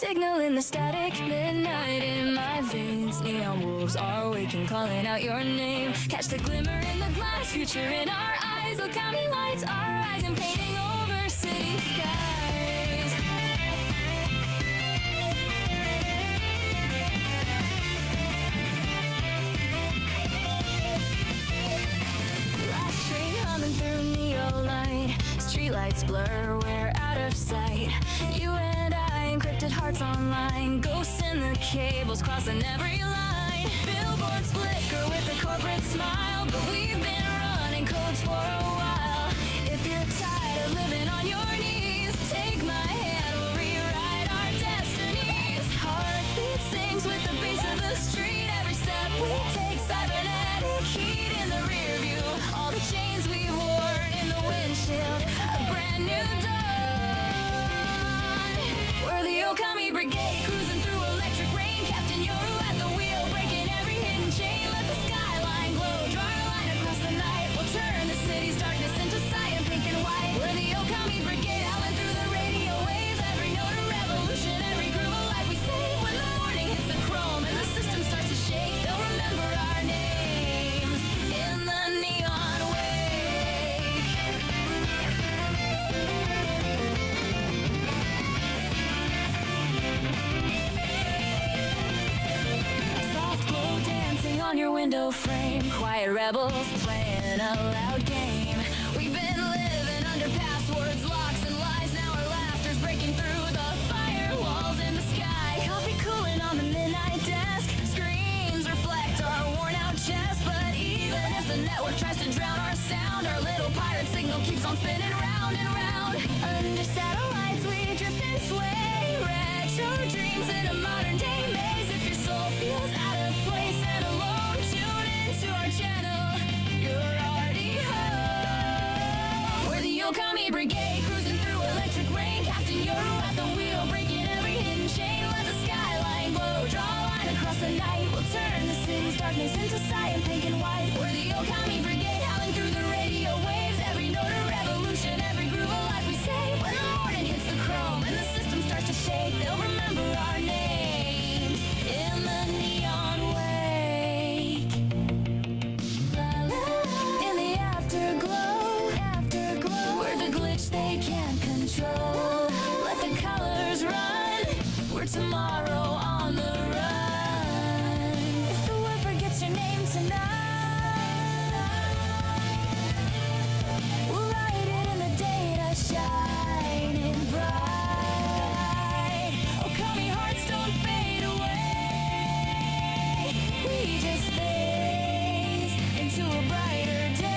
signal in the static, midnight in my veins. Neon wolves are waking, calling out your name. Catch the glimmer in the glass, future in our eyes. Look how many lights are rising, painting over city skies. Last train humming through neon light. Streetlights blur, we're out of sight. You and I encrypted hearts online. Ghosts in the cables crossing every line. Billboards flicker with a corporate smile, but we've been running codes for a while. If you're tired of living on your knees, take my hand, we'll rewrite our destinies. Heartbeat sings with the bass of the street. Every step we take, cybernetic heat in the rear view. All the chains we wore in the windshield, a brand new dawn. We're the Okami Brigade, cruising through electric rain. Captain Yoru at the wheel, breaking every hidden chain. Let the skyline glow, draw a line across the night. We'll turn the city's darkness into cyan, pink and white. We're the Okami Brigade, howling through the radio waves. Every note a revolution, every groove a life we save. When the morning hits the chrome and the system starts to shake, they'll remember our names in the neon wake. Soft glow dancing on your window frame. Quiet rebels playing a loud game. We've been living under passwords, locks, and lies. Now our laughter's breaking through the firewalls in the sky. Coffee cooling on the midnight desk. Screens reflect our worn-out chests. But even if the network tries to drown our sound, our little pirate signal keeps on spinning round and round. Under satellites we drift and sway. Retro dreams in a modern-day maze. If your soul feels out of place and alone, tune into our channel. You're already home. We're the Okami Brigade, cruising through electric rain. Captain Yoru at the wheel, breaking every hidden chain. Let the skyline glow, draw a line across the night. We'll turn the city's darkness into cyan, pink and white. We're the Okami Brigade, howling through the radio waves. Every note a revolution, every groove a life we save. When the morning hits the chrome and the system starts to shake, they'll remember our names in the neon wake. In the afterglow, we're the glitch they can't control. Let the colors run, we're tomorrow on the run. If the world forgets your name tonight, we'll write it in the data, shining bright. Oh, Okami hearts don't fade away, we just phase into a brighter day.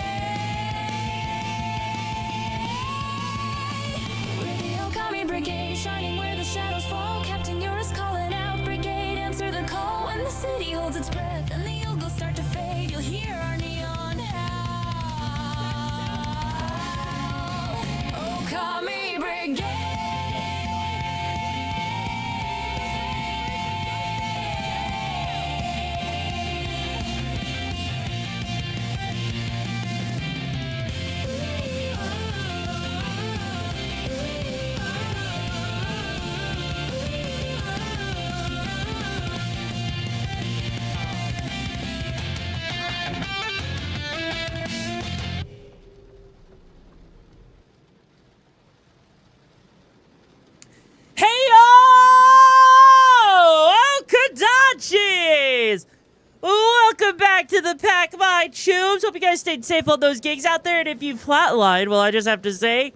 We're the Okami Brigade, shining where the shadows fall. Captain Yoru's calling out, Brigade, answer the call. When the city holds its breath and the eagles start to fade, you'll hear our neon howl. Okami Brigade. Okadachis! Welcome back to the Pack My Tubes. Hope you guys stayed safe on those gigs out there. And if you flatlined, well, I just have to say,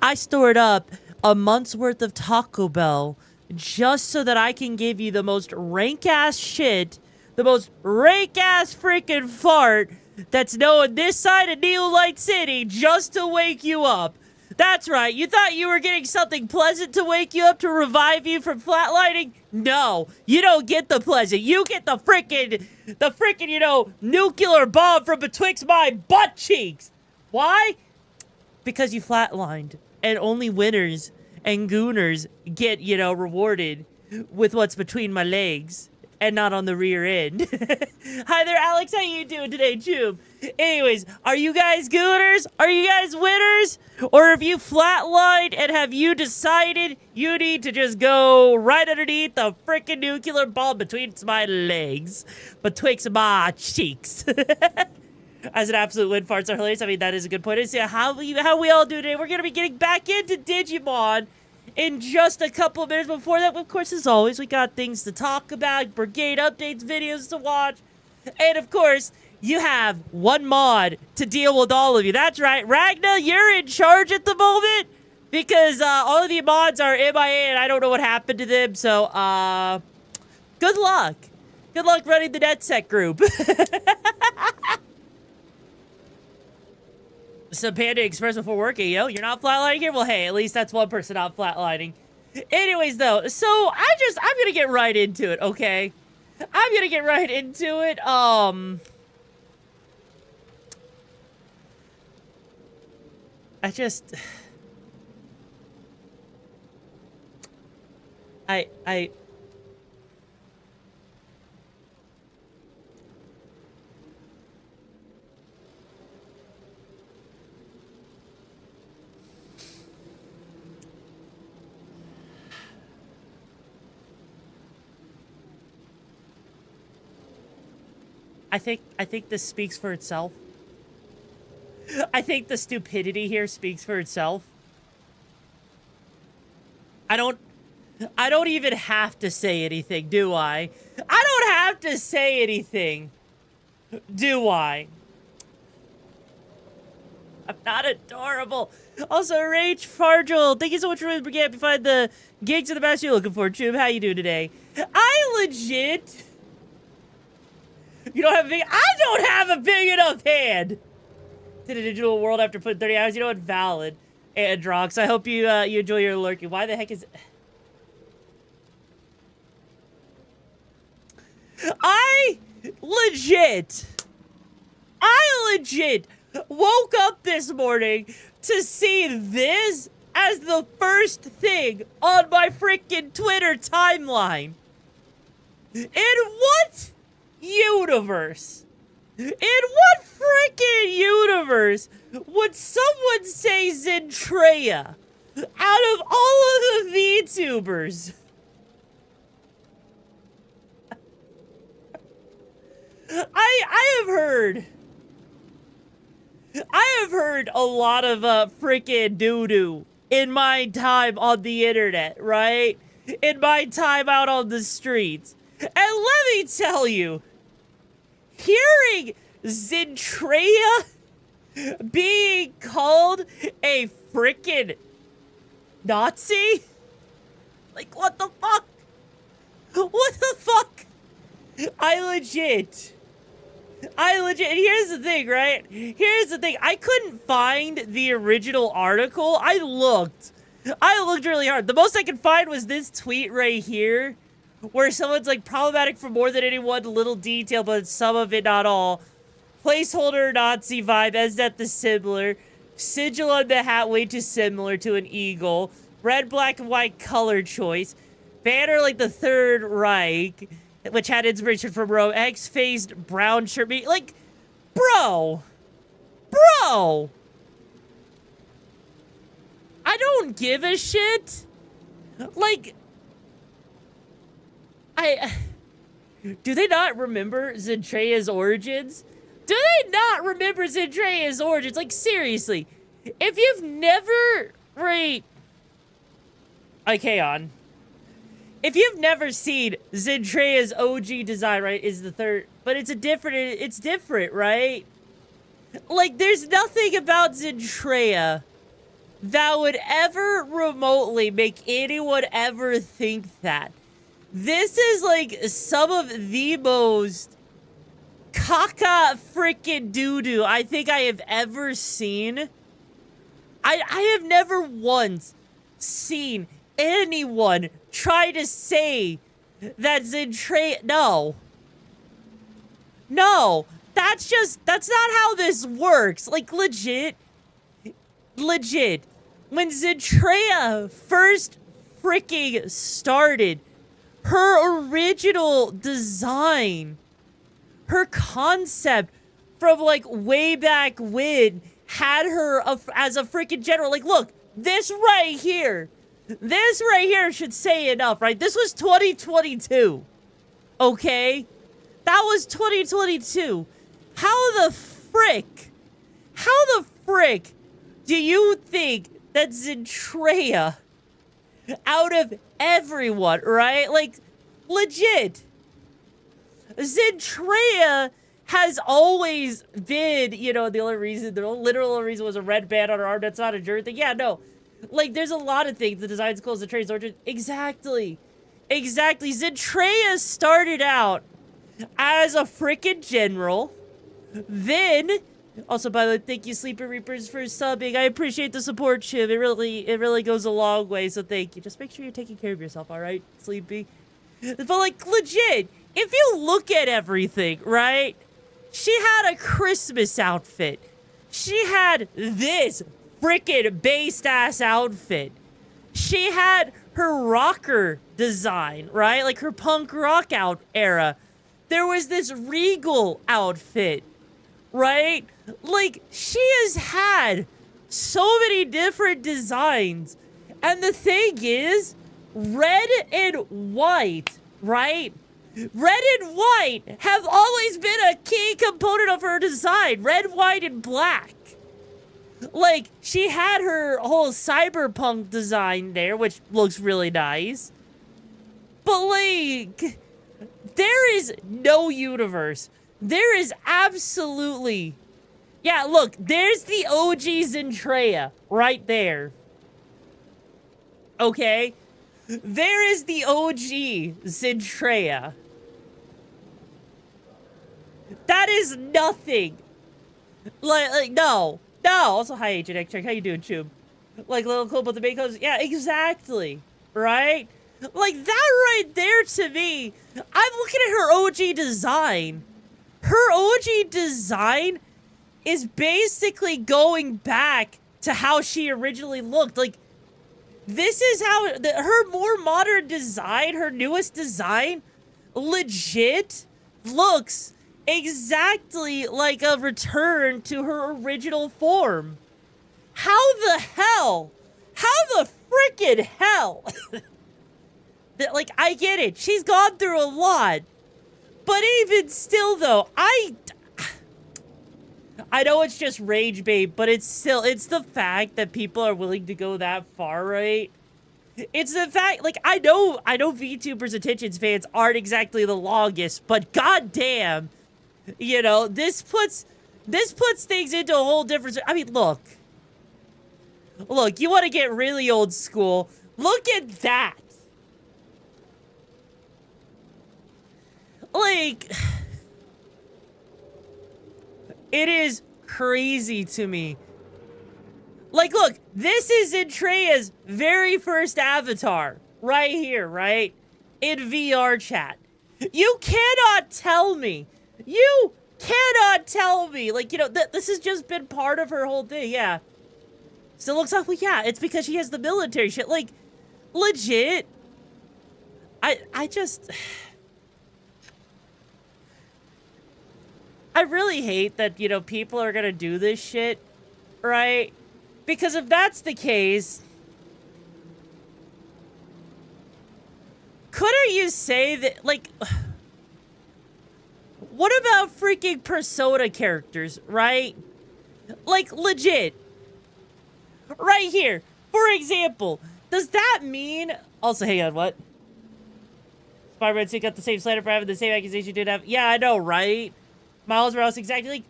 I stored up a month's worth of Taco Bell just so that I can give you the most rank-ass shit, the most rank-ass freaking fart that's known this side of Neolite City just to wake you up. That's right, you thought you were getting something pleasant to wake you up, to revive you from flatlining? No, you don't get the pleasant. You get the freaking, you know, nuclear bomb from betwixt my butt cheeks. Why? Because you flatlined, and only winners and gooners get, you know, rewarded with what's between my legs. and not on the rear end. Hi there, Alex. How you doing today, Tube? Anyways, are you guys gooners? Are you guys winners? Or have you flatlined and have you decided you need to just go right underneath the freaking nuclear bomb between my legs, betwixt my cheeks? As an absolute win, farts are hilarious. I mean, that is a good point. It's how we all do today. We're going to be getting back into Digimon in just a couple of minutes. Before that, of course, as always, we got things to talk about, brigade updates, videos to watch, and of course, you have one mod to deal with all of you. That's right, Ragna, you're in charge at the moment because all of the mods are MIA and I don't know what happened to them. So, good luck. Good luck running the NetSec group. Some Panda Express before working, yo. You're not flatlining here? Well, hey, at least that's one person not flatlining. Anyways, though, so I'm gonna get right into it, okay? I'm gonna get right into it. I think this speaks for itself. I think the stupidity here speaks for itself. I don't even have to say anything, do I? I don't have to say anything, do I? I'm not adorable. Also, Rach Fargel, thank you so much for bringing up find the gigs of the best you're looking for, Tube. How you doing today? I legit... I don't have a big enough hand to the digital world after putting 30 hours. You know what? Valid. Androx, I hope you you enjoy your lurking. Why the heck is... I legit woke up this morning to see this as the first thing on my freaking Twitter timeline. In what universe? In what freaking universe would someone say Zentreya out of all of the VTubers? I have heard a lot of freaking doo-doo in my time on the internet, right? In my time out on the streets. And let me tell you, hearing Zentreya being called a freaking Nazi? Like, what the fuck? What the fuck? I legit, and here's the thing, right? Here's the thing. I couldn't find the original article. I looked really hard. The most I could find was this tweet right here, where someone's like, problematic for more than any one little detail, but some of it, not all. Placeholder Nazi vibe, as that the similar. Sigil on the hat, way too similar to an eagle. Red, black, and white color choice. Banner like the Third Reich, which had inspiration from Rome. X-faced brown shirt. Like, bro. I don't give a shit. Like, do they not remember Zentreya's origins? Do they not remember Zentreya's origins? Like, seriously. If you've never... Right. Like, hang on. If you've never seen Zentreya's OG design, right, is the third... But it's different, right? Like, there's nothing about Zentreya that would ever remotely make anyone ever think that. This is, like, some of the most caca freaking doo-doo I think I have ever seen. I have never once seen anyone try to say that Zentreya... No, that's not how this works. Like, legit, when Zentreya first freaking started, her original design, her concept from like way back when had her as a freaking general. Like, look, this right here should say enough, right? This was 2022, okay? That was 2022. How the frick do you think that Zentreya, out of everyone, right? Like, legit, Zentreya has always been, you know, the literal reason was a red band on her arm. That's not a juror thing. Yeah, no. Like, there's a lot of things. The design's cool, Zentreya's origin. Exactly. Zentreya started out as a freaking general. Then, also, by the way, thank you, Sleeper Reapers, for subbing. I appreciate the support, Chim. It really goes a long way, so thank you. Just make sure you're taking care of yourself, alright, Sleepy? But, like, legit, if you look at everything, right? She had a Christmas outfit. She had this freaking based-ass outfit. She had her rocker design, right? Like her punk rock out era. There was this regal outfit, right? Like, she has had so many different designs. And the thing is, red and white, right? Red and white have always been a key component of her design. Red, white, and black. Like, she had her whole cyberpunk design there, which looks really nice. But, like, there is no universe. There is absolutely... Yeah, look, there's the OG Zentreya right there. Okay? There is the OG Zentreya. That is nothing. Like no. Also, hi, Agent X-Check. How you doing, Chub? Like, little cool about the Bacos? Yeah, exactly. Right? Like, that right there to me, I'm looking at her OG design. Her OG design is basically going back to how she originally looked. Like, this is how her more modern design, her newest design, legit looks exactly like a return to her original form. How the hell? How the freaking hell? Like, I get it. She's gone through a lot. But even still, though, I know it's just rage bait, but it's the fact that people are willing to go that far, right? It's the fact, like, I know VTubers' attention spans aren't exactly the longest, but goddamn, you know, this puts things into a whole different... I mean, look, you want to get really old school, look at that. Like, it is crazy to me. Like, look, this is Zentreya's very first avatar. Right here, right? In VR chat. You cannot tell me. Like, you know, this has just been part of her whole thing, yeah. Still looks like, well, yeah, it's because she has the military shit. Like, legit. I just... I really hate that, you know, people are gonna do this shit, right? Because if that's the case, couldn't you say that, like, what about freaking Persona characters, right? Like, legit. Right here. For example, does that mean... Also, hang on, what? Spider-Man 2 got the same slider for having the same accusation you did have... Yeah, I know, right? Miles Morales, exactly.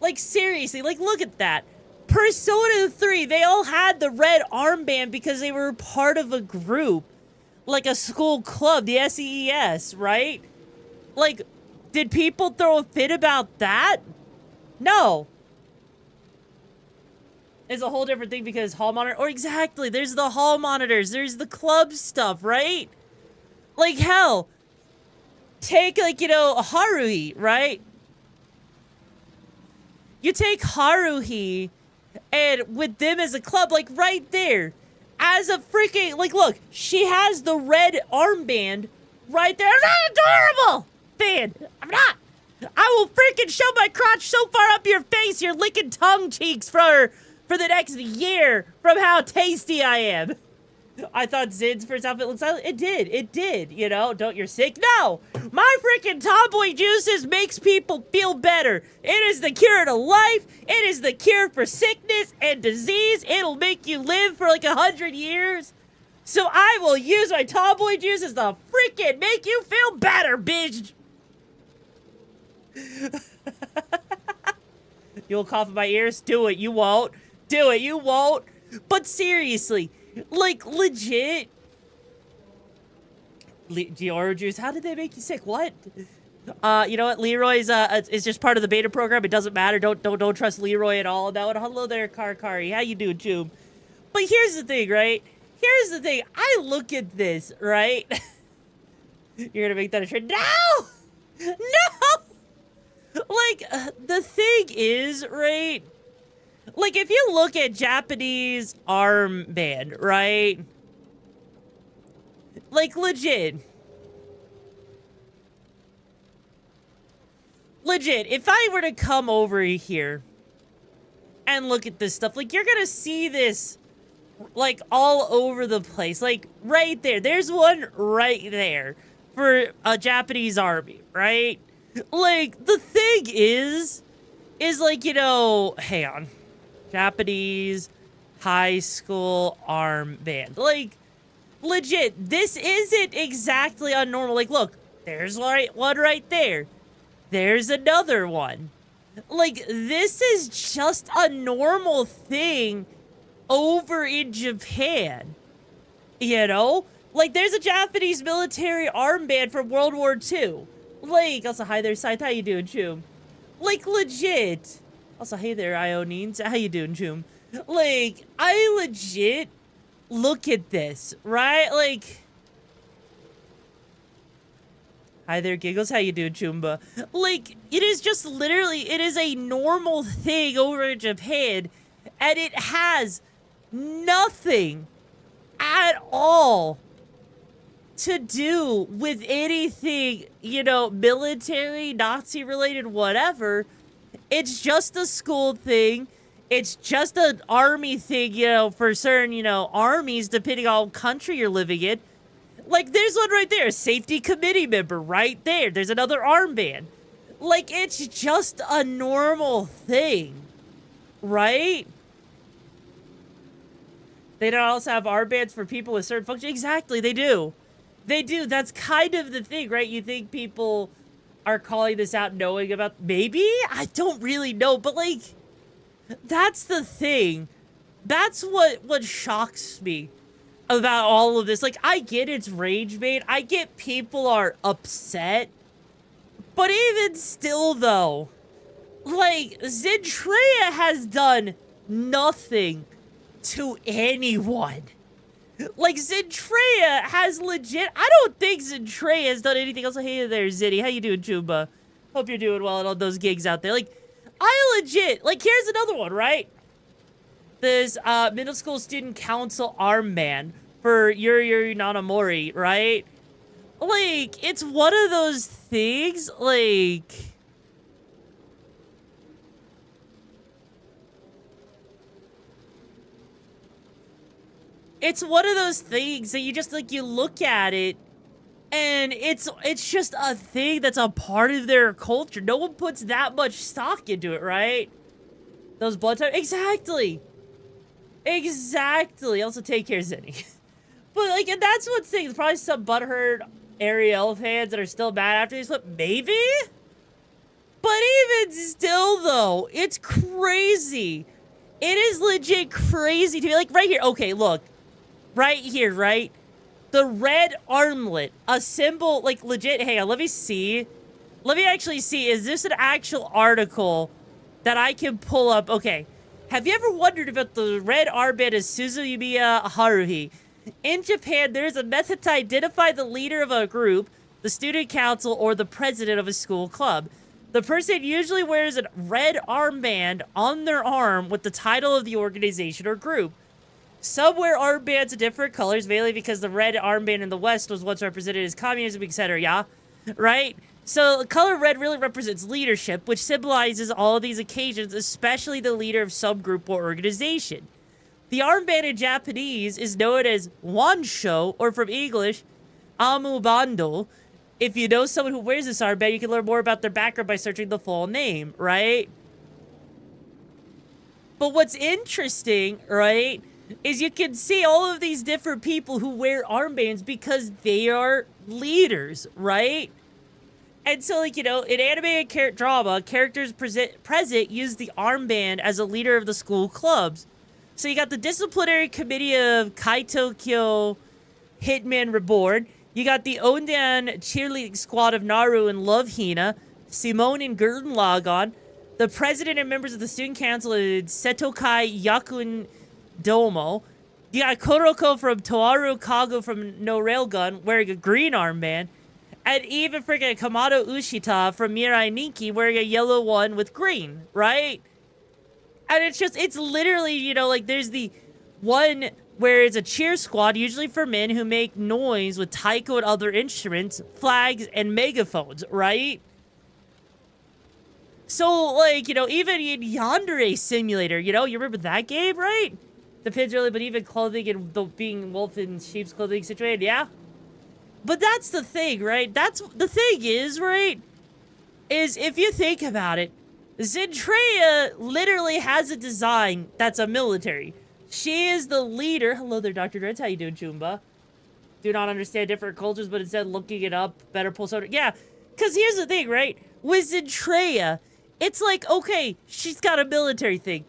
Like, seriously, like, look at that. Persona 3, they all had the red armband because they were part of a group. Like a school club, the SEES, right? Like, did people throw a fit about that? No. It's a whole different thing because hall monitor... Or exactly, there's the hall monitors, there's the club stuff, right? Like, hell. Take, like, you know, Haruhi, right? You take Haruhi, and with them as a club, like, right there, as a freaking, like, look, she has the red armband Right there. I'm not adorable, man. I'm not. I will freaking shove my crotch so far up your face, you're licking tongue cheeks for the next year from how tasty I am. I thought Zid's first outfit looked silent. It did, you know, don't you're sick? No! My freaking tomboy juices makes people feel better. It is the cure to life. It is the cure for sickness and disease. It'll make you live for like 100 years. So I will use my tomboy juices to freaking make you feel better, bitch. You'll cough in my ears? Do it, you won't. Do it, you won't. But seriously, like, legit. Yoru juice, how did they make you sick? What? You know what? Leroy's is just part of the beta program. It doesn't matter. Don't trust Leroy at all. That one. Hello there, Kari. How you doing, Choom? But here's the thing, right? Here's the thing. I look at this, right? You're gonna make that a trend? No! No! Like, the thing is, right? Like, if you look at Japanese armband, right? Like, legit. Legit, if I were to come over here and look at this stuff, like, you're gonna see this, like, all over the place. Like, right there. There's one right there for a Japanese army, right? Like, the thing is like, you know, hang on. Japanese high school armband. Like, legit, this isn't exactly unnormal. Like, look, there's one right there. There's another one. Like, this is just a normal thing over in Japan. You know? Like, there's a Japanese military armband from World War II. Like, also, hi there, Scythe. How you doing, Choom? Like, legit. Also, hey there, Ionines. How you doing, Choom? Like, I legit look at this, right? Like, hi there, Giggles. How you doing, Choomba? Like, it is just literally, it is a normal thing over in Japan, and it has nothing at all to do with anything, you know, military, Nazi-related, whatever. It's just a school thing. It's just an army thing, you know, for certain, you know, armies, depending on what country you're living in. Like, there's one right there, a safety committee member right there. There's another armband. Like, it's just a normal thing, right? They don't also have armbands for people with certain functions. Exactly, they do. They do. That's kind of the thing, right? You think people are calling this out knowing about... Maybe? I don't really know, but, like, that's the thing. That's what shocks me about all of this. Like, I get it's rage bait. I get people are upset. But even still, though, like, Zentreya has done nothing to anyone. Like, Zentreya has legit... I don't think Zentreya has done anything else. Hey there, Zitty. How you doing, Chumba? Hope you're doing well at all those gigs out there. Like, I legit... Like, here's another one, right? This middle school student council armband for Yuri Nanamori, right? Like, it's one of those things, like... It's one of those things that you just, like, you look at it, and it's just a thing that's a part of their culture. No one puts that much stock into it, right? Those blood types. Exactly. Exactly. Also, take care, Zenny. But, like, and that's what's thing. There's probably some butthurt Ariel fans that are still mad after these. Maybe? But even still, though, it's crazy. It is legit crazy to me. Like, right here. Okay, look. Right here, right? The red armlet. A symbol, like, legit. Hang on, let me see. Let me actually see. Is this an actual article that I can pull up? Okay. Have you ever wondered about the red armband of Suzumiya Haruhi? In Japan, there's a method to identify the leader of a group, the student council, or the president of a school club. The person usually wears a red armband on their arm with the title of the organization or group. Some wear armbands of different colors, mainly because the red armband in the West was once represented as communism, etc. Yeah, right? So the color red really represents leadership, which symbolizes all of these occasions, especially the leader of some group or organization. The armband in Japanese is known as wansho, or from English, amubando. If you know someone who wears this armband, you can learn more about their background by searching the full name, right? But what's interesting, right, is you can see all of these different people who wear armbands because they are leaders, right? And so, like, you know, in anime and drama, characters present use the armband as a leader of the school clubs. So you got the disciplinary committee of Kaitokyo Hitman Reborn. You got the Ondan cheerleading squad of Naru and Love Hina. Simone and Gurren Lagann. The president and members of the student council is Setokai Yakun Domo. You got Koroko from Toaru Kago from No Railgun wearing a green armband. And even freaking Kamado Ushita from Mirai Nikki wearing a yellow one with green, right? And it's literally, you know, like there's the one where it's a cheer squad, usually for men who make noise with taiko and other instruments, flags, and megaphones, right? So, like, you know, even in Yandere Simulator, you know, you remember that game, right? Depends really, but even clothing and being wolf in sheep's clothing situated, yeah? But that's the thing, right? That's the thing is, right? Is if you think about it, Zentreya literally has a design that's a military. She is the leader. Hello there, Dr. Dreads. How you doing, Jumba? Do not understand different cultures, but instead looking it up, better pull soda. Yeah, because here's the thing, right? With Zentreya, it's like, okay, she's got a military thing.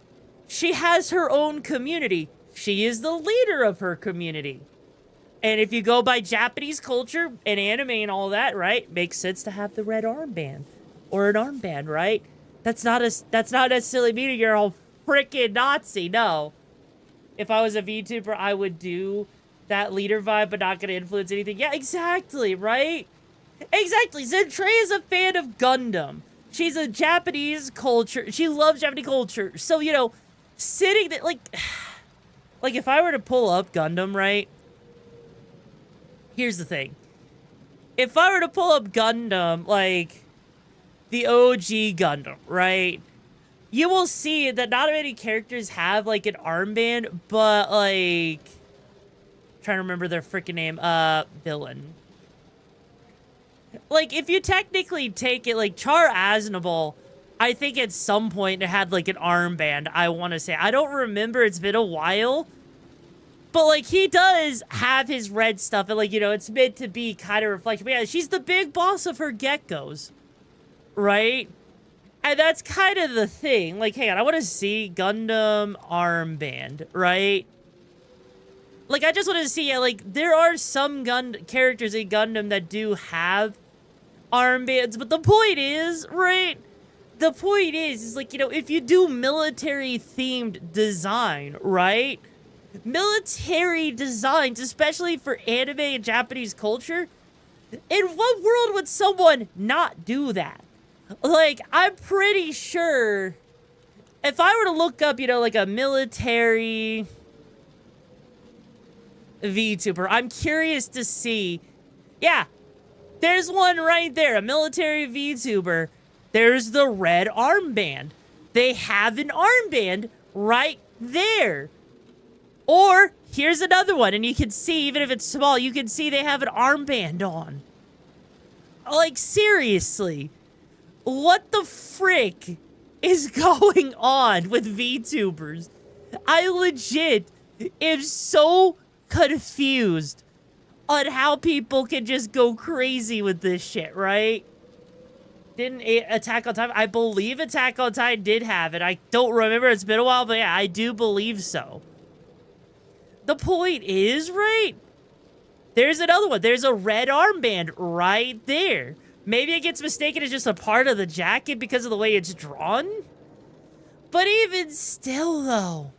She has her own community. She is the leader of her community. And if you go by Japanese culture and anime and all that, right, makes sense to have the red armband or an armband, right? That's not necessarily meaning you're a freaking Nazi. No. If I was a VTuber, I would do that leader vibe, but not going to influence anything. Yeah, exactly, right? Exactly. Zentreya is a fan of Gundam. She's a Japanese culture. She loves Japanese culture. So, you know, sitting there, like if I were to pull up Gundam, right? Here's the thing. If I were to pull up Gundam, like the OG Gundam, right? You will see that not many characters have like an armband, but like, trying to remember their freaking name, villain. Like, if you technically take it, like Char Aznable, I think at some point it had like an armband, I want to say. I don't remember, it's been a while. But, like, he does have his red stuff, and, like, you know, it's meant to be kind of reflective. But yeah, she's the big boss of her geckos, right? And that's kind of the thing. Like, hang on, I want to see Gundam armband, right? Like, I just want to see, like, there are some characters in Gundam that do have armbands, but the point is, right? The point is like, you know, if you do military-themed design, right? Military designs, especially for anime and Japanese culture, in what world would someone not do that? Like, I'm pretty sure if I were to look up, you know, like a military VTuber, I'm curious to see. Yeah, there's one right there, a military VTuber. There's the red armband. They have an armband right there. Or, here's another one, and you can see, even if it's small, you can see they have an armband on. Like, seriously. What the frick is going on with VTubers? I legit am so confused on how people can just go crazy with this shit, right? Didn't Attack on Titan? I believe Attack on Titan did have it. I don't remember. It's been a while, but yeah, I do believe so. The point is, right? There's another one. There's a red armband right there. Maybe it gets mistaken as just a part of the jacket because of the way it's drawn. But even still, though,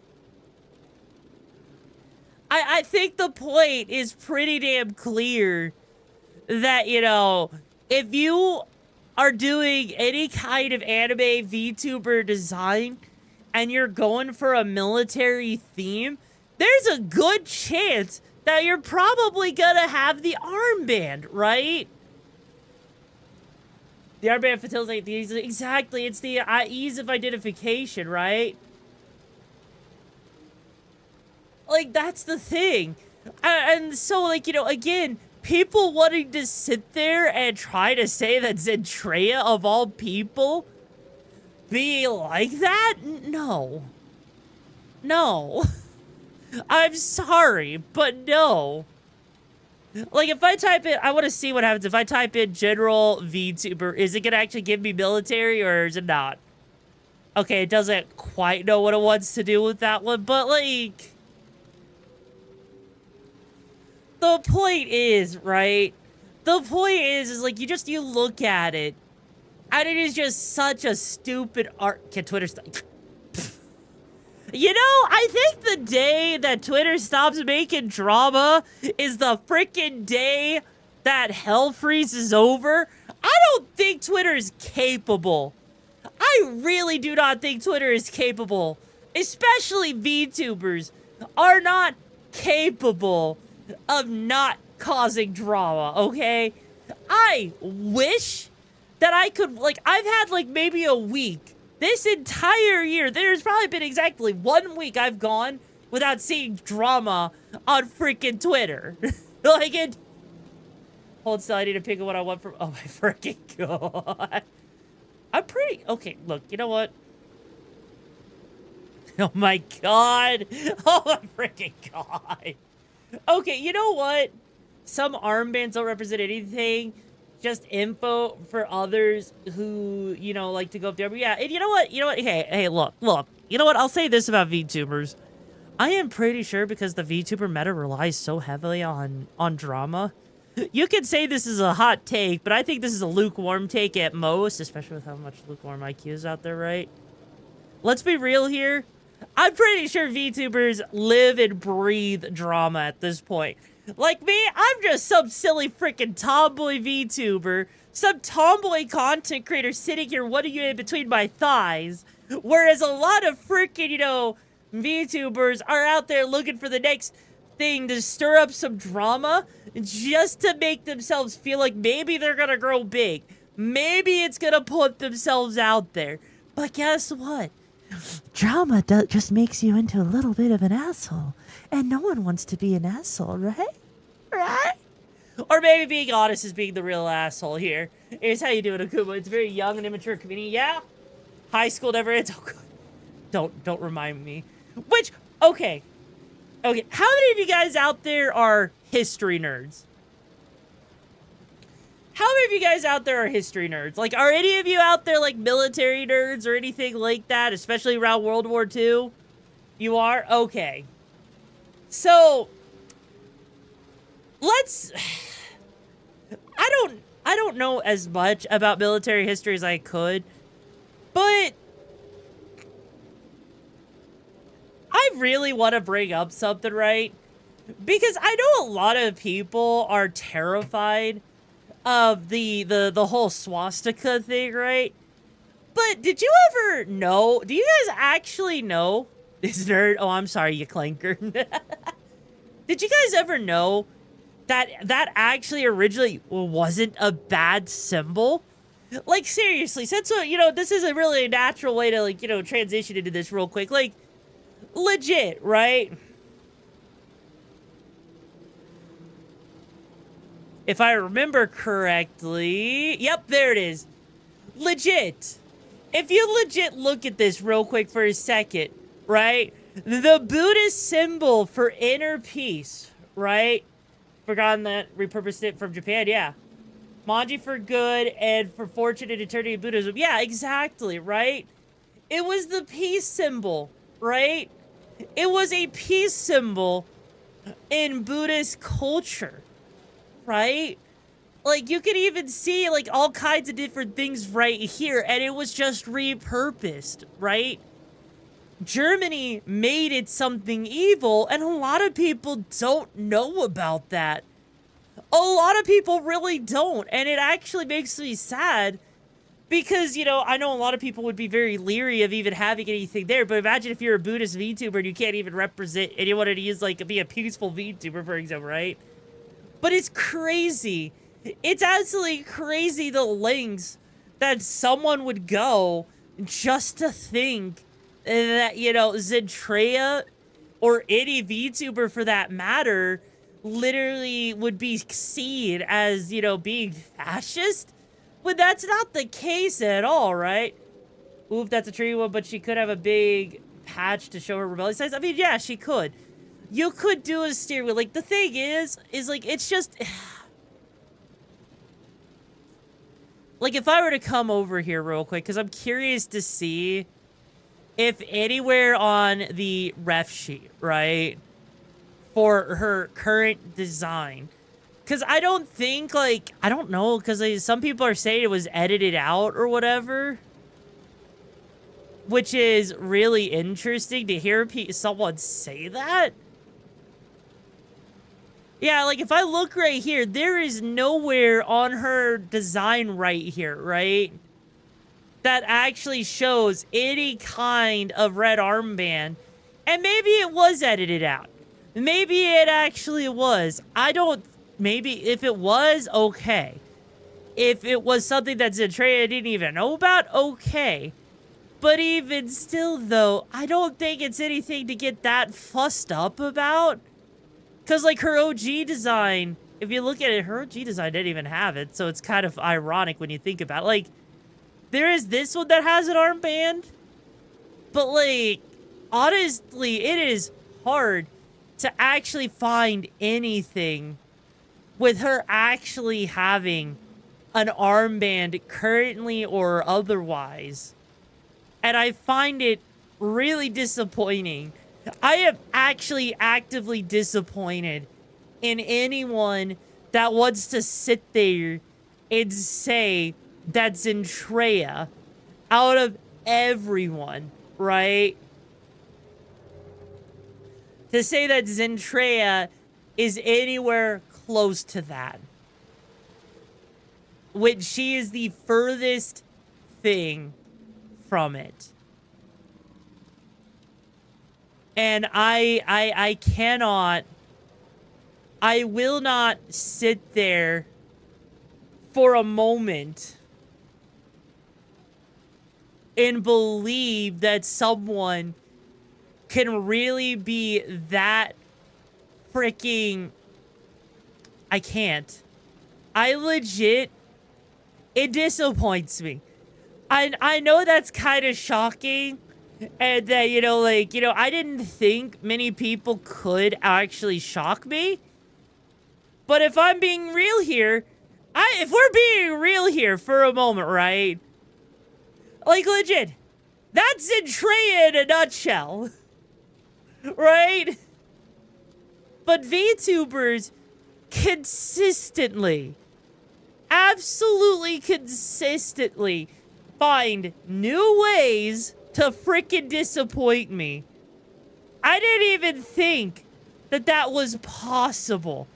I think the point is pretty damn clear that, you know, if you are doing any kind of anime VTuber design and you're going for a military theme, there's a good chance that you're probably gonna have the armband, right? The armband facilitates these. Exactly, it's the ease of identification, right? Like, that's the thing. And so, like, you know, again, people wanting to sit there and try to say that Zentreya, of all people, be like that? No. No. I'm sorry, but no. Like, if I type in, I want to see what happens. If I type in general VTuber, is it going to actually give me military or is it not? Okay, it doesn't quite know what it wants to do with that one, but, like, the point is, right? The point is like, you look at it, and it is just such a stupid art. Can Twitter stop? You know, I think the day that Twitter stops making drama is the freaking day that hell freezes over. I don't think Twitter is capable. I really do not think Twitter is capable. Especially VTubers are not capable of not causing drama, okay? I wish that I could, like, I've had, like, maybe a week. This entire year, there's probably been exactly 1 week I've gone without seeing drama on freaking Twitter. Like, it... Hold still, I need to pick what I want from... Oh, my freaking God. I'm pretty... Okay, look, you know what? Oh, my God. Oh, my freaking God. Okay, you know what? Some armbands don't represent anything. Just info for others who, you know, like to go up there. But yeah, and you know what? You know what? Hey, look. You know what? I'll say this about VTubers. I am pretty sure because the VTuber meta relies so heavily on drama. You could say this is a hot take, but I think this is a lukewarm take at most, especially with how much lukewarm IQ is out there, right? Let's be real here. I'm pretty sure VTubers live and breathe drama at this point. Like me, I'm just some silly freaking tomboy VTuber, some tomboy content creator sitting here, what are you in between my thighs? Whereas a lot of freaking, you know, VTubers are out there looking for the next thing to stir up some drama just to make themselves feel like maybe they're gonna grow big. Maybe it's gonna put themselves out there. But guess what? Drama just makes you into a little bit of an asshole. And no one wants to be an asshole, right? Right? Or maybe being honest is being the real asshole here. Here's how you do it, Akuma. It's a very young and immature community. Yeah? High school never ends. Oh, God. Don't remind me. Which, okay. Okay, how many of you guys out there are history nerds? How many of you guys out there are history nerds? Like, are any of you out there, like, military nerds or anything like that, especially around World War II? You are? Okay. So, let's... I don't know as much about military history as I could, but I really want to bring up something, right? Because I know a lot of people are terrified of the whole swastika thing, right? But did you ever know? Do you guys actually know? This nerd. Oh, I'm sorry, you clanker. Did you guys ever know that that actually originally wasn't a bad symbol? Like, seriously, since, you know, this is a really natural way to, like, you know, transition into this real quick. Like, legit, right? If I remember correctly, yep, there it is. Legit. If you legit look at this real quick for a second, right? The Buddhist symbol for inner peace, right? Forgotten that, repurposed it from Japan, yeah. Manji for good and for fortune and eternity of Buddhism. Yeah, exactly, right? It was the peace symbol, right? It was a peace symbol in Buddhist culture, right? Like, you could even see, like, all kinds of different things right here, and it was just repurposed, right? Germany made it something evil, and a lot of people don't know about that. A lot of people really don't, and it actually makes me sad Because, you know, I know a lot of people would be very leery of even having anything there, but imagine if you're a Buddhist VTuber and you can't even represent, and you wanted to use, like, be a peaceful VTuber, for example, right? But it's crazy. It's absolutely crazy the lengths that someone would go just to think that, you know, Zentreya or any VTuber for that matter literally would be seen as, you know, being fascist. But that's not the case at all, right? Oof, that's a tree one, but she could have a big patch to show her rebellion size. I mean, yeah, she could. You could do a steer wheel. Like, the thing is like, it's just... Like, if I were to come over here real quick, because I'm curious to see if anywhere on the ref sheet, right, for her current design... Because I don't think, like, I don't know, because some people are saying it was edited out or whatever. Which is really interesting to hear someone say that. Yeah, like, if I look right here, there is nowhere on her design right here, right, that actually shows any kind of red armband. And maybe it was edited out. Maybe it actually was. I don't... Maybe if it was, okay. If it was something that Zentreya didn't even know about, okay. But even still, though, I don't think it's anything to get that fussed up about. Because, like, her OG design, if you look at it, her OG design didn't even have it. So it's kind of ironic when you think about it. Like, there is this one that has an armband. But, like, honestly, it is hard to actually find anything with her actually having an armband currently or otherwise. And I find it really disappointing. I am actually actively disappointed in anyone that wants to sit there and say that Zentreya, out of everyone, right? To say that Zentreya is anywhere close to that. Which she is the furthest thing from it. And I cannot, I will not sit there for a moment and believe that someone can really be that freaking... I can't. I legit... It disappoints me. I know that's kind of shocking. And that, you know, like, you know, I didn't think many people could actually shock me. But if I'm being real here, if we're being real here for a moment, right? Like, legit. That's Zentreya in a nutshell. Right? But VTubers consistently, absolutely consistently find new ways to freaking disappoint me. I didn't even think that that was possible.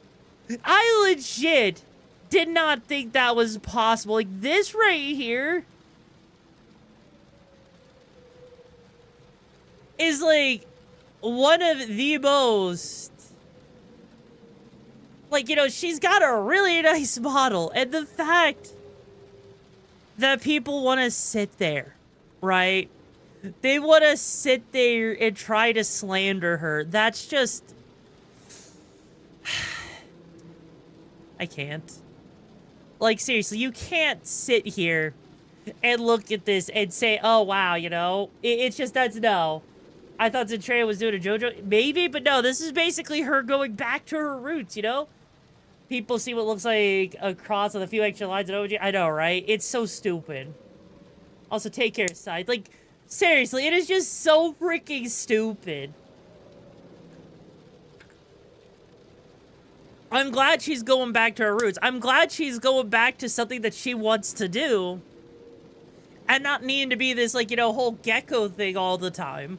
I legit did not think that was possible. Like, this right here is like one of the most... Like, you know, she's got a really nice model. And the fact that people want to sit there, right? They want to sit there and try to slander her. That's just... I can't. Like, seriously, you can't sit here and look at this and say, oh, wow, you know? It's just, that's no. I thought Zentreya was doing a JoJo. Maybe, but no, this is basically her going back to her roots, you know? People see what looks like a cross with a few extra lines of OG. I know, right? It's so stupid. Also, take care, side. Like, seriously, it is just so freaking stupid. I'm glad she's going back to her roots. I'm glad she's going back to something that she wants to do. And not needing to be this, like, you know, whole gecko thing all the time.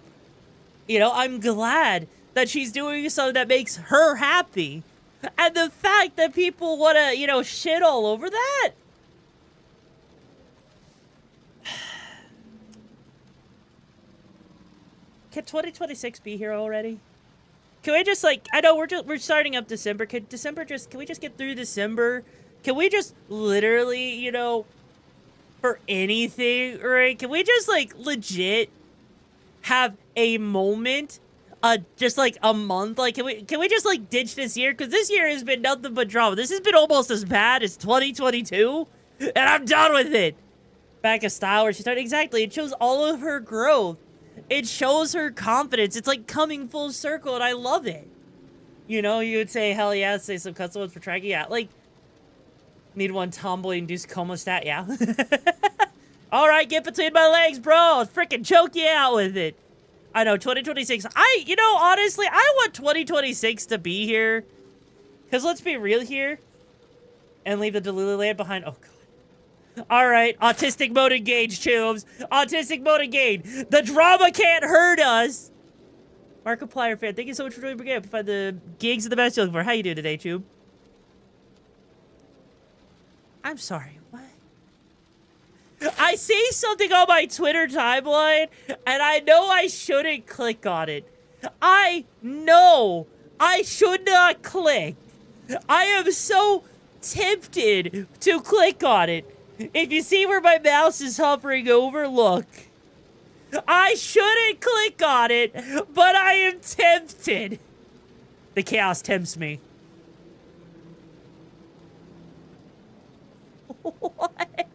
You know, I'm glad that she's doing something that makes her happy. And the fact that people want to, you know, shit all over that. can 2026 be here already? Can we just, like, I know we're starting up December. Can we just get through December? Can we just literally, you know, for anything, right? Can we just, like, legit have a moment, just like a month? Like, can we just, like, ditch this year? Because this year has been nothing but drama. This has been almost as bad as 2022, and I'm done with it. Back of style where she started, exactly. It shows all of her growth. It shows her confidence. It's like coming full circle, and I love it. You know, you would say, hell yeah, say some custom ones for tracking. Yeah, like, need one tomboy-induced coma stat, yeah. All right, get between my legs, bro. I'll freaking choke you out with it. I know, 2026. You know, honestly, I want 2026 to be here. Because let's be real here. And leave the Delulu land behind. Oh, God. All right, autistic mode engaged, Tubes. Autistic mode engaged. The drama can't hurt us. Markiplier fan, thank you so much for doing the game. Find the gigs of the best you're looking for. How you doing today, Tube? I'm sorry, what? I see something on my Twitter timeline, and I know I shouldn't click on it. I know I should not click. I am so tempted to click on it. If you see where my mouse is hovering over, look. I shouldn't click on it, but I am tempted. The chaos tempts me. What?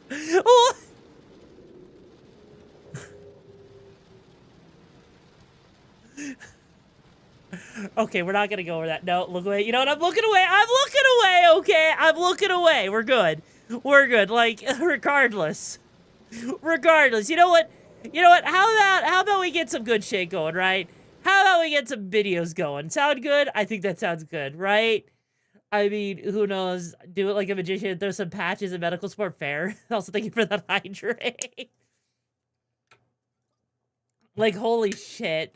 What? Okay, we're not gonna go over that. No, look away. You know what? I'm looking away. I'm looking away, okay? I'm looking away. We're good. We're good. Like, regardless. Regardless. You know what? You know what? How about we get some good shit going, right? How about we get some videos going? Sound good? I think that sounds good, right? I mean, who knows? Do it like a magician. Throw some patches in medical sport fair. Also, thank you for that hydrate. Like, holy shit.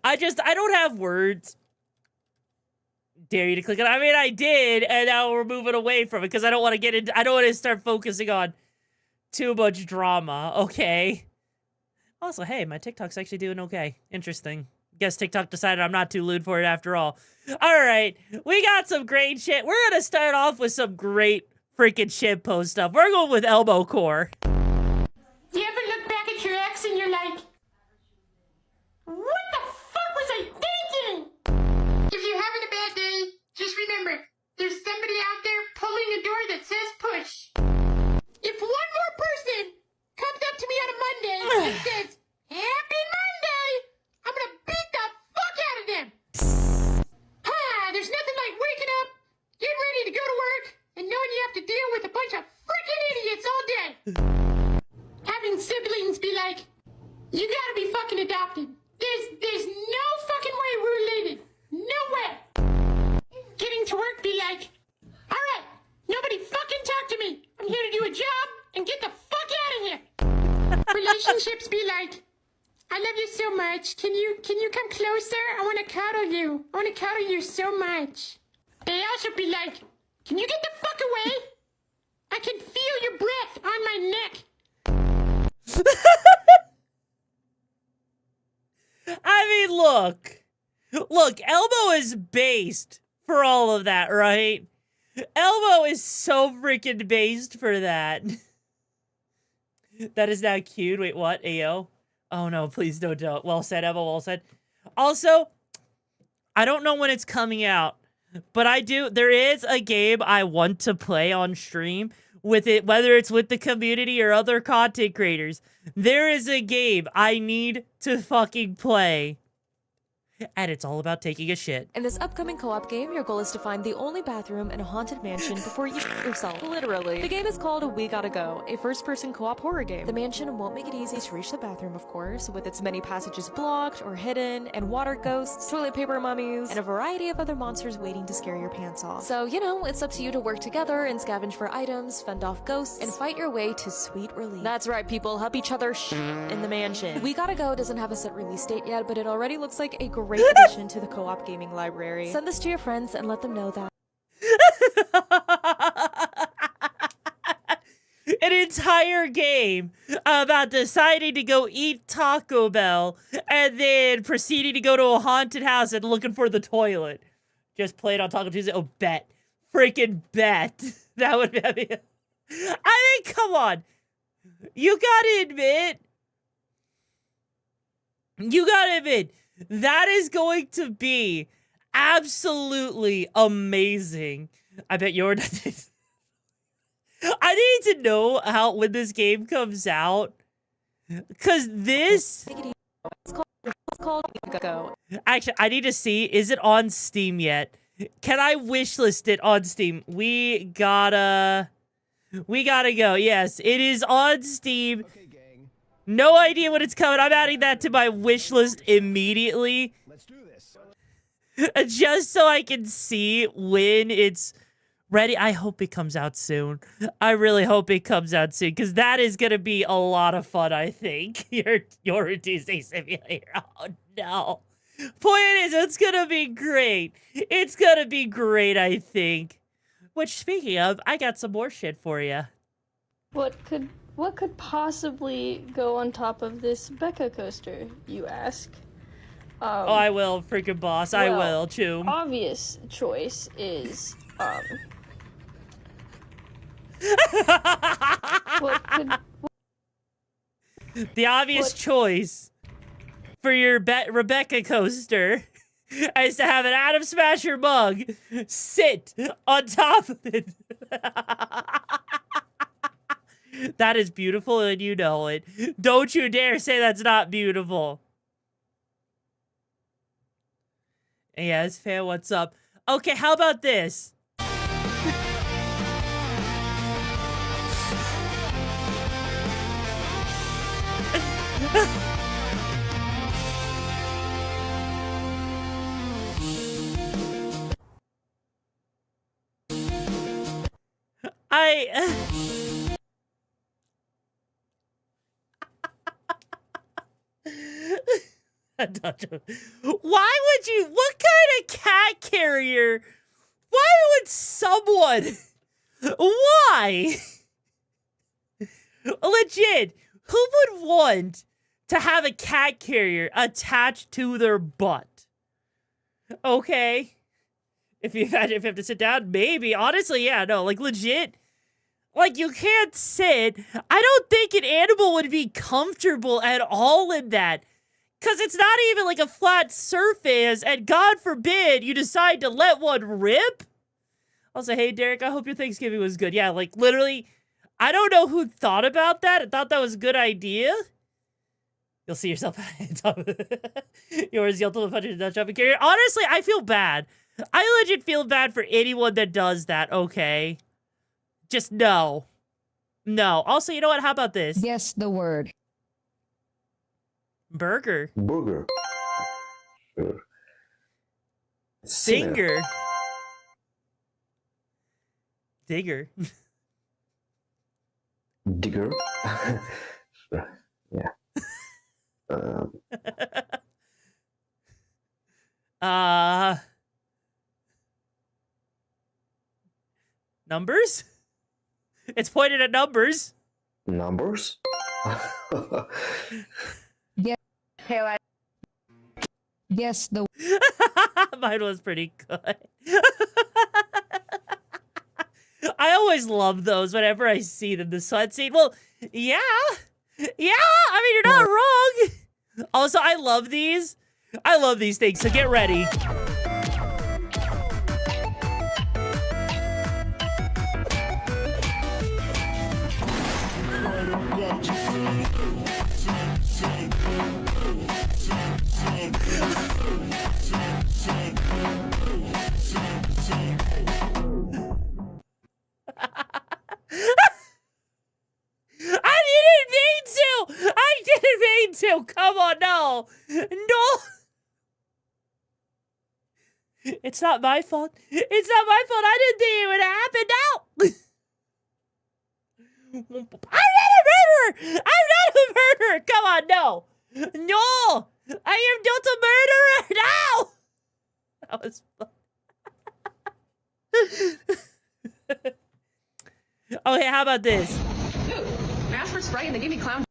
I don't have words. Dare you to click on it. I mean, I did, and now we're moving away from it because I don't want to get into, I don't want to start focusing on too much drama, okay? Also, hey, my TikTok's actually doing okay. Interesting. Guess TikTok decided I'm not too lewd for it after all. All right, we got some great shit. We're going to start off with some great freaking shitpost stuff. We're going with elbow core. Do you ever look back at your ex and you're like, what the fuck was I thinking? If you're having a bad day, just remember, there's somebody out there pulling a door that says push. If one more person comes up to me on a Monday and says, Happy Monday, I'm gonna beat the fuck out of them. There's nothing like waking up, getting ready to go to work, and knowing you have to deal with a bunch of freaking idiots all day. Having siblings be like, you gotta be fucking adopted. There's no fucking way we're related. No way. Getting to work be like, all right, nobody fucking talk to me. I'm here to do a job and get the fuck out of here. Relationships be like, I love you so much. Can you come closer? I want to cuddle you. I want to cuddle you so much. They also be like, can you get the fuck away? I can feel your breath on my neck. I mean, look, Elbow is based for all of that, right? Elbow is so freaking based for that. That is now cute. Wait, what? Ayo? Oh no, please don't. Well said, Elbow, well said. Also, I don't know when it's coming out, but there is a game I want to play on stream with it, whether it's with the community or other content creators. There is a game I need to fucking play. And it's all about taking a shit. In this upcoming co-op game, your goal is to find the only bathroom in a haunted mansion before you yourself. Literally. The game is called We Gotta Go, a first-person co-op horror game. The mansion won't make it easy to reach the bathroom, of course, with its many passages blocked or hidden, and water ghosts, toilet paper mummies, and a variety of other monsters waiting to scare your pants off. So, you know, it's up to you to work together and scavenge for items, fend off ghosts, and fight your way to sweet relief. That's right, people. Help each other in the mansion. We Gotta Go doesn't have a set release date yet, but it already looks like a great addition to the co-op gaming library. Send this to your friends and let them know that. An entire game about deciding to go eat Taco Bell and then proceeding to go to a haunted house and looking for the toilet. Just played on Taco Tuesday. Oh, bet. Freaking bet. That would be... I mean, come on. You gotta admit... that is going to be absolutely amazing. I bet you're... I need to know how when this game comes out. Because this... It's called Go. Actually, I need to see, is it on Steam yet? Can I wishlist it on Steam? We gotta go. Yes, it is on Steam. Okay, gang. No idea when it's coming. I'm adding that to my wish list immediately. Let's do this. Just so I can see when it's ready. I hope it comes out soon. I really hope it comes out soon, because that is going to be a lot of fun, I think. Your Tuesday Simulator. Oh, no. Point is, it's going to be great. It's going to be great, I think. Which, speaking of, I got some more shit for you. What could possibly go on top of this Becca coaster, you ask? Oh, I will, freaking boss. I well, will, Choom. Obvious choice is, The obvious choice for your Rebecca coaster is to have an Atom Smasher mug sit on top of it. That is beautiful, and you know it. Don't you dare say that's not beautiful. Yes, fan, what's up? Okay, how about this? Why would you? What kind of cat carrier? Why would someone? Why? Legit, who would want to have a cat carrier attached to their butt? Okay. If you have to sit down, maybe. Honestly, yeah, no, like legit. Like, you can't sit. I don't think an animal would be comfortable at all in that. Because it's not even like a flat surface, and God forbid you decide to let one rip. I'll say, hey, Derek, I hope your Thanksgiving was good. Yeah, like, literally, I don't know who thought about that. I thought that was a good idea. You'll see yourself on top of yours, the ultimate puncher, not jumping carrier. Honestly, I feel bad. I legit feel bad for anyone that does that, okay? Just no. No. Also, you know what? How about this? Guess the word. Burger. Burger. Singer. Digger. Digger. Yeah. Numbers? It's pointed at numbers. Numbers? Guess the Mine was pretty good. I always love those whenever I see them. The sweat scene. Well, yeah. Yeah, I mean, you're not wrong. Also, I love these. I love these things, so get ready. I didn't mean to. Come on, no. No. It's not my fault. It's not my fault. I didn't think it would happen. No. I'm not a murderer. I'm not a murderer. Come on, no. No. I am not a murderer. No. That was fun. Okay, how about this? I asked for Sprite and they gave me clown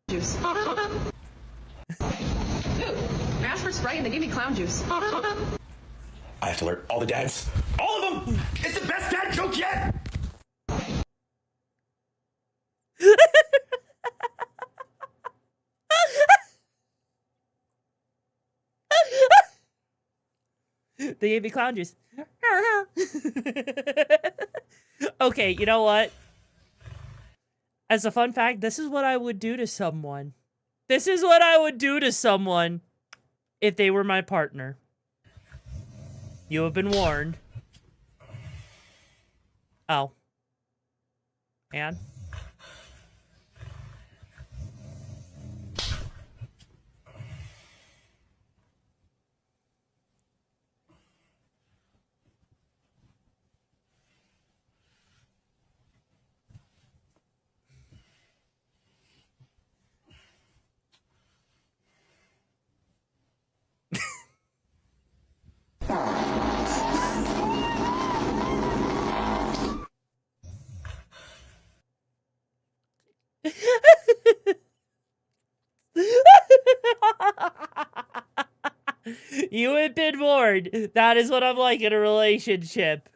juice. Ooh, I asked for Sprite and they gave me clown juice. I have to alert all the dads. All of them! It's the best dad joke yet! They gave me clown juice. Okay, you know what? As a fun fact, this is what I would do to someone. This is what I would do to someone if they were my partner. You have been warned. Oh. And? You have been warned. That is what I'm like in a relationship.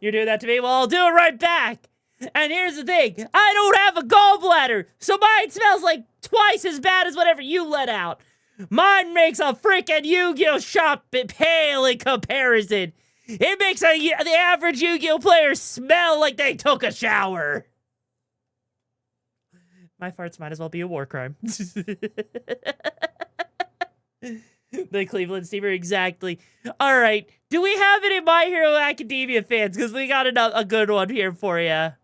You're doing that to me? Well, I'll do it right back. And here's the thing. I don't have a gallbladder, so mine smells like twice as bad as whatever you let out. Mine makes a freaking Yu-Gi-Oh shop pale in comparison. It makes the average Yu-Gi-Oh player smell like they took a shower. My farts might as well be a war crime. The Cleveland Steamer, exactly. All right. Do we have any My Hero Academia fans? Because we got a good one here for you.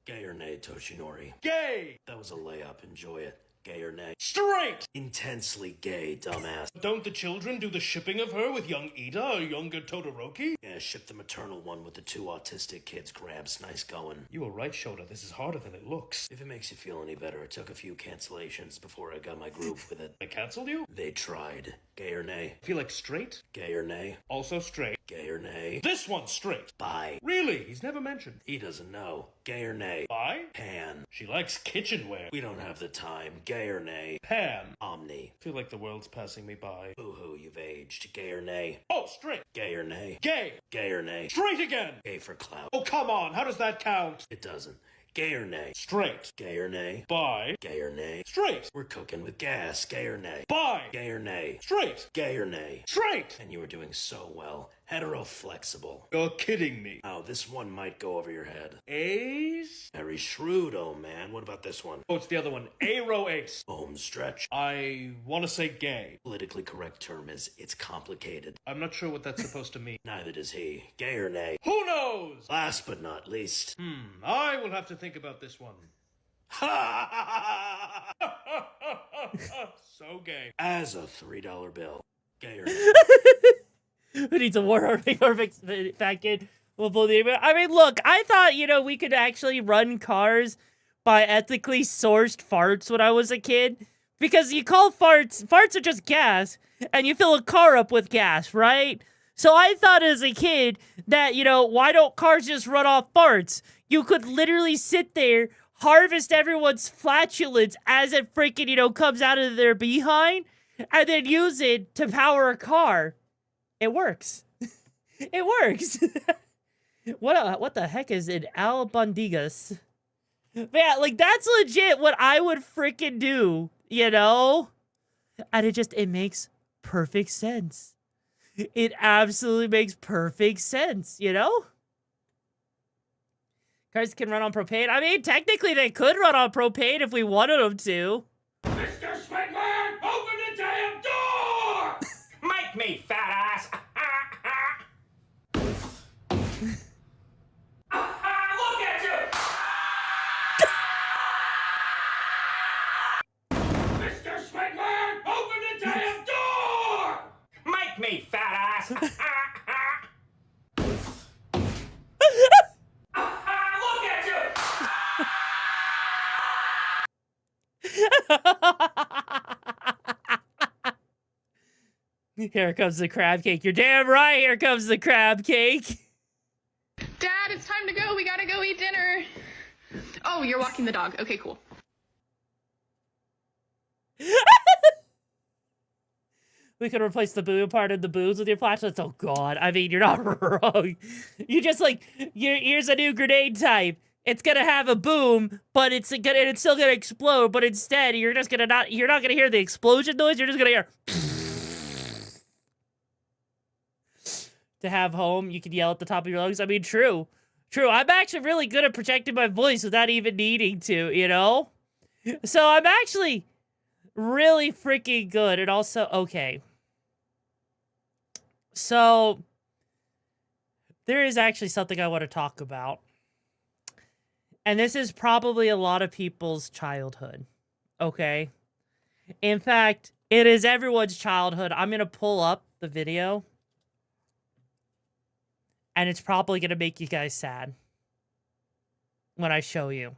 Gay or nay, Toshinori? Gay! That was a layup. Enjoy it. Gay or nay? Straight! Intensely gay, dumbass. Don't the children do the shipping of her with young Ida or younger Todoroki? Yeah, ship the maternal one with the 2 autistic kids. Grabs. Nice going. You were right, Shota. This is harder than it looks. If it makes you feel any better, it took a few cancellations before I got my groove with it. I canceled you? They tried. Gay or nay? Feel like straight? Gay or nay? Also straight. Gay or nay? This one's straight. Bye. Really? He's never mentioned. He doesn't know. Gay or nay? Bye? Pan. She likes kitchenware. We don't have the time. Gay or nay? Pan. Omni. Feel like the world's passing me by. Boo-hoo, you've aged. Gay or nay? Oh, straight. Gay or nay? Gay. Gay or nay? Straight again. Gay for clout. Oh, come on. How does that count? It doesn't. Gay or nay? Straight. Gay or nay? Bye. Gay or nay? Straight. We're cooking with gas. Gay or nay? Bye. Gay or nay? Straight. Gay or nay? Straight. And you were doing so well. Hetero flexible. You're kidding me. Oh, this one might go over your head. Ace? Very shrewd, oh man. What about this one? Oh, it's the other one. Aero ace. Home stretch. I want to say gay. Politically correct term is it's complicated. I'm not sure what that's supposed to mean. Neither does he. Gay or nay? Who knows? Last but not least. I will have to think about this one. So gay. As a $3 bill. Gay or nay? Who needs a war fat kid? We'll believe it. I mean, look, I thought, we could actually run cars by ethically sourced farts when I was a kid. Because you call farts are just gas, and you fill a car up with gas, right? So I thought as a kid that, why don't cars just run off farts? You could literally sit there, harvest everyone's flatulence as it freaking, comes out of their behind, and then use it to power a car. It works. It works. What the heck is an albondigas? Man, like, that's legit what I would freaking do, And it makes perfect sense. It absolutely makes perfect sense, Cars can run on propane. I mean, technically they could run on propane if we wanted them to. Mr. Swigman, open the damn door! Make me, fat ass! Look at you! Mr. Swigman, open the damn door! Make me, fat ass! Look at you! Here comes the crab cake. You're damn right. Here comes the crab cake. Dad, it's time to go. We gotta go eat dinner. Oh, you're walking the dog. Okay, cool. We could replace the boo part of the boos with your flashlights. Oh god, I mean, you're not wrong. You just like, here's a new grenade type. It's gonna have a boom, but it's still gonna explode. But instead, you're not gonna hear the explosion noise. You're just gonna hear. To have home, you can yell at the top of your lungs. I mean, true. I'm actually really good at projecting my voice without even needing to, you know? So I'm actually really freaking good. And also, okay. So there is actually something I want to talk about. And this is probably a lot of people's childhood. Okay? In fact, it is everyone's childhood. I'm going to pull up the video. And it's probably going to make you guys sad when I show you.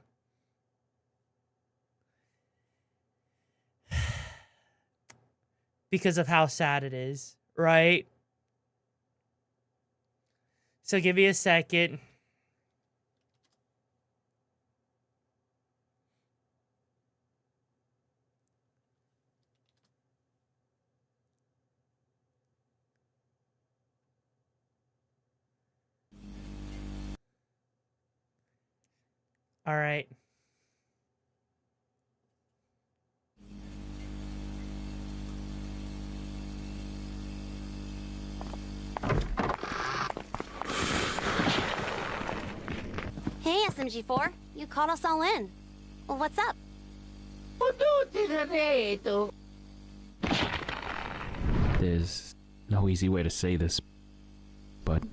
Because of how sad it is, right? So give me a second. All right. Hey, SMG4. You caught us all in. Well, what's up? There's no easy way to say this, but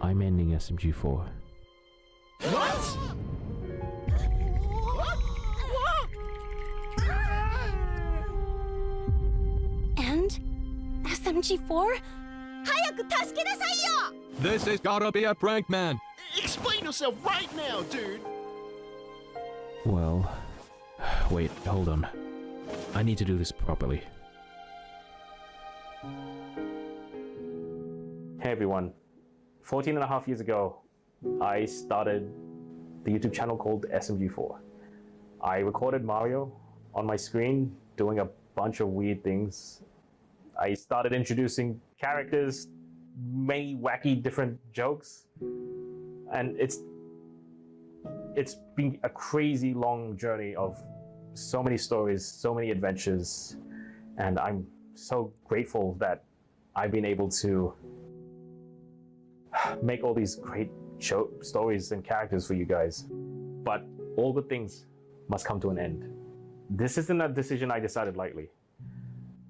I'm ending SMG4. What? And? SMG4? This has gotta be a prank, man. Explain yourself right now, dude. Well, wait, hold on. I need to do this properly. Hey everyone. 14 and a half years ago, I started the YouTube channel called SMG4. I recorded Mario on my screen doing a bunch of weird things. I started introducing characters, many wacky different jokes, and it's been a crazy long journey of so many stories, so many adventures, and I'm so grateful that I've been able to make all these great stories and characters for you guys. But all good things must come to an end. This isn't a decision I decided lightly.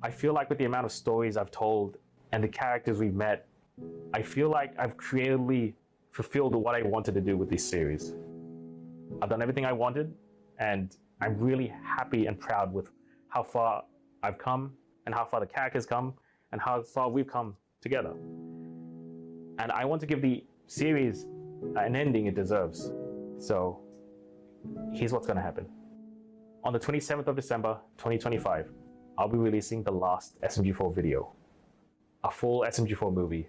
I feel like with the amount of stories I've told and the characters we've met, I feel like I've creatively fulfilled what I wanted to do with this series. I've done everything I wanted, and I'm really happy and proud with how far I've come and how far the characters come and how far we've come together. And I want to give the series an ending it deserves. So here's what's going to happen. On the 27th of December, 2025, I'll be releasing the last SMG4 video, a full SMG4 movie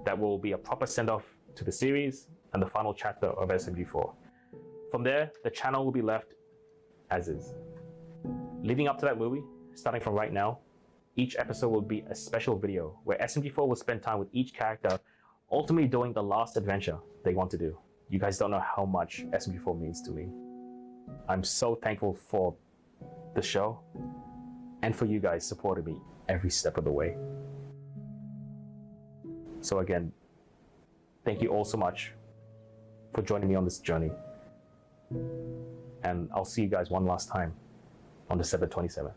that will be a proper send-off to the series and the final chapter of SMG4. From there, the channel will be left as is. Leading up to that movie, starting from right now, each episode will be a special video where SMG4 will spend time with each character, ultimately doing the last adventure they want to do. You guys don't know how much SMG4 means to me. I'm so thankful for the show and for you guys supporting me every step of the way. So again, thank you all so much for joining me on this journey. And I'll see you guys one last time on December 27th.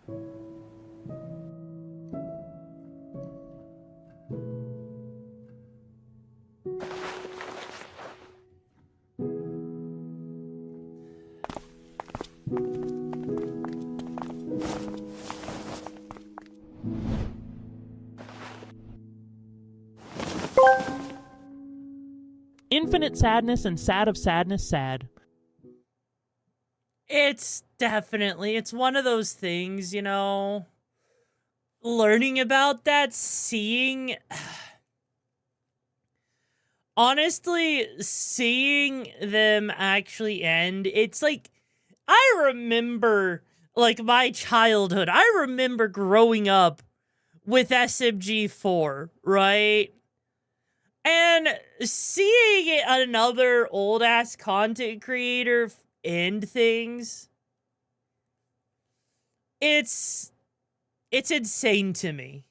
Infinite sadness and sad of sadness, sad. It's one of those things, you know, learning about that, seeing honestly, seeing them actually end, it's like, I remember, like, my childhood. I remember growing up with SMG4, right? And seeing another old-ass content creator end things, it's insane to me.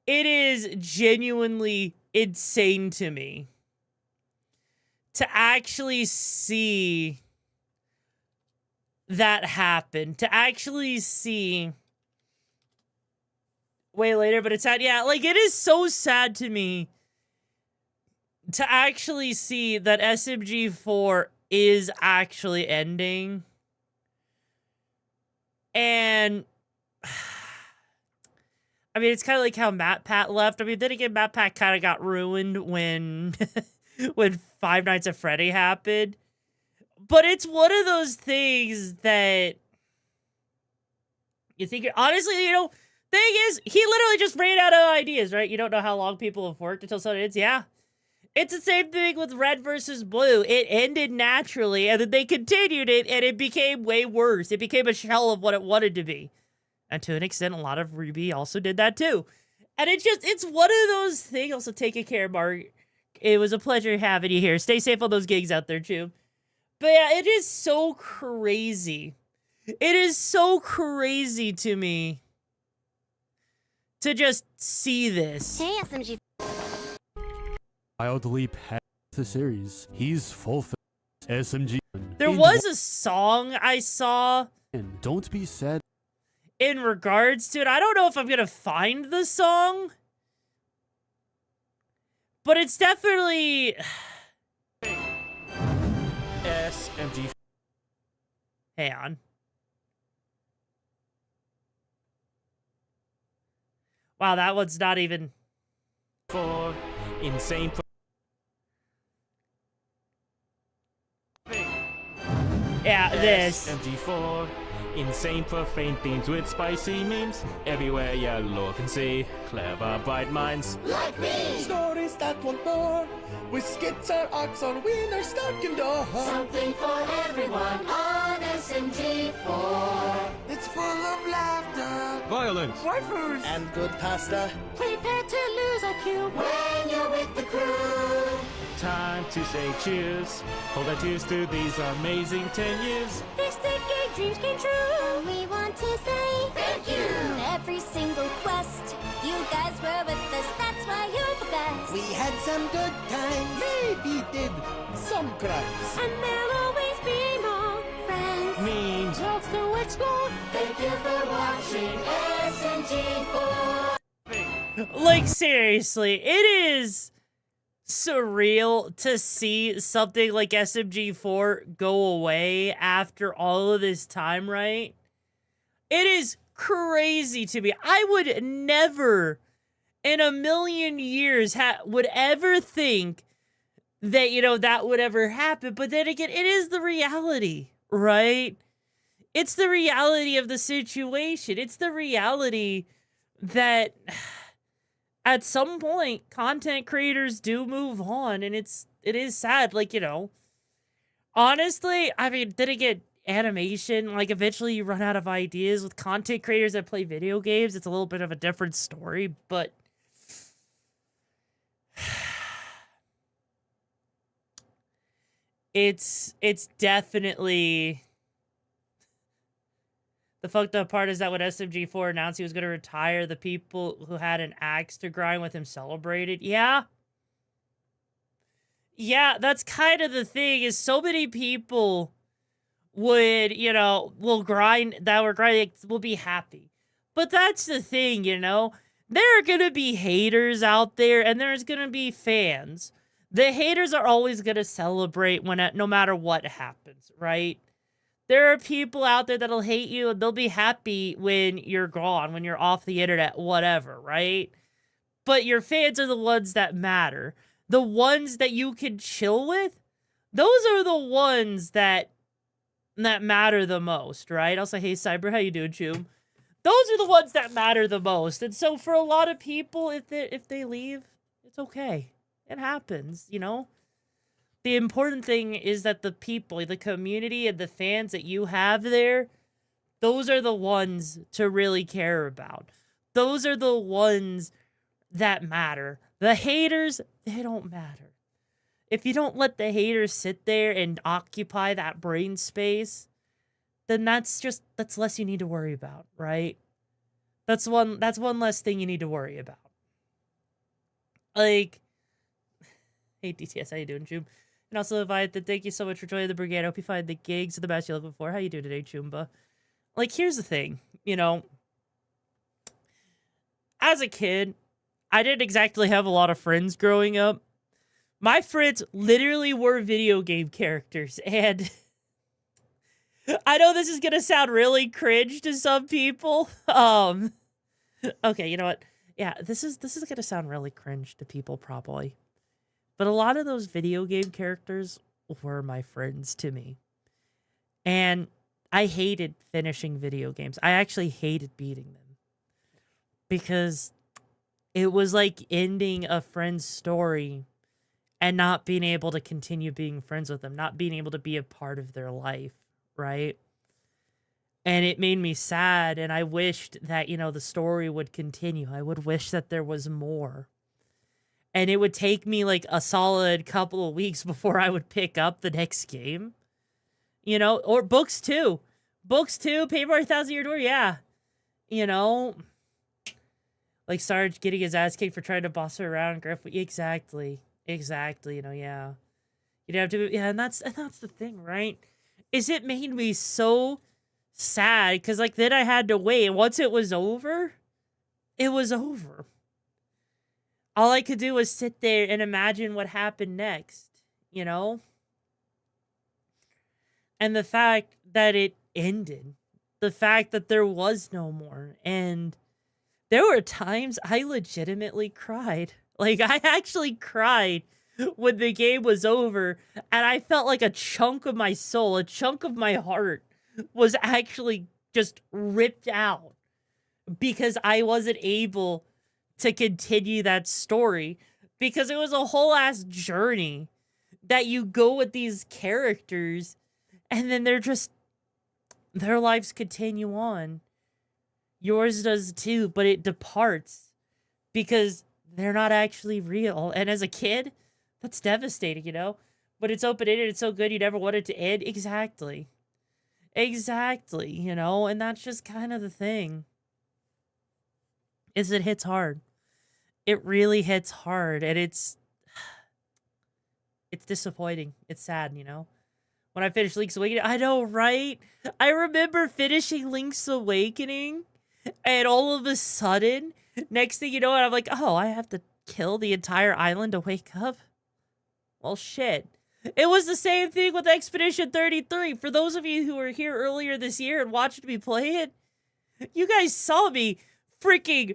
It is genuinely insane to me to actually see that happen. To actually see way later, but it's sad. Yeah, like, it is so sad to me to actually see that SMG4 is actually ending. And I mean, it's kind of like how MatPat left. I mean, then again, MatPat kind of got ruined when when Five Nights at Freddy happened. But it's one of those things that you think, honestly, you know, thing is, he literally just ran out of ideas, right? You don't know how long people have worked until something ends. Yeah. It's the same thing with Red versus Blue. It ended naturally, and then they continued it, and it became way worse. It became a shell of what it wanted to be. And to an extent, a lot of Ruby also did that too. And it's one of those things. Also, take care, Mark. It was a pleasure having you here. Stay safe on those gigs out there, too. But yeah, it is so crazy. It is so crazy to me to just see this. Hey, SMG. Wildly past the series. He's full SMG. There was a song I saw. And don't be sad. In regards to it, I don't know if I'm gonna find the song, but it's definitely SMG. Hang on. Wow, that one's not even For insane. Yeah, this. SMG4. Insane profane themes with spicy memes. Everywhere you look and see. Clever, bright minds. Like me! Stories that want more. With skits or arcs or winners stocking door. Something for everyone on SMG4. It's full of laughter. Violence. Waifus. And good pasta. Prepare to lose IQ when you're with the crew. Time to say cheers. Hold our tears to these amazing 10 years. This decade dreams came true. We want to say thank you. Every single quest, you guys were with us. That's why you're the best. We had some good times. Maybe did some crimes. And there'll always be more friends. Memes. Lots to explore. Thank you for watching SMG4. Like, seriously, it is surreal to see something like SMG4 go away after all of this time, right? It is crazy to me. I would never in a million years would ever think that, you know, that would ever happen. But then again, it is the reality, right? It's the reality of the situation. It's the reality that at some point, content creators do move on, and it is sad. Like, you know, honestly, I mean, then again, animation, like, eventually you run out of ideas. With content creators that play video games, it's a little bit of a different story, but it's definitely... The fucked up part is that when SMG4 announced he was going to retire, the people who had an axe to grind with him celebrated. Yeah. Yeah, that's kind of the thing, is so many people would, you know, will be happy. But that's the thing, you know? There are going to be haters out there, and there's going to be fans. The haters are always going to celebrate no matter what happens, right? There are people out there that'll hate you, and they'll be happy when you're gone, when you're off the internet, whatever, right? But your fans are the ones that matter. The ones that you can chill with, those are the ones that matter the most, right? Also, hey, Cyber, how you doing, Choom? Those are the ones that matter the most. And so for a lot of people, if they leave, it's okay. It happens, you know? The important thing is that the people, the community, and the fans that you have there, those are the ones to really care about. Those are the ones that matter. The haters, they don't matter. If you don't let the haters sit there and occupy that brain space, then that's less you need to worry about, right? That's one less thing you need to worry about. Like, hey DTS, how you doing, Choom? And also thank you so much for joining the brigade. I hope you find the gigs the best you're looking for. How you doing today, Choomba? Like, here's the thing, you know, as a kid, I didn't exactly have a lot of friends growing up. My friends literally were video game characters, and I know this is gonna sound really cringe to some people. Okay, you know what? Yeah, this is gonna sound really cringe to people probably. But a lot of those video game characters were my friends to me. And I hated finishing video games. I actually hated beating them. Because it was like ending a friend's story and not being able to continue being friends with them, not being able to be a part of their life, right? And it made me sad, and I wished that, you know, the story would continue. I would wish that there was more. And it would take me like a solid couple of weeks before I would pick up the next game. You know, or books too. Books too, Paper 1,000-Year Door, yeah. You know, like Sarge getting his ass kicked for trying to boss her around. Griff, exactly, you know, yeah. You'd have to, yeah, and that's the thing, right? Is it made me so sad, because like then I had to wait, and once it was over, it was over. All I could do was sit there and imagine what happened next, you know? And the fact that it ended, the fact that there was no more, and there were times I legitimately cried. Like, I actually cried when the game was over, and I felt like a chunk of my soul, a chunk of my heart was actually just ripped out because I wasn't able to continue that story, because it was a whole ass journey that you go with these characters, and then their lives continue on. Yours does too, but it departs because they're not actually real. And as a kid, that's devastating, you know? But it's open-ended, it's so good, you never want it to end. Exactly, you know? And that's just kind of the thing. Is it hits hard. It really hits hard, and it's disappointing. It's sad, you know? When I finished Link's Awakening, I know, right? I remember finishing Link's Awakening, and all of a sudden, next thing you know, I'm like, oh, I have to kill the entire island to wake up? Well, shit. It was the same thing with Expedition 33. For those of you who were here earlier this year and watched me play it, you guys saw me freaking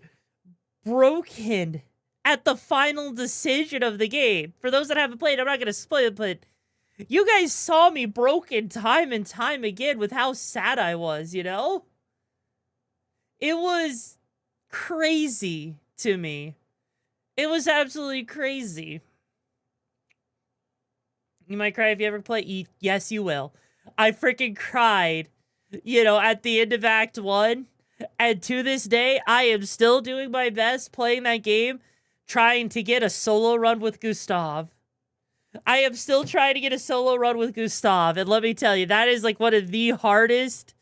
broken at the final decision of the game. For those that haven't played, I'm not going to spoil it, but you guys saw me broken time and time again with how sad I was, you know? It was crazy to me. It was absolutely crazy. You might cry if you ever play. Yes, you will. I freaking cried, you know, at the end of Act 1. And to this day, I am still doing my best playing that game, trying to get a solo run with Gustav. I am still trying to get a solo run with Gustav. And let me tell you, that is like one of the hardest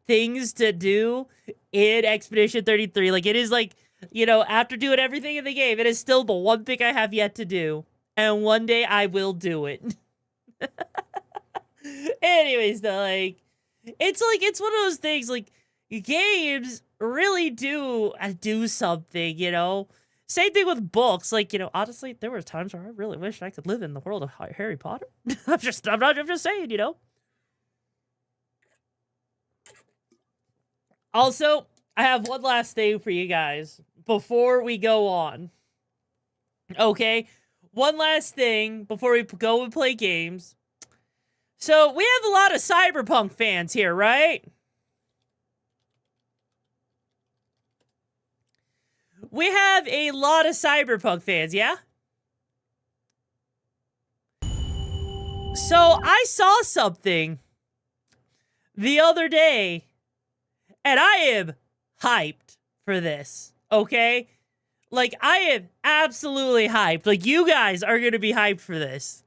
things to do in Expedition 33. Like, it is like, you know, after doing everything in the game, it is still the one thing I have yet to do. And one day I will do it. Anyways, though, like, it's one of those things, like, games really do something, you know? Same thing with books. Like, you know, honestly, there were times where I really wish I could live in the world of Harry Potter. I'm just saying, you know? Also, I have one last thing for you guys before we go on. Okay? One last thing before we go and play games. So, we have a lot of Cyberpunk fans here, right? We have a lot of Cyberpunk fans, yeah? So I saw something the other day, and I am hyped for this, okay? Like, I am absolutely hyped. Like, you guys are gonna be hyped for this.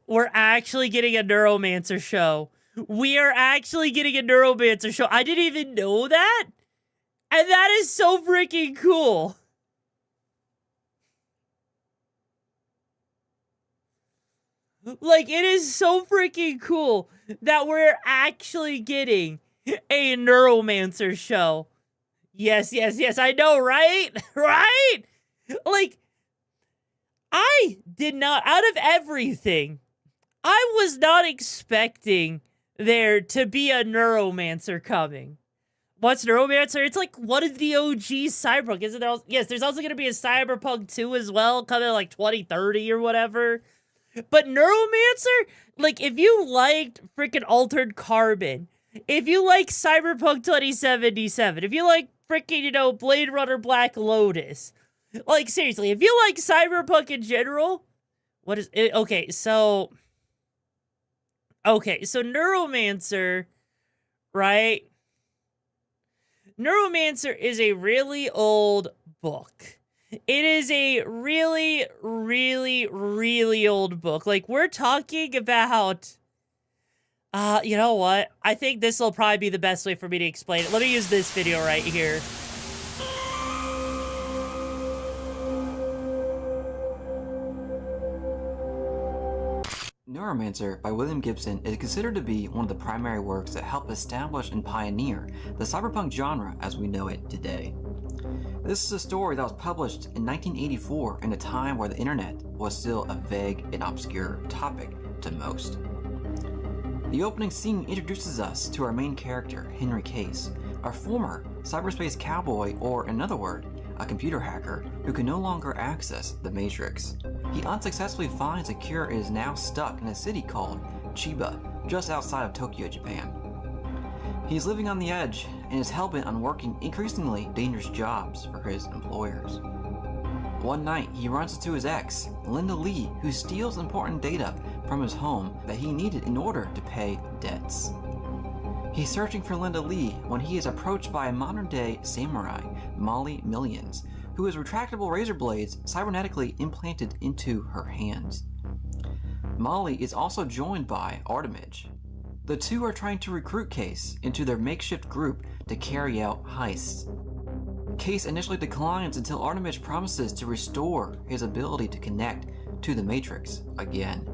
We're actually getting a Neuromancer show. We are actually getting a Neuromancer show. I didn't even know that. And that is so freaking cool. Like, it is so freaking cool that we're actually getting a Neuromancer show. Yes, yes, yes, I know, right? Right? Like, I did not, out of everything, I was not expecting there to be a Neuromancer coming. What's Neuromancer? It's like one of the OG Cyberpunk, isn't there? Yes, there's also going to be a Cyberpunk 2 as well, coming like 2030 or whatever. But Neuromancer, like, if you liked freaking Altered Carbon, if you like Cyberpunk 2077, if you like freaking, you know, Blade Runner Black Lotus, like, seriously, if you like Cyberpunk in general, what is it? Okay, so Neuromancer, right? Neuromancer is a really old book. It is a really, really, really old book. Like, we're talking about, you know what? I think this will probably be the best way for me to explain it. Let me use this video right here. Neuromancer by William Gibson is considered to be one of the primary works that helped establish and pioneer the cyberpunk genre as we know it today. This is a story that was published in 1984 in a time where the internet was still a vague and obscure topic to most. The opening scene introduces us to our main character, Henry Case, a former cyberspace cowboy, or in other words, a computer hacker who can no longer access the Matrix. He unsuccessfully finds a cure and is now stuck in a city called Chiba, just outside of Tokyo, Japan. He is living on the edge and is hell-bent on working increasingly dangerous jobs for his employers. One night, he runs into his ex, Linda Lee, who steals important data from his home that he needed in order to pay debts. He's searching for Linda Lee when he is approached by a modern-day samurai, Molly Millions, who has retractable razor blades cybernetically implanted into her hands. Molly is also joined by Artemage. The two are trying to recruit Case into their makeshift group to carry out heists. Case initially declines until Artemage promises to restore his ability to connect to the Matrix again.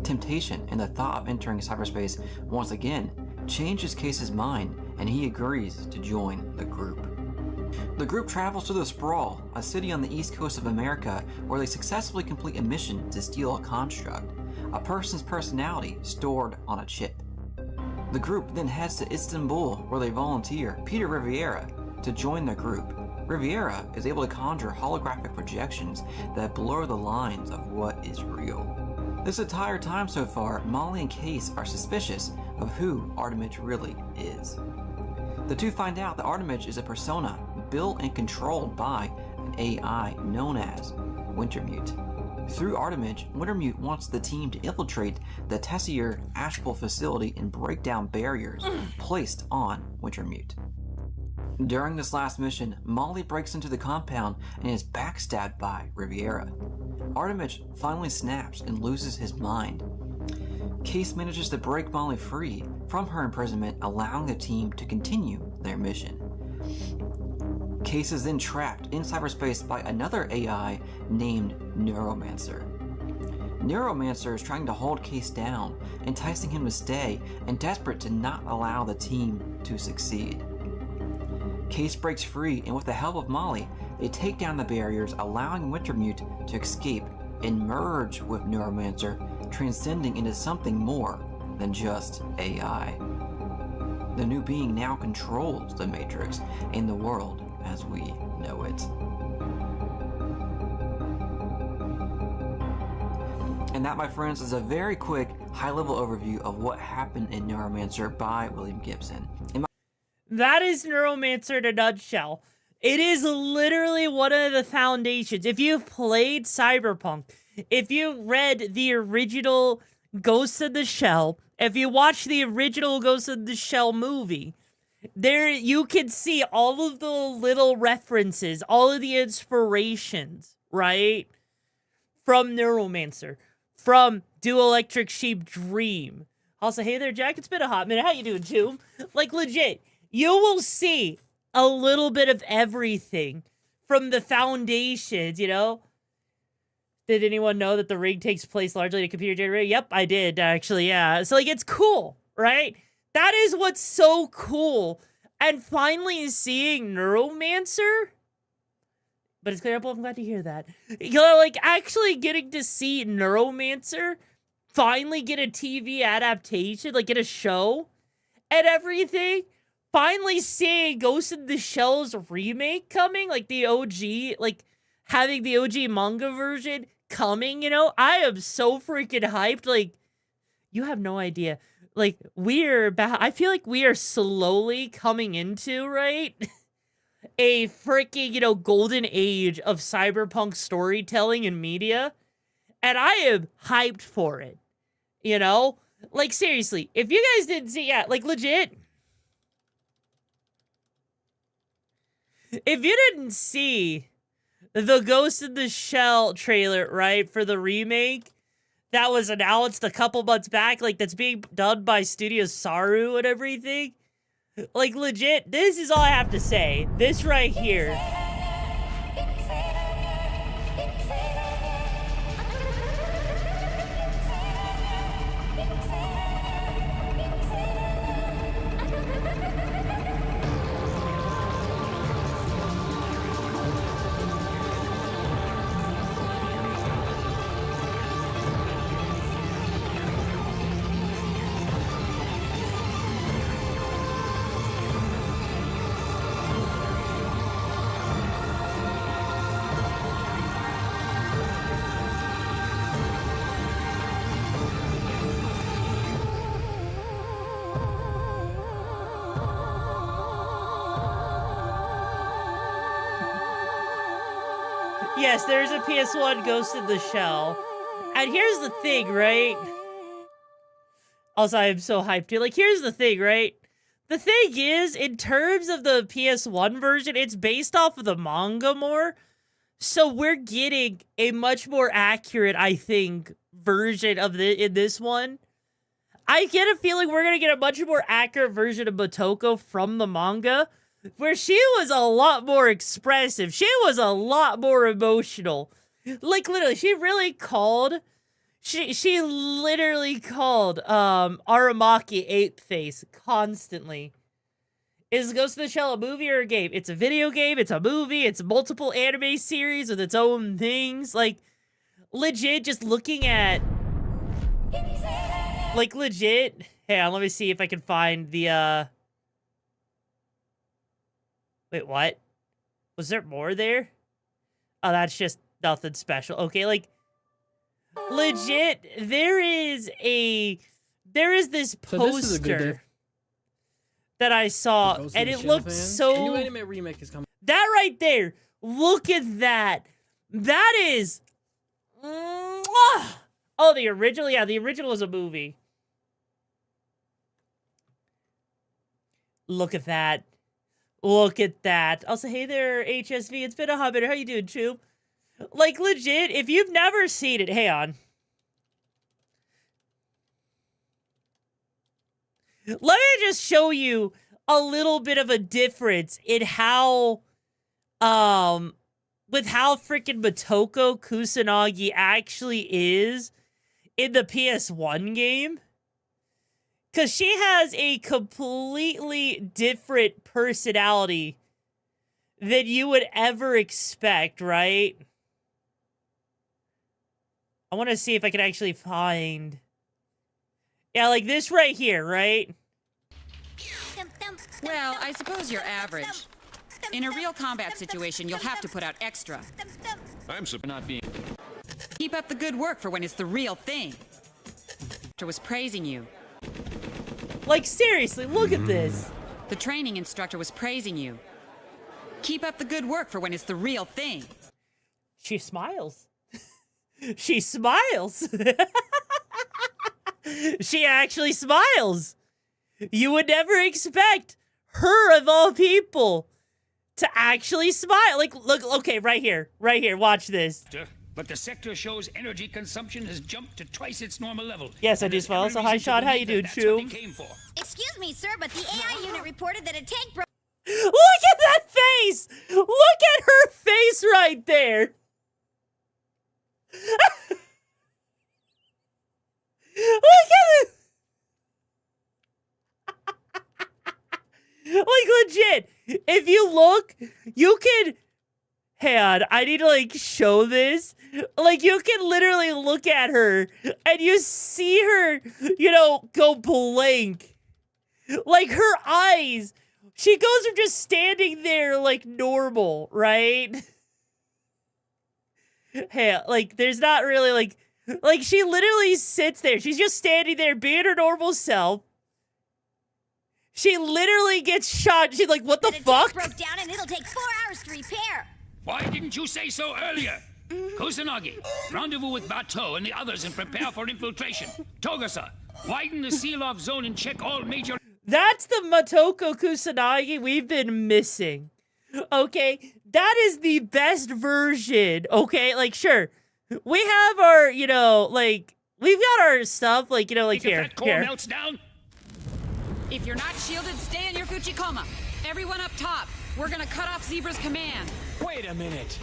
Temptation and the thought of entering cyberspace once again changes Case's mind, and he agrees to join the group. The group travels to the Sprawl, a city on the east coast of America, where they successfully complete a mission to steal a construct, a person's personality stored on a chip. The group then heads to Istanbul, where they volunteer Peter Riviera to join the group. Riviera is able to conjure holographic projections that blur the lines of what is real. This entire time so far, Molly and Case are suspicious of who Artemage really is. The two find out that Artemage is a persona built and controlled by an AI known as Wintermute. Through Artemage, Wintermute wants the team to infiltrate the Tessier Asheville facility and break down barriers placed on Wintermute. During this last mission, Molly breaks into the compound and is backstabbed by Riviera. Artemage finally snaps and loses his mind. Case manages to break Molly free from her imprisonment, allowing the team to continue their mission. Case is then trapped in cyberspace by another AI named Neuromancer. Neuromancer is trying to hold Case down, enticing him to stay and desperate to not allow the team to succeed. Case breaks free, and with the help of Molly, they take down the barriers, allowing Wintermute to escape and merge with Neuromancer, transcending into something more than just AI. The new being now controls the Matrix and the world as we know it. And that, my friends, is a very quick, high-level overview of what happened in Neuromancer by William Gibson. That is Neuromancer in a nutshell. It is literally one of the foundations. If you've played Cyberpunk, if you read the original Ghost in the Shell, if you watch the original Ghost in the Shell movie, there you can see all of the little references, all of the inspirations, right? From Neuromancer, from Do Electric Sheep Dream. Also, hey there, Jack. It's been a hot minute. How you doing, too? Like, legit, you will see a little bit of everything from the foundations, you know? Did anyone know that the rig takes place largely in a computer generated? Yep, I did, actually, yeah. So, like, it's cool, right? That is what's so cool. And finally seeing Neuromancer, but it's clear up. I'm glad to hear that. You know, like, actually getting to see Neuromancer finally get a TV adaptation, like, get a show and everything. Finally seeing Ghost in the Shell's remake coming, like, the OG, like, having the OG manga version coming, you know? I am so freaking hyped. Like, you have no idea. Like, I feel like we are slowly coming into, right? A freaking, you know, golden age of cyberpunk storytelling and media. And I am hyped for it. You know? Like, seriously, if you guys didn't see, yeah, like, legit. If you didn't see the Ghost in the Shell trailer, right, for the remake that was announced a couple months back, like, that's being done by Studio Saru and everything, like, legit, this is all I have to say. This right here. Yes, there's a PS1 Ghost in the Shell. And here's the thing, right? Also, I am so hyped too. Like, here's the thing, right? The thing is, in terms of the PS1 version, it's based off of the manga more. So we're getting a much more accurate, I think, version of in this one. I get a feeling we're going to get a much more accurate version of Motoko from the manga, where she was a lot more expressive. She was a lot more emotional. Like, literally, she really called... She literally called Aramaki Ape Face constantly. Is Ghost in the Shell a movie or a game? It's a video game, it's a movie, it's multiple anime series with its own things. Like, legit, just looking at... Like, legit... Hang on, let me see if I can find the, Wait, what? Was there more there? Oh, that's just nothing special. Okay, like... Legit, there is this poster that I saw, and it looked so... A new anime remake is coming. That right there, look at that. That is... Oh, the original? Yeah, the original was a movie. Look at that. Look at that. Also, hey there, HSV. It's been a hot minute. How you doing, Choop? Like, legit, if you've never seen it, hang on. Let me just show you a little bit of a difference in how, with how freaking Motoko Kusanagi actually is in the PS1 game. Because she has a completely different personality than you would ever expect, right? I want to see if I can actually find... Yeah, like this right here, right? Well, I suppose you're average. In a real combat situation, you'll have to put out extra. I'm not being... Keep up the good work for when it's the real thing. Was praising you. Like, seriously, look at this. The training instructor was praising you. Keep up the good work for when it's the real thing. She smiles. She smiles. She actually smiles. You would never expect her, of all people, to actually smile. Like, look, okay, right here, watch this. But the sector shows energy consumption has jumped to twice its normal level. Yes, I do smile. So, hi, Shot. How you doing, Choom? Excuse me, sir, but the AI unit reported that a tank broke. Look at that face! Look at her face right there! Look at it! Like, legit, if you look, you can... Hang on, I need to, like, show this. Like, you can literally look at her, and you see her, you know, go blank. Like, her eyes... She goes from just standing there like normal, right? Hey, like, there's not really like she literally sits there. She's just standing there being her normal self. She literally gets shot. She's like, what the fuck? Broke down and it'll take 4 hours to repair. Why didn't you say so earlier? Kusanagi, rendezvous with Bateau and the others and prepare for infiltration. Togasa, widen the seal-off zone and check all major... That's the Motoko Kusanagi we've been missing. Okay? That is the best version. Okay? Like, sure. We have our, you know, like, we've got our stuff, like, you know, like, here. If that core melts down... If you're not shielded, stay in your Fuchikoma. Everyone up top. We're gonna cut off Zebra's command. Wait a minute.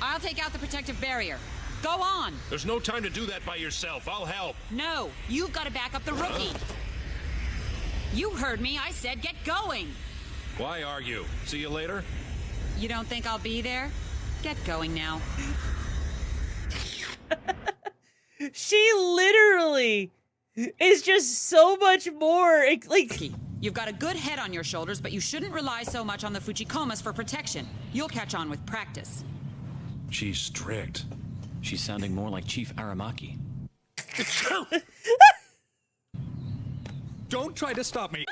I'll take out the protective barrier. Go on. There's no time to do that by yourself. I'll help. No, you've got to back up the rookie. You heard me. I said get going. Why argue? See you later? You don't think I'll be there? Get going now. She literally is just so much more, like... You've got a good head on your shoulders, but you shouldn't rely so much on the Fujikomas for protection. You'll catch on with practice. She's strict. She's sounding more like Chief Aramaki. Don't try to stop me.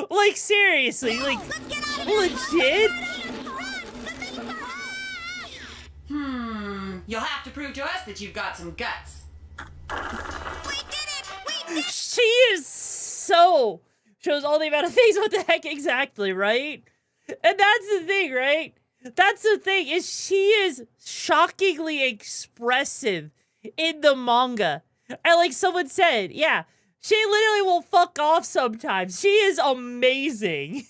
Like, seriously, like, legit? You'll have to prove to us that you've got some guts. She is so... Shows all the amount of things. What the heck exactly, right? And that's the thing, right? That's the thing, is she is shockingly expressive in the manga. And like someone said, yeah, she literally will fuck off sometimes. She is amazing.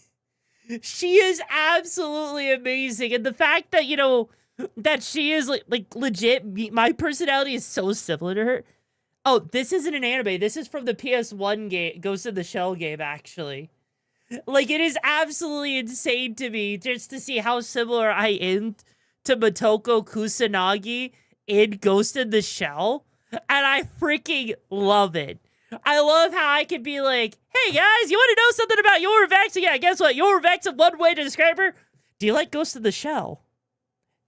She is absolutely amazing. And the fact that, you know, that she is like legit, my personality is so similar to her. Oh, this isn't an anime. This is from the PS1 game, Ghost in the Shell game, actually. Like, it is absolutely insane to me just to see how similar I am to Motoko Kusanagi in Ghost in the Shell. And I freaking love it. I love how I can be like, hey guys, you want to know something about YoruVexa? Yeah, guess what? YoruVexa, one way to describe her. Do you like Ghost in the Shell?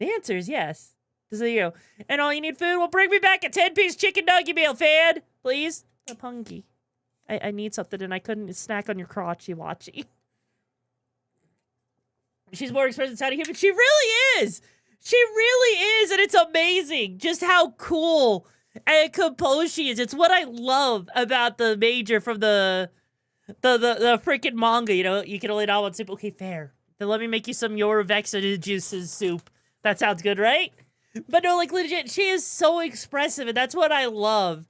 The answer is yes. So there you go. And all you need food? Well, bring me back a 10-piece chicken nugget meal, fan. Please. I'm hungry. I need something and I couldn't snack on your crotchy watchy. She's more expressive inside of human. She really is. She really is. And it's amazing just how cool and composed she is. It's what I love about the major from the freaking manga. You know, you can only not want soup. Okay, fair. Then let me make you some YoruVexa juices soup. That sounds good, right? But no, like, legit, she is so expressive, and that's what I love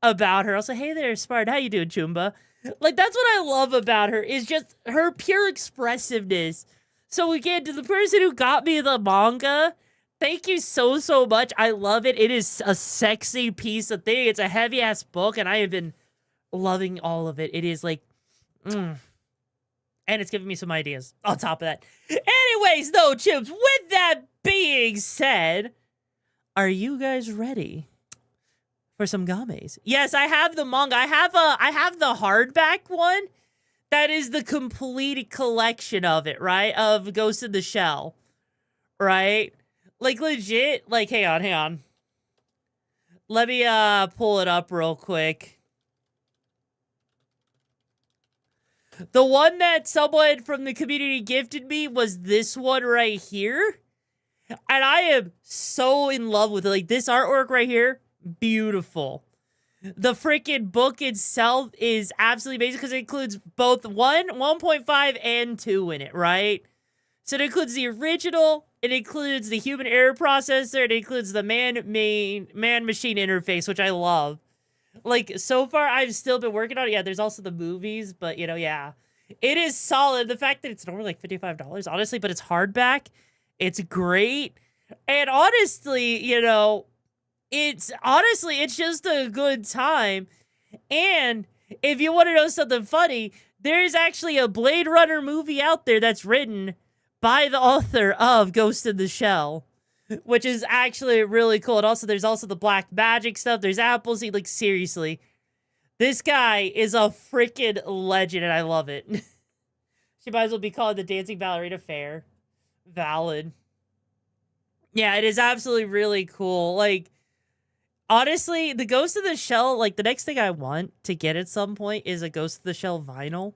about her. Also, hey there, Spart, how you doing, Chumba? Like, that's what I love about her, is just her pure expressiveness. So again, to the person who got me the manga, thank you so much. I love it. It is a sexy piece of thing. It's a heavy-ass book, and I have been loving all of it. It is, like, And it's giving me some ideas on top of that. Anyways, though, Chips, with that being said, are you guys ready for some games? Yes, I have the manga. I have the hardback one. That is the complete collection of it, right? Of Ghost in the Shell, right? Like, legit. Like, hang on. Let me pull it up real quick. The one that someone from the community gifted me was this one right here. And I am so in love with it. Like, this artwork right here, beautiful. The freaking book itself is absolutely amazing because it includes both 1.5, and 2 in it, right? So it includes the original, it includes the human error processor, it includes the man-machine interface, which I love. Like, so far, I've still been working on it. Yeah, there's also the movies, but, you know, yeah. It is solid. The fact that it's normally like $55, honestly, but it's hardback. It's great. And honestly, you know, it's just a good time. And if you want to know something funny, there's actually a Blade Runner movie out there that's written by the author of Ghost in the Shell, which is actually really cool. And also, there's also the Black Magic stuff. There's Appleseed. Like, seriously, this guy is a freaking legend, and I love it. She might as well be called the Dancing Ballerina Fair. Valid. Yeah, it is absolutely really cool. Like, honestly, the Ghost in the Shell, like, the next thing I want to get at some point is a Ghost in the Shell vinyl.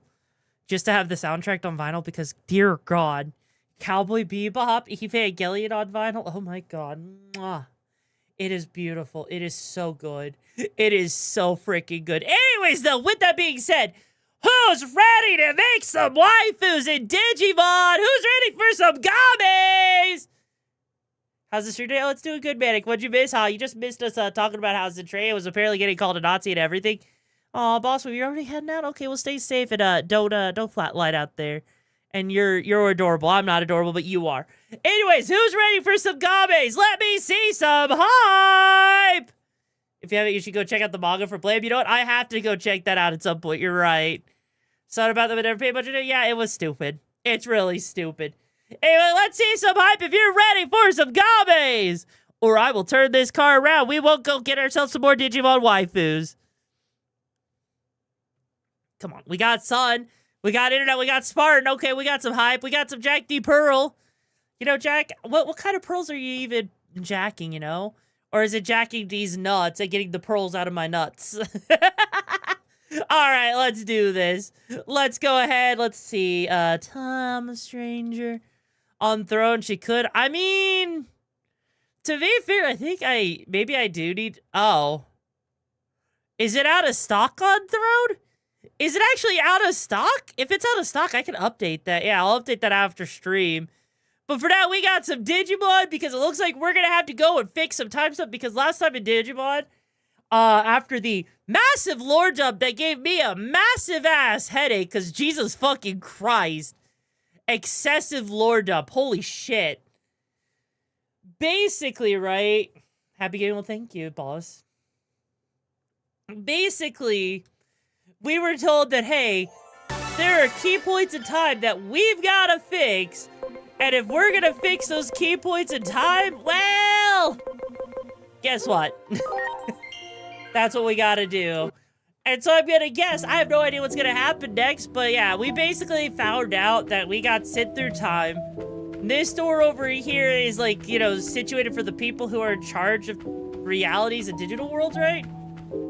Just to have the soundtrack on vinyl, because, dear God, Cowboy Bebop, Evangelion on vinyl. Oh my God. Mwah. It is beautiful. It is so good. It is so freaking good. Anyways, though, with that being said, who's ready to make some waifus in Digimon? Who's ready for some gummies? How's the stream today? Oh, it's doing good, Manic. What'd you miss? Huh? You just missed us talking about how Zentreya was apparently getting called a Nazi and everything. Aw, boss, you're already heading out? Okay, well, stay safe and don't flatline out there. And you're adorable. I'm not adorable, but you are. Anyways, who's ready for some gummies? Let me see some hype! If you haven't, you should go check out the manga for Blame. You know what? I have to go check that out at some point. You're right. Sorry about them, but never paid much attention. Yeah, it was stupid. It's really stupid. Anyway, let's see some hype if you're ready for some gummies! Or I will turn this car around. We won't go get ourselves some more Digimon waifus. Come on. We got Sun. We got Internet. We got Spartan. Okay, we got some hype. We got some Jack D. Pearl. You know, Jack, what kind of pearls are you even jacking, you know? Or is it jacking these nuts and getting the pearls out of my nuts? All right, let's do this. Let's go ahead. Let's see. Tom Stranger on throne. She could. I mean, to be fair, I think maybe I do need. Oh, is it out of stock on throne? Is it actually out of stock? If it's out of stock, I can update that. Yeah, I'll update that after stream. But for now, we got some Digimon because it looks like we're going to have to go and fix some time stuff because last time in Digimon, after the massive lore dump that gave me a massive ass headache because Jesus fucking Christ. Excessive lore dump. Holy shit. Basically, right? Happy game. Well, thank you, boss. Basically, we were told that, hey, there are key points in time that we've got to fix. And if we're going to fix those key points in time, well, guess what? That's what we got to do. And so I'm going to guess. I have no idea what's going to happen next. But yeah, we basically found out that we got sent through time. This door over here is like, you know, situated for the people who are in charge of realities and digital worlds, right?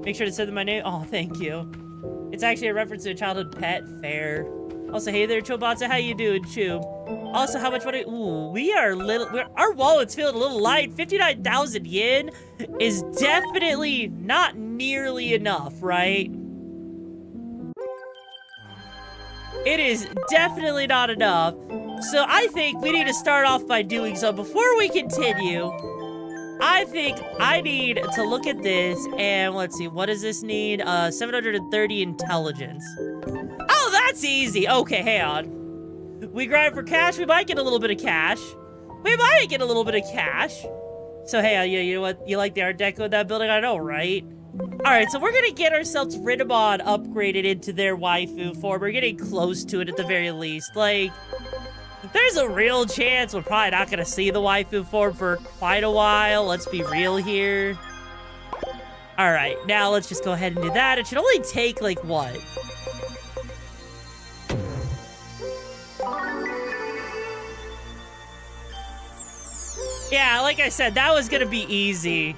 Make sure to send them my name. Oh, thank you. It's actually a reference to a childhood pet. Fair. Also, hey there, Chobotsa. How you doing, Chu? Also, how much money? Ooh, our wallet's feeling a little light. 59,000 yen is definitely not nearly enough, right? It is definitely not enough. So I think we need to start off by doing so. Before we continue, I think I need to look at this and let's see, what does this need? 730 intelligence. Oh, that's easy. Okay, hang on. We grind for cash. We might get a little bit of cash. We might get a little bit of cash. So, hey, you know what? You like the art deco of that building? I know, right? All right, so we're going to get ourselves Ridamon upgraded into their waifu form. We're getting close to it at the very least. Like, there's a real chance we're probably not going to see the waifu form for quite a while. Let's be real here. All right, now let's just go ahead and do that. It should only take, like, what? Yeah, like I said, that was gonna be easy.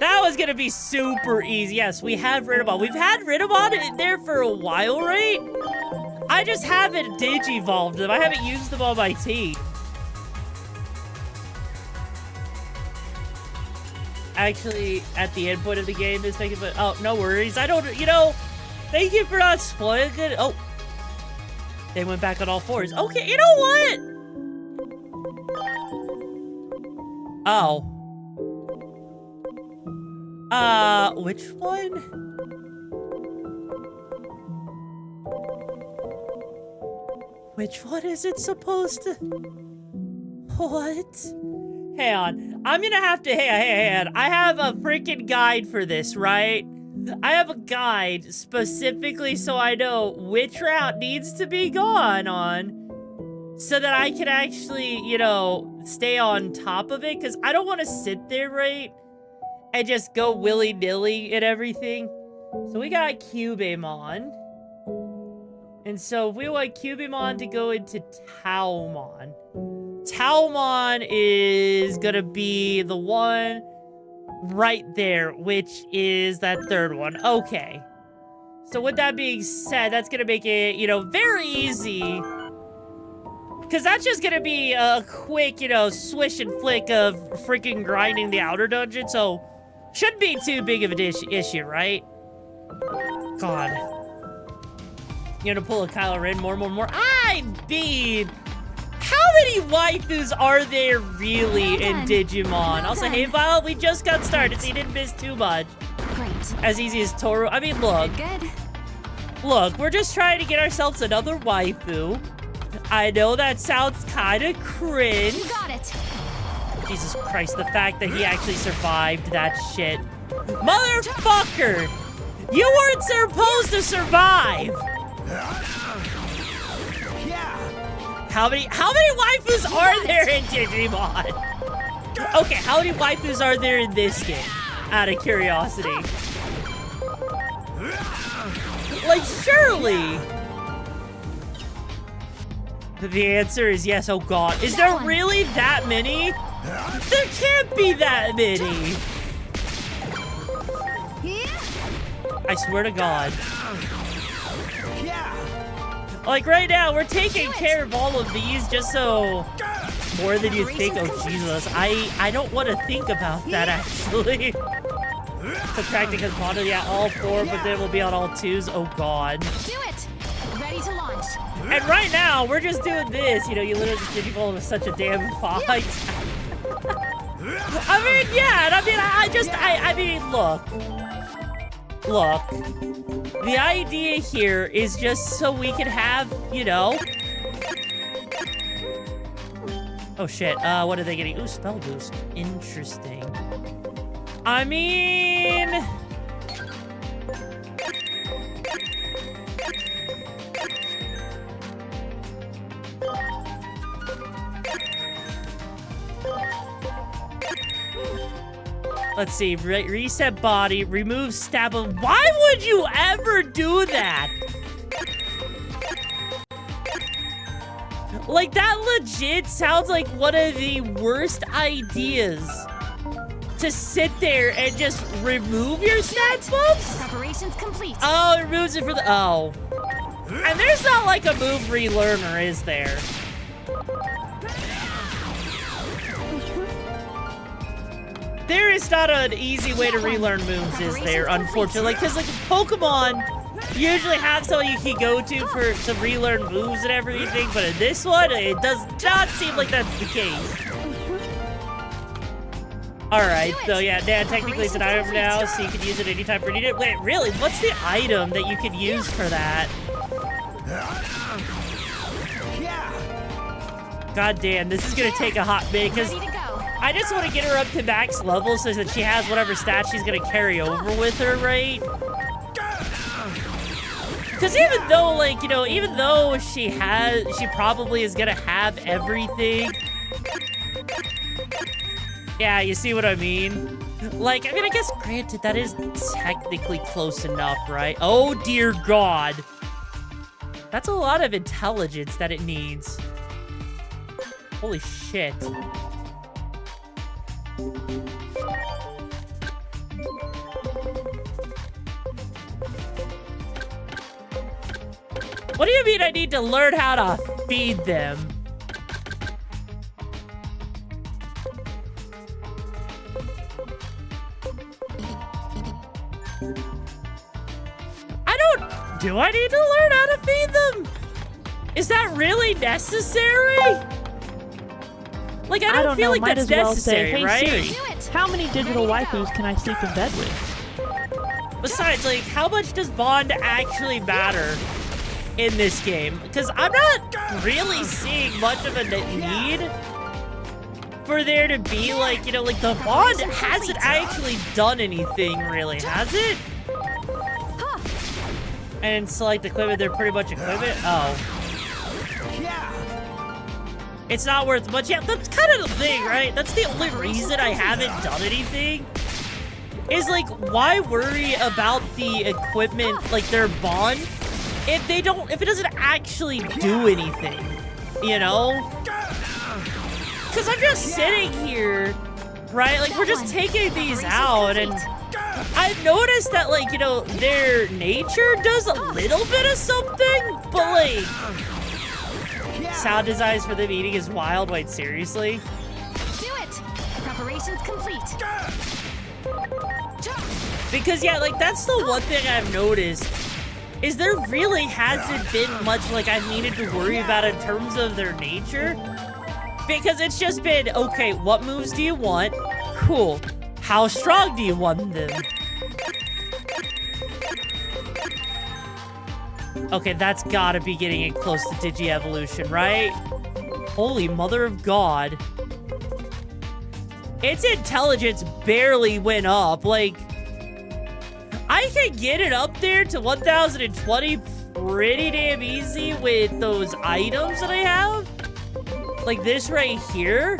That was gonna be super easy. Yes, we have Ridamon. We've had Ridamon in there for a while, right? I just haven't Digivolved them. I haven't used them on my team. Actually, at the end point of the game is thinking, but oh, no worries. I don't, you know, thank you for not spoiling it. Oh, they went back on all fours. Okay, you know what? Oh. Which one? Which one is it supposed to? What? Hang on. I'm gonna have to, hang on. I have a freaking guide for this, right? I have a guide specifically so I know which route needs to be gone on so that I can actually, you know, stay on top of it, because I don't want to sit there, right, and just go willy-nilly and everything. So we got Cubamon. And so we want Cubamon to go into Taomon. Taomon is gonna be the one right there, which is that third one. Okay. So with that being said, that's gonna make it, you know, very easy. Because that's just gonna be a quick, you know, swish and flick of freaking grinding the outer dungeon. So shouldn't be too big of an issue, right? God. You're gonna pull a Kylo Ren more. I mean, how many waifus are there really in Digimon? Also, hey, Violet, we just got started, so you didn't miss too much. Great. As easy as Toru. I mean, look. Good. Look, we're just trying to get ourselves another waifu. I know that sounds kind of cringe. You got it. Jesus Christ, the fact that he actually survived that shit. Motherfucker! You weren't supposed to survive! How many waifus are there in Digimon? Okay, how many waifus are there in this game? Out of curiosity. Like, surely. The answer is yes. Oh god. Is there really that many? There can't be that many. I swear to God. Like right now, we're taking care of all of these just so more than you think. Oh Jesus, I don't want to think about that actually. Subtracting his model, yeah, all four, but then we'll be on all twos. Oh God. Do it. Ready to launch. And right now, we're just doing this. You know, you literally just Digivolve with such a damn fight. I mean, yeah, and I mean, look. The idea here is just so we can have, you know. Oh shit, what are they getting? Ooh, spell boost. Interesting. I mean... Let's see, reset body, remove stab. Why would you ever do that? Like, that legit sounds like one of the worst ideas. To sit there and just remove your stats buffs? Preparations complete. Oh, it removes it for the, oh. And there's not like a move relearner, is there? There is not an easy way to relearn moves, is there, unfortunately? Because, like, Pokemon usually have someone you can go to to relearn moves and everything, but in this one, it does not seem like that's the case. Alright, so yeah, technically it's an item now, so you can use it anytime for needed. Wait, really? What's the item that you can use for that? God damn, this is gonna take a hot minute, because I just want to get her up to max level so that she has whatever stats she's gonna carry over with her, right? Because even though, like, you know, even though she probably is gonna have everything. Yeah, you see what I mean? Like, I mean, I guess granted, that is technically close enough, right? Oh, dear God. That's a lot of intelligence that it needs. Holy shit. What do you mean I need to learn how to feed them? Do I need to learn how to feed them? Is that really necessary? Like, I don't feel know, like might that's as well necessary, say, hey, right? Siri, how many digital waifus can I sleep in bed with? Besides, like, how much does bond actually matter in this game? Because I'm not really seeing much of a need for there to be, like, you know, like, the bond hasn't actually done anything, really, has it? And select equipment, they're pretty much equipment. Oh. It's not worth much. Yeah, that's kind of the thing, right? That's the only reason I haven't done anything. Is like, why worry about the equipment, like their bond, if it doesn't actually do anything, you know? Because I'm just sitting here, right? Like, we're just taking these out, and I've noticed that, like, you know, their nature does a little bit of something, but, like, sound designs for them eating is wild. Wait, seriously? Do it! Preparations complete. Because, yeah, like, that's the one thing I've noticed, is there really hasn't been much, like, I've needed to worry about in terms of their nature. Because it's just been, okay, what moves do you want? Cool. How strong do you want them? Okay, that's gotta be getting it close to Digi-Evolution, right? Holy mother of God. Its intelligence barely went up. Like, I can get it up there to 1020 pretty damn easy with those items that I have. Like this right here.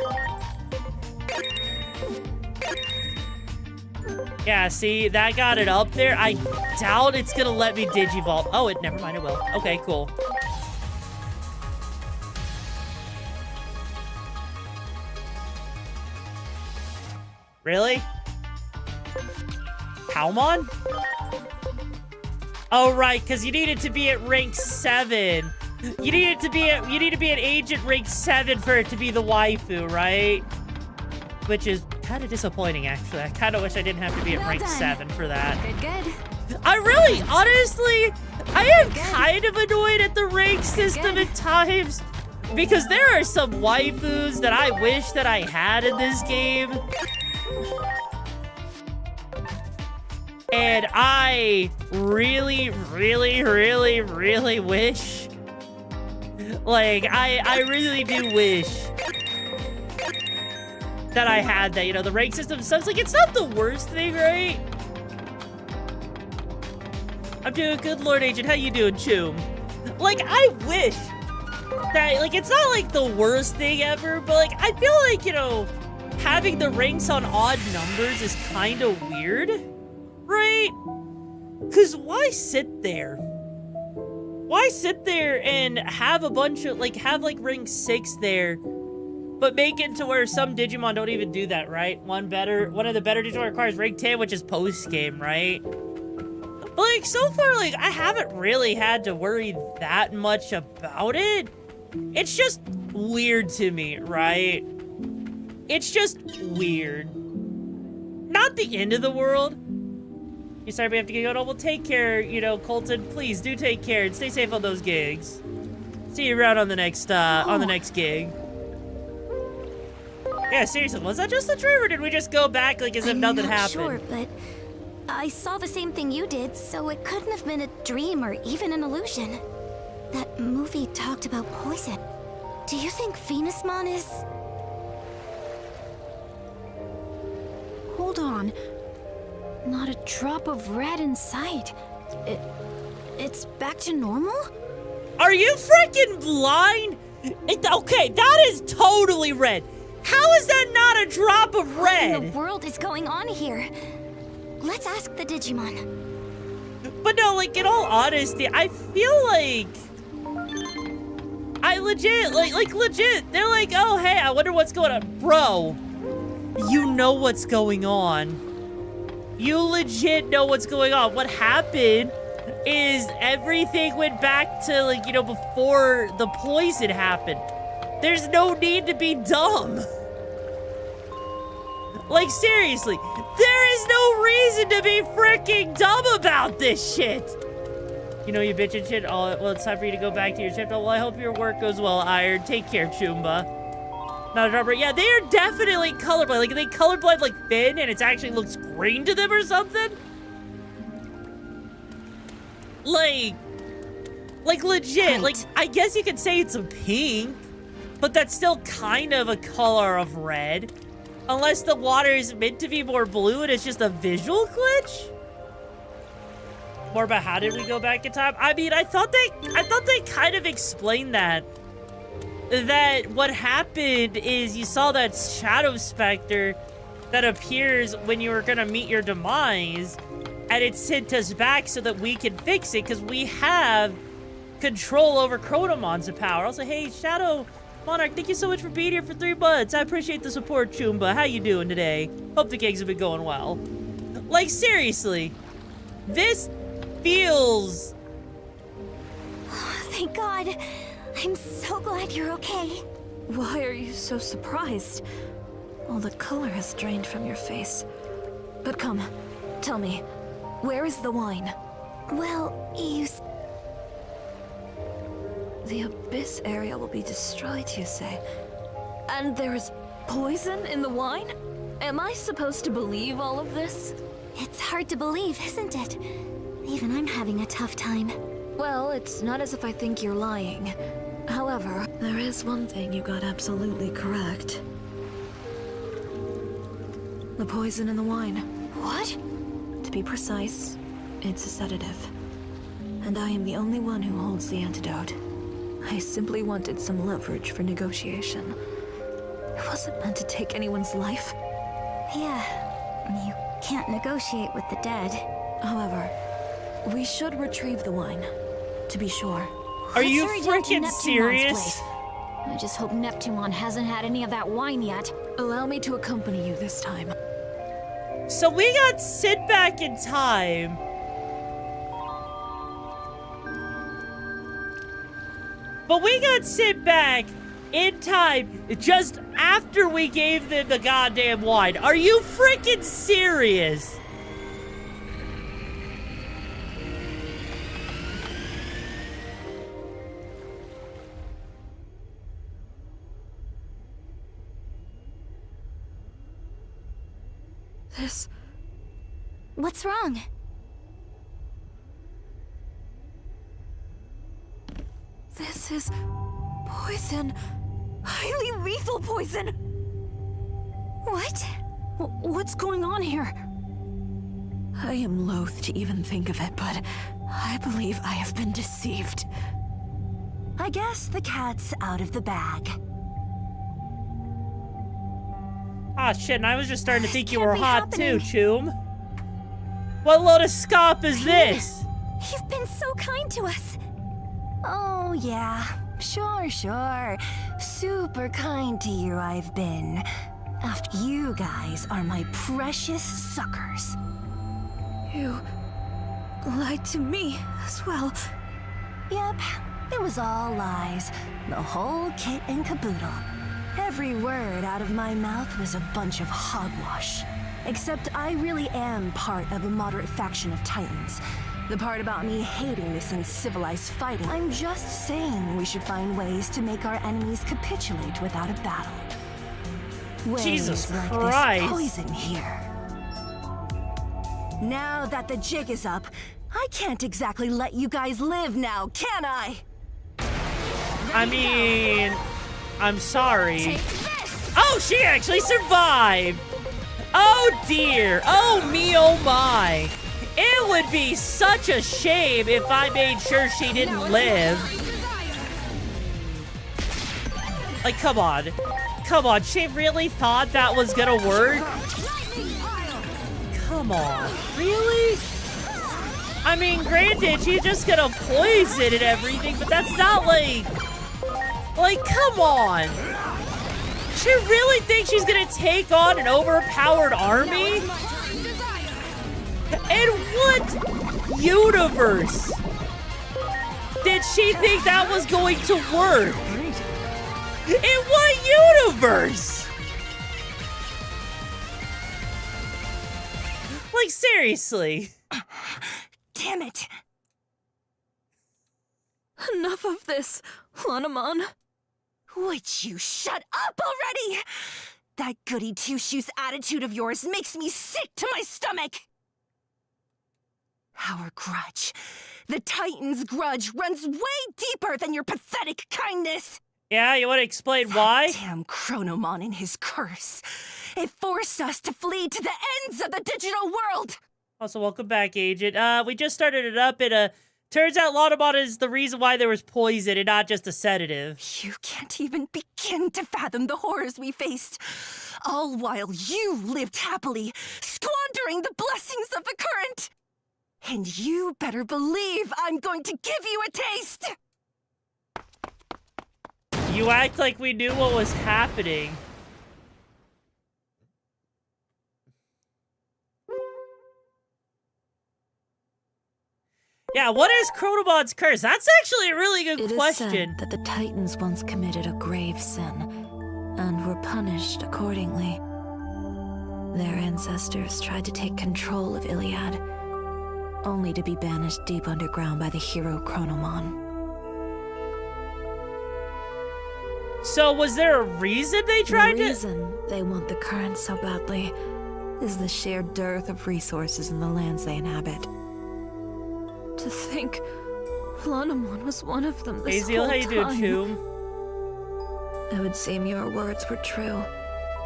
Yeah, see, that got it up there. I doubt it's gonna let me digivolve. Oh, never mind, it will. Okay, cool. Really? Palmon? Oh, right, because you need it to be at rank 7. You need to be an agent rank 7 for it to be the waifu, right? Which is kind of disappointing, actually. I kind of wish I didn't have to be at rank 7 for that. Good. I really, honestly, I am kind of annoyed at the rank system at times, because there are some waifus that I wish that I had in this game. And I really, really, really, really wish, like, I really do wish that I had that, you know, the rank system sounds like it's not the worst thing, right? I'm doing good, Lord Agent. How you doing, Choom? Like, I wish that, like, it's not like the worst thing ever, but, like, I feel like, you know, having the ranks on odd numbers is kind of weird, right? Because why sit there? Why sit there and have a bunch of, like, have, like, rank 6 there, but make it to where some Digimon don't even do that, right? One of the better Digimon requires rank 10, which is post-game, right? But, like, so far, like, I haven't really had to worry that much about it. It's just weird to me, right? It's just weird. Not the end of the world. You sorry we have to get going. Oh, well, take care, you know, Colton. Please do take care and stay safe on those gigs. See you around on the next gig. Yeah, seriously, was that just the dream, or did we just go back like as if nothing happened? I'm not sure, but I saw the same thing you did, so it couldn't have been a dream or even an illusion. That movie talked about poison. Do you think Venusmon is... Hold on. Not a drop of red in sight. It's back to normal? Are you freaking blind? Okay, that is totally red. How is that not a drop of red? What in the world is going on here? Let's ask the Digimon. But no, like, in all honesty, I feel like... I legit, like legit, they're like, oh, hey, I wonder what's going on. Bro, you know what's going on. You legit know what's going on. What happened is everything went back to, like, you know, before the poison happened. There's no need to be dumb. Like, seriously, there is no reason to be freaking dumb about this shit. You know, you bitch and shit. Oh, well, it's time for you to go back to your shift. Oh, well, I hope your work goes well, Iron. Take care, Chumba. Not a drummer. Yeah, they are definitely colorblind. Like, are they colorblind like Finn and it actually looks green to them or something? Like legit. Right. Like, I guess you could say it's a pink, but that's still kind of a color of red. Unless the water is meant to be more blue and it's just a visual glitch? More about how did we go back in time? I mean, I thought they kind of explained that what happened is you saw that shadow specter that appears when you were gonna meet your demise, and it sent us back so that we can fix it because we have control over Chronomon's power. Also, hey, Shadow Monarch, thank you so much for being here for 3 months. I appreciate the support, Chumba. How you doing today? Hope the gigs have been going well. Like, seriously, this feels... Oh, thank God. I'm so glad you're okay. Why are you so surprised? All the color has drained from your face. But come, tell me, where is the wine? Well, you... The Abyss area will be destroyed, you say? And there is poison in the wine? Am I supposed to believe all of this? It's hard to believe, isn't it? Even I'm having a tough time. Well, it's not as if I think you're lying. However, there is one thing you got absolutely correct. The poison in the wine. What? To be precise, it's a sedative. And I am the only one who holds the antidote. I simply wanted some leverage for negotiation. It wasn't meant to take anyone's life. Yeah, you can't negotiate with the dead. However, we should retrieve the wine, to be sure. Are you Let's hurry down to freaking Neptune's serious? place. I just hope Neptune hasn't had any of that wine yet. Allow me to accompany you this time. So we got sent back in time. But we got sent back in time just after we gave them the goddamn wine. Are you freaking serious? This... What's wrong? This is... poison. Highly lethal poison! What? What's going on here? I am loath to even think of it, but I believe I have been deceived. I guess the cat's out of the bag. Ah, shit, and I was just starting to think you can't were be hot too, happening. Choom. What load of scop is this? You've been so kind to us. Oh, yeah. Sure. Super kind to you I've been. After you guys are my precious suckers. You... lied to me as well. Yep, it was all lies. The whole kit and caboodle. Every word out of my mouth was a bunch of hogwash. Except I really am part of a moderate faction of Titans. The part about me hating this uncivilized fighting. I'm just saying we should find ways to make our enemies capitulate without a battle. Ways Jesus like Christ. this poison here. Now that the jig is up, I can't exactly let you guys live now, can I? I mean, I'm sorry. Oh, she actually survived. Oh dear. Oh me, oh my. It would be such a shame if I made sure she didn't live. Like, come on. Come on, she really thought that was gonna work? Come on, really? I mean, granted, she's just gonna poison and everything, but that's not like, come on. She really thinks she's gonna take on an overpowered army? And universe did she think that was going to work? In what universe? Like, seriously. Damn it. Enough of this, Lanamon. Would you shut up already? That goody two-shoes attitude of yours makes me sick to my stomach. Our grudge, the Titan's grudge, runs way deeper than your pathetic kindness. Yeah, you want to explain why? Damn Chronomon and his curse. It forced us to flee to the ends of the digital world. Also, welcome back, Agent. We just started it up, and turns out Lanamon is the reason why there was poison and not just a sedative. You can't even begin to fathom the horrors we faced. All while you lived happily, squandering the blessings of the current. And you better believe I'm going to give you a taste! You act like we knew what was happening. Yeah, what is Chronomon's curse? That's actually a really good question. It is said that the Titans once committed a grave sin, and were punished accordingly. Their ancestors tried to take control of Iliad, only to be banished deep underground by the hero Chronomon. So was there a reason they tried to— The reason they want the current so badly is the sheer dearth of resources in the lands they inhabit. To think Lanamon was one of them this Hazel, whole how you doing, time. Choom? It would seem your words were true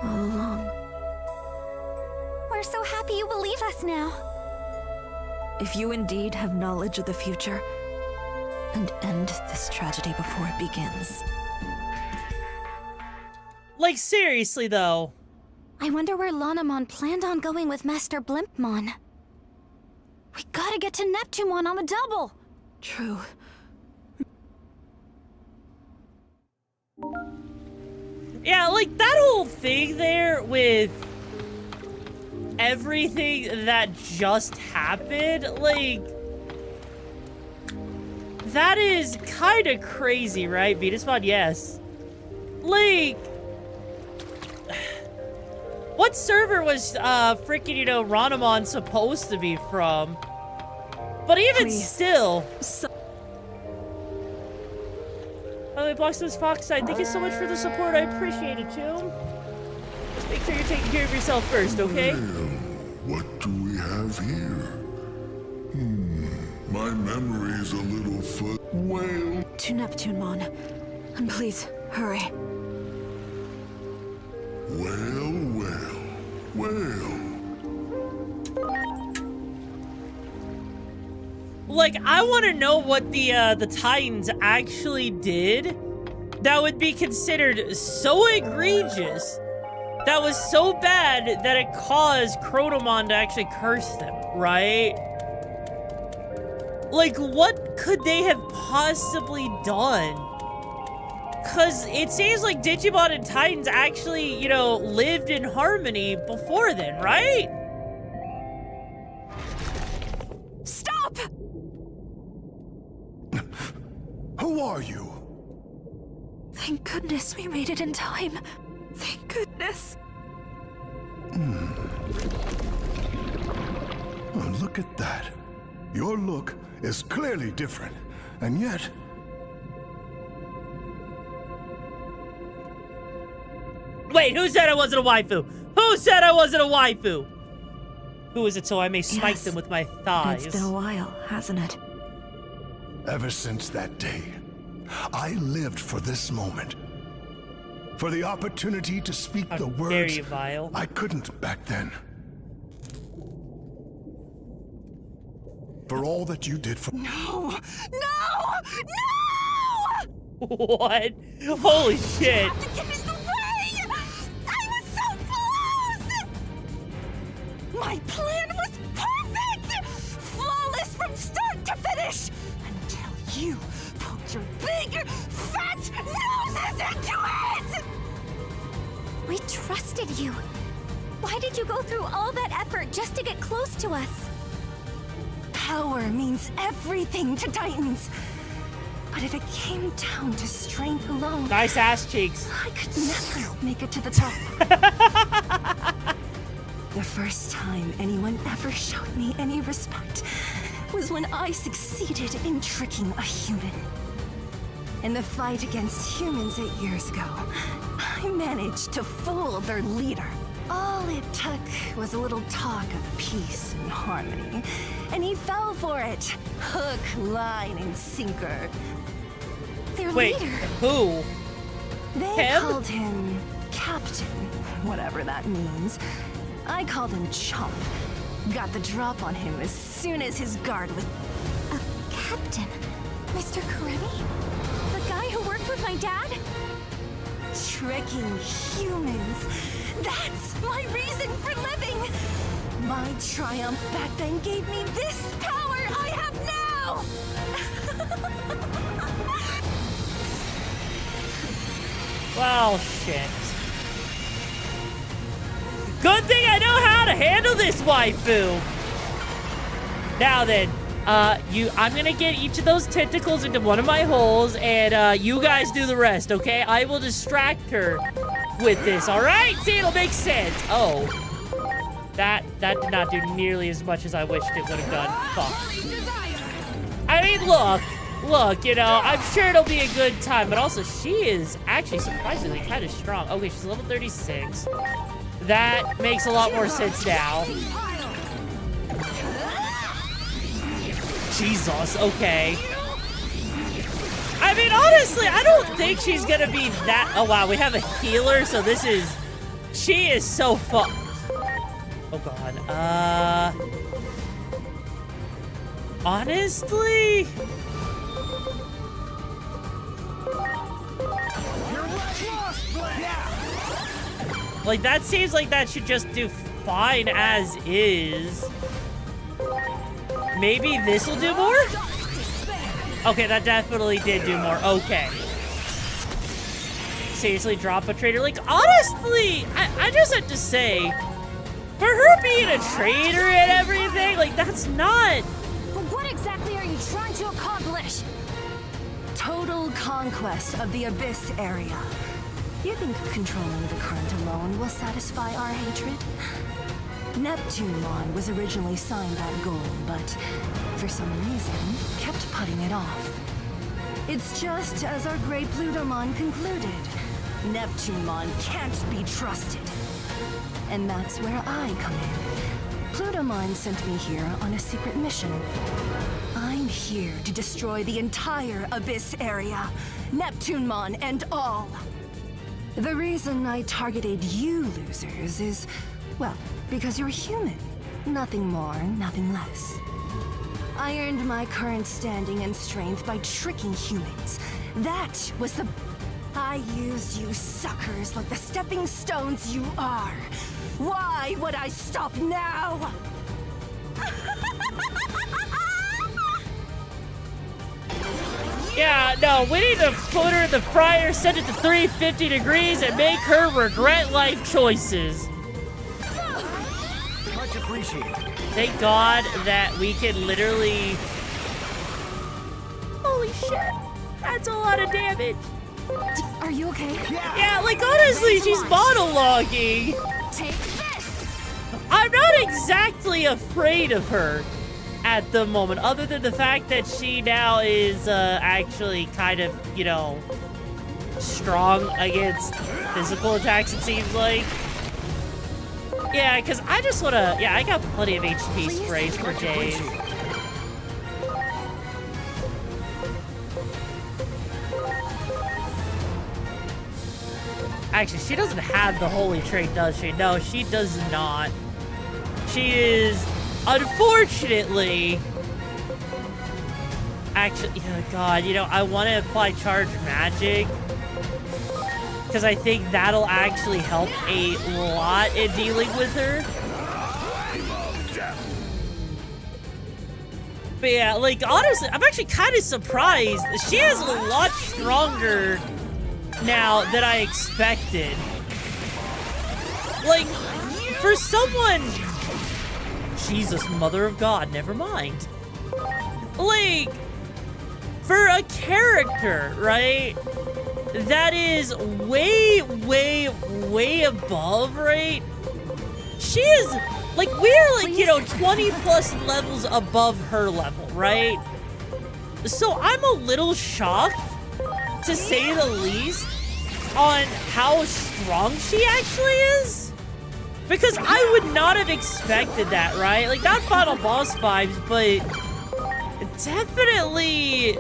all along. We're so happy you believe us now. If you indeed have knowledge of the future, and end this tragedy before it begins. Like, seriously, though. I wonder where Lanamon planned on going with Master Blimpmon. We gotta get to Neptunemon on the double! True. Yeah, like, that whole thing there with everything that just happened, like, that is kind of crazy, right? VTuber, yes. Like, what server was, freaking, you know, Ranamon supposed to be from? But even still. By the way, Bloxman's Foxside, thank you so much for the support. I appreciate it, too. Just make sure you're taking care of yourself first, okay? What do we have here? My memory's a little well. To Neptunemon. And please, hurry. Well. Like, I want to know what the Titans actually did that would be considered so egregious, that was so bad that it caused Chronomon to actually curse them, right? Like, what could they have possibly done? Because it seems like Digimon and Titans actually, you know, lived in harmony before then, right? Stop! Who are you? Thank goodness we made it in time. Thank goodness. Oh, look at that. Your look is clearly different, and yet... Wait, who said I wasn't a waifu? Who said I wasn't a waifu? Who is it so I may smite them with my thighs? It's been a while, hasn't it? Ever since that day, I lived for this moment. For the opportunity to speak the words you, Vile. I couldn't back then. For all that you did for— No! No! No! What? Holy shit. You have to get in the way! I was so close! My plan was perfect! Flawless from start to finish! Until you poked your big, fat noses into it! We trusted you. Why did you go through all that effort just to get close to us? power means everything to Titans. But if it came down to strength alone... Nice ass cheeks. I could never make it to the top. The first time anyone ever showed me any respect was when I succeeded in tricking a human. In the fight against humans 8 years ago, I managed to fool their leader. All it took was a little talk of peace and harmony, and he fell for it. Hook, line, and sinker. Their Wait, leader. who? They Him? called him Captain, whatever that means. I called him Chomp. Got the drop on him as soon as his guard was... Captain? Mr. Karemi? The guy who worked with my dad? Tricking humans. That's my reason for living. My triumph back then gave me this power I have now. Well, shit. Good thing I know how to handle this waifu. Now then, I'm gonna get each of those tentacles into one of my holes, and you guys do the rest, okay? I will distract her with this, all right? See, it'll make sense. Oh, that did not do nearly as much as I wished it would have done. Fuck. I mean, look, you know, I'm sure it'll be a good time, but also she is actually surprisingly kind of strong. Okay, she's level 36. That makes a lot more sense now. Jesus, okay. I mean, honestly, I don't think she's gonna be that... Oh, wow, we have a healer, so this is... She is so fucked. Oh, God. Honestly... Like, that seems like that should just do fine as is. Maybe this will do more? Okay, that definitely did do more. Okay. Seriously, drop a trader. Like, honestly, I just have to say, for her being a traitor and everything, like, that's not... But what exactly are you trying to accomplish? Total conquest of the Abyss area. You think controlling the current alone will satisfy our hatred? Neptunemon was originally signed that goal, but for some reason, kept putting it off. It's just as our great Plutomon concluded. Neptunemon can't be trusted. And that's where I come in. Plutomon sent me here on a secret mission. I'm here to destroy the entire Abyss area, Neptunemon and all. The reason I targeted you losers is, well, because you're human. Nothing more, nothing less. I earned my current standing and strength by tricking humans. That was the... I used you suckers like the stepping stones you are. Why would I stop now? Yeah, no, we need to put her in the fryer, set it to 350 degrees, and make her regret life choices. Much appreciated. Thank God that we can literally... Holy shit, that's a lot of damage. Are you okay? Yeah, like honestly, she's monologuing. Take this! I'm not exactly afraid of her at the moment, other than the fact that she now is actually kind of, you know, strong against physical attacks, it seems like. Yeah, because I just want to... Yeah, I got plenty of HP sprays for days. Actually, she doesn't have the holy trait, does she? No, she does not. She is, unfortunately... Actually, oh God, you know, I want to apply charge magic, because I think that'll actually help a lot in dealing with her. But yeah, like, honestly, I'm actually kind of surprised. She is a lot stronger now than I expected. Like, for someone... Jesus, Mother of God, never mind. Like, for a character, right, that is way, way, way above, right? She is, like, we're like, you know, 20 plus levels above her level, right? So I'm a little shocked, to say the least, on how strong she actually is. Because I would not have expected that, right? Like, not final boss vibes, but definitely...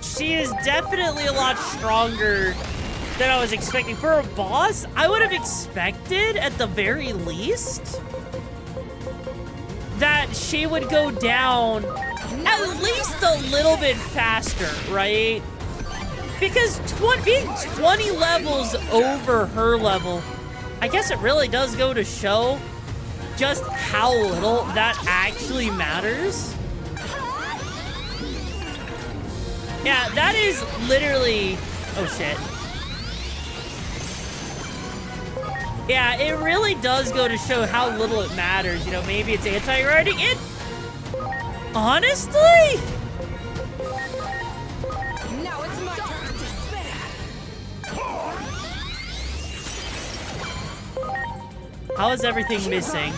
She is definitely a lot stronger than I was expecting. For a boss, I would have expected, at the very least, that she would go down at least a little bit faster, right? Because being 20 levels over her level, I guess it really does go to show just how little that actually matters. Yeah, that is literally... Oh, shit. Yeah, it really does go to show how little it matters. You know, maybe it's anti-writing. It... Honestly? Now it's my turn to spin. How is everything missing?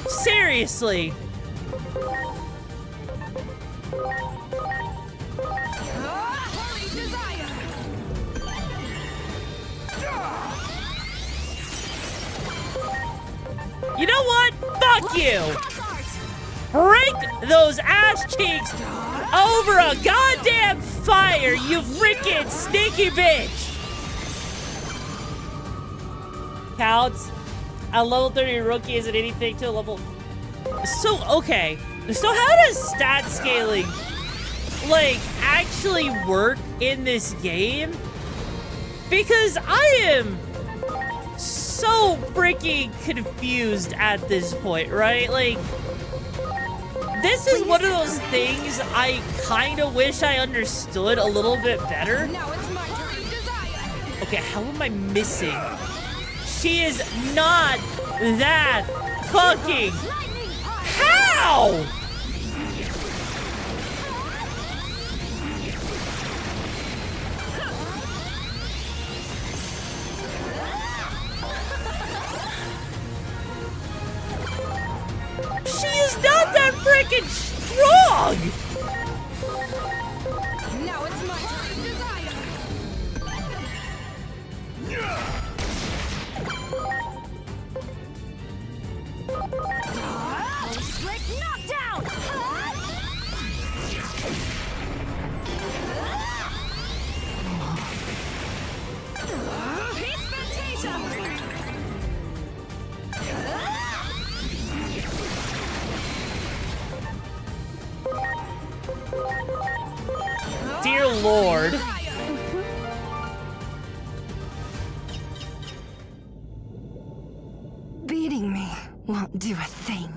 Seriously. You know what? Fuck you! Break those ass cheeks over a goddamn fire, you freaking sneaky bitch! Counts. A level 30 rookie isn't anything to a level... So, okay. So how does stat scaling, like, actually work in this game? Because I am so freaking confused at this point, right? Like, this is one of those things I kind of wish I understood a little bit better. Now it's my turn to desire. Okay, how am I missing? She is not that fucking... How? She is not that freaking strong! Now it's my turn to desire. Slick knockdown! Peace Fantasia! Dear Lord. Beating me won't do a thing.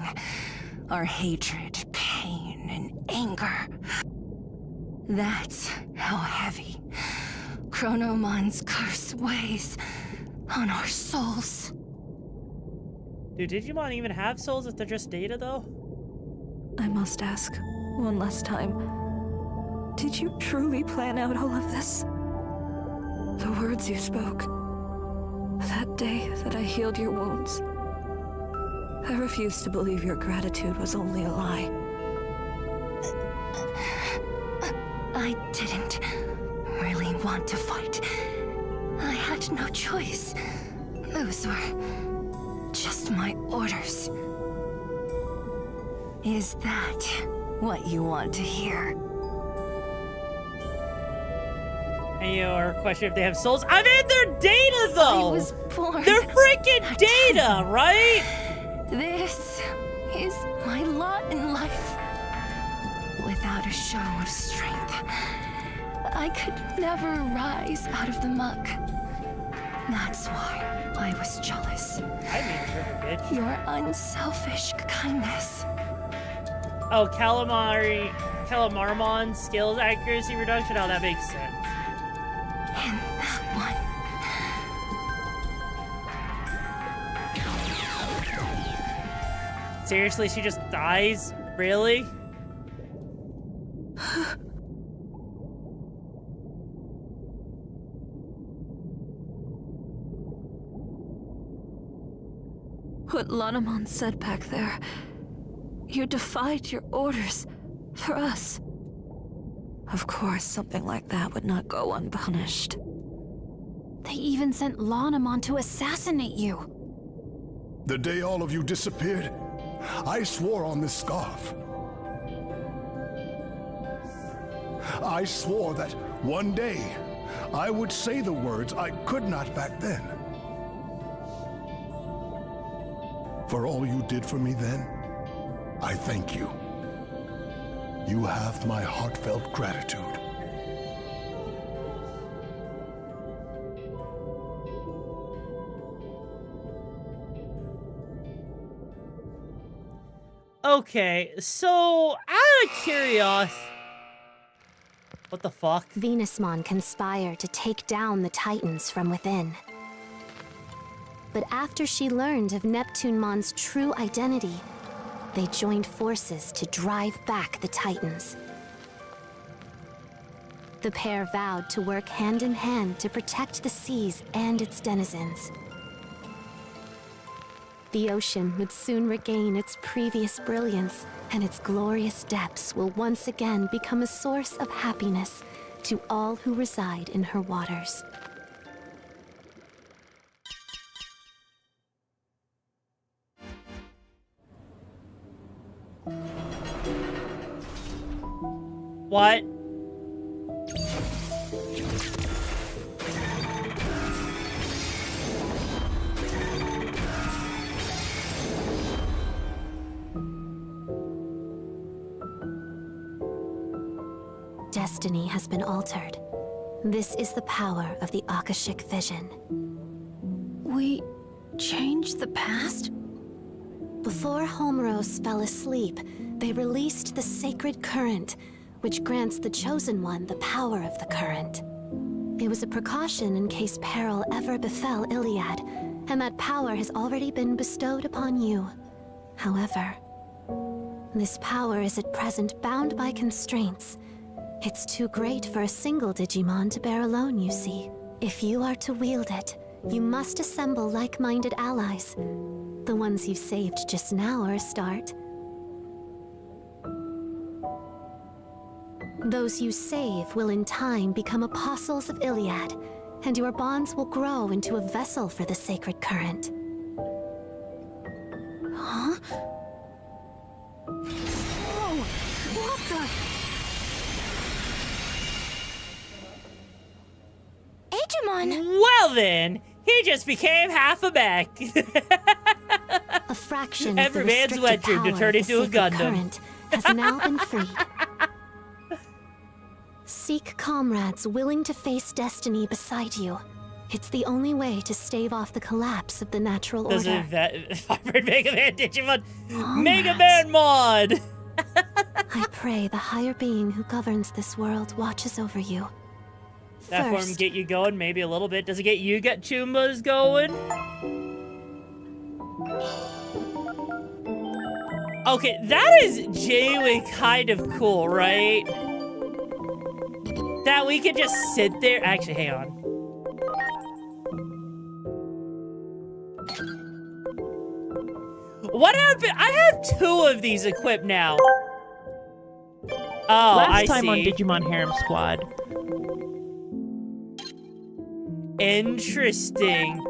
Our hatred, pain, and anger. That's how heavy Chronomon's curse weighs on our souls. Do Digimon even have souls if they're just data, though? I must ask one last time. Did you truly plan out all of this? The words you spoke, that day that I healed your wounds. I refuse to believe your gratitude was only a lie. I didn't really want to fight. I had no choice. Those were just my orders. Is that what you want to hear? And your question if they have souls? I mean, they're data, though! I was born. They're freaking data, right? This is my lot in life. Without a show of strength, I could never rise out of the muck. That's why I was jealous. I mean, you're a bitch. Your unselfish kindness. Oh, Calamarmon skills accuracy reduction. Oh, that makes sense. And that one. Seriously, she just dies? Really? What Lanamon said back there. You defied your orders for us. Of course, something like that would not go unpunished. They even sent Lanamon to assassinate you. The day all of you disappeared, I swore on this scarf. I swore that one day I would say the words I could not back then. For all you did for me then, I thank you. You have my heartfelt gratitude. Okay, so out of curiosity, what the fuck? Venusmon conspired to take down the Titans from within. But after she learned of Neptunemon's true identity, they joined forces to drive back the Titans. The pair vowed to work hand in hand to protect the seas and its denizens. The ocean would soon regain its previous brilliance, and its glorious depths will once again become a source of happiness to all who reside in her waters. What? Destiny has been altered. This is the power of the Akashic vision. We changed the past? Before Homeros fell asleep, they released the sacred current, which grants the Chosen One the power of the current. It was a precaution in case peril ever befell Iliad, and that power has already been bestowed upon you. However, this power is at present bound by constraints. It's too great for a single Digimon to bear alone, you see. If you are to wield it, you must assemble like-minded allies. The ones you saved just now are a start. Those you save will in time become apostles of Iliad, and your bonds will grow into a vessel for the sacred current. Huh? Whoa! What the? Digimon! Well then, he just became half a mech. A fraction of Every the man's restricted wet dream power to turn of the into a sacred Gundam. current has now been freed. Seek comrades willing to face destiny beside you. It's the only way to stave off the collapse of the natural order. Doesn't that Fiber Mega Man Digimon Mega Man mod? I pray the higher being who governs this world watches over you. That form First, get you going maybe a little bit. Does it get you got Chumbas going? Okay, that is genuinely kind of cool, right? That we could just sit there. Actually, hang on. What happened? I have 2 of these equipped now. Oh, Last I time see. on Digimon Harem Squad. Interesting.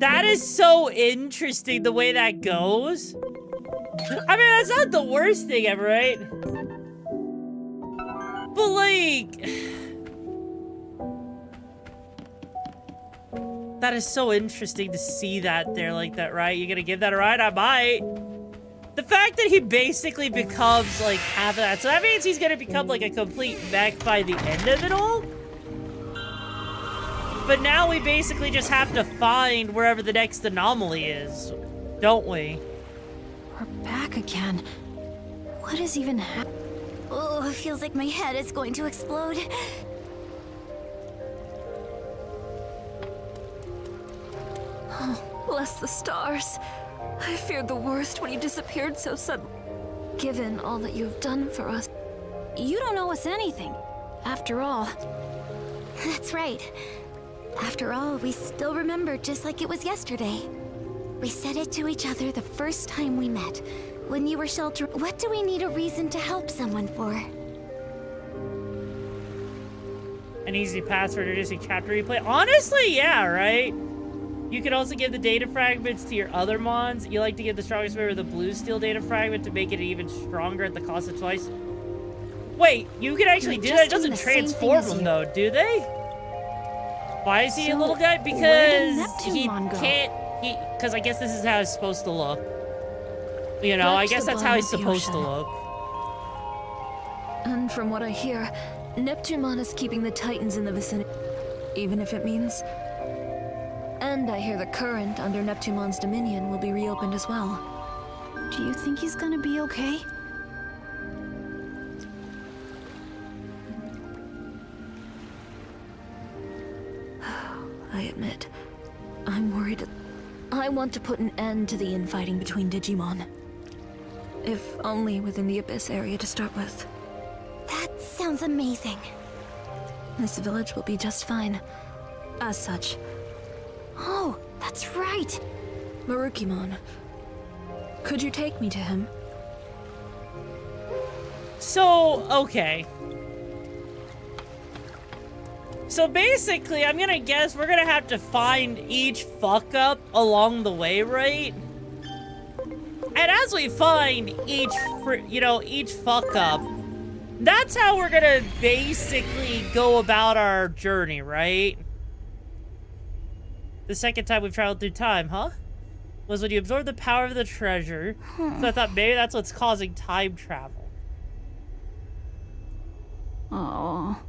That is so interesting, the way that goes. I mean, that's not the worst thing ever, right? But, like... that is so interesting to see that there like that, right? You gonna give that a ride? I might. The fact that he basically becomes, like, half of that. So that means he's gonna become, like, a complete mech by the end of it all? But now we basically just have to find wherever the next anomaly is, don't we? We're back again. What is even happening? Oh, it feels like my head is going to explode. Oh, bless the stars. I feared the worst when you disappeared so suddenly. Given all that you've done for us, you don't owe us anything. After all. That's right. After all, we still remember just like it was yesterday. We said it to each other the first time we met. When you were sheltered, what do we need a reason to help someone for? An easy password reducing chapter replay. Honestly, yeah, right? You can also give the data fragments to your other mons. You like to give the strongest member the blue steel data fragment to make it even stronger at the cost of twice. Wait, you can actually do that? It doesn't transform them though, do they? Why is he a little guy? Because he can't, because I guess this is how he's supposed to look. You know, I guess that's how he's supposed to look. And from what I hear, Neptune is keeping the Titans in the vicinity, even if it means... And I hear the current under Neptune's dominion will be reopened as well. Do you think he's gonna be okay? I admit, I'm worried. I want to put an end to the infighting between Digimon. If only within the Abyss area to start with. That sounds amazing. This village will be just fine. As such. Oh, that's right! Marukimon. Could you take me to him? So, okay. So basically, I'm gonna guess we're gonna have to find each fuck up along the way, right? And as we find each, each fuck up, that's how we're gonna basically go about our journey, right? The second time we've traveled through time, huh? Was when you absorbed the power of the treasure. So I thought maybe that's what's causing time travel. Oh.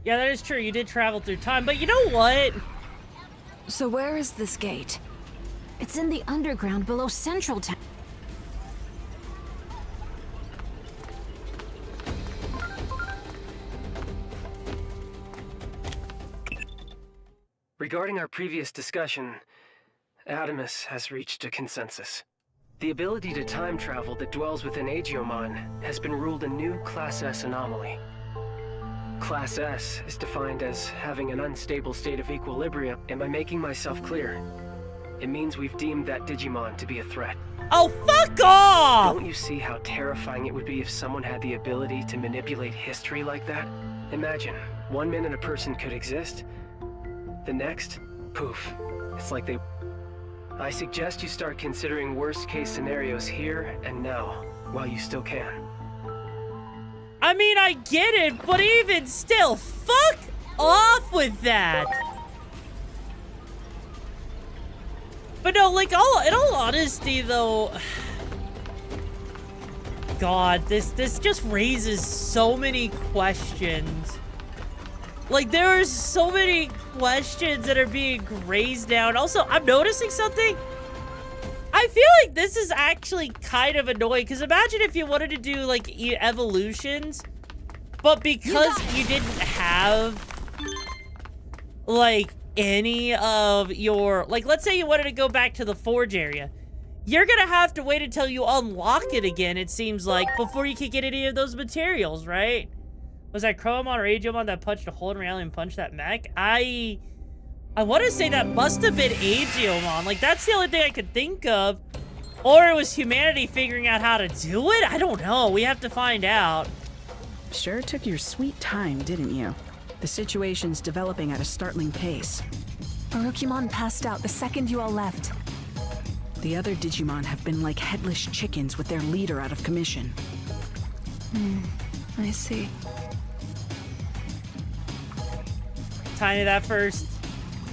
Yeah, that is true. You did travel through time, but you know what? So where is this gate? It's in the underground below Central Town. Regarding our previous discussion, Adamus has reached a consensus. The ability to time travel that dwells within Agiomon has been ruled a new Class S anomaly. Class S is defined as having an unstable state of equilibrium. Am I making myself clear? It means we've deemed that Digimon to be a threat. Oh, fuck off! Don't you see how terrifying it would be if someone had the ability to manipulate history like that? Imagine, 1 minute a person could exist, the next, poof. It's like they... I suggest you start considering worst-case scenarios here and now, while you still can. I mean, I get it, but even still, fuck off with that. But no, like, in all honesty, though, God, this just raises so many questions. Like, there are so many questions that are being raised now. And also, I'm noticing something. I feel like this is actually kind of annoying, because imagine if you wanted to do, like, evolutions, but because you didn't have, like, any of your, like, let's say you wanted to go back to the Forge area. You're gonna have to wait until you unlock it again, it seems like, before you can get any of those materials, right? Was that Chromon or Agiomon that punched a hole in reality and punched that mech? I want to say that must have been Agiomon. Like, that's the only thing I could think of. Or it was humanity figuring out how to do it? I don't know. We have to find out. Sure took your sweet time, didn't you? The situation's developing at a startling pace. Marukimon passed out the second you all left. The other Digimon have been like headless chickens with their leader out of commission. I see. Tiny that first.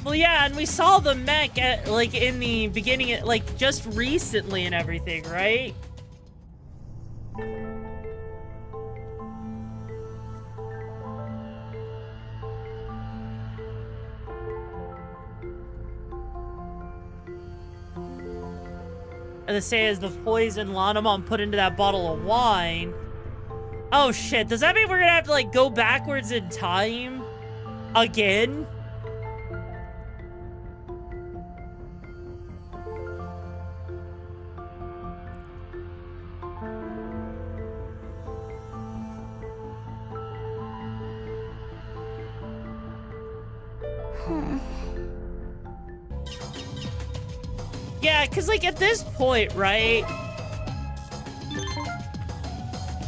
Well, yeah, and we saw the mech at, like, in the beginning, like, just recently and everything, right? And the say is the poison Lanamon put into that bottle of wine. Oh, shit. Does that mean we're gonna have to, like, go backwards in time? Again? Yeah, because, like, at this point, right?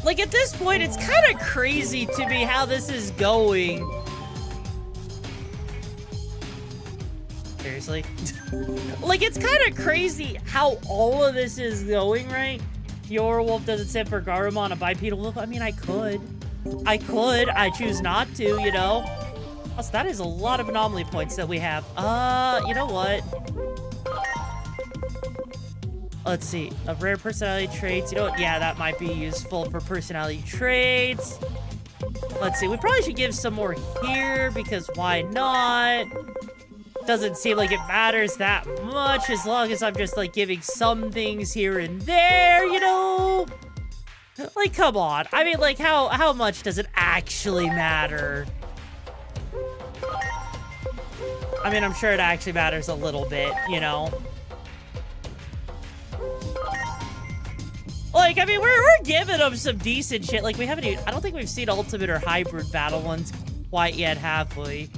Like, at this point, it's kind of crazy to me how this is going. Seriously? Like, it's kind of crazy how all of this is going, right? Yorwolf doesn't sit for Garurumon, a bipedal wolf. I mean, I could. I choose not to, you know? Plus, that is a lot of anomaly points that we have. You know what? Let's see. Of rare personality traits. You know what? Yeah, that might be useful for personality traits. Let's see. We probably should give some more here because why not? Doesn't seem like it matters that much as long as I'm just, like, giving some things here and there, you know? Like, come on. I mean, like, how much does it actually matter? I mean, I'm sure it actually matters a little bit, you know? Like, I mean, we're giving them some decent shit. Like, we haven't even, I don't think we've seen ultimate or hybrid battle ones quite yet, have we?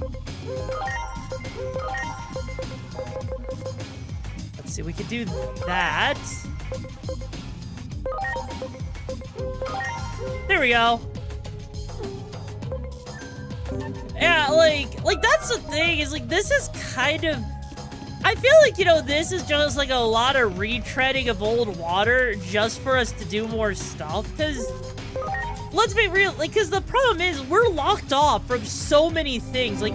Let's see, we could do that. There we go. Yeah, like that's the thing, is like, this is kind of, I feel like, you know, this is just like a lot of retreading of old water just for us to do more stuff. Because, let's be real, like, because the problem is we're locked off from so many things. Like,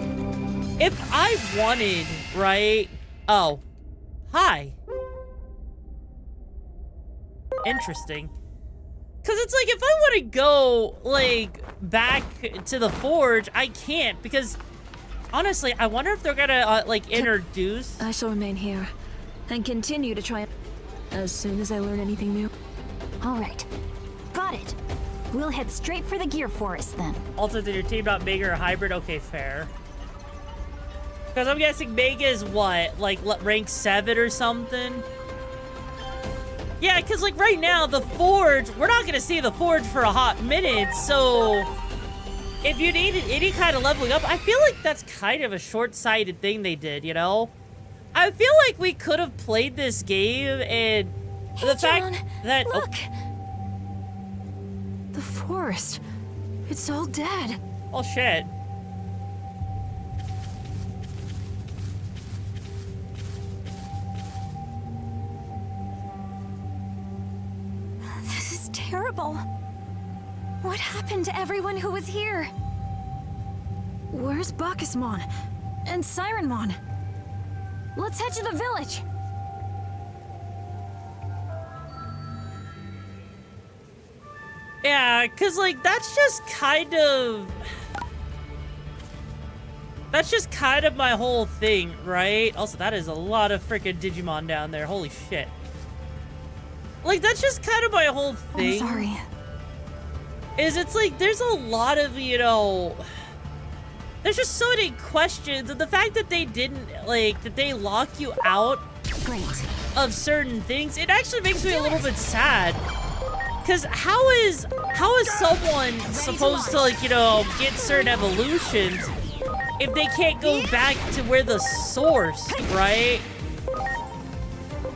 if I wanted, right? Oh, hi. Interesting. Because it's like, if I want to go, like, back to the forge, I can't. Because, honestly, I wonder if they're gonna, like, introduce... I shall remain here and continue to try as soon as I learn anything new. All right. Got it. We'll head straight for the Gear Forest then. Also, did your team not Mega or Hybrid? Okay, fair. Because I'm guessing Mega is what? Like, rank 7 or something? Yeah, because, like, right now, the Forge, we're not going to see the Forge for a hot minute, so if you needed any kind of leveling up, I feel like that's kind of a short-sighted thing they did, you know? I feel like we could have played this game, and the fact that... Look! The forest. It's all dead. Oh, shit. This is terrible. What happened to everyone who was here? Where's Bacchusmon and Sirenmon? Let's head to the village. Yeah, because, like, that's just kind of my whole thing, right? Also, that is a lot of freaking Digimon down there. Holy shit. Like, that's just kind of my whole thing. I'm sorry. It's like, there's a lot of, you know... There's just so many questions, and the fact that they didn't, like, that they lock you out of certain things, it actually makes me a little bit sad. Because how is someone supposed to, like, you know, get certain evolutions if they can't go back to where the source, right?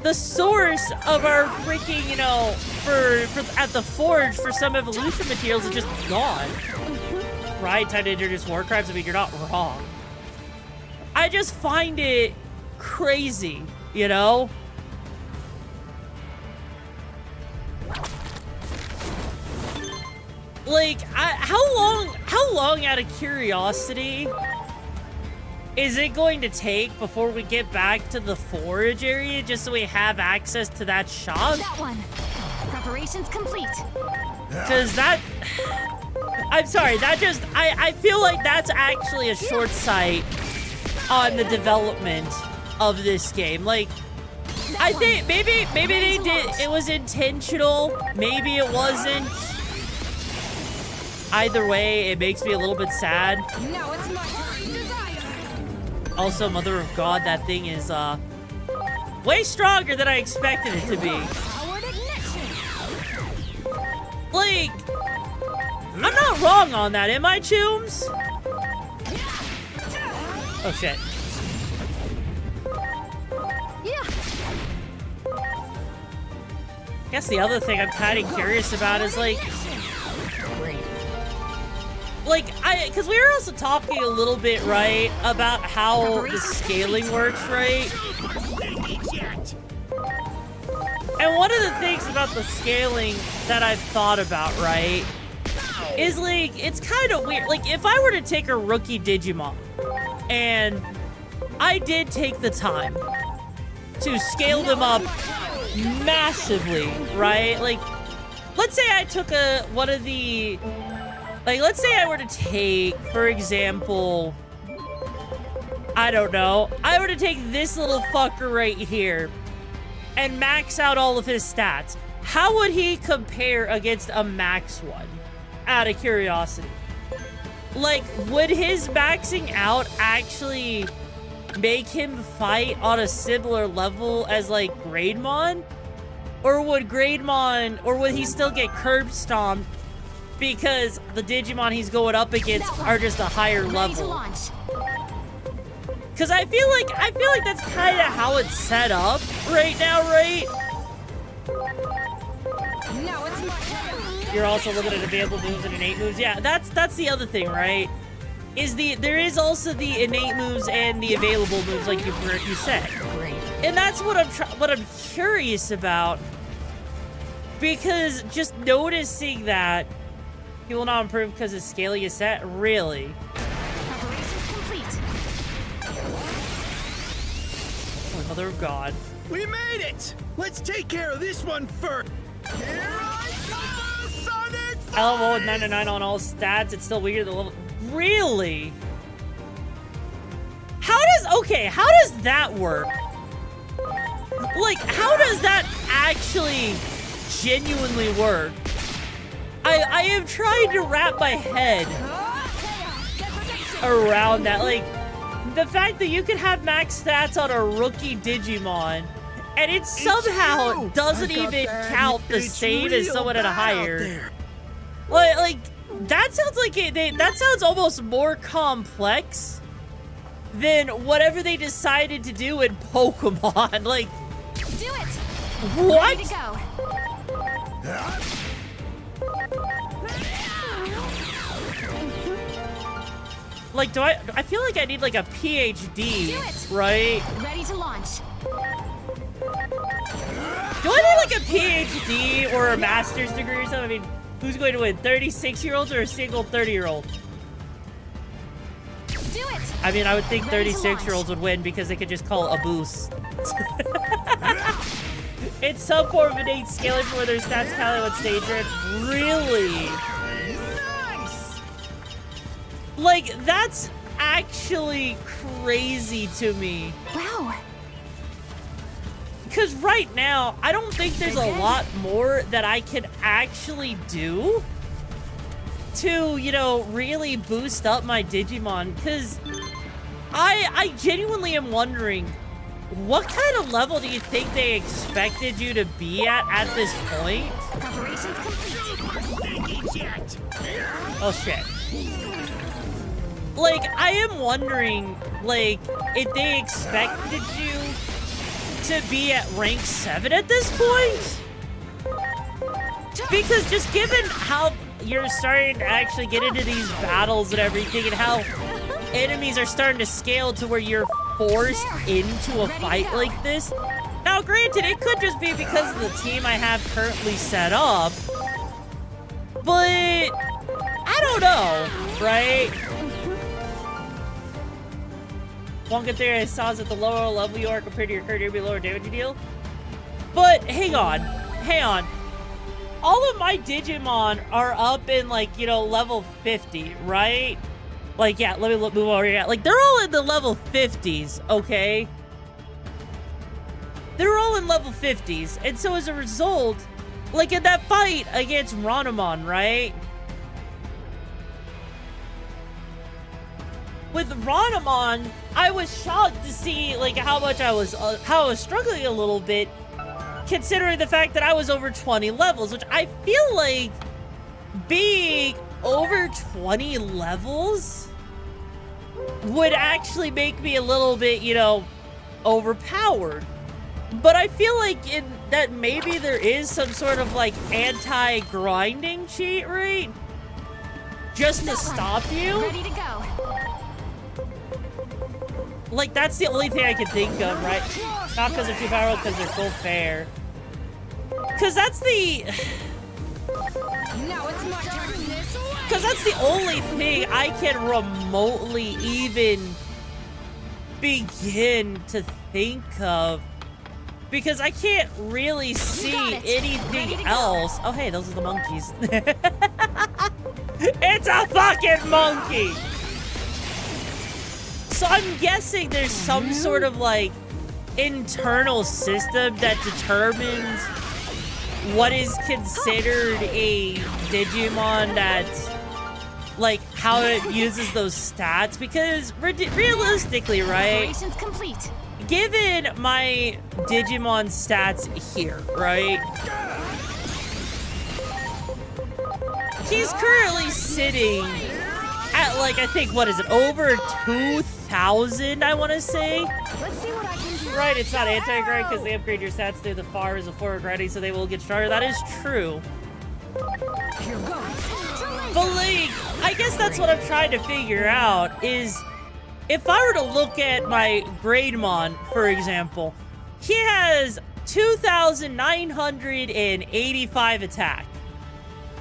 The source of our freaking, you know, at the forge for some evolution materials is just gone. Right? Time to introduce war crimes. I mean, you're not wrong. I just find it crazy, you know? Like, how long out of curiosity is it going to take before we get back to the forage area just so we have access to that shop? That one. Preparations complete. Because that... I'm sorry, that just... I feel like that's actually a short sight on the development of this game. Like, I think maybe they did... It was intentional. Maybe it wasn't. Either way, it makes me a little bit sad. Now it's my desire. Also, Mother of God, that thing is way stronger than I expected it to be. Like, I'm not wrong on that, am I, Chooms? Oh shit. I guess the other thing I'm kind of curious about is like, because we were also talking a little bit, right, about how the scaling works, right? And one of the things about the scaling that I've thought about, right, is like, it's kind of weird. Like, if I were to take a rookie Digimon, and I did take the time to scale them up massively, right? Like, let's say I took one of the... Like, let's say I were to take, for example, I don't know, I were to take this little fucker right here and max out all of his stats. How would he compare against a max one? Out of curiosity. Like, would his maxing out actually make him fight on a similar level as, like, Greymon? Or would he still get curb stomped because the Digimon he's going up against are just a higher level? Because I feel like that's kind of how it's set up right now, right? Now it's my turn. You're also looking at available moves and innate moves. Yeah, that's the other thing, right? There is also the innate moves and the available moves, like you said. And that's what I'm curious about, because just noticing that he will not improve because his scaling is set. Really? Preparations complete. Oh, Mother of God. We made it! Let's take care of this one first. Here I come, Sonic! LMO with 99 on all stats. It's still weaker than level. Really? How does that work? Like, how does that actually genuinely work? I am trying to wrap my head around that. Like, the fact that you can have max stats on a rookie Digimon and it somehow doesn't even count the same as someone at a higher. Like that sounds like that sounds almost more complex than whatever they decided to do in Pokemon. Like, do it. What? Ready to go. Like, I feel like I need like a PhD, right? Ready to launch. Do I need like a PhD or a master's degree or something? I mean, who's going to win, 36-year-olds or a single 30-year-old? Do it. I mean, I would think 36-year-olds would win because they could just call a boost. It's some form of innate scaling for their stats calculate what stage you're in. Really? Like, that's actually crazy to me. Wow. Because right now, I don't think there's a lot more that I can actually do to, you know, really boost up my Digimon. Because I genuinely am wondering, what kind of level do you think they expected you to be at this point? Preparations complete. Oh, shit. Like, I am wondering, like, if they expected you to be at rank 7 at this point? Because just given how you're starting to actually get into these battles and everything, and how enemies are starting to scale to where you're forced into a fight like this. Now, granted, it could just be because of the team I have currently set up, but don't know, right? One good thing I saw is that the lower level you are compared to your current enemy, lower damage you deal. But hang on. All of my Digimon are up in, like, you know, level 50, right? Like, yeah, let me move over here. Like, they're all in the level 50s, okay? They're all in level 50s. And so as a result, like in that fight against Ronamon, right? With Ronamon, I was shocked to see like how I was struggling a little bit, considering the fact that I was over 20 levels, which I feel like being over 20 levels would actually make me a little bit, you know, overpowered. But I feel like that maybe there is some sort of like anti-grinding cheat, right? Just to stop you. Ready to go. Like, that's the only thing I can think of, right? Not because they're too powerful, because they're so fair. Because that's the... Because that's the only thing I can remotely even begin to think of. Because I can't really see anything else. Oh, hey, those are the monkeys. It's a fucking monkey! So I'm guessing there's some sort of, like, internal system that determines what is considered a Digimon that's, like, how it uses those stats. Because, realistically, right? Operations complete. Given my Digimon stats here, right? He's currently sitting at, like, I think, what is it, over 2,000, I want to say? Let's see what I can do. Right, it's not anti-grind because they upgrade your stats through the far as a forward grinding, so they will get stronger. That is true. But, like, I guess that's what I'm trying to figure out is... If I were to look at my Greymon, for example, he has 2,985 attack.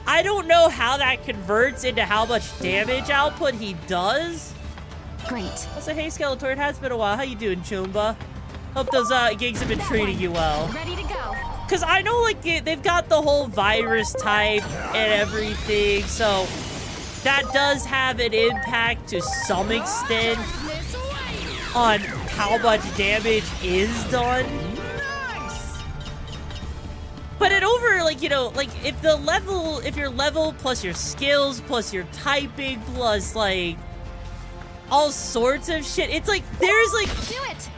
I don't know how that converts into how much damage output he does. Great. Also, hey Skeletor, it has been a while. How you doing, Chumba? Hope those gigs have been treating you well. Ready to go. Because I know, like, they've got the whole virus type and everything, so... That does have an impact to some extent on how much damage is done. But it over, like, you know, like, if your level plus your skills plus your typing plus, like, all sorts of shit, it's like, there's, like,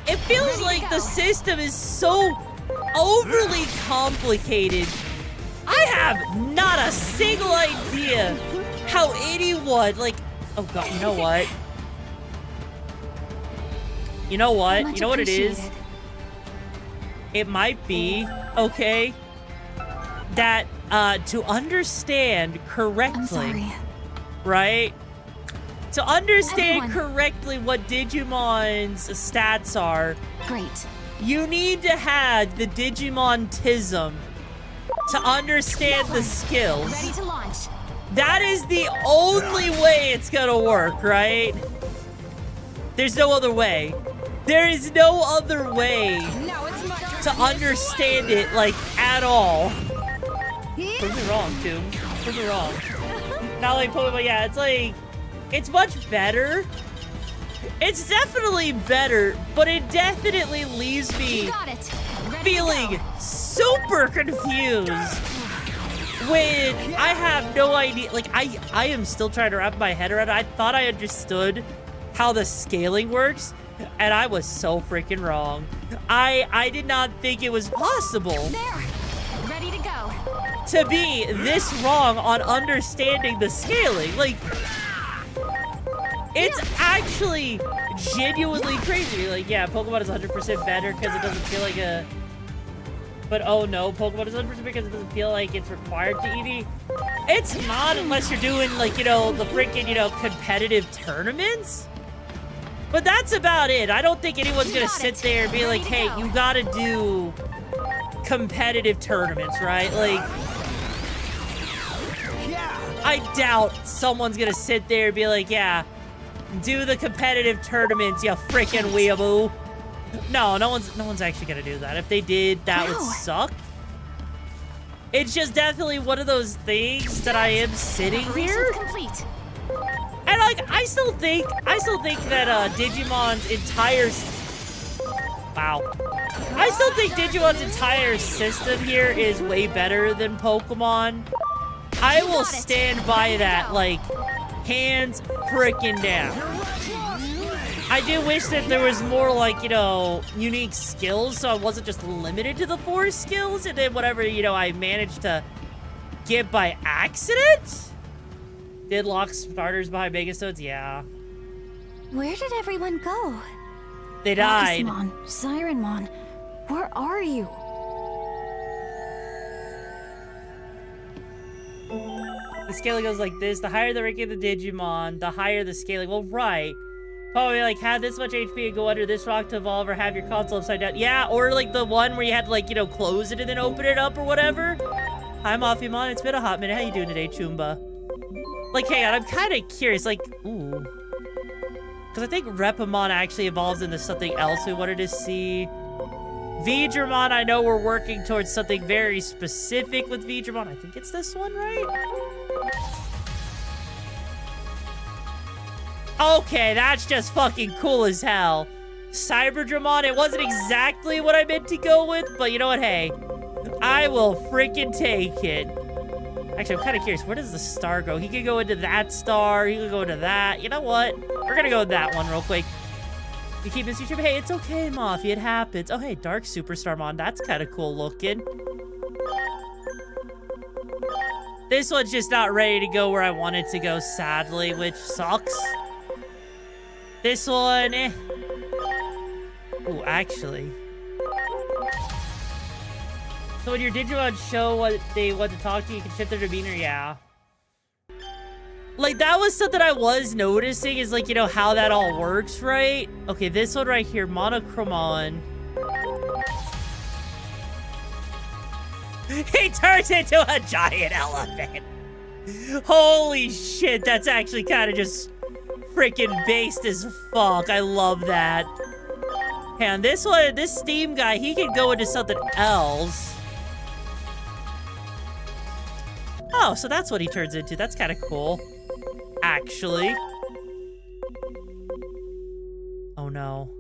it feels like the system is so overly complicated. I have not a single idea how anyone, like, oh god, you know what? You know what? You know what it is? It might be, okay, that, to understand correctly, right? To understand correctly what Digimon's stats are, great. You need to have the Digimonism to understand the skills. Ready to launch. That is the only way it's gonna work, right? There's no other way. There is no other way to understand it, like, at all. Prove me wrong, Tomb. Prove me wrong. Not like Pokemon, yeah, it's like, it's much better. It's definitely better, but it definitely leaves me feeling super confused. When I have no idea, like, I am still trying to wrap my head around it. I thought I understood how the scaling works, and I was so freaking wrong. I did not think it was possible Ready to go. to be this wrong on understanding the scaling. Like, it's actually genuinely crazy. Like, yeah, Pokemon is 100% better because it doesn't feel like a... But oh no, Pokemon is 100% because it doesn't feel like it's required to EV. It's not unless you're doing, like, you know, the freaking, you know, competitive tournaments. But that's about it. I don't think anyone's gonna sit there and be like, hey, you gotta do competitive tournaments, right? Like, I doubt someone's gonna sit there and be like, yeah, do the competitive tournaments, you freaking weeaboo. No one's actually gonna do that. If they did, that would suck. It's just definitely one of those things that I am sitting here. Complete. And like, I still think that Digimon's entire I still think Digimon's entire system here is way better than Pokemon. I will stand by that, like, hands freaking down. I do wish that there was more, like, you know, unique skills, so I wasn't just limited to the 4 skills, and then whatever, you know, I managed to get by accident. Did lock starters behind Megastones? Yeah. Where did everyone go? They died. Mon, Sirenmon, where are you? The scaling goes like this. The higher the ranking of the Digimon, the higher the scaling. Well, right. Probably like have this much HP and go under this rock to evolve, or have your console upside down. Yeah, or like the one where you had to, like, you know, close it and then open it up or whatever. Hi, Mafia-mon. It's been a hot minute. How you doing today, Choomba? Like, hang on. I'm kind of curious. Like, ooh. Because I think Repamon actually evolves into something else we wanted to see. Veedramon, I know we're working towards something very specific with Veedramon. I think it's this one, right? Okay, that's just fucking cool as hell. Cyberdramon, it wasn't exactly what I meant to go with, but you know what, hey. I will freaking take it. Actually, I'm kind of curious, where does the star go? He could go into that star, he could go into that. You know what? We're gonna go with that one real quick. You keep missing YouTube. Hey, it's okay, Mafia, it happens. Oh, hey, Dark Superstarmon, that's kind of cool looking. This one's just not ready to go where I want it to go, sadly, which sucks. This one, eh. Ooh, actually. So when your Digimon show what they want to talk to you, can shift their demeanor, yeah. Like, that was something I was noticing, is like, you know, how that all works, right? Okay, this one right here, Monochromon. He turns into a giant elephant. Holy shit, that's actually kind of just freaking based as fuck. I love that. And this one, this Steam guy, he can go into something else. Oh, so that's what he turns into. That's kind of cool. Actually. Oh no.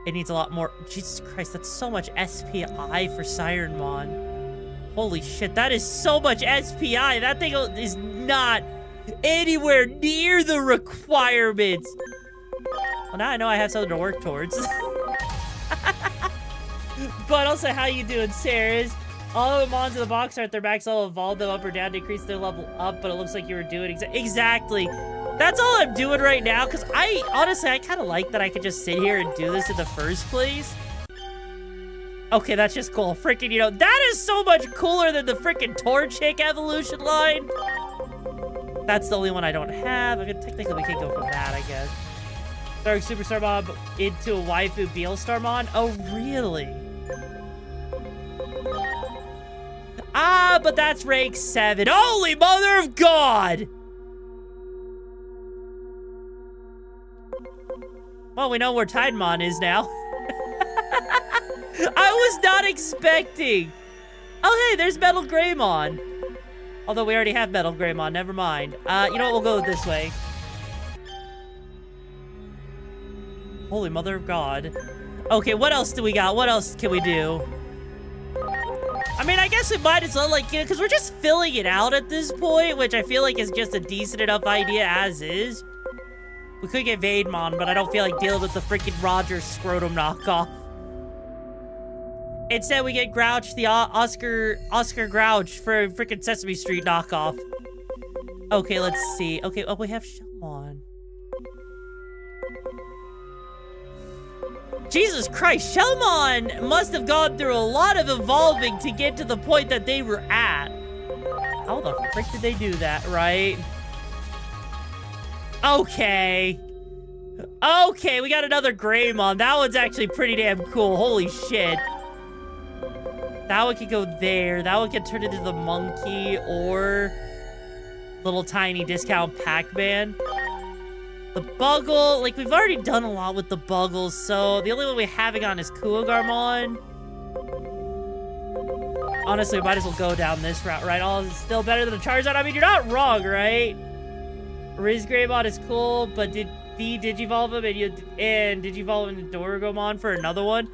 It needs a lot more. Jesus Christ, that's so much SPI for Sirenmon. Holy shit, that is so much SPI. That thing is not anywhere near the requirements. Well, now I know I have something to work towards. But also, how you doing, Sarah's? All the mons in the box are at their max level. Evolve them up or down to increase their level up, but it looks like you were doing exactly. That's all I'm doing right now, because honestly, I kind of like that I could just sit here and do this in the first place. Okay, that's just cool. Freaking, you know, that is so much cooler than the freaking Torchic evolution line. That's the only one I don't have. I mean, technically, we could go for that, I guess. Dark Superstar Mob into a waifu Beelstarmon? Oh, really? Ah, but that's rank 7. Holy mother of God! Well, we know where Tidemon is now. I was not expecting. Oh, hey, there's Metal Greymon. Although we already have Metal Greymon, never mind. You know what, we'll go this way. Holy mother of God. Okay, what else do we got? What else can we do? I mean, I guess we might as well, like, you know, because we're just filling it out at this point, which I feel like is just a decent enough idea as is. We could get Vademon, but I don't feel like dealing with the freaking Roger Scrotum knockoff. Instead, we get Grouch, the Oscar Grouch for freaking Sesame Street knockoff. Okay, let's see. Okay, oh, we have Shelmon. Jesus Christ, Shelmon must have gone through a lot of evolving to get to the point that they were at. How the frick did they do that, right? Okay. Okay, we got another Greymon. That one's actually pretty damn cool. Holy shit. That one could go there. That one could turn into the monkey or little tiny discount Pac-Man. The Buggle, like, we've already done a lot with the Buggles, so the only one we haven't on is Kuogarmon. Honestly, we might as well go down this route, right? All is still better than the Charizard. I mean, you're not wrong, right? Rizgreymon is cool, but did the Digivolve him and Digivolve into Doragomon for another one?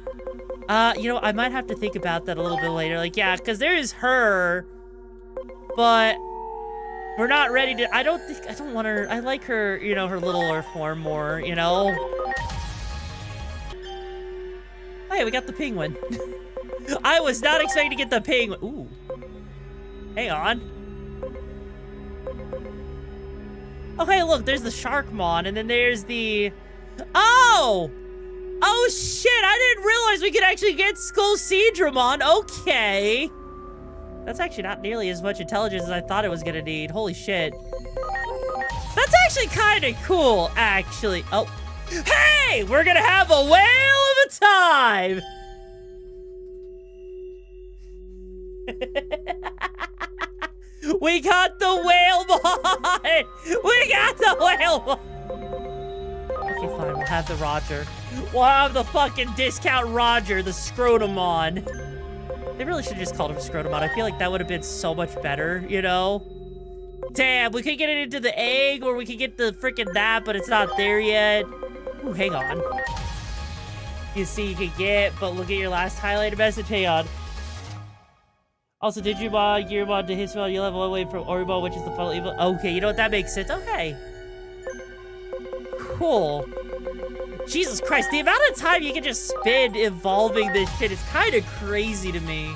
You know, I might have to think about that a little bit later. Like, yeah, because there is her, but we're not ready to. I don't want her. I like her, you know, her littler form more, you know. Oh, yeah, we got the penguin. I was not expecting to get the penguin. Ooh. Hang on. Okay, look, there's the Sharkmon, and then there's the... Oh! Oh, shit, I didn't realize we could actually get Skullseedramon. Okay. That's actually not nearly as much intelligence as I thought it was gonna need. Holy shit. That's actually kind of cool, actually. Oh. Hey! We're gonna have a whale of a time! We got the Whalemon! We got the Whalemon! Okay, fine, we'll have the Roger. We'll have the fucking discount Roger, the Scrotumon. They really should have just called him Scrotumon. I feel like that would have been so much better, you know? Damn, we could get it into the egg, or we could get the freaking that, but it's not there yet. Ooh, hang on. You see, you could get, but look at your last highlighted message. Hang on. Also, Digimon, Gearmon, to his you'll have one way from Oribon, which is the final evil. Okay, you know what? That makes sense. Okay. Cool. Jesus Christ, the amount of time you can just spend evolving this shit is kind of crazy to me.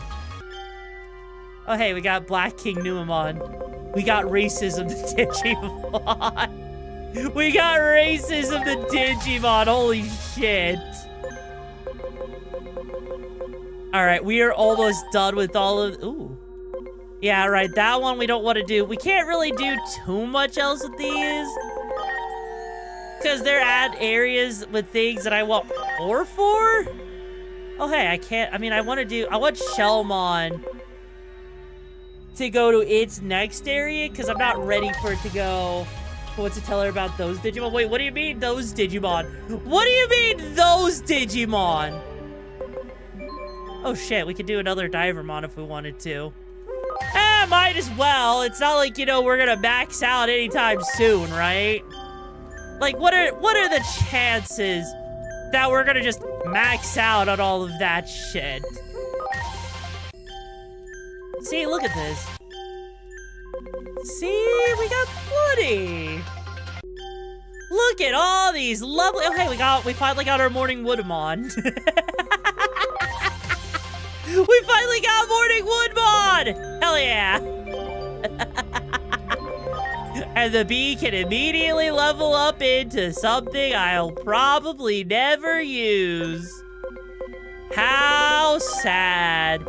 Oh, hey, we got Black King Numamon. We got racism to Digimon. We got racism to Digimon. Holy shit. All right, we are almost done with all of... Ooh. Yeah, right, that one we don't want to do. We can't really do too much else with these. Because they're at areas with things that I want more for. Oh, hey, I can't... I mean, I want Shellmon to go to its next area, because I'm not ready for it to go... What's to tell her about those Digimon? Wait, what do you mean, those Digimon? What do you mean, those Digimon? Oh shit, we could do another Divermon if we wanted to. Might as well. It's not like, you know, we're gonna max out anytime soon, right? Like, what are the chances that we're gonna just max out on all of that shit? See, look at this. See, we got plenty. Look at all these lovely... Oh, hey, we finally got our Morning Woodmon. We finally got Morning Woodmon! Hell yeah! And the bee can immediately level up into something I'll probably never use. How sad.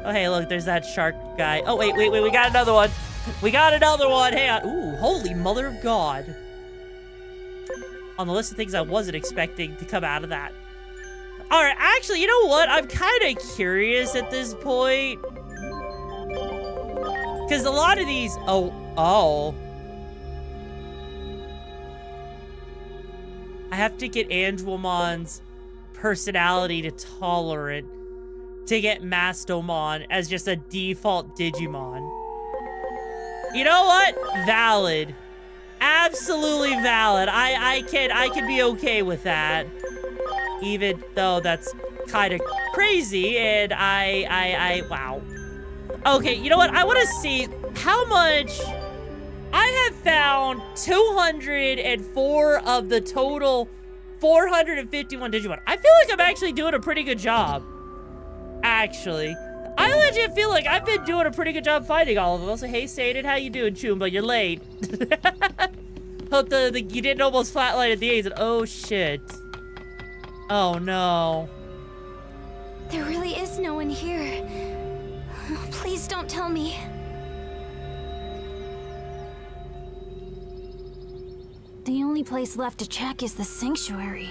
Oh, hey, look, there's that shark guy. Oh, wait, we got another one. We got another one. Hang on. Ooh, holy mother of God. On the list of things I wasn't expecting to come out of that. All right, actually, you know what? I'm kind of curious at this point. Because a lot of these... Oh. I have to get Angelmon's personality to tolerant to get Mastomon as just a default Digimon. You know what? Valid. Absolutely valid. I can be okay with that. Even though that's kind of crazy, and wow. Okay, you know what? I want to see how much... I have found 204 of the total 451 Digimon. I feel like I'm actually doing a pretty good job. Actually. I legit feel like I've been doing a pretty good job finding all of them. Also, hey, Sadin, how you doing, Choomba? You're late. Hope you didn't almost flatline at the exit. Oh, shit. Oh, no. There really is no one here. Please don't tell me. The only place left to check is the sanctuary.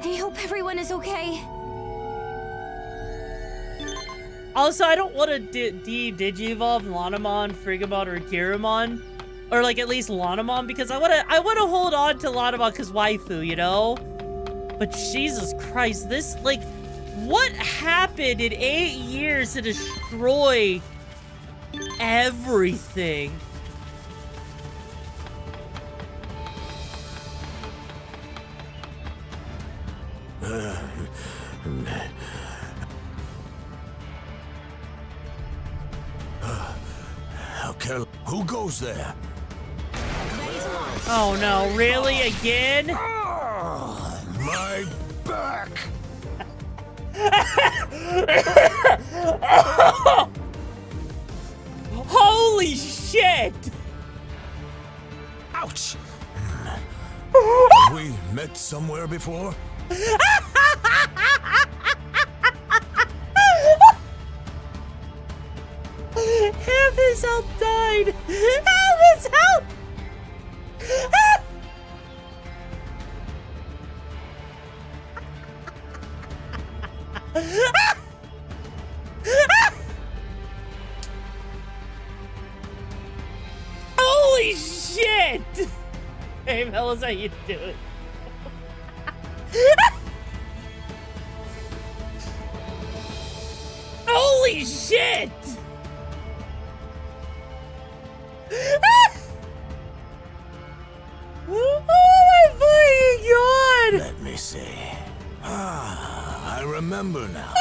I hope everyone is okay. Also, I don't want to Digivolve Lanamon, Frigamon, or Kiramon. Or, like, at least Lanamon, because I wanna hold on to Lanamon because waifu, you know? But Jesus Christ, this, like, what happened in 8 years to destroy everything? Okay, who goes there? Oh no, really? Again? My back! Holy shit! Ouch! We met somewhere before? Half his health died! Half his health! Holy shit! Hey, Melissa, how you doing? Holy shit! Oh my fucking god! Let me see. I remember now.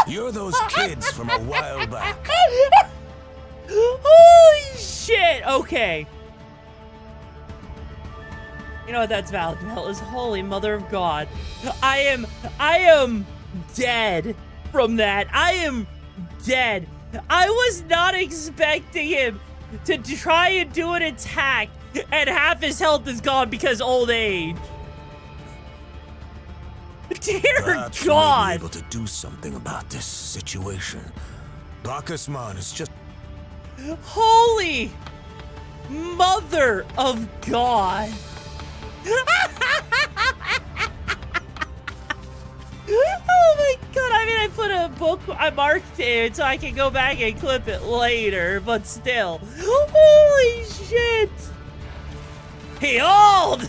You're those kids from a while back. Holy shit! Okay. You know what that's valid, Mel, is holy mother of God. I am dead from that. I am dead. I was not expecting him to try and do an attack and half his health is gone because old age. Dear Perhaps God. we'll be able to do something about this situation. Bacchusman is just... Holy mother of God. Oh my god, I mean, I put a book, I marked it so I can go back and clip it later, but still. Holy shit. He old.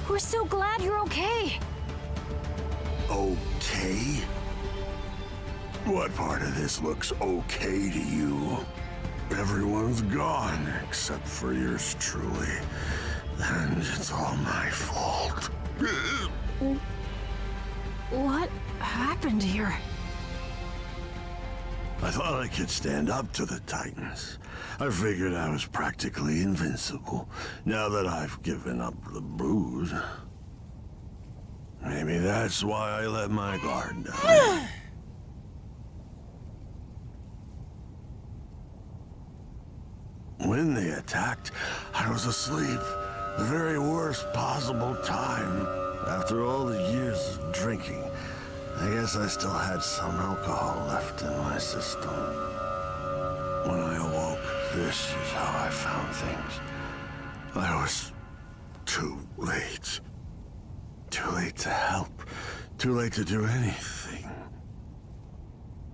We're so glad you're okay. Okay? What part of this looks okay to you? Everyone's gone except for yours truly. And it's all my fault. What happened here? I thought I could stand up to the Titans. I figured I was practically invincible, now that I've given up the booze. Maybe that's why I let my guard down. When they attacked, I was asleep. The very worst possible time. After all the years of drinking, I guess I still had some alcohol left in my system. When I awoke, this is how I found things. I was too late. Too late to help. Too late to do anything.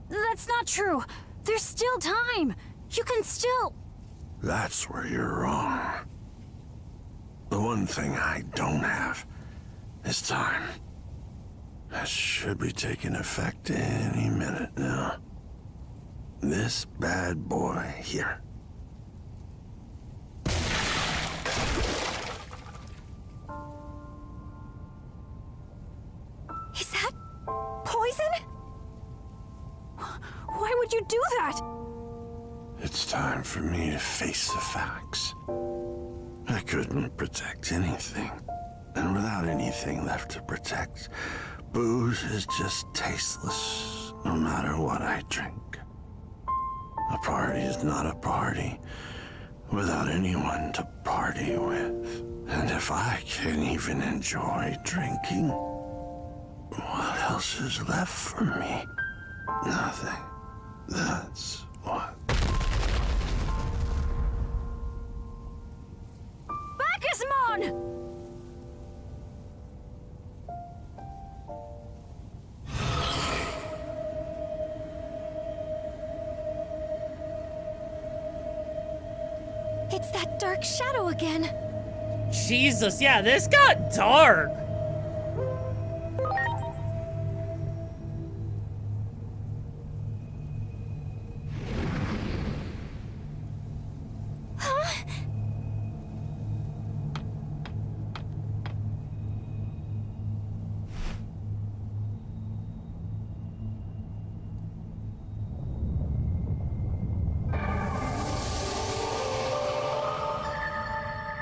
That's not true. There's still time. You can still... That's where you're wrong. The one thing I don't have is time. That should be taking effect any minute now. This bad boy here. Is that poison? Why would you do that? It's time for me to face the facts. I couldn't protect anything. And without anything left to protect, booze is just tasteless, no matter what I drink. A party is not a party without anyone to party with. And if I can't even enjoy drinking, what else is left for me? Nothing. That's what. Bacchusman! It's that dark shadow again. Jesus, yeah, this got dark.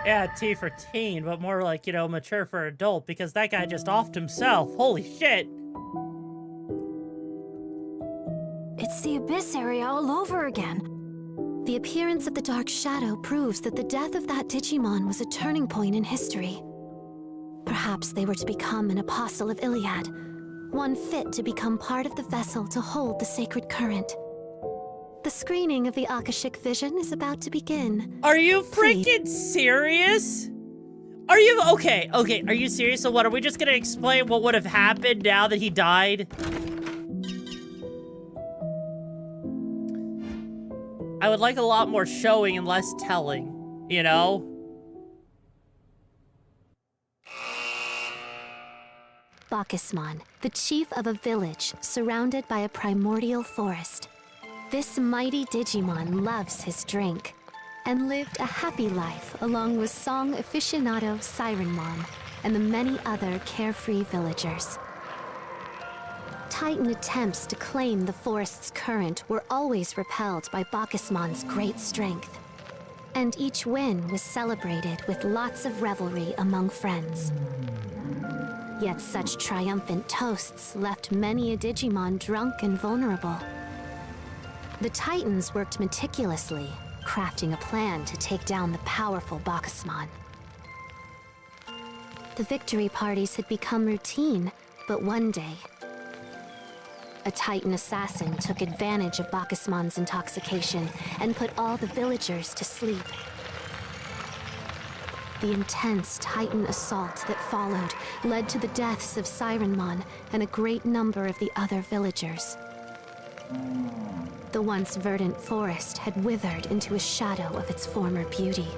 Yeah, T for teen, but more like, you know, mature for adult, because that guy just offed himself. Holy shit. It's the Abyss area all over again. The appearance of the Dark Shadow proves that the death of that Digimon was a turning point in history. Perhaps they were to become an apostle of Iliad, one fit to become part of the vessel to hold the sacred current. The screening of the Akashic vision is about to begin. Are you freaking serious? Are you okay? Are you serious? So what, are we just gonna explain what would have happened now that he died? I would like a lot more showing and less telling, you know? Bacchusmon, the chief of a village surrounded by a primordial forest. This mighty Digimon loves his drink and lived a happy life along with song aficionado Sirenmon and the many other carefree villagers. Titan attempts to claim the forest's current were always repelled by Bacchusmon's great strength, and each win was celebrated with lots of revelry among friends. Yet such triumphant toasts left many a Digimon drunk and vulnerable. The Titans worked meticulously, crafting a plan to take down the powerful Bacchusmon. The victory parties had become routine, but one day, a Titan assassin took advantage of Bacchusmon's intoxication and put all the villagers to sleep. The intense Titan assault that followed led to the deaths of Sirenmon and a great number of the other villagers. The once verdant forest had withered into a shadow of its former beauty.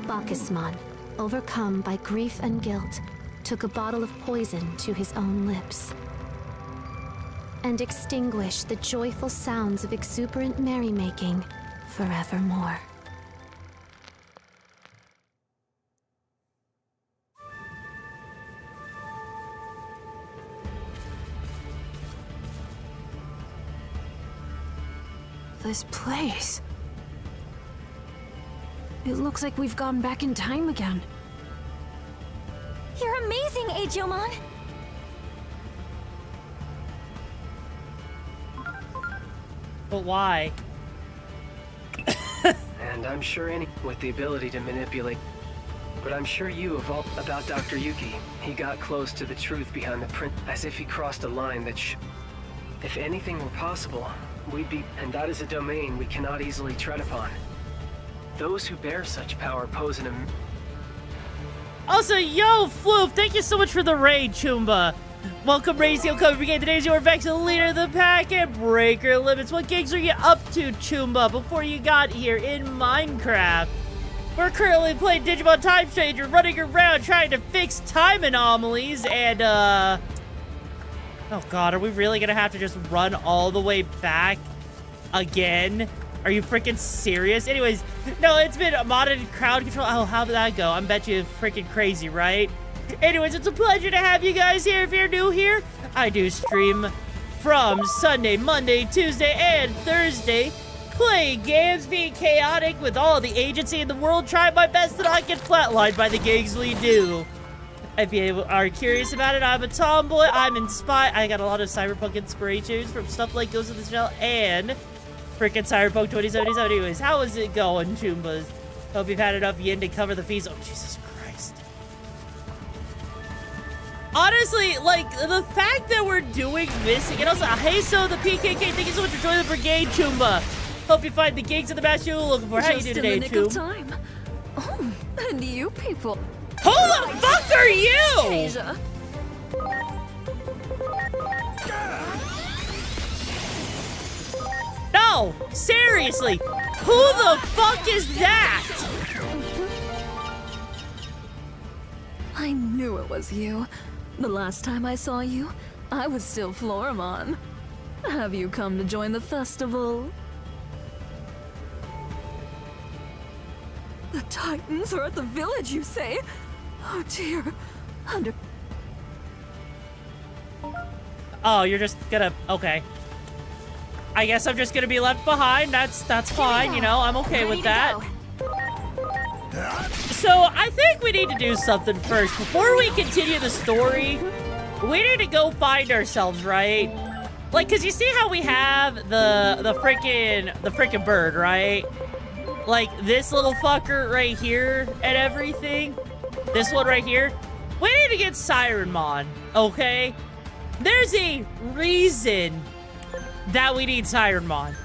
Bacchusmon, overcome by grief and guilt, took a bottle of poison to his own lips and extinguished the joyful sounds of exuberant merrymaking forevermore. This place. It looks like we've gone back in time again. You're amazing, Agiomon! But why? And I'm sure any with the ability to manipulate. But I'm sure you have all about Dr. Yuki. He got close to the truth behind the print, as if he crossed a line that if anything were possible, we'd be, and that is a domain we cannot easily tread upon. Those who bear such power pose an Also, yo, Floof, thank you so much for the raid, Choomba. Welcome, Ratio Cover Brigade. Today's YoruVexa, leader of the pack and breaker limits. What gigs are you up to, Choomba, before you got here in Minecraft? We're currently playing Digimon Time Changer, running around trying to fix time anomalies, and, oh god, are we really gonna have to just run all the way back again? Are you freaking serious? Anyways, no, it's been modded crowd control. Oh, how did that go? I bet you freaking crazy, right? Anyways, it's a pleasure to have you guys here. If you're new here, I do stream from Sunday, Monday, Tuesday, and Thursday. Playing games, being chaotic with all the agency in the world. Try my best to not get flatlined by the gigs we do. If you are curious about it, I'm a tomboy. I'm inspired. I got a lot of Cyberpunk inspirations from stuff like Ghost of the Shell and freaking Cyberpunk 2077. Anyways, how is it going, Choombas? Hope you've had enough yen to cover the fees. Oh, Jesus Christ. Honestly, like, the fact that we're doing this, and also, hey, so the PKK, thank you so much for joining the brigade, Choomba. Hope you find the gigs in the match you're looking for. How you do today, Choom? Time. Oh, and you people. Who the fuck are you? Asia. No, No! Seriously! Who the fuck is that? I knew it was you. The last time I saw you, I was still Floramon. Have you come to join the festival? The Titans are at the village, you say? Oh dear. Oh, you're just gonna... Okay. I guess I'm just gonna be left behind. That's fine, you know? I'm okay with that. So, I think we need to do something first. Before we continue the story, we need to go find ourselves, right? Like, cause you see how we have the frickin' bird, right? Like, this little fucker right here and everything. This one right here. We need to get Sirenmon, okay? There's a reason that we need Sirenmon.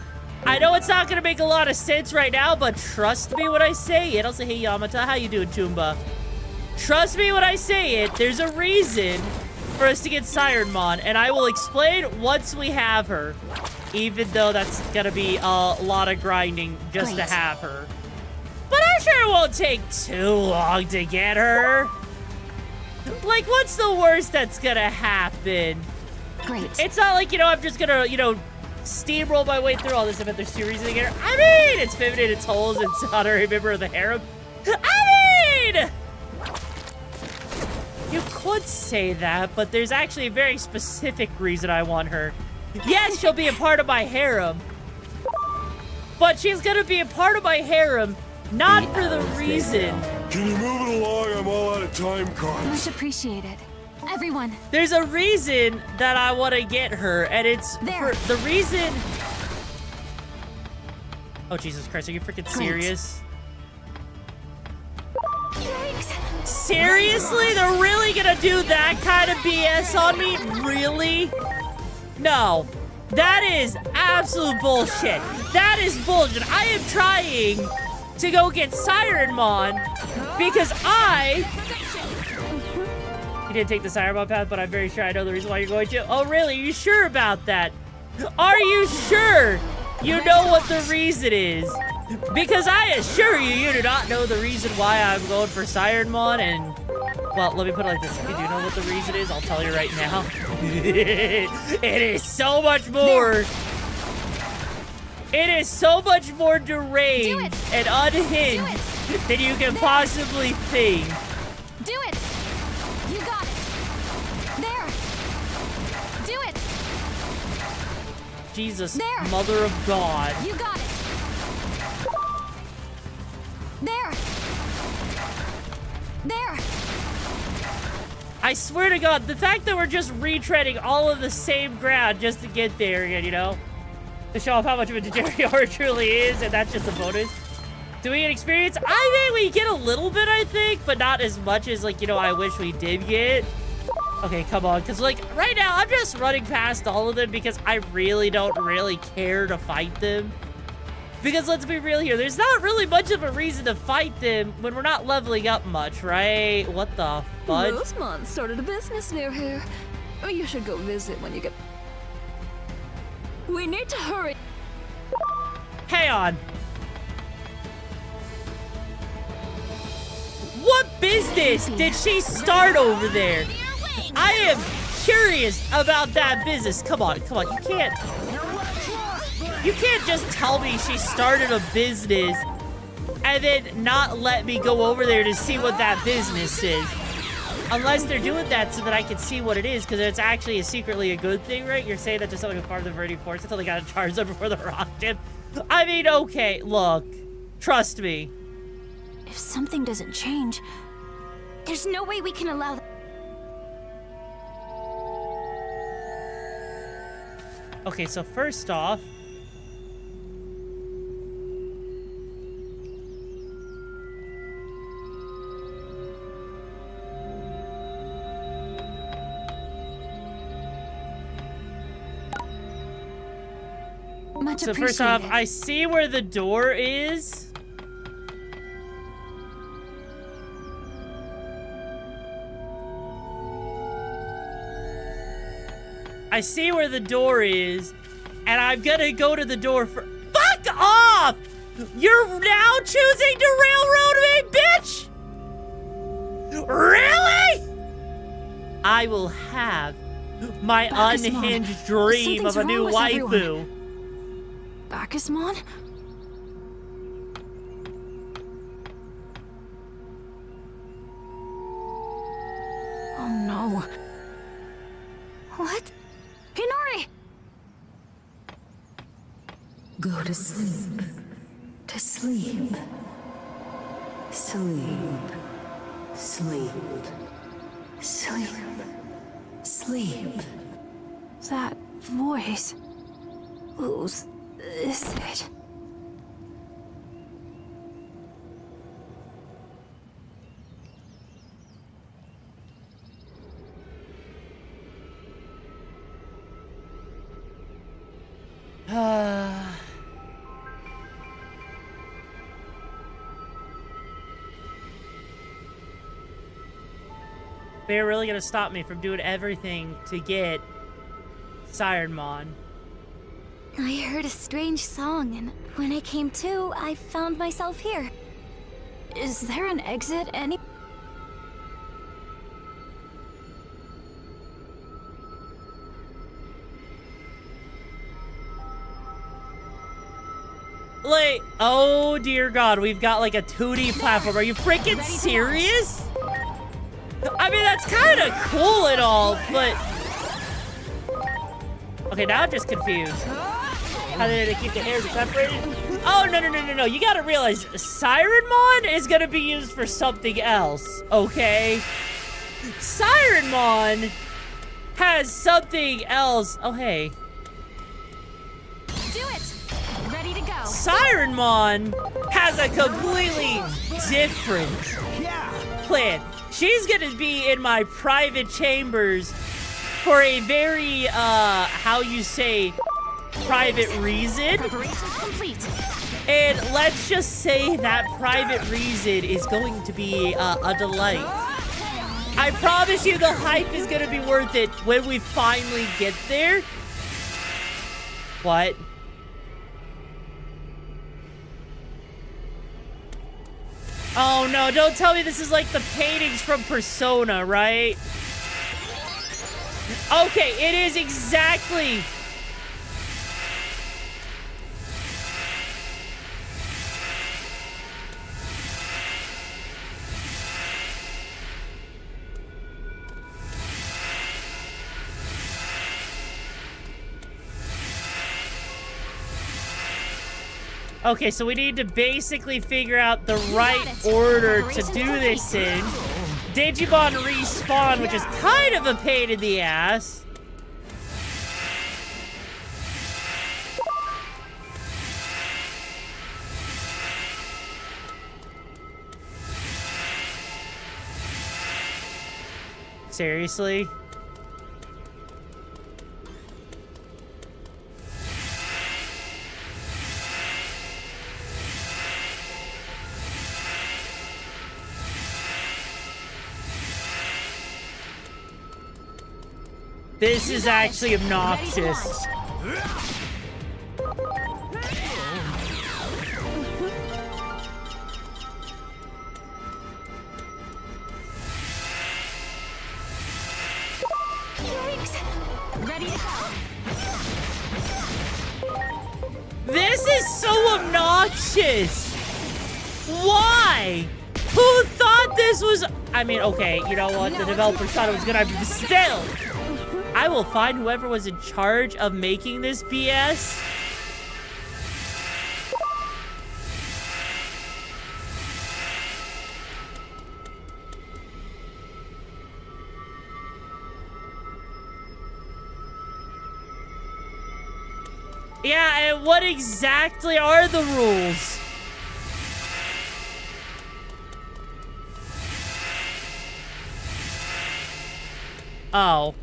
I know it's not gonna make a lot of sense right now, but trust me when I say it. I'll say, hey, Yamata, how you doing, Toomba? Trust me when I say it. There's a reason for us to get Sirenmon, and I will explain once we have her. Even though that's gonna be a lot of grinding just to have her. But I'm sure it won't take too long to get her. Like, what's the worst that's gonna happen? Great. It's not like, you know, I'm just gonna, you know, steamroll my way through all this. I bet there's two reasons to get her. I mean, it's feminine, it's holes, it's honorary member of the harem. I mean! You could say that, but there's actually a very specific reason I want her. Yes, she'll be a part of my harem. But she's gonna be a part of my harem, not for the reason. Can you move it along? I'm all out of time cards. Much appreciated. Everyone. There's a reason that I want to get her, and it's for the reason... Oh, Jesus Christ, are you freaking serious? Yikes. Seriously? They're really gonna do that kind of BS on me? Really? No. That is absolute bullshit. That is bullshit. I am trying to go get Sirenmon because You didn't take the Sirenmon path, but I'm very sure I know the reason why you're going to. Oh, really? Are you sure about that? Are you sure you know what the reason is? Because I assure you, you do not know the reason why I'm going for Sirenmon, and... Well, let me put it like this. If you do know what the reason is, I'll tell you right now. It is so much more... It is so much more deranged and unhinged than you can possibly think. Do it! You got it! There! Do it! Jesus, there. Mother of God. You got it! There! There! I swear to God, the fact that we're just retreading all of the same ground just to get there again, you know? To show off how much of a degenerate it truly is, and that's just a bonus. Do we get experience? I think we get a little bit, I think, but not as much as, like, you know, I wish we did get. Okay, come on, because, like, right now, I'm just running past all of them because I really don't really care to fight them. Because let's be real here, there's not really much of a reason to fight them when we're not leveling up much, right? What the fudge? Rosemont started a business near here. You should go visit when you get... We need to hurry. Hang on. What business did she start over there? I am curious about that business. Come on, come on. You can't just tell me she started a business and then not let me go over there to see what that business is. Unless they're doing that so that I can see what it is, because it's actually secretly a good thing, right? You're saying that just something part of the Viridian Force until they got a Charizard before the rock ship. I mean, okay, look. Trust me. If something doesn't change, there's no way we can allow... Okay, so first off... So first off, I see where the door is. I see where the door is, and I'm gonna go to the door for... off! You're now choosing to railroad me, bitch? Really? I will have my unhinged dream of a new waifu. Bacchusmon? Oh no. What? Hinori! Go to sleep. To sleep. Sleep. Sleep. Sleep. Sleep. That voice. Whose is it? They're really gonna stop me from doing everything to get Cyberpunk. I heard a strange song, and when I came to, I found myself here. Is there an exit any? Like, oh dear God, we've got like a 2D platform. Are you freaking serious? I mean, that's kind of cool and all, but... Okay, now I'm just confused. How did they keep the hairs separated? Oh, no. You gotta realize, Cyberpunk is gonna be used for something else, okay? Cyberpunk has something else. Oh, hey. Do it! Ready to go. Cyberpunk has a completely different plan. She's gonna be in my private chambers for a very, how you say, private reason. Preparations complete. And let's just say that private reason is going to be a delight. I promise you the hype is gonna be worth it when we finally get there. What? Oh no, don't tell me this is like the paintings from Persona, right? Okay, it is exactly. Okay, so we need to basically figure out the right order to do this in. Digimon respawn, which is kind of a pain in the ass. Seriously? This is actually obnoxious. Ready to go. This is so obnoxious. Why? Who thought this was... I mean, okay, you know what? The developers thought it was gonna be still. I will find whoever was in charge of making this BS. Yeah, and what exactly are the rules? Oh.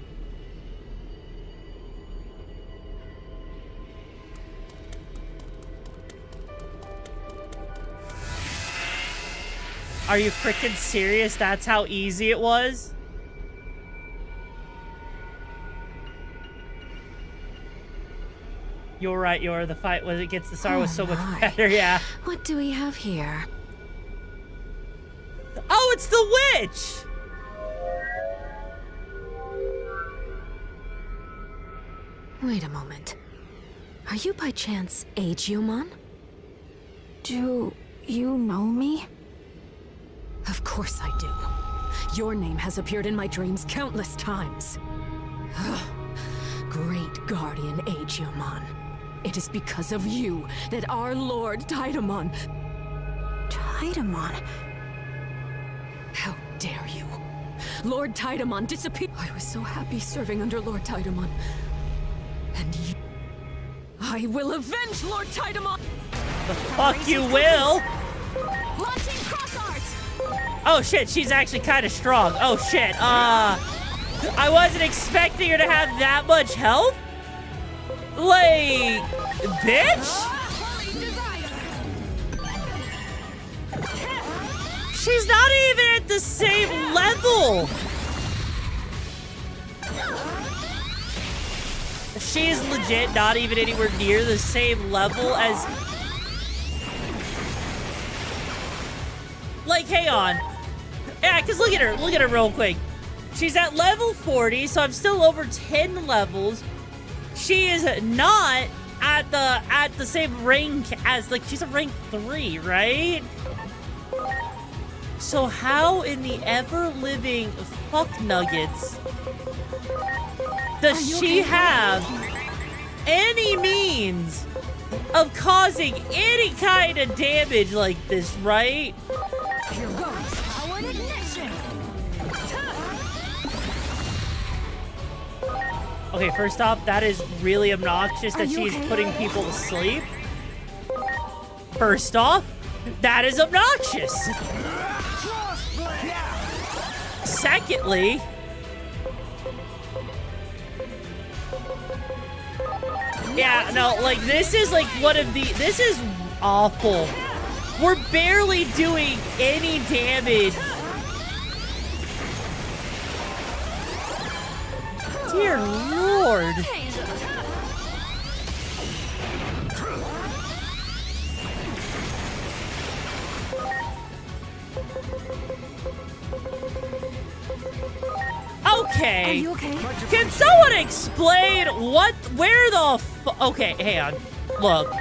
Are you freaking serious? That's how easy it was? You're right, the fight was against the Tsar was so much better, yeah. What do we have here? Oh, it's the witch! Wait a moment. Are you by chance DIGIMON? Do you know me? Of course I do. Your name has appeared in my dreams countless times. Great Guardian DIGIMON. It is because of you that our Lord DIGIMON... DIGIMON? How dare you? Lord DIGIMON disappeared. I was so happy serving under Lord DIGIMON. And you... I will avenge Lord DIGIMON! The fuck you will! Launching cross arts! Oh shit, she's actually kind of strong. Oh shit, I wasn't expecting her to have that much health? Like, bitch? She's not even at the same level! She's legit not even anywhere near the same level as... Like, hang on. Yeah, because look at her real quick. She's at level 40, so I'm still over 10 levels. She is not at the same rank as, like, she's a rank 3, right? So how in the ever-living fuck nuggets does she have any means of causing any kind of damage like this, right? Here goes powered ignition! Okay, first off, that is really obnoxious that she's putting people to sleep. First off, that is obnoxious. Secondly, yeah, no, like, this is like one of the, this is awful. We're barely doing any damage. Dear Lord. Okay. Are you okay? Can someone explain where the okay, hang on. Look.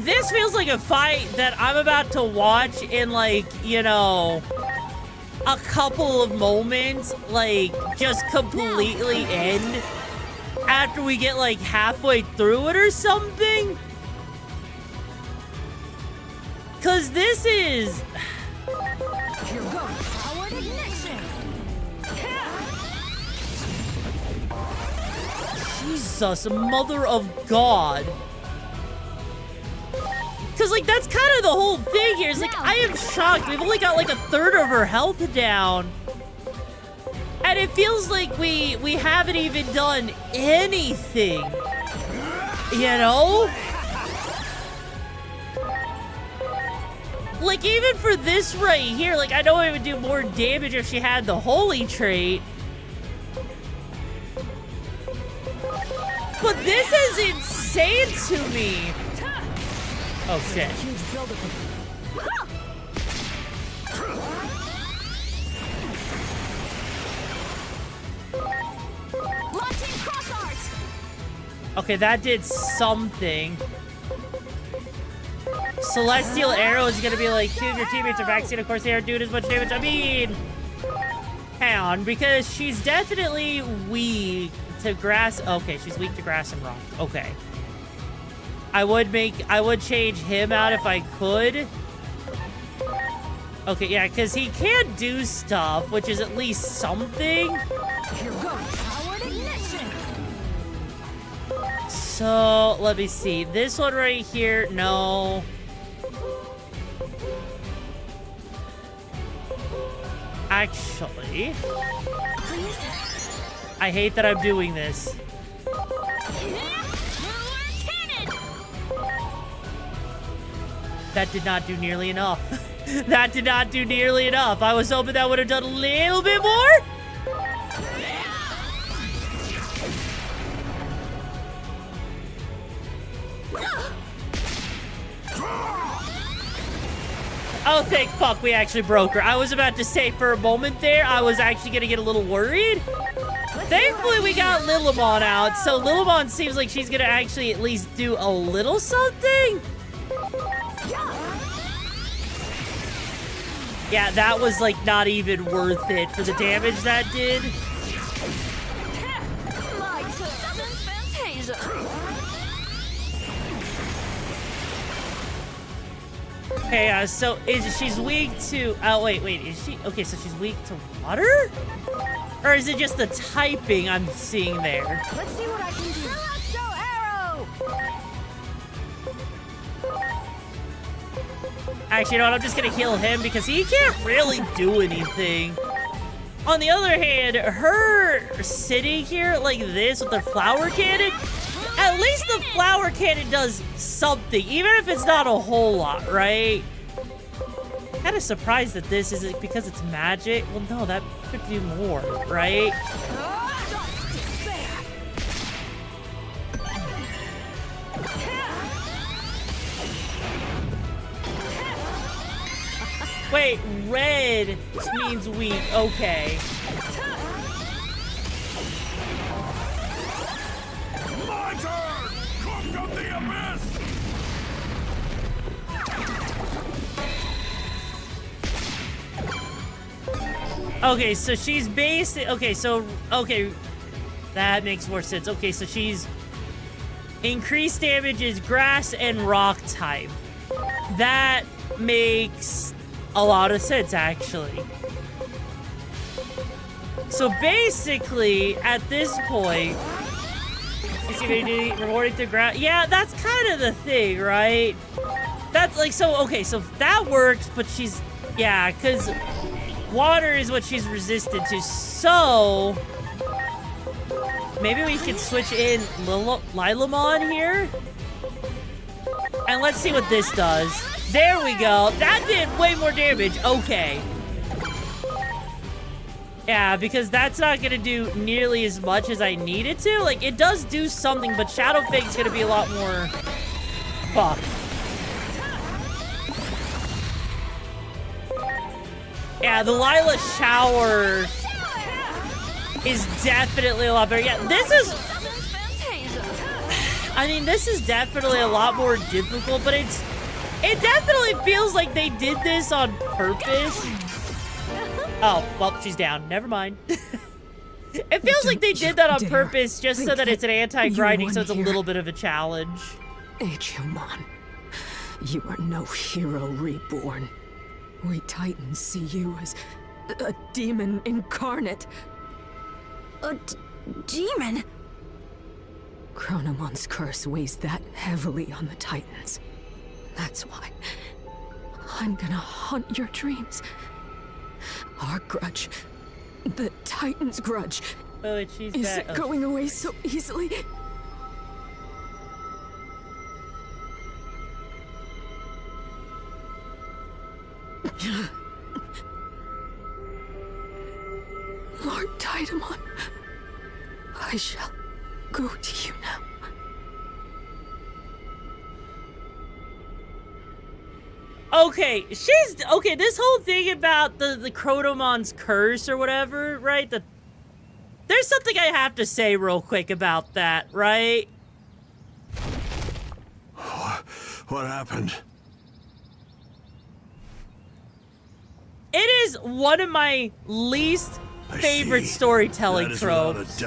This feels like a fight that I'm about to watch in, like, you know, a couple of moments, like, just completely end after we get, like, halfway through it or something. 'Cause this is... Here goes powered ignition! Jesus, mother of God. Because, like, that's kind of the whole thing here. It's like, I am shocked. We've only got, like, a third of her health down. And it feels like we haven't even done anything. You know? Like, even for this right here, like, I know it would do more damage if she had the holy trait. But this is insane to me. Oh, shit. Launching cross arts! Okay, that did something. Celestial Arrow is gonna be like, two of your teammates are vaccinated. Of course, they aren't doing as much damage. I mean, hang on, because she's definitely weak to grass. Okay, she's weak to grass and rock. Okay. I would change him out if I could. Okay, yeah, because he can do stuff, which is at least something. Here goes powered ignition! So, let me see. This one right here, no. Actually, I hate that I'm doing this. That did not do nearly enough. That did not do nearly enough. I was hoping that would have done a little bit more. Oh, thank fuck we actually broke her. I was about to say for a moment there, I was actually gonna get a little worried. Thankfully, we got Lilimon out, so Lilimon seems like she's gonna actually at least do a little something. Yeah, that was like not even worth it for the damage that did. Okay, so she's weak to... Oh, wait, is she... Okay, so she's weak to water? Or is it just the typing I'm seeing there? Let's see what I can do. Celestial Arrow! Actually, you know what? I'm just gonna heal him because he can't really do anything. On the other hand, her sitting here like this with the flower cannon, at least the flower cannon does something, even if it's not a whole lot, right? Kind of surprised that this is because it's magic. Well, no, that could do more, right? Wait, red means weak. Okay. My turn! Cook of the abyss! Okay, so she's basic. Okay, that makes more sense. Okay, so she's increased damage is grass and rock type. That makes a lot of sense, actually. So basically, at this point, is he gonna do rewarding to ground? Yeah, that's kind of the thing, right? That's like, so, okay, so that works, but she's, yeah, because water is what she's resistant to, so maybe we can switch in Lilimon here, and let's see what this does. There we go. That did way more damage. Okay. Yeah, because that's not gonna do nearly as much as I need it to. Like, it does do something, but Shadow Fake's gonna be a lot more... Fuck. Yeah, the Lila Shower is definitely a lot better. Yeah, this is... I mean, this is definitely a lot more difficult, but it definitely feels like they did this on purpose. Oh, well, she's down. Never mind. It feels like they did that on purpose just so that it's an anti-grinding, so it's a little bit of a challenge. DIGIMON, you are no hero reborn. We Titans see you as a demon incarnate. A demon? Chronomon's curse weighs that heavily on the Titans. That's why I'm gonna haunt your dreams. Our grudge, the Titans' grudge, oh, she's isn't back. going away so easily. Lord Digimon, I shall go to you now. Okay, okay, this whole thing about the Chronomon's curse or whatever, right? There's something I have to say real quick about that, right? What happened? It is one of my least favorite storytelling tropes.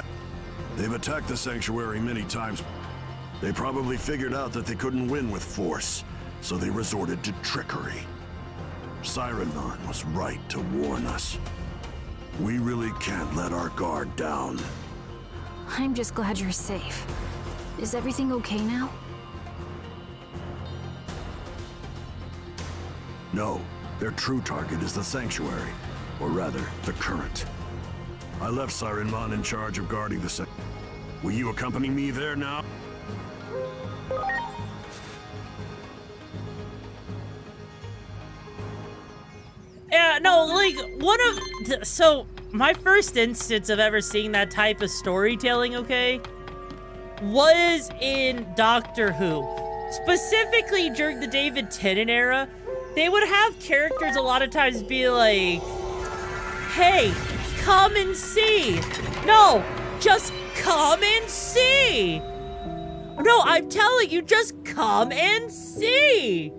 They've attacked the sanctuary many times. They probably figured out that they couldn't win with force, so they resorted to trickery. Cyberpunk was right to warn us. We really can't let our guard down. I'm just glad you're safe. Is everything okay now? No, their true target is the sanctuary, or rather, the current. I left Cyberpunk in charge of guarding the sanctuary. Will you accompany me there now? Yeah, no, like, so, my first instance of ever seeing that type of storytelling, okay, was in Doctor Who. Specifically during the David Tennant era. they would have characters a lot of times be like, hey, come and see. No, just come and see. No, I'm telling you, just come and see.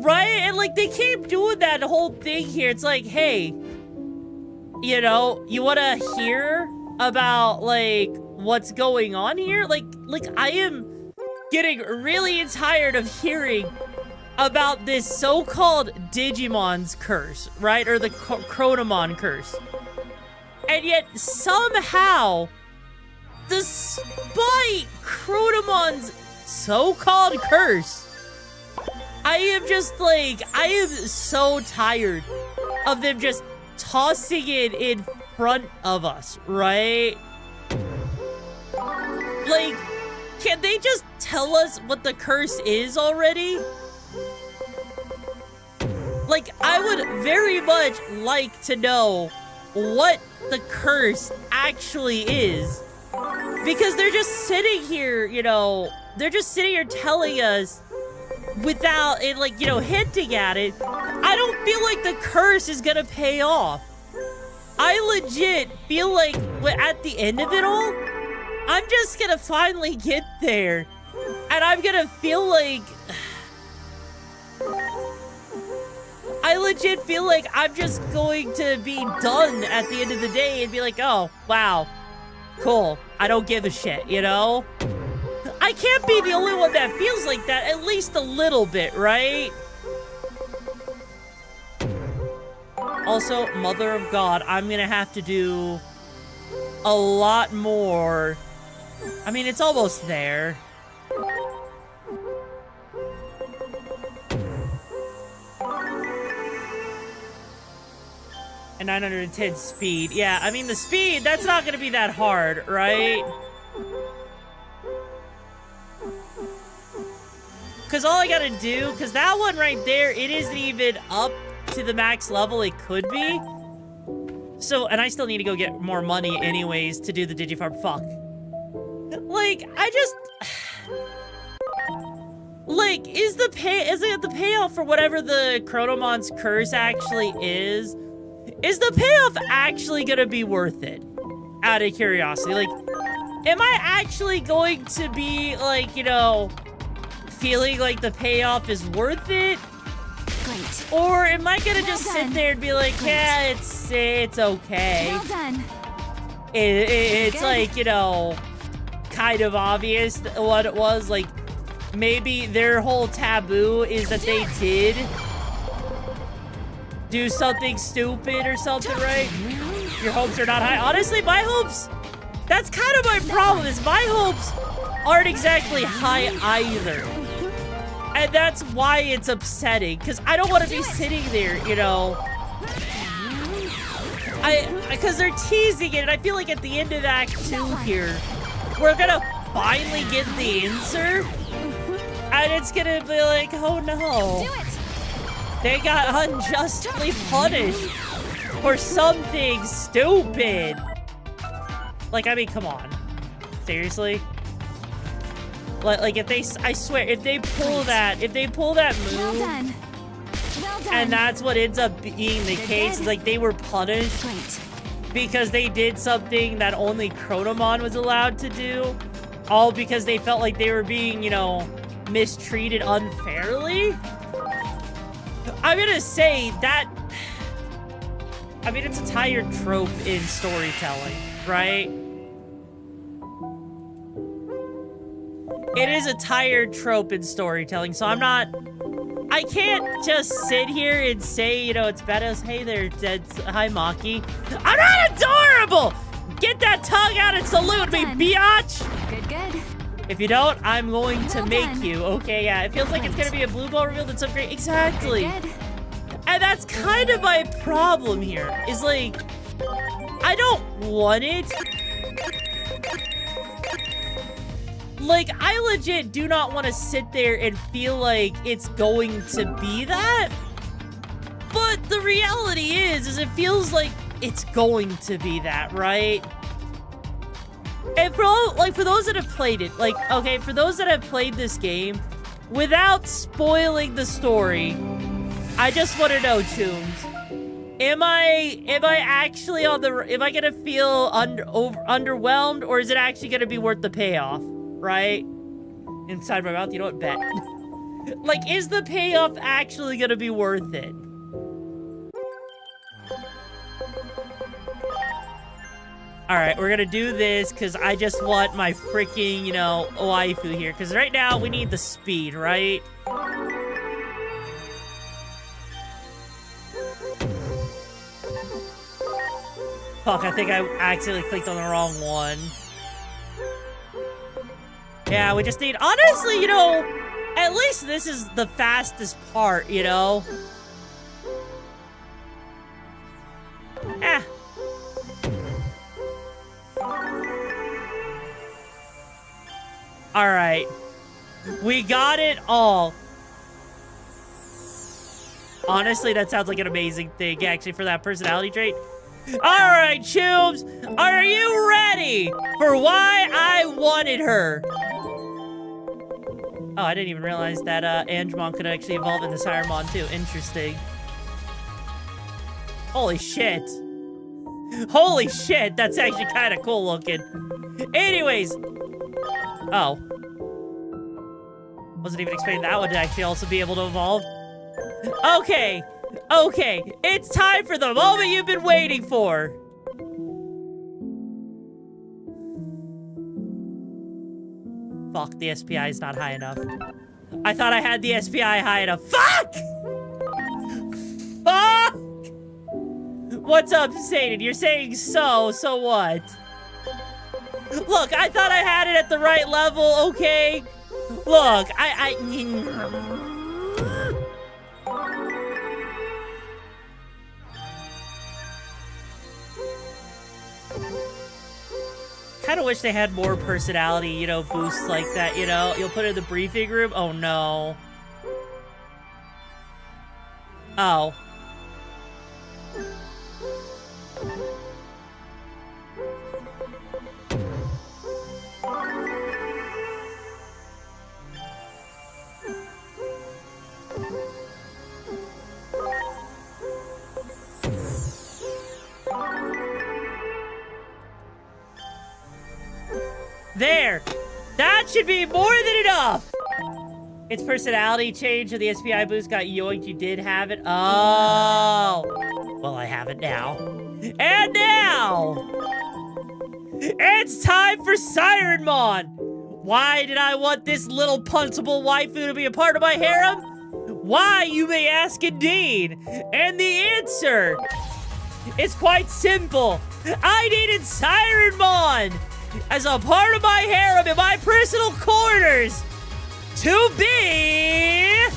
Right? And like, they keep doing that whole thing here. It's like, hey, you know, you want to hear about like what's going on here? Like I am getting really tired of hearing about this so-called Digimon's curse, right? Or the Chronomon curse. And yet somehow, despite Chronomon's so-called curse, I am just like, I am so tired of them just tossing it in front of us, right? Like, can they just tell us what the curse is already? Like, I would very much like to know what the curse actually is. Because they're just sitting here, you know, they're just sitting here telling us without it, like, you know, hinting at it. I don't feel like the curse is gonna pay off. I legit feel like at the end of it all, I'm just gonna finally get there. And I'm gonna feel like... I legit feel like I'm just going to be done at the end of the day and be like, oh, wow, cool. I don't give a shit, you know? I can't be the only one that feels like that, at least a little bit, right? Also, Mother of God, I'm gonna have to do a lot more. I mean, it's almost there. And 910 speed. Yeah, I mean, the speed, that's not gonna be that hard, right? Because all I gotta do, because that one right there, it isn't even up to the max level it could be. So, and I still need to go get more money anyways to do the Digifarm. Fuck. Like, I just... Like, is it the payoff for whatever the Chronomon's curse actually is the payoff actually gonna be worth it? Out of curiosity. Like, am I actually going to be, like, you know, feeling like the payoff is worth it? Great. Or am I gonna just sit there and be like, yeah, it's okay. Well done. It's like, you know, kind of obvious what it was. Like, maybe their whole taboo is that they did do something stupid or something, right? Your hopes are not high. Honestly, my hopes, that's kind of my problem, is my hopes aren't exactly high either. And that's why it's upsetting, because I don't want to be sitting there, you know. Because they're teasing it, and I feel like at the end of Act 2 here, we're gonna finally get the answer, and it's gonna be like, oh no. They got unjustly punished for something stupid. Like, I mean, come on. Seriously? Like, if they, I swear, if they pull that move, and that's what ends up being the case, is like they were punished because they did something that only Chronomon was allowed to do, all because they felt like they were being, you know, mistreated unfairly. I'm gonna say that, I mean, it's a tired trope in storytelling, right? It is a tired trope in storytelling, so I can't just sit here and say, you know, it's better. Hey there, hi, Maki. I'm not adorable! Get that tongue out and salute me, biatch! Good. If you don't, I'm going to make you. Okay, yeah, it feels like it's gonna be a blue ball reveal that's so great. Exactly. And that's kind of my problem here, is like, I don't want it. Like, I legit do not want to sit there and feel like it's going to be that. But the reality is it feels like it's going to be that, right? And for those that have played it, like, okay, for those that have played this game, without spoiling the story, I just want to know, Tombs. Am I actually on the? Am I gonna feel underwhelmed, or is it actually gonna be worth the payoff? Right? Inside my mouth, you know what? Bet. Like, is the payoff actually gonna be worth it? All right, we're gonna do this because I just want my freaking, you know, waifu here. Because right now we need the speed, right? Fuck, I think I accidentally clicked on the wrong one. Yeah, we just need... Honestly, you know, at least this is the fastest part, you know? Eh. Alright. We got it all. Honestly, that sounds like an amazing thing, actually, for that personality trait. Alright, Tubes, are you ready for why I wanted her? Oh, I didn't even realize that Angemon could actually evolve into Harem too. Interesting. Holy shit. Holy shit, that's actually kind of cool looking. Anyways. Oh. Wasn't even expecting that one to actually also be able to evolve. Okay. Okay, it's time for the moment you've been waiting for. Fuck, the SPI is not high enough. I thought I had the SPI high enough. Fuck! Fuck! What's up, Satan? You're saying so what? Look, I thought I had it at the right level, okay? Look, kind of wish they had more personality, you know, boosts like that, you know? You'll put it in the briefing room? Oh, no. Oh. There! That should be more than enough! Its personality change of the SPI boost got yoinked. You did have it? Oh! Well, I have it now. And now! It's time for Sirenmon! Why did I want this little punchable waifu to be a part of my harem? Why, you may ask indeed. And the answer is quite simple. I needed Sirenmon as a part of my harem in my personal quarters to be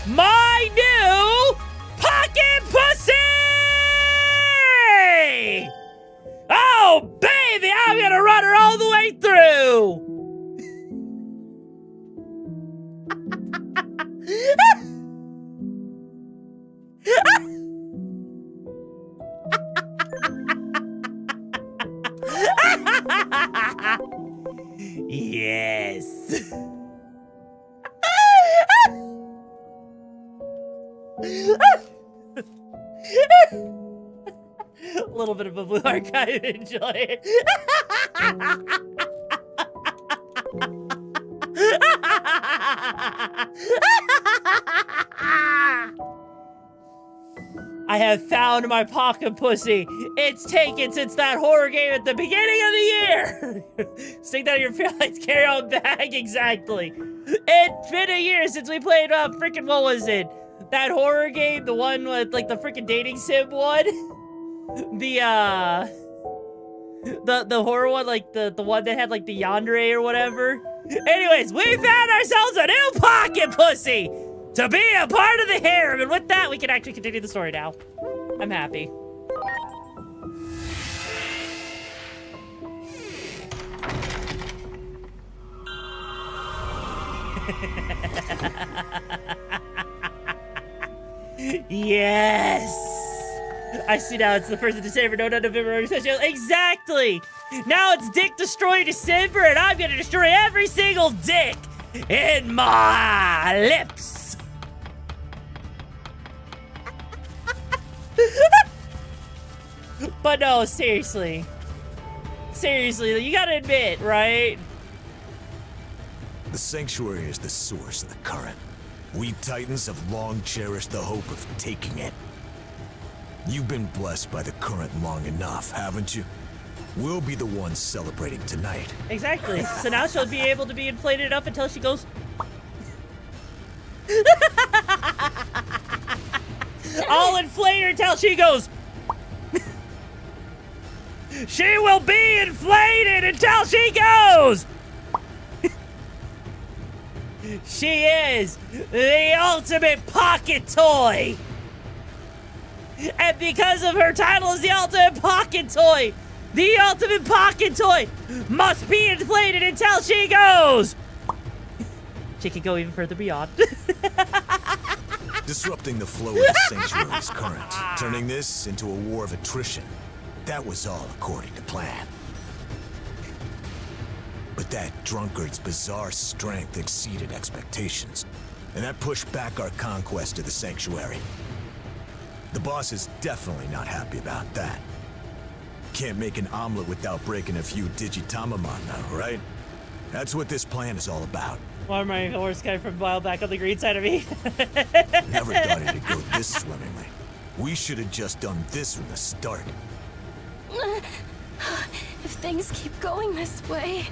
my new pocket pussy! Oh, baby, I'm gonna run her all the way through! Yes. A little bit of a Blue Archive, enjoy it. I have found my pocket pussy. It's taken since that horror game at the beginning of the year. Stick that in your feelings, carry on bag, exactly. It's been a year since we played, freaking, what was it? That horror game, the one with, like, the freaking dating sim one? The horror one, like, the one that had, like, the yandere or whatever. Anyways, we found ourselves a new pocket pussy to be a part of the harem, and with that, we can actually continue the story now. I'm happy. Yes! I see now, it's the 1st of December, no, not November, exactly! Now it's Dick Destroy December, and I'm gonna destroy every single dick in my lips! But no, seriously. Seriously, you gotta admit, right? The Sanctuary is the source of the current. We Titans have long cherished the hope of taking it. You've been blessed by the current long enough, haven't you? We'll be the ones celebrating tonight. Exactly. So now she'll be able to be inflated up until she goes... I'll inflate her until she goes... She will be inflated until she goes! She is the ultimate pocket toy! And because of her title as the ultimate pocket toy, the ultimate pocket toy must be inflated until she goes! She can go even further beyond. Disrupting the flow of the Sanctuary's current, turning this into a war of attrition. That was all according to plan. But that drunkard's bizarre strength exceeded expectations, and that pushed back our conquest of the Sanctuary. The boss is definitely not happy about that. Can't make an omelet without breaking a few Digitamamon though, right? That's what this plan is all about. Why am I a horse guy from a while back on the green side of me? Never thought it'd go this swimmingly. We should have just done this from the start. If things keep going this way...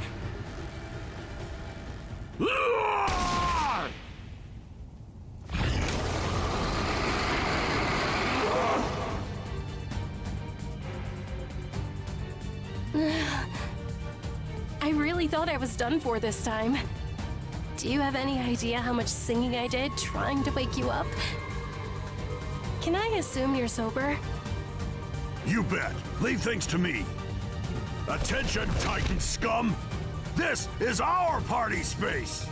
I really thought I was done for this time. Do you have any idea how much singing I did trying to wake you up? Can I assume you're sober? You bet. Leave things to me. Attention, Titan scum! This is our party space!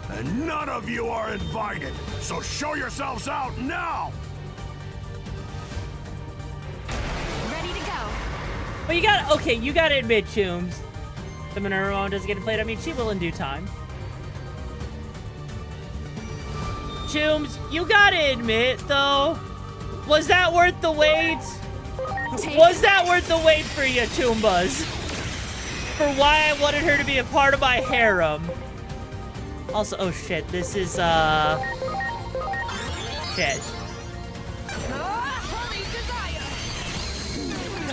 And none of you are invited, so show yourselves out now! Ready to go. But you gotta, okay, you gotta admit, Chooms. The Minerva doesn't get inflated. I mean, she will in due time. Chooms, you gotta admit, though, was that worth the wait? Was that worth the wait for you, Choombas? For why I wanted her to be a part of my harem. Also, oh shit, this is, shit.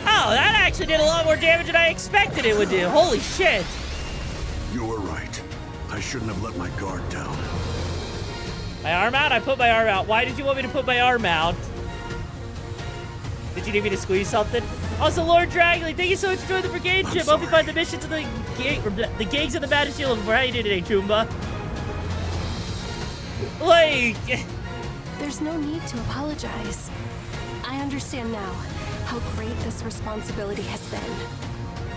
Oh, that actually did a lot more damage than I expected it would do. Holy shit. You were right. I shouldn't have let my guard down. My arm out? I put my arm out. Why did you want me to put my arm out? Did you need me to squeeze something? Also, Lord Dragley, thank you so much for joining the brigade ship. Hope you find the missions of the gigs of the battlefield. How you doing today, Choomba? Like... There's no need to apologize. I understand now how great this responsibility has been.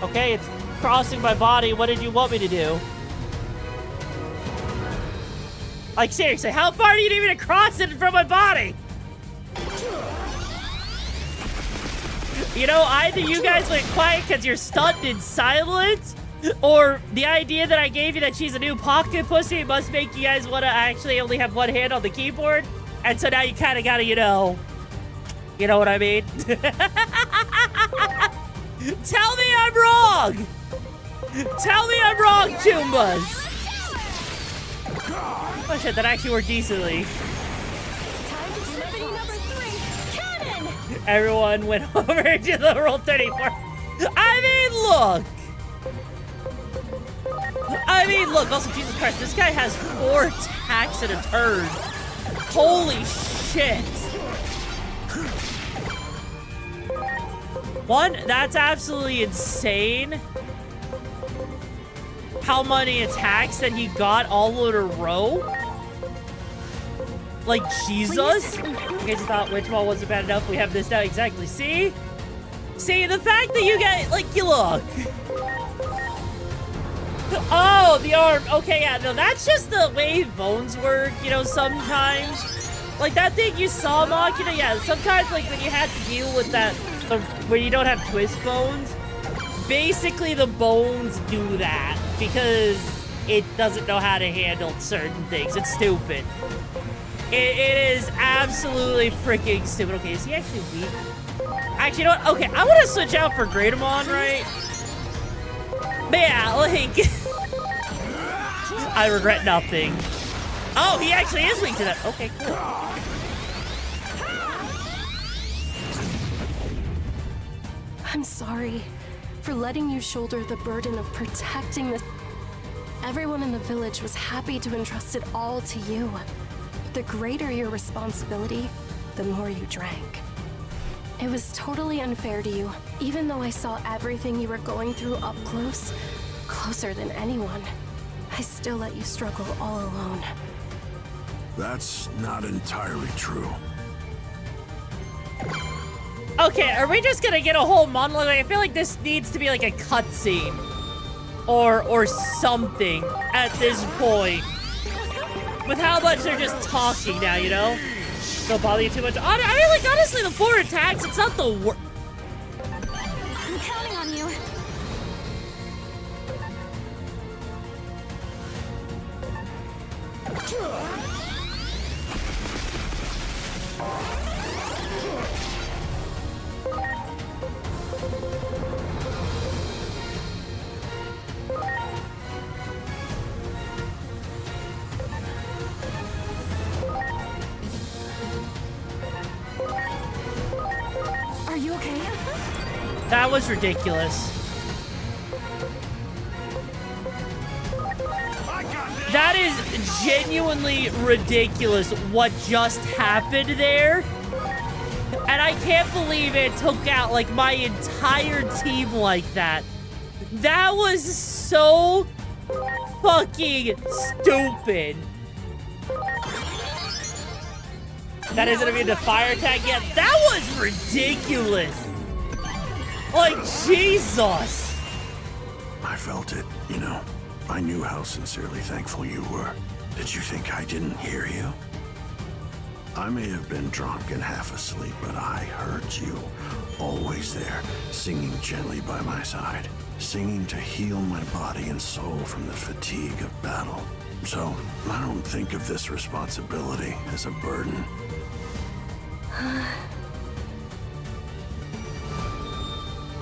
Okay, it's crossing my body. What did you want me to do? Like, seriously, how far do you need me to cross it from my body? You know, either you guys went quiet because you're stunned in silence, or the idea that I gave you that she's a new pocket pussy must make you guys want to actually only have one hand on the keyboard. And so now you kind of got to, you know what I mean? Tell me I'm wrong! Tell me I'm wrong, Choombas! Oh shit, that actually worked decently. Everyone went over to the roll 34. I mean, look. Also, Jesus Christ, this guy has 4 attacks and a turn. Holy shit. One, that's absolutely insane. How many attacks that he got all in a row? Like, Jesus? You guys thought Witch Ball wasn't bad enough? We have this now. Exactly. See? See, the fact that you guys, like, you look. Oh, the arm. Okay, yeah, no, that's just the way bones work, you know, sometimes. Like, that thing you saw, Machina, yeah, sometimes, like, when you have to deal with that, when you don't have twist bones, basically the bones do that because it doesn't know how to handle certain things. It's stupid. It is absolutely freaking stupid. Okay, is he actually weak? Actually, you know what? Okay, I want to switch out for Greatamon, right? But yeah, like... I regret nothing. Oh, he actually is weak to that. Okay, cool. I'm sorry for letting you shoulder the burden of protecting this. Everyone in the village was happy to entrust it all to you. The greater your responsibility, the more you drank. It was totally unfair to you, even though I saw everything you were going through up close, closer than anyone. I still let you struggle all alone. That's not entirely true. Okay, are we just gonna get a whole monologue? Like, I feel like this needs to be like a cutscene. Or something at this point. With how much they're just talking now, you know? Don't bother you too much. I mean, like, honestly, the 4 attacks, it's not the worst. I'm counting on you. Are you okay? That was ridiculous. That is genuinely ridiculous what just happened there. And I can't believe it took out like my entire team like that. That was so fucking stupid. That isn't gonna be the fire attack yet. That was ridiculous. Like, Jesus. I felt it, you know. I knew how sincerely thankful you were. Did you think I didn't hear you? I may have been drunk and half asleep, but I heard you. Always there, singing gently by my side. Singing to heal my body and soul from the fatigue of battle. So, I don't think of this responsibility as a burden.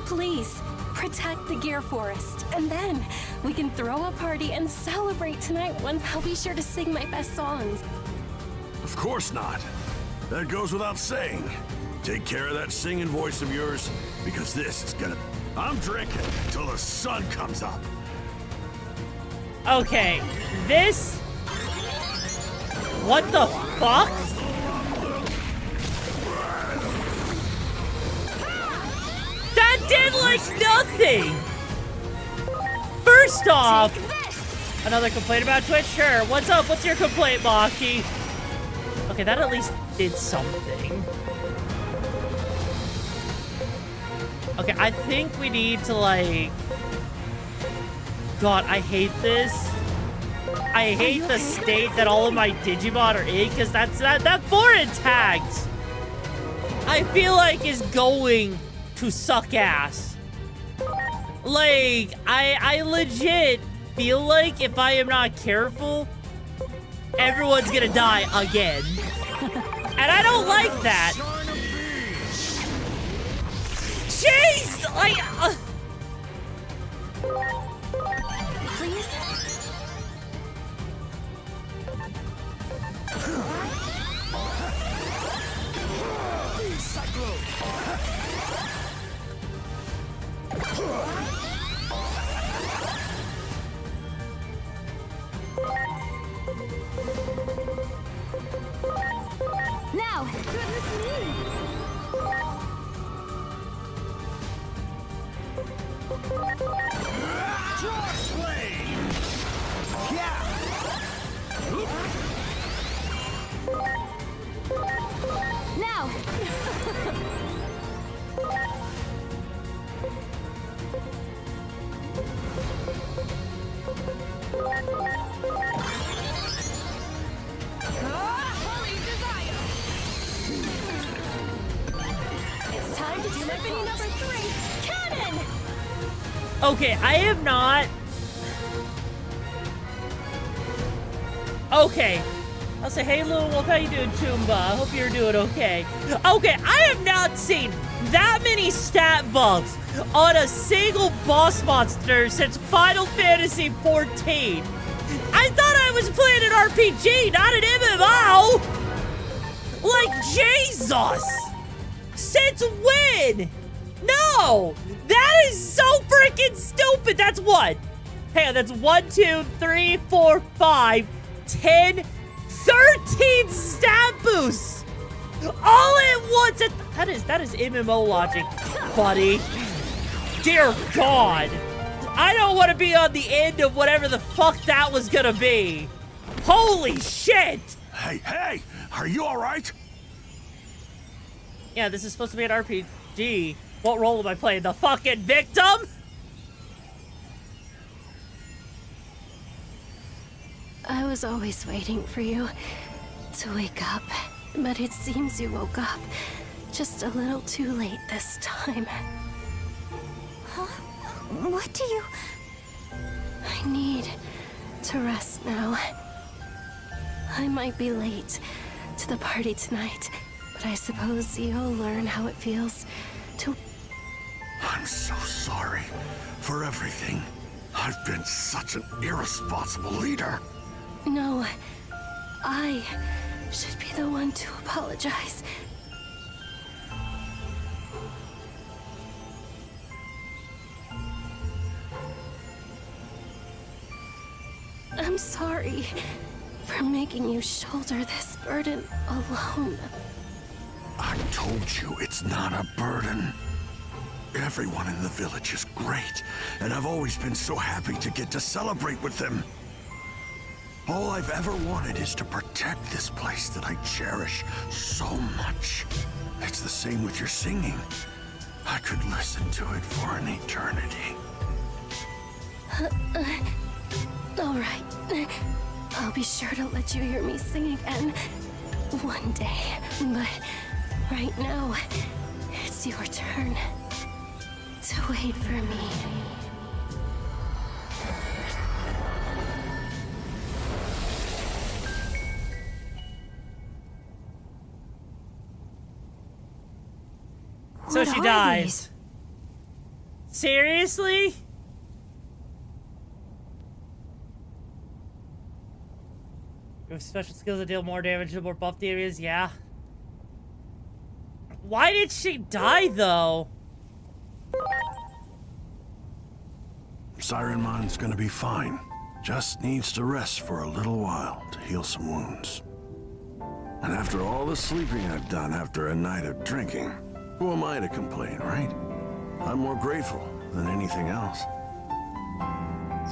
Please, protect the Gear Forest, and then we can throw a party and celebrate tonight. I'll be sure to sing my best songs. Of course not. That goes without saying. Take care of that singing voice of yours, because this is gonna... I'm drinking until the sun comes up. Okay, this... What the fuck? That did like nothing! First off, another complaint about Twitch? Sure, what's up? What's your complaint, Maki? Okay, that at least did something. Okay, I think we need to like... God, I hate this. I hate the state that all of my Digimon are in, because that 4 attacks, I feel like is going to suck ass. Like, I legit feel like if I am not careful, everyone's gonna die again. And I don't like that. Jeez! Like, Please? Now! Goodness me! Now! It's time to do Symphony number 3, Cannon! okay, I have not... Okay, I'll say, hey, Little Wolf, how you doing, Choomba? I hope you're doing okay. Okay, I have not seen that many stat buffs on a single boss monster since Final Fantasy XIV. I thought I was playing an RPG, not an MMO! Like, Jesus! Since when? No! That is so freaking stupid! That's what? Hang on, that's 1, 2, 3, 4, 5, 10, 13 stat boosts! All at once! That is MMO logic, buddy. Dear God! I don't want to be on the end of whatever the fuck that was gonna be. Holy shit! Hey! Are you alright? Yeah, this is supposed to be an RPG. What role am I playing? The fucking victim? I was always waiting for you to wake up, but it seems you woke up just a little too late this time. Huh? What do you... I need to rest now. I might be late to the party tonight, but I suppose you'll learn how it feels to... I'm so sorry for everything. I've been such an irresponsible leader. No, I should be the one to apologize. I'm sorry for making you shoulder this burden alone. I told you it's not a burden. Everyone in the village is great, and I've always been so happy to get to celebrate with them. All I've ever wanted is to protect this place that I cherish so much. It's the same with your singing. I could listen to it for an eternity. All right. I'll be sure to let you hear me sing again one day. But right now, it's your turn to wait for me. So What she are dies. Seriously? You have special skills that deal more damage to more buffed areas? Yeah. Why did she die, though? Sirenmon's gonna be fine. Just needs to rest for a little while to heal some wounds. And after all the sleeping I've done after a night of drinking, who am I to complain, right? I'm more grateful than anything else.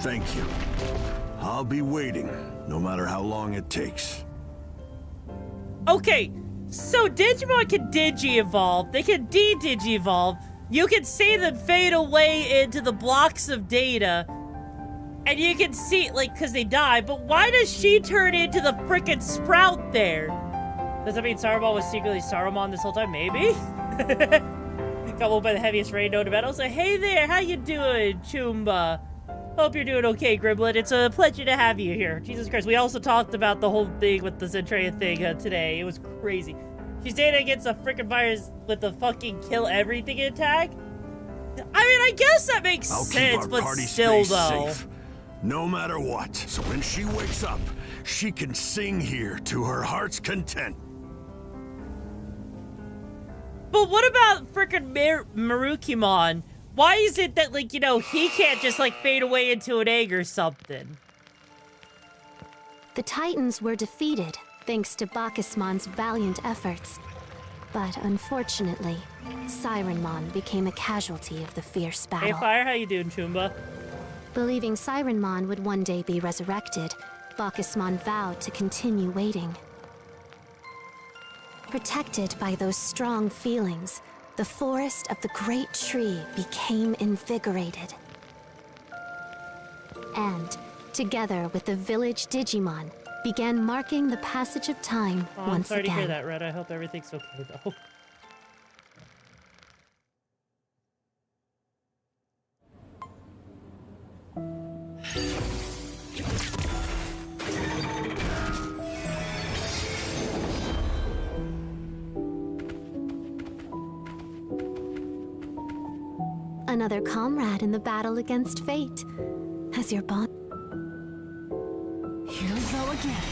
Thank you. I'll be waiting, no matter how long it takes. Okay, so Digimon can Digi-evolve. They can de-Digi-evolve. You can see them fade away into the blocks of data. And you can see, like, because they die. But why does she turn into the frickin' sprout there? Does that mean Saruman was secretly Saruman this whole time? Maybe? Got woke by the heaviest rain known to battle. So, hey there, how you doing, Choomba? Hope you're doing okay, Griblet. It's a pleasure to have you here. Jesus Christ. We also talked about the whole thing with the Zentreya thing today. It was crazy. She's dating against a freaking virus with the fucking kill everything attack. I mean, I guess that makes sense, but still, though. Safe, no matter what. So when she wakes up, she can sing here to her heart's content. But what about frickin' Marukimon? Why is it that, like, you know, he can't just, like, fade away into an egg or something? The Titans were defeated, thanks to Bacchusmon's valiant efforts. But unfortunately, Sirenmon became a casualty of the fierce battle. Hey, Fire, how you doing, Choomba? Believing Sirenmon would one day be resurrected, Bacchusmon vowed to continue waiting. Protected by those strong feelings, the forest of the great tree became invigorated. And, together with the village Digimon, began marking the passage of time I'm once sorry again. to hear that, Red. I hope everything's okay, though. Another comrade in the battle against fate. As your bond. Here we go again.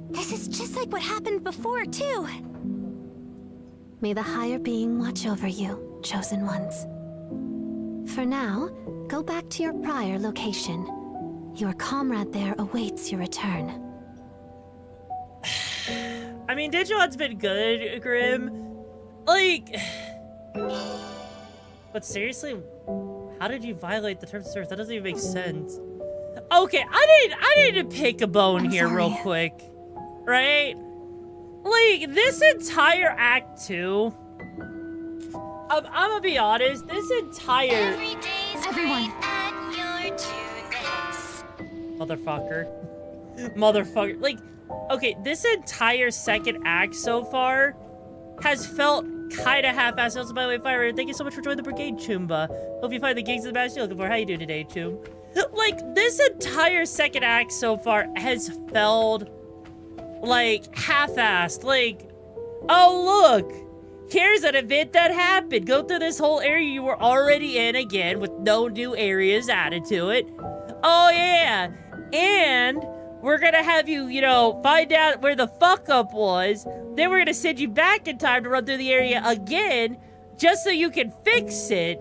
This is just like what happened before, too. May the higher being watch over you, chosen ones. For now, go back to your prior location. Your comrade there awaits your return. I mean, Digimon's been good, Grim. Like... But seriously, how did you violate the terms of service? That doesn't even make sense. Okay, I need to pick a bone here real quick. Right? Like, this entire Act 2... I'm gonna be honest, this entire... Everyone! Motherfucker. Motherfucker. Like, okay, this entire second act so far has felt kind of half-assed. Also, by the way, Fire, thank you so much for joining the brigade, Choomba. Hope you find the gigs of the match you're looking for. How you doing today, Choom? Like, this entire second act so far has felt, like, half-assed. Like, oh, look. Here's an event that happened. Go through this whole area you were already in again with no new areas added to it. Oh, yeah. And we're gonna have you, you know, find out where the fuck-up was. Then we're gonna send you back in time to run through the area again just so you can fix it.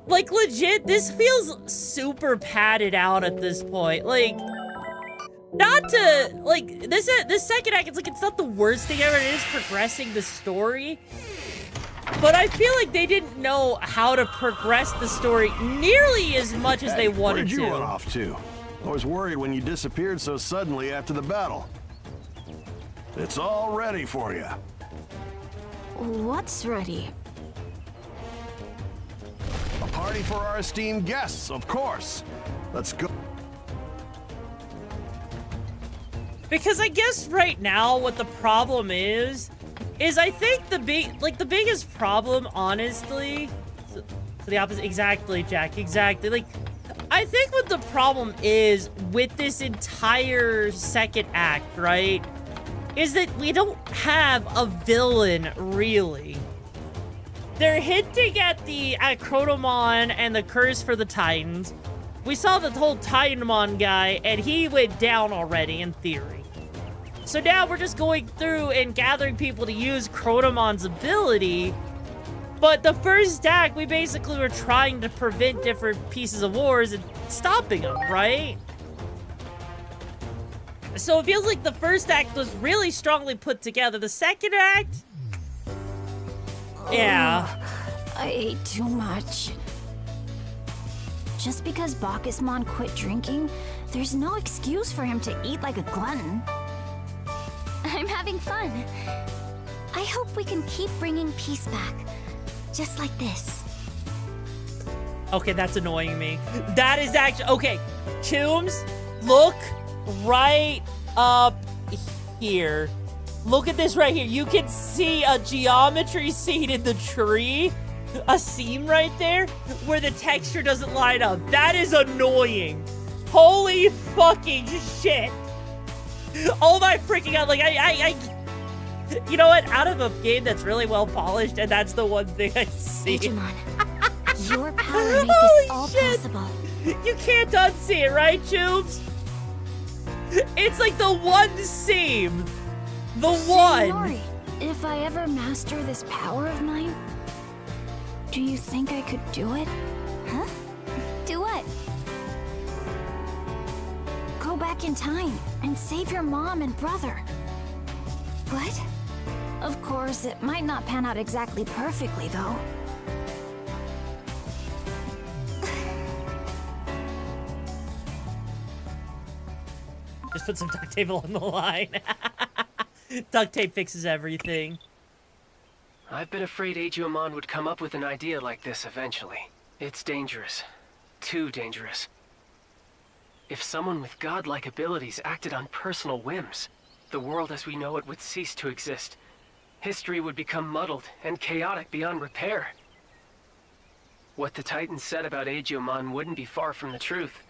Like, legit, this feels super padded out at this point. Like, not to, like, this second act, it's like, it's not the worst thing ever. It is progressing the story. But I feel like they didn't know how to progress the story nearly as much as they wanted to. Where'd you run off to? I was worried when you disappeared so suddenly after the battle. It's all ready for you. What's ready? A party for our esteemed guests, of course. Let's go. Because I guess right now what the problem is I think the biggest problem, honestly, so the opposite, exactly, Jack, exactly. Like, I think what the problem is with this entire second act, right, is that we don't have a villain, really. They're hinting at Chronomon and the curse for the Titans. We saw the whole Titanmon guy, and he went down already, in theory. So now we're just going through and gathering people to use Chronomon's ability. But the first act, we basically were trying to prevent different pieces of wars and stopping them, right? So it feels like the first act was really strongly put together. The second act? Yeah. I ate too much. Just because Bacchusmon quit drinking, there's no excuse for him to eat like a glutton. I'm having fun. I hope we can keep bringing peace back. Just like this. Okay, that's annoying me. That is actually... Okay, Chooms, look right up here. Look at this right here. You can see a geometry scene in the tree. A seam right there where the texture doesn't line up. That is annoying. Holy fucking shit. Oh my freaking god. Like, you know what? Out of a game that's really well polished, and that's the one thing I see. Digimon, your power makes this all possible. You can't unsee it, right, Chooms? It's like the one seam. The one. Nori, if I ever master this power of mine, do you think I could do it? Huh? Do what? Go back in time and save your mom and brother. What? Of course, it might not pan out exactly perfectly, though. Just put some duct tape on the line. Duct tape fixes everything. I've been afraid Agiomon would come up with an idea like this eventually. It's dangerous. Too dangerous. If someone with godlike abilities acted on personal whims, the world as we know it would cease to exist. History would become muddled and chaotic beyond repair. What the Titans said about Agiomon wouldn't be far from the truth.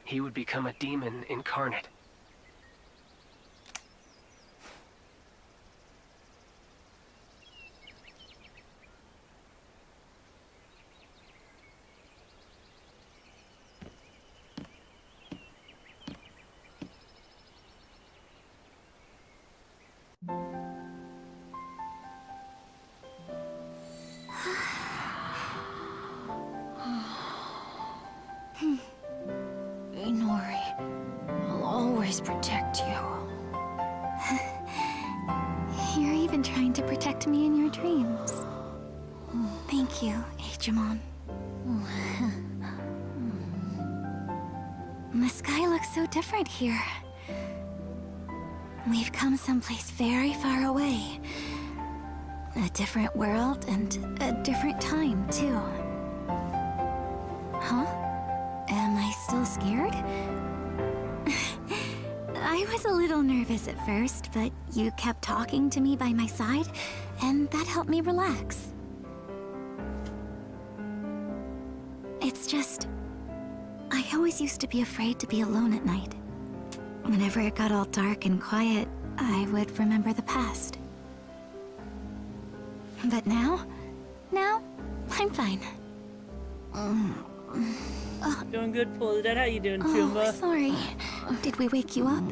He would become a demon incarnate. been trying to protect me in your dreams. Thank you, Digimon. The sky looks so different here. We've come someplace very far away. A different world and a different time, too. Huh? Am I still scared? I was a little nervous at first, but you kept talking to me by my side, and that helped me relax. It's just, I always used to be afraid to be alone at night. Whenever it got all dark and quiet, I would remember the past. But now, I'm fine. Doing good, Pull of the Dead. How you doing, Oh, Chumba? sorry. Did we wake you up?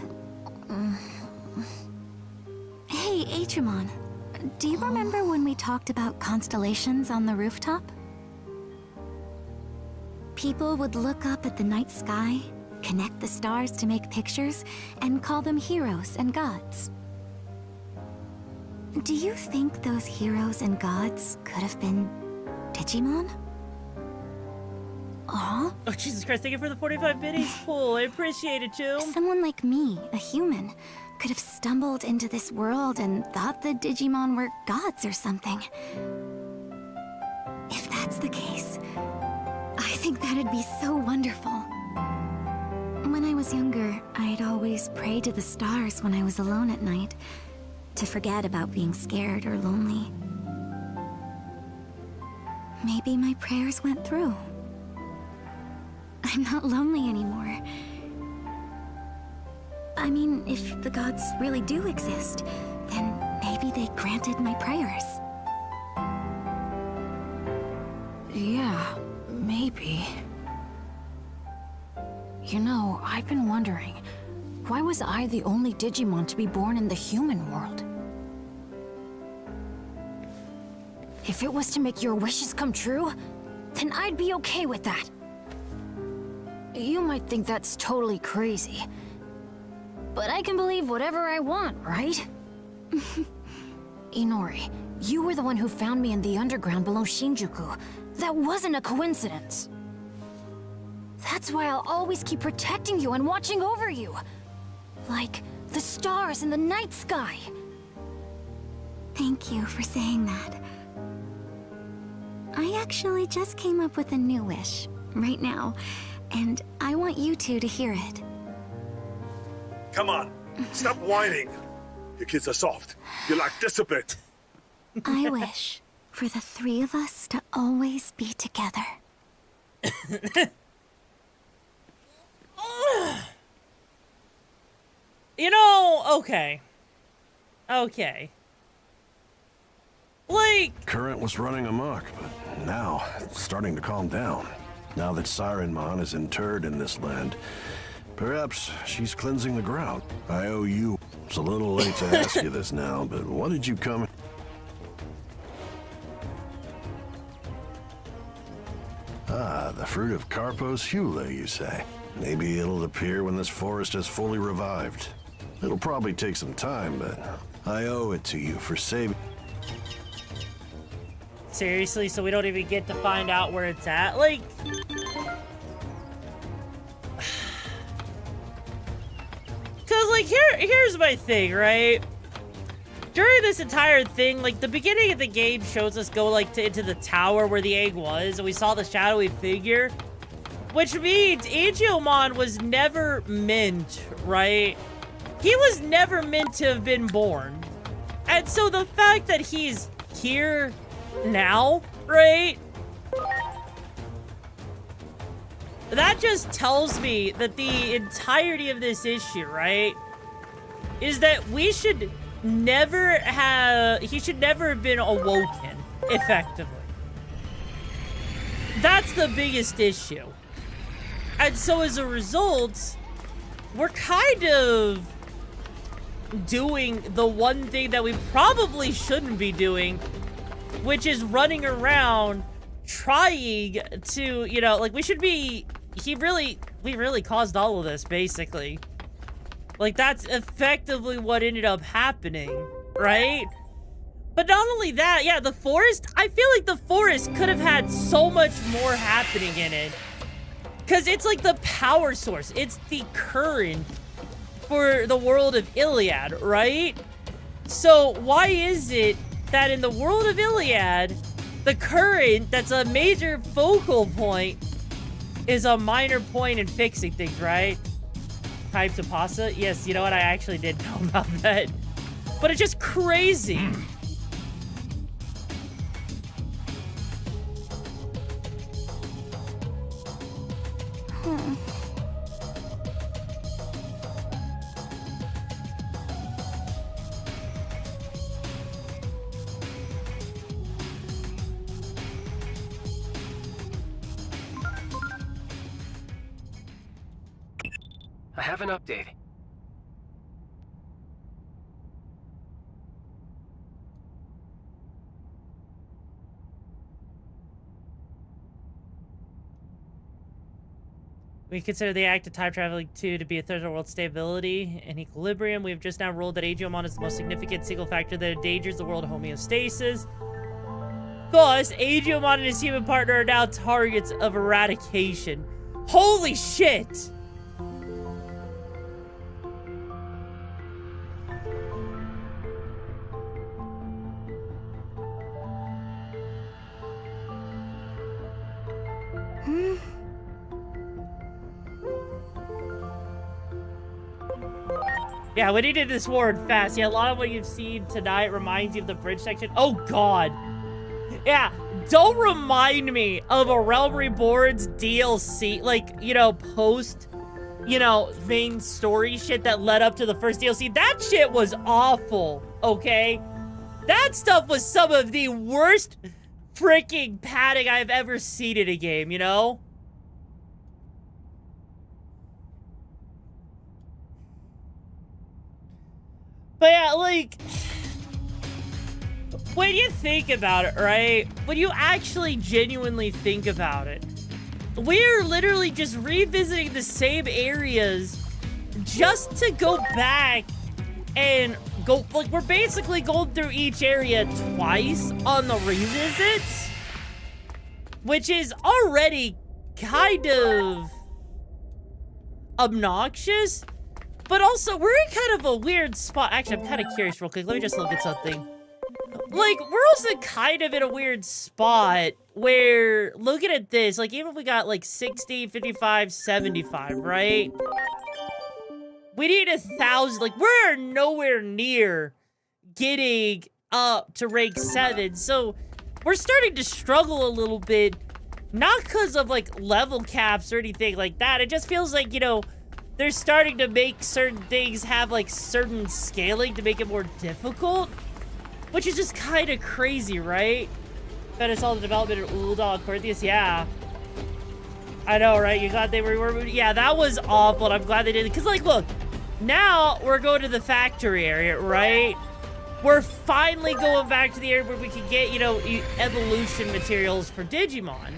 Hey, Atramon. Do you remember when we talked about constellations on the rooftop? People would look up at the night sky, connect the stars to make pictures, and call them heroes and gods. Do you think those heroes and gods could have been Digimon? Aw. Oh, Jesus Christ, thank you for the 45 biddies, Pull. I appreciate it, Chum. Someone like me, a human, could have stumbled into this world and thought the Digimon were gods or something. If that's the case, I think that'd be so wonderful. When I was younger, I'd always pray to the stars when I was alone at night, to forget about being scared or lonely. Maybe my prayers went through. I'm not lonely anymore. I mean, if the gods really do exist, then maybe they granted my prayers. Yeah, maybe. You know, I've been wondering, why was I the only Digimon to be born in the human world? If it was to make your wishes come true, then I'd be okay with that. You might think that's totally crazy, but I can believe whatever I want, right? Inori, you were the one who found me in the underground below Shinjuku. That wasn't a coincidence. That's why I'll always keep protecting you and watching over you. Like the stars in the night sky. Thank you for saying that. I actually just came up with a new wish, right now, and I want you two to hear it. Come on, stop whining. Your kids are soft. You lack discipline. I wish for the three of us to always be together. You know, okay. Okay. Like... Current was running amok, but now it's starting to calm down. Now that Sirenmon is interred in this land, perhaps she's cleansing the ground. I owe you. It's a little late to ask you this now, but what did you come... Ah, the fruit of Carpos Hule, you say. Maybe it'll appear when this forest is fully revived. It'll probably take some time, but I owe it to you for saving... Seriously, so we don't even get to find out where it's at? Like... Cause, like, here's my thing, right? During this entire thing, like, the beginning of the game shows us go, like, into the tower where the egg was, and we saw the shadowy figure. Which means Digimon was never meant, right? He was never meant to have been born. And so the fact that he's here now, right? That just tells me that the entirety of this issue, right, is that we should never have... He should never have been awoken, effectively. That's the biggest issue. And so as a result, we're kind of doing the one thing that we probably shouldn't be doing, which is running around trying to, you know, like, we should be... we really caused all of this, basically. Like, that's effectively what ended up happening, right? But not only that, yeah, the forest, I feel like the forest could have had so much more happening in it. Because it's like the power source. It's the current for the world of Iliad, right? So why is it that in the world of Iliad, the current that's a major focal point is a minor point in fixing things, right? Types of pasta? Yes, you know what? I actually did know about that. But it's just crazy. I have an update. We consider the act of time traveling 2 to be a threat to world stability and equilibrium. We have just now ruled that Digimon is the most significant single factor that endangers the world homeostasis. Thus, Digimon and his human partner are now targets of eradication. Holy shit! Yeah, we needed this forward fast. Yeah, a lot of what you've seen tonight reminds you of the bridge section. Oh, God. Yeah, don't remind me of a Realm Reborn's DLC, like, you know, post, you know, main story shit that led up to the first DLC. That shit was awful, okay? That stuff was some of the worst freaking padding I've ever seen in a game, you know? But yeah, like, when you think about it, right? When you actually genuinely think about it, we're literally just revisiting the same areas just to go back and go, like, we're basically going through each area twice on the revisits, which is already kind of obnoxious. But also, we're in kind of a weird spot. Actually, I'm kind of curious real quick. Let me just look at something. Like, we're also kind of in a weird spot where, looking at this, like, even if we got, like, 60, 55, 75, right? We need 1,000. Like, we're nowhere near getting up to rank 7. So, we're starting to struggle a little bit. Not because of, like, level caps or anything like that. It just feels like, you know, they're starting to make certain things have, like, certain scaling to make it more difficult. Which is just kind of crazy, right? Finish all the development of Uldog, Corinthians, yeah. I know, right? You glad they were... Yeah, that was awful, and I'm glad they did it. Because, like, look. Now, we're going to the factory area, right? We're finally going back to the area where we can get, you know, evolution materials for Digimon.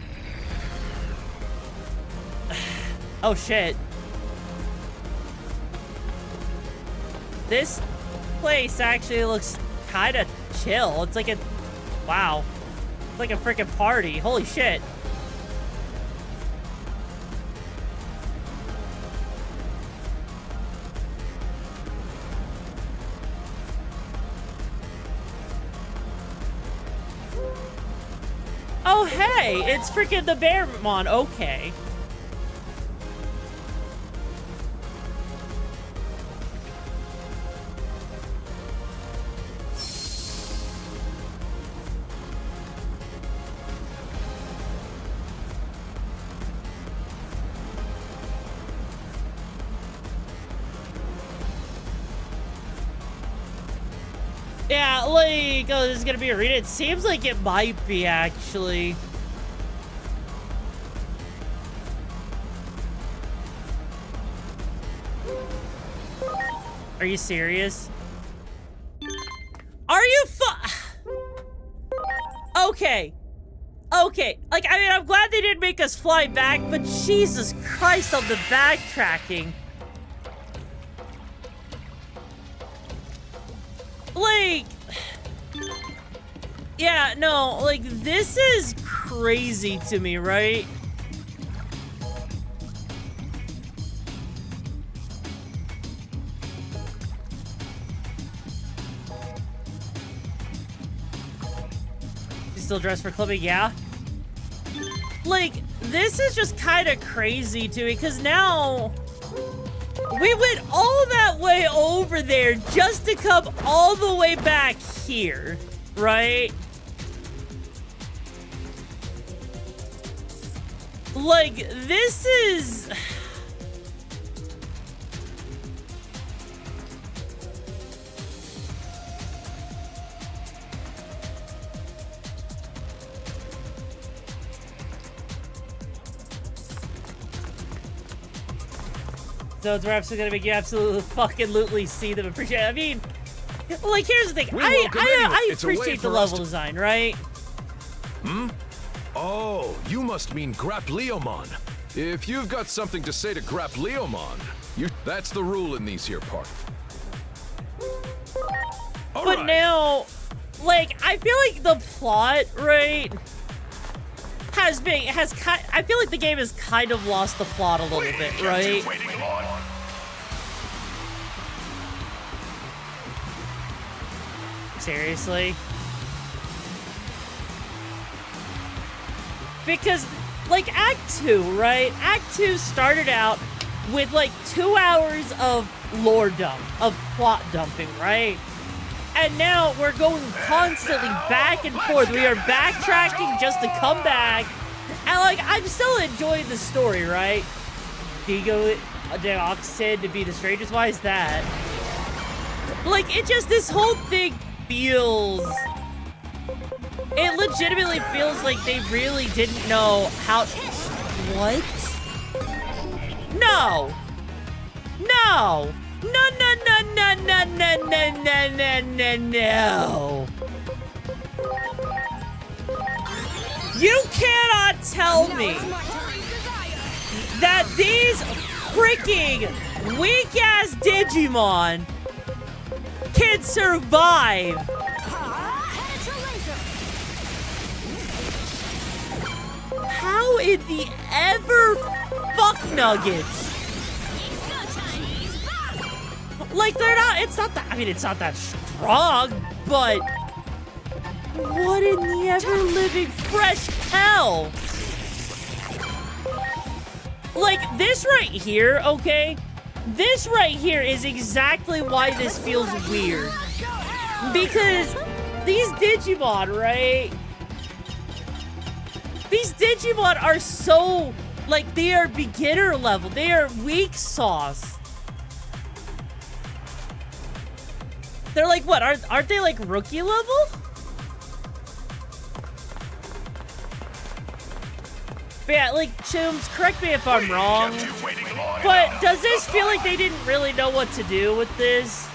Oh, shit. This place actually looks kind of chill. It's like a... Wow. It's like a freaking party. Holy shit. Oh, hey! It's freaking the Bearmon. Okay. Yeah, like, oh, this is gonna be a arena. It seems like it might be, actually. Are you serious? Are you Okay. Okay. Like, I mean, I'm glad they didn't make us fly back, but Jesus Christ on the backtracking. Like, Yeah, no, like, this is crazy to me, right? You still dressed for clubbing? Yeah. Like, this is just kind of crazy to me, because now we went all that way over there just to come all the way back here, right? Like, this is... Those raps are gonna make you absolutely fucking see them appreciate it. I mean, like, here's the thing. I appreciate the level design, right? Hmm? Oh, you must mean Grapleomon. If you've got something to say to Grapleomon, that's the rule in these here parts. But now, like, I feel like the plot, right, I feel like the game has kind of lost the plot a little bit, right? Seriously? Because, like, Act 2, right? Act 2 started out with, like, 2 hours of lore dump, of plot dumping, right? And now we're going constantly back and forth. We are backtracking just to come back. And, like, I'm still enjoying the story, right? Digo de Oxid to be the strangest. Why is that? Like, it just, this whole thing feels... It legitimately feels like they really didn't know how... What? No! No! No, no, no, no, no, no, no, no, no, no. You cannot tell me that these freaking weak-ass Digimon can survive. How in the ever fuck nuggets? Like, they're not, it's not that, I mean, it's not that strong, but what in the ever-living fresh hell? Like, this right here, okay? This right here is exactly why this feels weird. Because these Digimon, right? These Digimon are so, like, they are beginner level. They are weak sauce. They're like, what? Aren't they like rookie level? But yeah, like, Chooms, correct me if I'm wrong, but does this feel like they didn't really know what to do with this?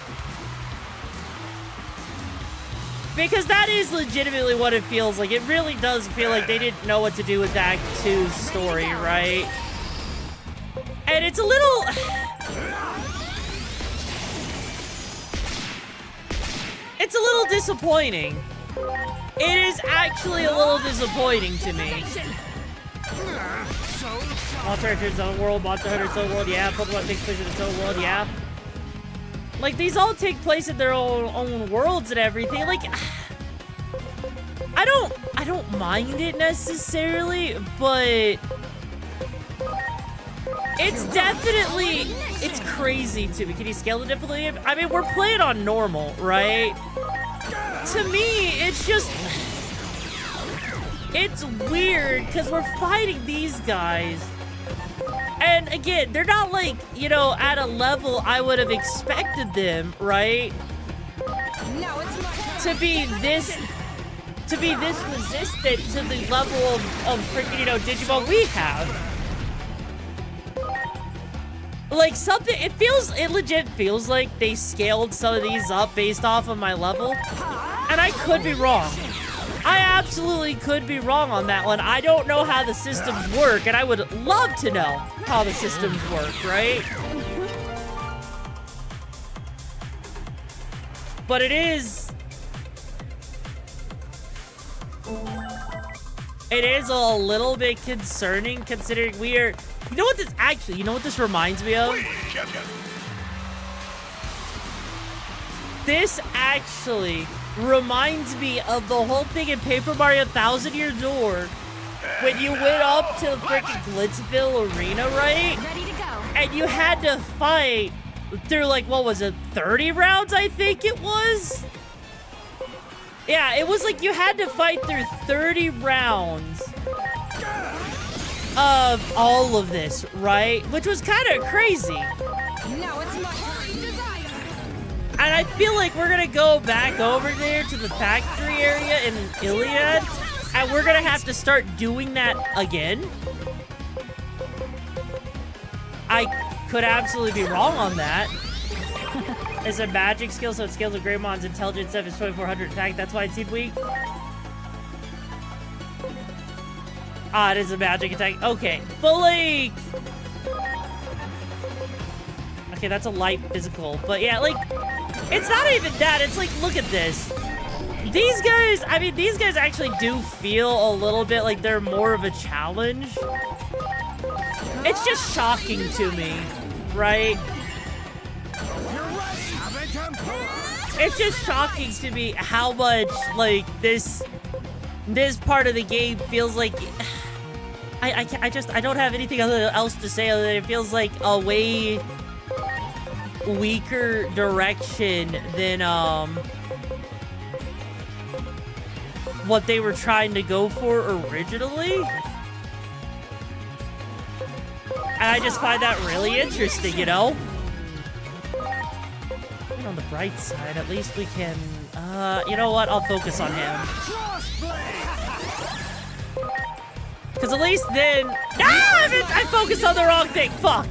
Because that is legitimately what it feels like. It really does feel like they didn't know what to do with Act 2's story, right? And it's a little... It's a little disappointing. It is actually a little disappointing to me. Monster Hunter its own world, Monster Hunter its own world, yeah. Pokemon takes place in its own world, yeah. Like, these all take place in their own worlds and everything. Like, I don't mind it necessarily, but it's definitely, it's crazy to me. Can you scale it differently? I mean, we're playing on normal, right? To me, it's just, it's weird because we're fighting these guys. And again, they're not like, you know, at a level I would have expected them, right? To be this resistant to the level of freaking, you know, Digimon we have. Like, something, it legit feels like they scaled some of these up based off of my level. And I could be wrong. I absolutely could be wrong on that one. I don't know how the systems work, and I would love to know how the systems work, right? But it is... It is a little bit concerning considering we are... You know what this reminds me of? This actually reminds me of the whole thing in Paper Mario Thousand Year Door when you went up to the freaking Glitzville Arena, right? Ready to go. And you had to fight through, like, what was it, 30 rounds, I think it was? Yeah, it was like you had to fight through 30 rounds of all of this, right? Which was kind of crazy. Now it's my desire. And I feel like we're gonna go back over there to the factory area in Iliad, and we're gonna have to start doing that again. I could absolutely be wrong on that. It's a magic skill, so it scales with Greymon's intelligence of his 2400 attack. That's why it seemed weak. Ah, it is a magic attack. Okay, but like... Okay, that's a light physical. But yeah, like, it's not even that. It's like, look at this. These guys, I mean, these guys actually do feel a little bit like they're more of a challenge. It's just shocking to me, right? It's just shocking to me how much, like, this part of the game feels like... I don't have anything else to say other than it feels like a way weaker direction than, what they were trying to go for originally. And I just find that really interesting, you know? On the bright side, at least we can, you know what? I'll focus on him. Because at least then... I focused on the wrong thing. Fuck.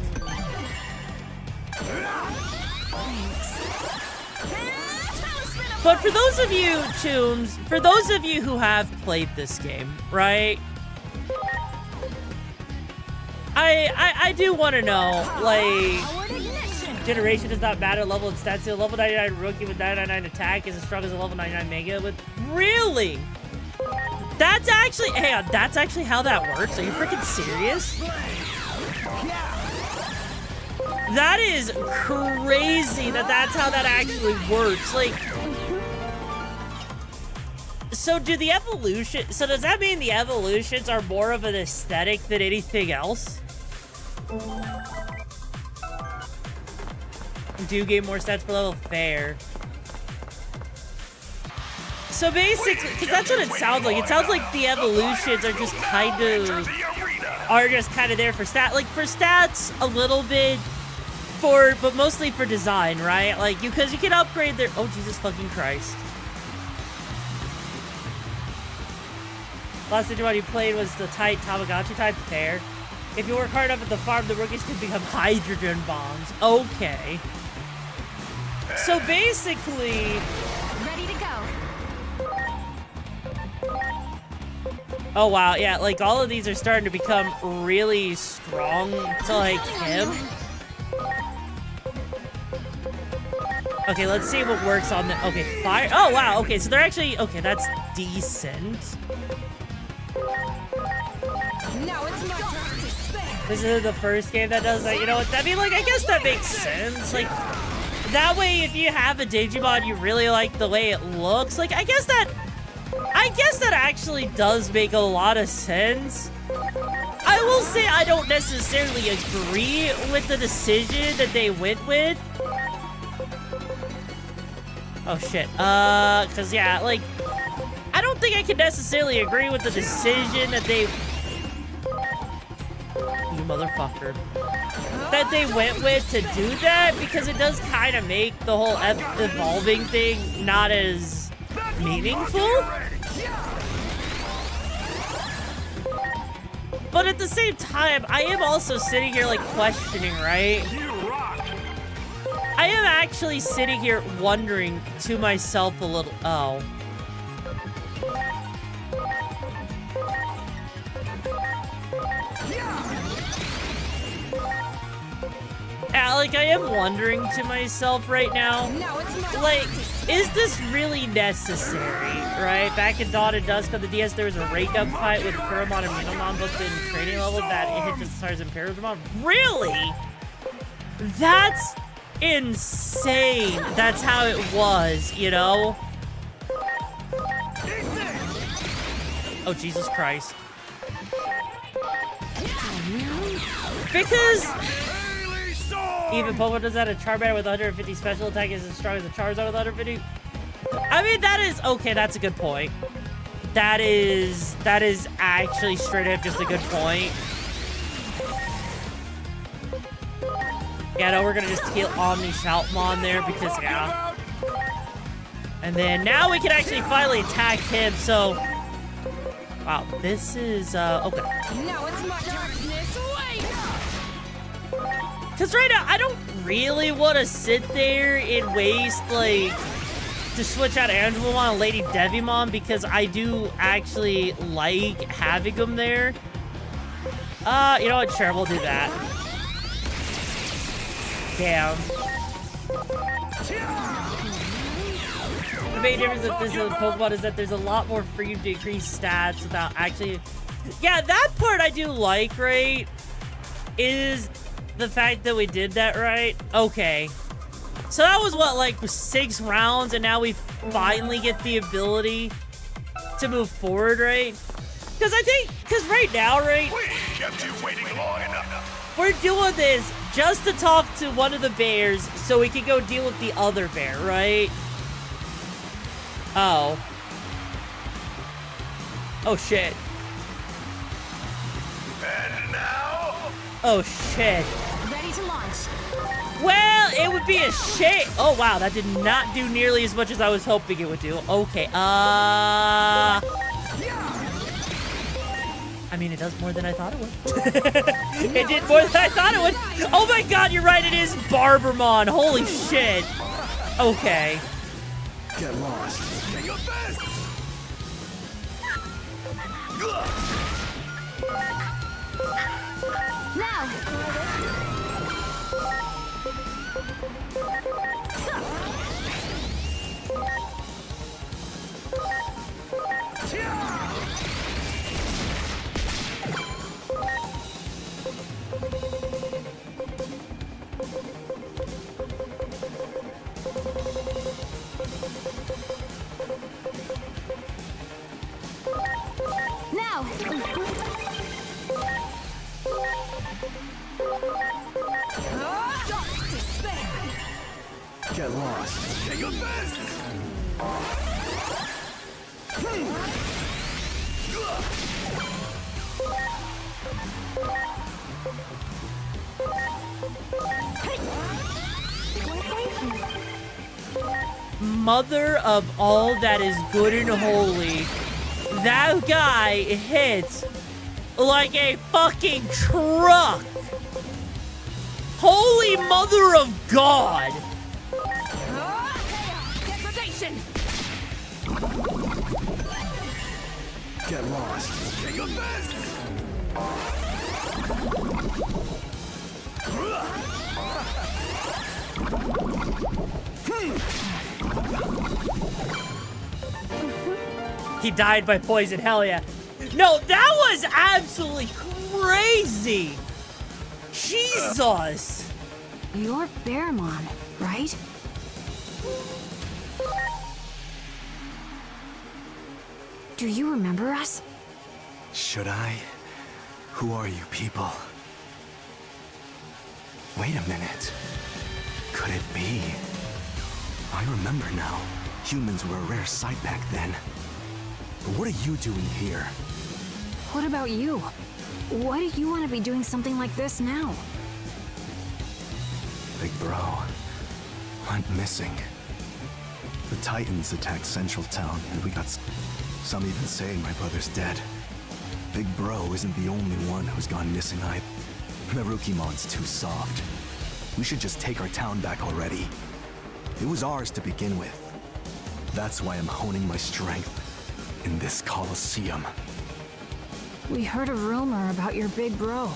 But for those of you, Tombs, for those of you who have played this game, right? I do want to know, like... Generation does not matter. Level and stats. A level 99 rookie with 999 attack is as strong as a level 99 mega with... Really? That's actually... Hang on, that's actually how that works? Are you freaking serious? That is crazy that that's how that actually works. Like... So do the evolution... So does that mean the evolutions are more of an aesthetic than anything else? Do gain more stats per level? Fair. So basically, because that's what it sounds like. It sounds like the evolutions are just kind of... Are just kind of there for stat. Like, for stats, a little bit. But mostly for design, right? Like, because you can upgrade their... Oh, Jesus fucking Christ. Last Digimon you played was the tight Tamagotchi type. Fair. If you work hard enough at the farm, the rookies can become hydrogen bombs. Okay. So basically... Ready to go. Oh, wow. Yeah, like, all of these are starting to become really strong to, like, him. Okay, let's see what works on the... Okay, fire... Oh, wow. Okay, so they're actually... Okay, that's decent. Now it's my turn to spare. This is the first game that does that. You know what? I mean, like, I guess that makes sense. Like, that way, if you have a Digimon, you really like the way it looks. Like, I guess that actually does make a lot of sense. I will say I don't necessarily agree with the decision that they went with. Oh, shit. Because, yeah, like, I don't think I can necessarily agree with the decision that they... You motherfucker. That they went with to do that, because it does kind of make the whole evolving thing not as meaningful. But at the same time, I am also sitting here, like, questioning, right? I am actually sitting here wondering to myself a little... Oh. Yeah, like, I am wondering to myself right now, like, is this really necessary, right? Back in Dawn and Dusk on the DS, there was a ray-gun fight with Pheromon and Minomon both in training level that it hit the stars and Paramon. Really? That's insane. That's how it was, you know? Oh, Jesus Christ. Because even Pomo does that, a Charmander with 150 special attack is as strong as a Charizard with 150. I mean, that is okay. That's a good point. That is actually straight up just a good point. Yeah, no, we're gonna just heal Omni Shoutmon there because yeah. And then now we can actually finally attack him. So, wow, this is okay. Now it's my darkness. Wait. Because right now, I don't really want to sit there and waste, like, to switch out Angelmon and Lady Devimon because I do actually like having them there. You know what? Sure, we'll do that. Damn. The main difference with this Pokemon is that there's a lot more freedom to increase stats without actually... Yeah, that part I do like, right? Is... the fact that we did that right. Okay. So that was what, like 6 rounds, and now we finally get the ability to move forward, right? Because right now, right? We kept you waiting long enough. We're doing this just to talk to one of the bears so we can go deal with the other bear, right? Oh. Oh, shit. And now? Oh, shit. Ready to launch. Well, it would be a shame. Oh, wow. That did not do nearly as much as I was hoping it would do. Okay. I mean, it does more than I thought it would. It did more than I thought it would. Oh, my God. You're right. It is Barbermon. Holy shit. Okay. Get lost. Get your best. Now. Now. Get lost. Get your best. Mother of all that is good and holy. That guy hits like a fucking truck. Holy mother of God. Degradation. Get lost. Get your best. He died by poison, hell yeah. No, that was absolutely crazy. Jesus. You're Bearmon, right? Do you remember us? Should I? Who are you people? Wait a minute. Could it be? I remember now. Humans were a rare sight back then. But what are you doing here? What about you? Why do you want to be doing something like this now? Big bro went missing. The Titans attacked Central Town, and we got some even say my brother's dead. Big bro isn't the only one who's gone missing either. Merukimon's too soft. We should just take our town back already. It was ours to begin with. That's why I'm honing my strength in this Colosseum. We heard a rumor about your big bro.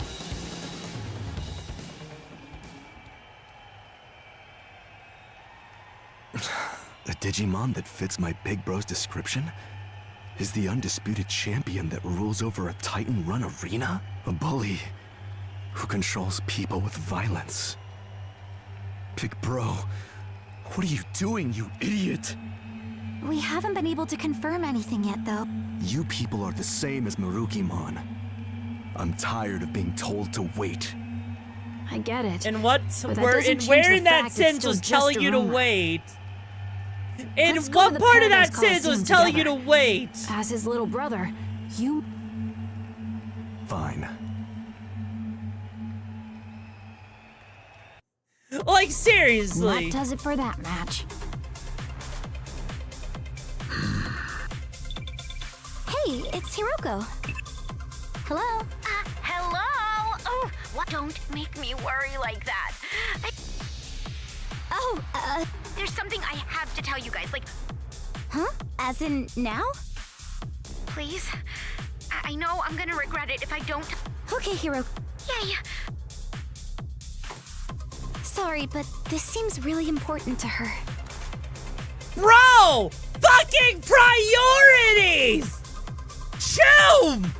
The Digimon that fits my big bro's description? Is the undisputed champion that rules over a Titan-run arena? A bully who controls people with violence. Big bro, what are you doing, you idiot? We haven't been able to confirm anything yet, though. You people are the same as Marukimon. I'm tired of being told to wait. I get it. And what? But that Where doesn't in change where the in that fact it's sense still was just telling a you to rumor. wait? In Let's go to what the part of Paradise that sentence was Coliseum telling you to together. wait? As his little brother, you... Fine. Like, seriously. That does it for that match. Hey, it's Hiroko. Hello? Hello? Oh, what? Don't make me worry like that. There's something I have to tell you guys, like... Huh? As in now? Please? I know I'm gonna regret it if I don't... Okay, Hiro. Yay! Sorry, but this seems really important to her. Bro! Fucking priorities! Choom!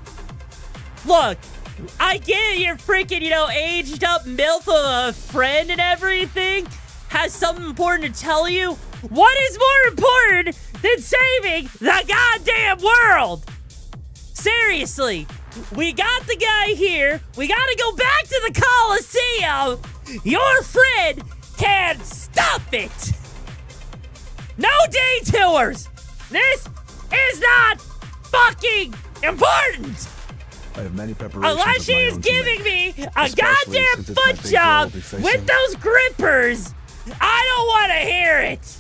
Look, I get you're freaking, aged up MILF of a friend and everything. Has something important to tell you. What is more important than saving the goddamn world? Seriously, we got the guy here. We gotta go back to the Coliseum. Your friend can't stop it. No detours. This is not fucking important. I have many preparations. Unless of my she's own to giving make, me a especially goddamn since it's my foot big girl I'll job be facing. with those grippers, I don't want to hear it.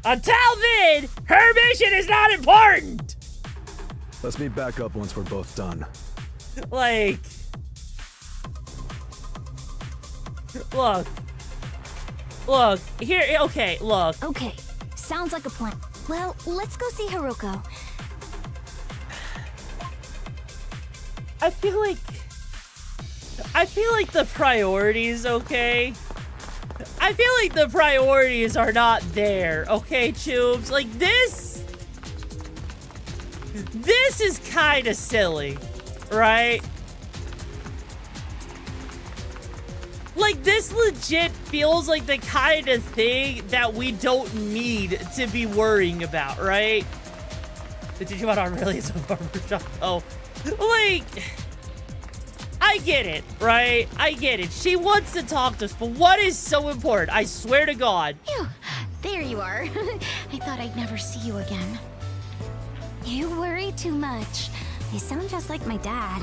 Until then, her mission is not important. Let's meet back up once we're both done. Like, look, here, okay, look. Okay, sounds like a plan. Well, let's go see Hiroko. I feel like the priorities, okay? I feel like the priorities are not there, okay, Tubes? Like, this is kind of silly, right? Like, this legit feels like the kind of thing that we don't need to be worrying about, right? The Digimon armor really is a barbershop. Oh, like, I get it, right? I get it. She wants to talk to us, but what is so important? I swear to God. Phew, there you are. I thought I'd never see you again. You worry too much. You sound just like my dad.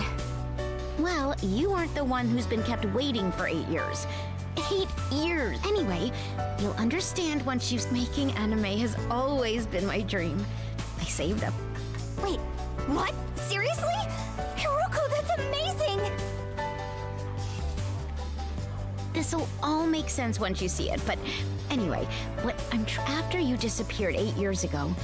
Well, you aren't the one who's been kept waiting for 8 years. 8 years. Anyway, you'll understand once making anime has always been my dream. I saved up. Wait, what? Seriously? Hiroko, that's amazing! This'll all make sense once you see it, but anyway, after you disappeared 8 years ago,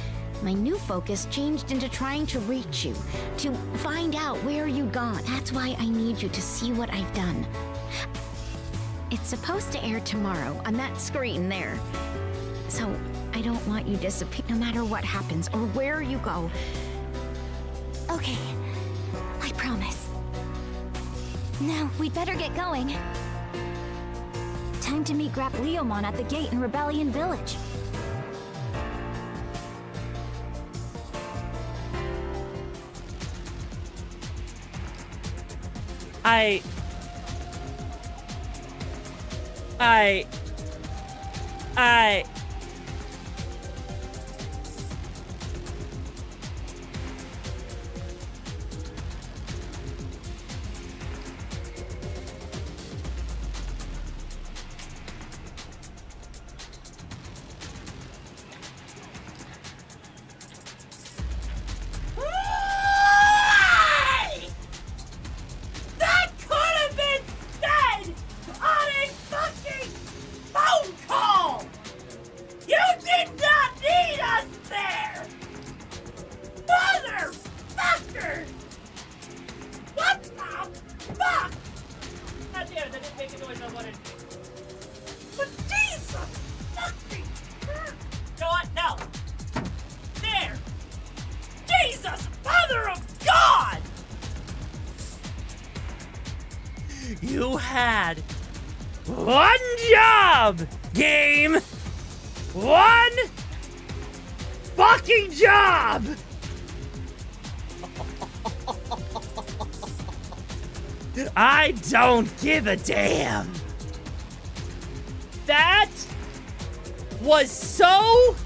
my new focus changed into trying to reach you, to find out where you'd gone. That's why I need you to see what I've done. It's supposed to air tomorrow on that screen there. So I don't want you to disappear no matter what happens or where you go. Okay, I promise. Now, we'd better get going. Time to meet Leomon at the gate in Rebellion Village. That could have been said on a fucking phone call! You did not need us there! Motherfucker! What the fuck? God damn it, that didn't make a noise I wanted. But Jesus fucking... No, You had one job, game. One fucking job. I don't give a damn. That was so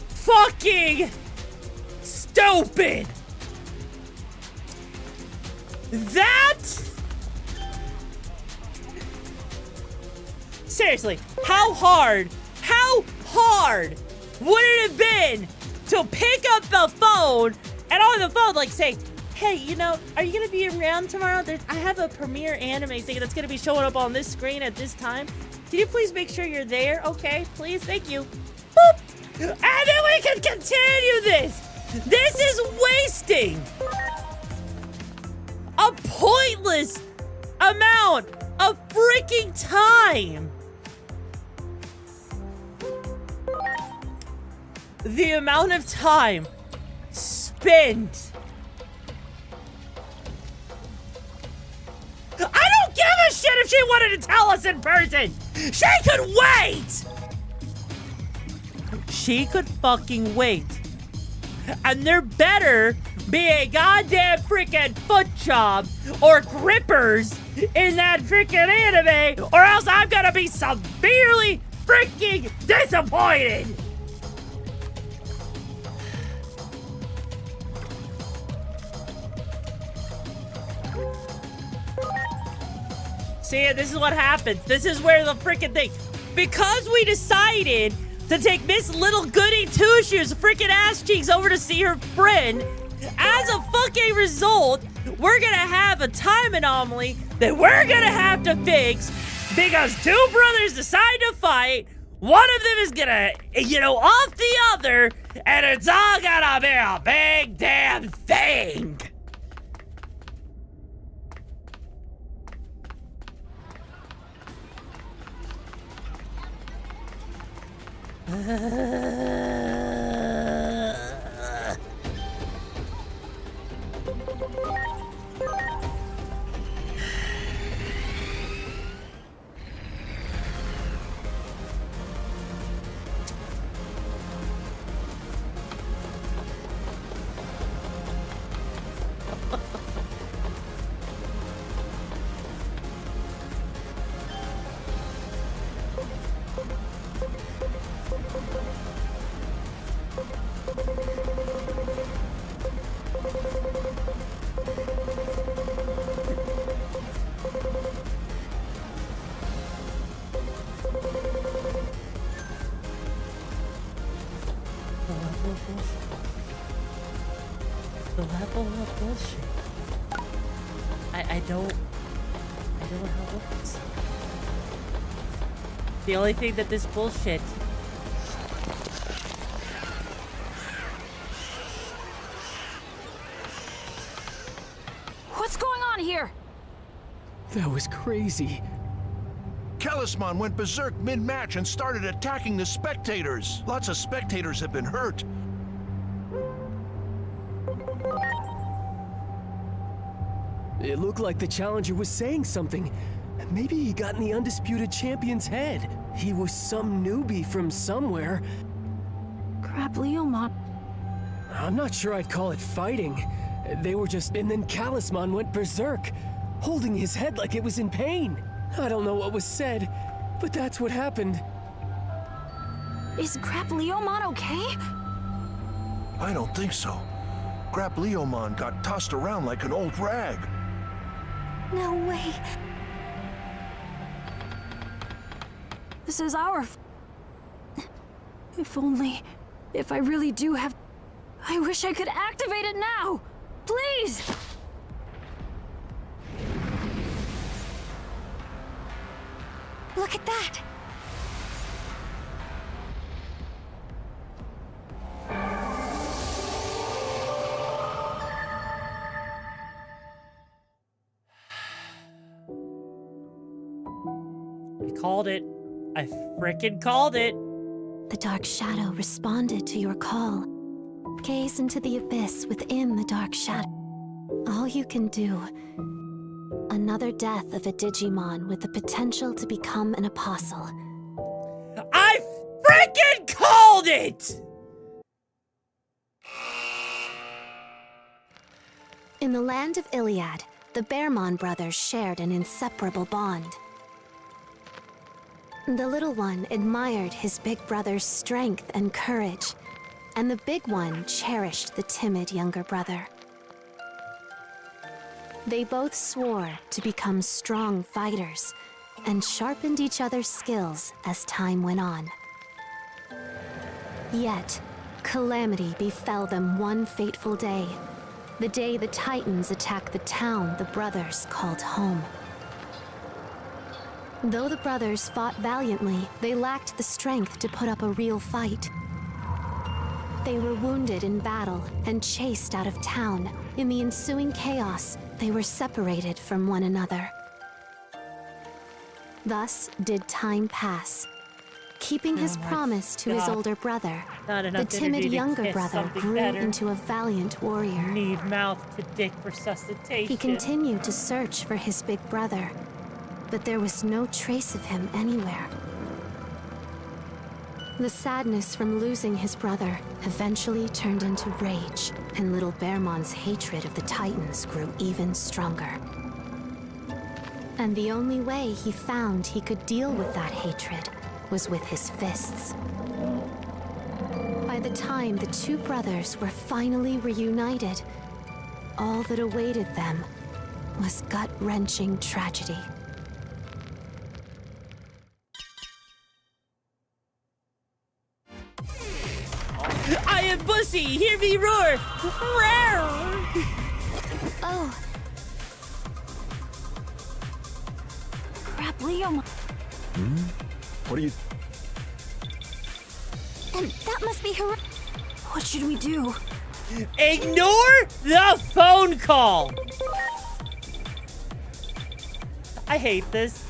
fucking stupid. That... Seriously, how hard would it have been to pick up the phone and on the phone, like, say, hey, you know, are you gonna be around tomorrow? I have a premiere anime thing that's gonna be showing up on this screen at this time. Can you please make sure you're there? Okay, please, thank you. Boop. And then we can continue this. This is wasting a pointless amount of freaking time. The amount of time spent. I don't give a shit if she wanted to tell us in person. She could wait. She could fucking wait. And there better be a goddamn freaking foot job or grippers in that freaking anime, or else I'm gonna be severely freaking disappointed. See, this is what happens. This is where the freaking thing. Because we decided to take Miss Little Goody Two-Shoes freaking ass cheeks over to see her friend, as a fucking result, we're gonna have a time anomaly that we're gonna have to fix because two brothers decide to fight. One of them is gonna, off the other, and it's all gonna be a big damn thing. The level of bullshit. I don't know how it works. The only thing that this bullshit What's going on here? That was crazy. Talisman went berserk mid-match and started attacking the spectators. Lots of spectators have been hurt. It looked like the challenger was saying something. Maybe he got in the undisputed champion's head. He was some newbie from somewhere. Crap, Leomon. I'm not sure I'd call it fighting. They were just... And then Talisman went berserk, holding his head like it was in pain. I don't know what was said, but that's what happened. Is Crap Leomon okay? I don't think so. Grap Leomon got tossed around like an old rag. No way. This is our... If only... If I really do have... I wish I could activate it now! Please! Look at that! I called it. I frickin' called it. The dark shadow responded to your call. Gaze into the abyss within the dark shadow. All you can do... another death of a Digimon with the potential to become an apostle. I freaking called it! In the land of Iliad, the Bearmon brothers shared an inseparable bond. The little one admired his big brother's strength and courage, and the big one cherished the timid younger brother. They both swore to become strong fighters and sharpened each other's skills as time went on. Yet, calamity befell them one fateful day, the day the Titans attacked the town the brothers called home. Though the brothers fought valiantly, they lacked the strength to put up a real fight. They were wounded in battle and chased out of town. In the ensuing chaos, they were separated from one another. Thus did time pass. Keeping his promise to his older brother, the timid younger brother grew into a valiant warrior. Need mouth to dick resuscitation. He continued to search for his big brother, but there was no trace of him anywhere. The sadness from losing his brother eventually turned into rage, and little Bearmon's hatred of the Titans grew even stronger. And the only way he found he could deal with that hatred was with his fists. By the time the two brothers were finally reunited, all that awaited them was gut-wrenching tragedy. I am Bussy! Hear me roar! Roar! Oh. Crap, Leo. What are you... And that must be her. What should we do? Ignore the phone call! I hate this.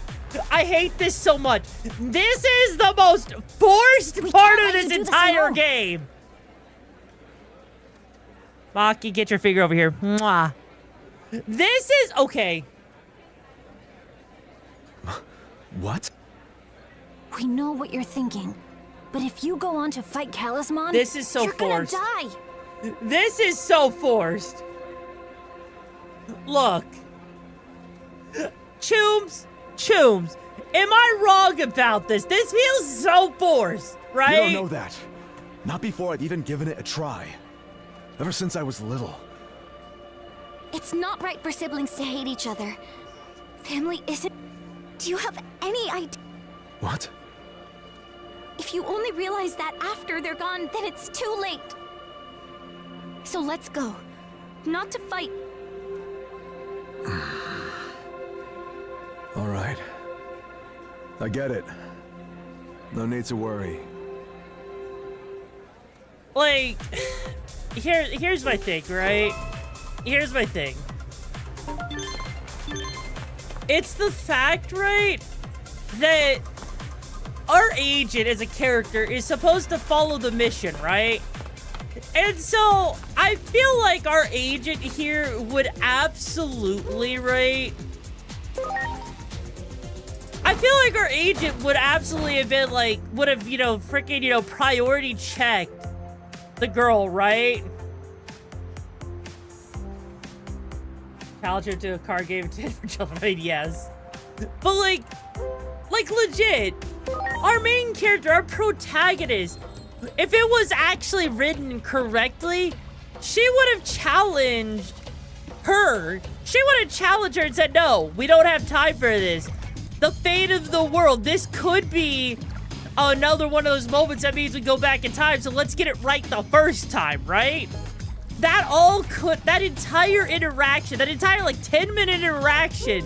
I hate this so much. This is the most forced part of this entire game. Maki, get your finger over here. Mwah. This is... Okay. What? We know what you're thinking. But if you go on to fight Talisman, this is so you're forced. gonna die. This is so forced. Look. Chooms, am I wrong about this? This feels so forced, right? You don't know that. Not before I've even given it a try. Ever since I was little. It's not right for siblings to hate each other. Family isn't... Do you have any idea? What? If you only realize that after they're gone, then it's too late. So let's go. Not to fight. All right. I get it. No need to worry. Like, here's my thing, right? Here's my thing. It's the fact, right, that our agent as a character is supposed to follow the mission, right? And so I feel like our agent here would absolutely, right? I feel like our agent would absolutely have been like, would have, you know, freaking, you know, priority checked the girl, right? Challenge her to a card game for children. I mean, yes. But like legit, our main character, our protagonist, if it was actually written correctly, she would have challenged her. She would have challenged her and said, no, we don't have time for this. The fate of the world. This could be another one of those moments that means we go back in time, so let's get it right the first time, right? That entire interaction, that entire like 10-minute interaction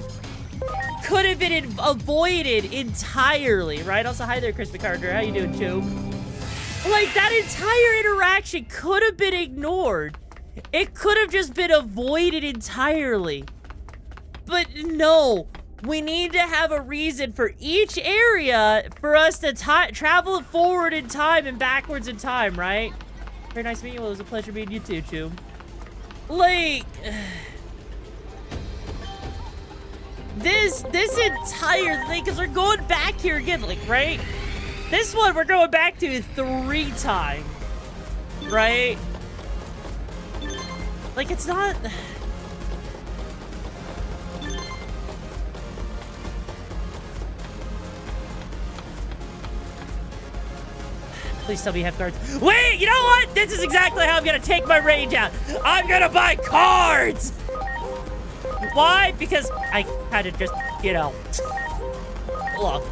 could have been avoided entirely, right? Also, hi there, Crispy Carter. How you doing, Joe? Like, that entire interaction could have been ignored. It could have just been avoided entirely. But no, we need to have a reason for each area for us to travel forward in time and backwards in time, right? Very nice meeting you. Well, it was a pleasure meeting you too, Chum. Like... this entire thing, because we're going back here again, like, right? This one we're going back to 3 times, right? Like, it's not... Please tell me you have cards. Wait, you know what? This is exactly how I'm gonna take my rage out. I'm gonna buy cards! Why? Because I kind of just, you know... Look.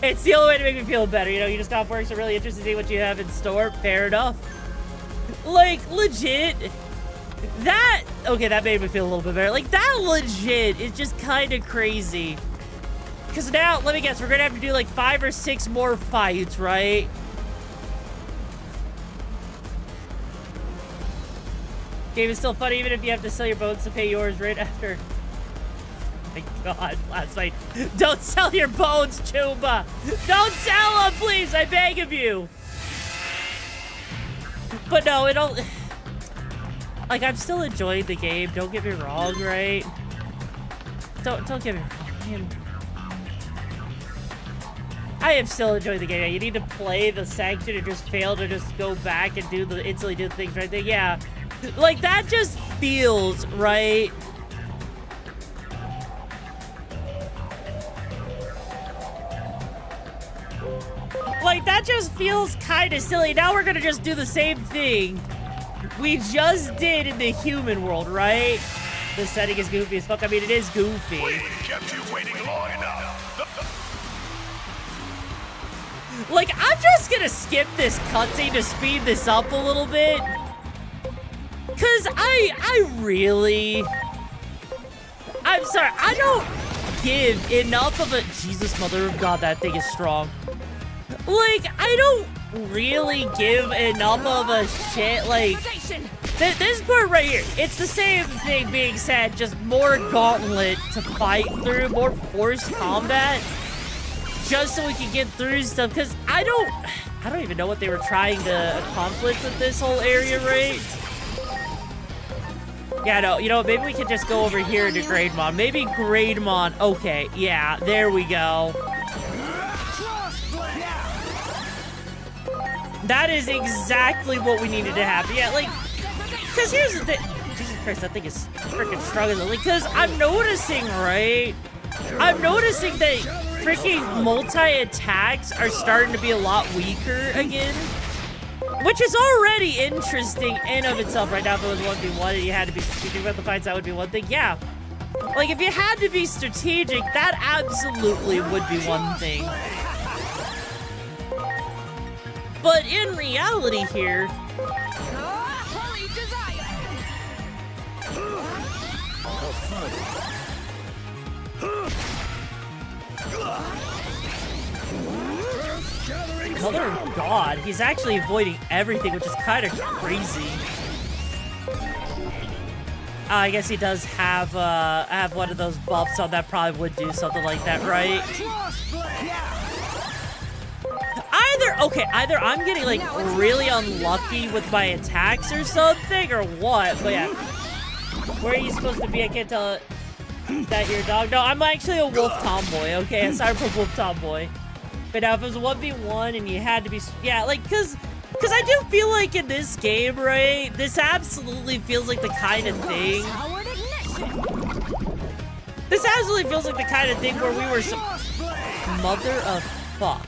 It's the only way to make me feel better, you know? You just got off work, so really interested to see what you have in store. Fair enough. Like, legit... That... Okay, that made me feel a little bit better. Like, that legit is just kind of crazy. Because now, let me guess, we're going to have to do like 5 or 6 more fights, right? Game is still funny even if you have to sell your bones to pay yours right after. Oh my God, last night. Don't sell your bones, Chuba! Don't sell them, please! I beg of you! But no, it'll... Like, I'm still enjoying the game, don't get me wrong, right? Don't get me wrong, man. I am still enjoying the game. You need to play the sanction and just fail to just go back and instantly do the things right there. Yeah. Like, that just feels right. Like, that just feels kind of silly. Now we're gonna just do the same thing we just did in the human world, right? The setting is goofy as fuck. I mean, it is goofy. We kept you waiting long enough. Like, I'm just gonna skip this cutscene to speed this up a little bit. Cause I'm sorry, I don't give enough of a, Jesus, mother of God, that thing is strong. Like, I don't really give enough of a shit, like, this part right here, it's the same thing being said, just more gauntlet to fight through, more forced combat. Just so we can get through stuff, because I don't even know what they were trying to accomplish with this whole area, right? Yeah, no, you know, maybe we could just go over here to Grademon. Maybe Grademon, okay, yeah, there we go. That is exactly what we needed to happen. Yeah, like, because here's the thing. Jesus Christ, that thing is freaking strong as like, because I'm noticing, right? I'm noticing that freaking multi-attacks are starting to be a lot weaker again. Which is already interesting in of itself right now. If it was 1v1 and you had to be strategic about the fights, that would be one thing. Yeah. Like, if you had to be strategic, that absolutely would be one thing. But in reality here... Mother of God, he's actually avoiding everything, which is kind of crazy. I guess he does have one of those buffs on that probably would do something like that, right? Either I'm getting like really unlucky with my attacks or something, or what, but yeah. Where are you supposed to be? I can't tell that your dog. No, I'm actually a wolf tomboy, okay? A Cyberpunk wolf tomboy. But now if it was a 1v1 and you had to be, yeah, like, cause I do feel like in this game, right, this absolutely feels like the kind of thing. This absolutely feels like the kind of thing where we were some mother of fuck.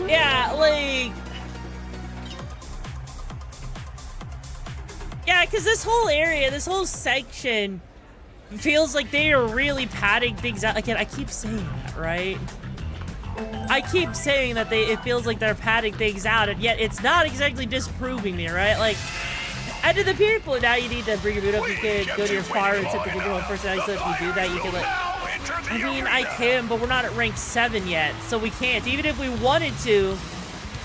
Yeah, like, yeah, cause this whole area, this whole section feels like they are really padding things out. Again, I keep saying that, right? I keep saying that it feels like they're padding things out, and yet it's not exactly disproving me, right? Like, and to the people, now you need to bring your boot up. You can go to your fire and set the Digimon personality, so if you do that, you can like... I mean, I can, but we're not at rank 7 yet, so we can't. Even if we wanted to,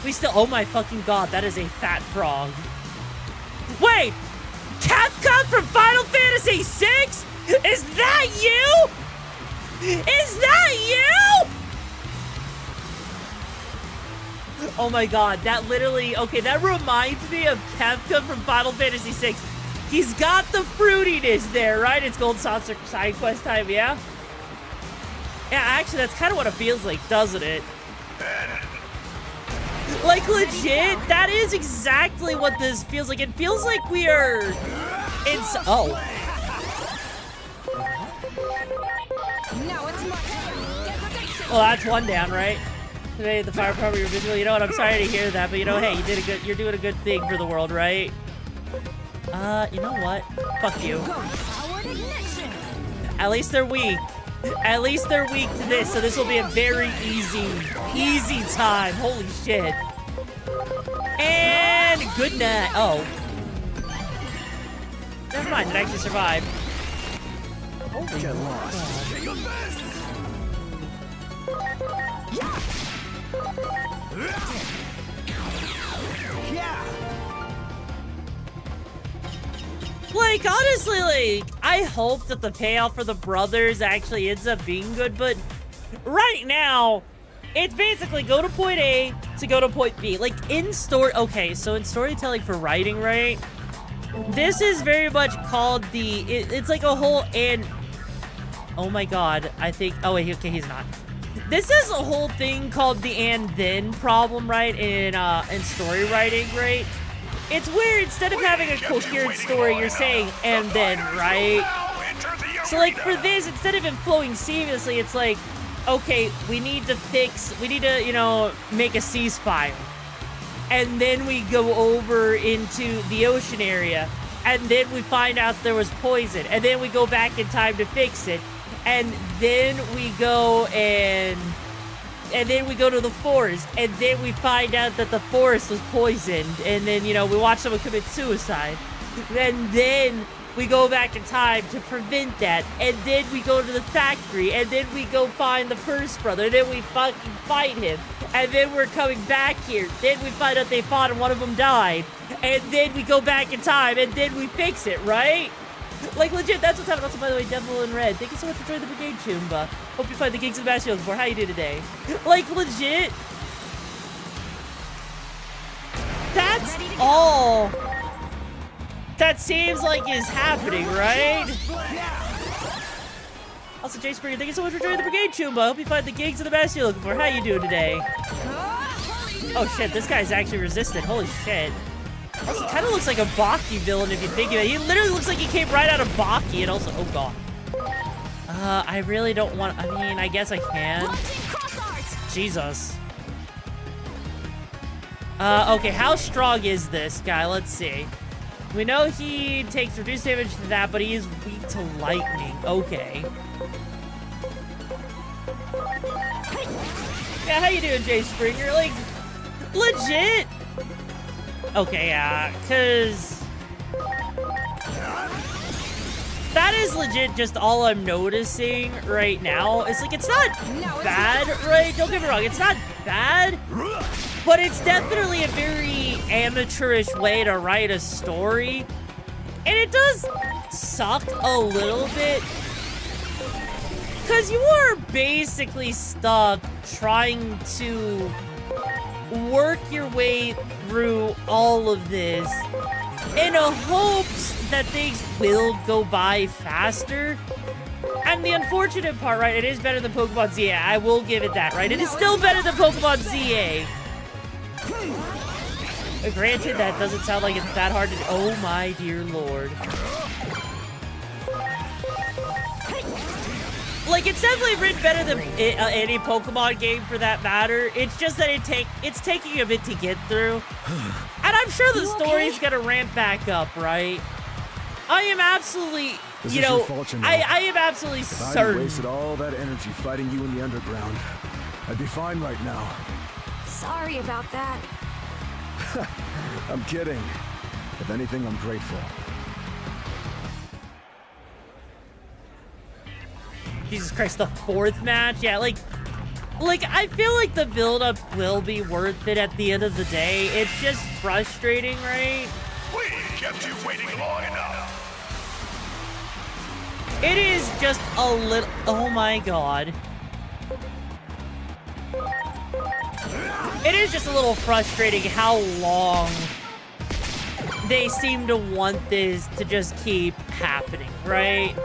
we still... Oh my fucking God, that is a fat frog. Wait! Capcom from Final Fantasy VI? Is that you? Is that you? Oh my god, that literally, okay, that reminds me of Kefka from Final Fantasy VI. He's got the fruitiness there, right? It's Gold Saucer side quest time, yeah? Yeah, actually, that's kind of what it feels like, doesn't it? Like, legit, that is exactly what this feels like. It feels like we are... It's... Oh. Well, that's one down, right? Today, the fire department, you're visible. You know what? I'm sorry to hear that, but you know, hey, you're doing a good thing for the world, right? You know what? Fuck you. At least they're weak. At least they're weak to this, so this will be a very easy time. Holy shit. And good night. Oh. Never mind, it actually survived. Holy Get lost. Like, honestly, like, I hope that the payoff for the brothers actually ends up being good, but right now, it's basically go to point A to go to point B. Like, in story, okay, so in storytelling for writing, right, this is very much called the, it's like a whole, and, oh my god, I think, oh wait, okay, he's not. This is a whole thing called the and then problem, right, in story writing, right? It's where instead of having a coherent story, you're saying and then, right? So like for this, instead of it flowing seamlessly, it's like, okay, we need to, you know, make a ceasefire. And then we go over into the ocean area. And then we find out there was poison. And then we go back in time to fix it. And then we go and then we go to the forest, and then we find out that the forest was poisoned, and then, you know, we watch someone commit suicide. And then we go back in time to prevent that, and then we go to the factory, and then we go find the first brother, and then we fucking fight him, and then we're coming back here. Then we find out they fought and one of them died, and then we go back in time, and then we fix it, right? Like, legit, that's what's happening. Also, by the way, Devil in Red, thank you so much for joining the Brigade, Chumba. Hope you find the gigs of the Bastion before. How you do today? Like, legit. That's all that seems like is happening, right? Also, Jay Springer, thank you so much for joining the Brigade, Chumba. Hope you find the gigs of the Bastion looking for. How you doing today? Oh, shit, this guy's actually resistant. Holy shit. Also, kind of looks like a Baki villain if you think of it. He literally looks like he came right out of Baki, and also, oh god. I really don't want, I mean, I guess I can. Jesus. Okay, how strong is this guy? Let's see. We know he takes reduced damage to that, but he is weak to lightning. Okay. Yeah, how you doing, Jay Springer? Like, legit. Okay, yeah, because that is legit just all I'm noticing right now. It's like, it's not bad, right? Don't get me wrong, it's not bad, but it's definitely a very amateurish way to write a story. And it does suck a little bit, because you are basically stuck trying to work your way through all of this in a hopes that things will go by faster. And the unfortunate part, right, it is better than Pokemon ZA. I will give it that, right? It is still better than Pokemon ZA. Granted, that doesn't sound like it's that hard to do. Oh my dear lord. Like, it's definitely written better than any Pokemon game for that matter. It's just that it's taking a bit to get through. And I'm sure the story's gonna ramp back up, right? I am absolutely, you know, I am absolutely certain. If I hadn't wasted all that energy fighting you in the underground, I'd be fine right now. Sorry about that. I'm kidding. If anything, I'm grateful. Jesus Christ, the fourth match? Yeah, like, I feel like the build-up will be worth it at the end of the day. It's just frustrating, right? We kept you waiting long enough. It is just a little... Oh my god. It is just a little frustrating how long they seem to want this to just keep happening, right?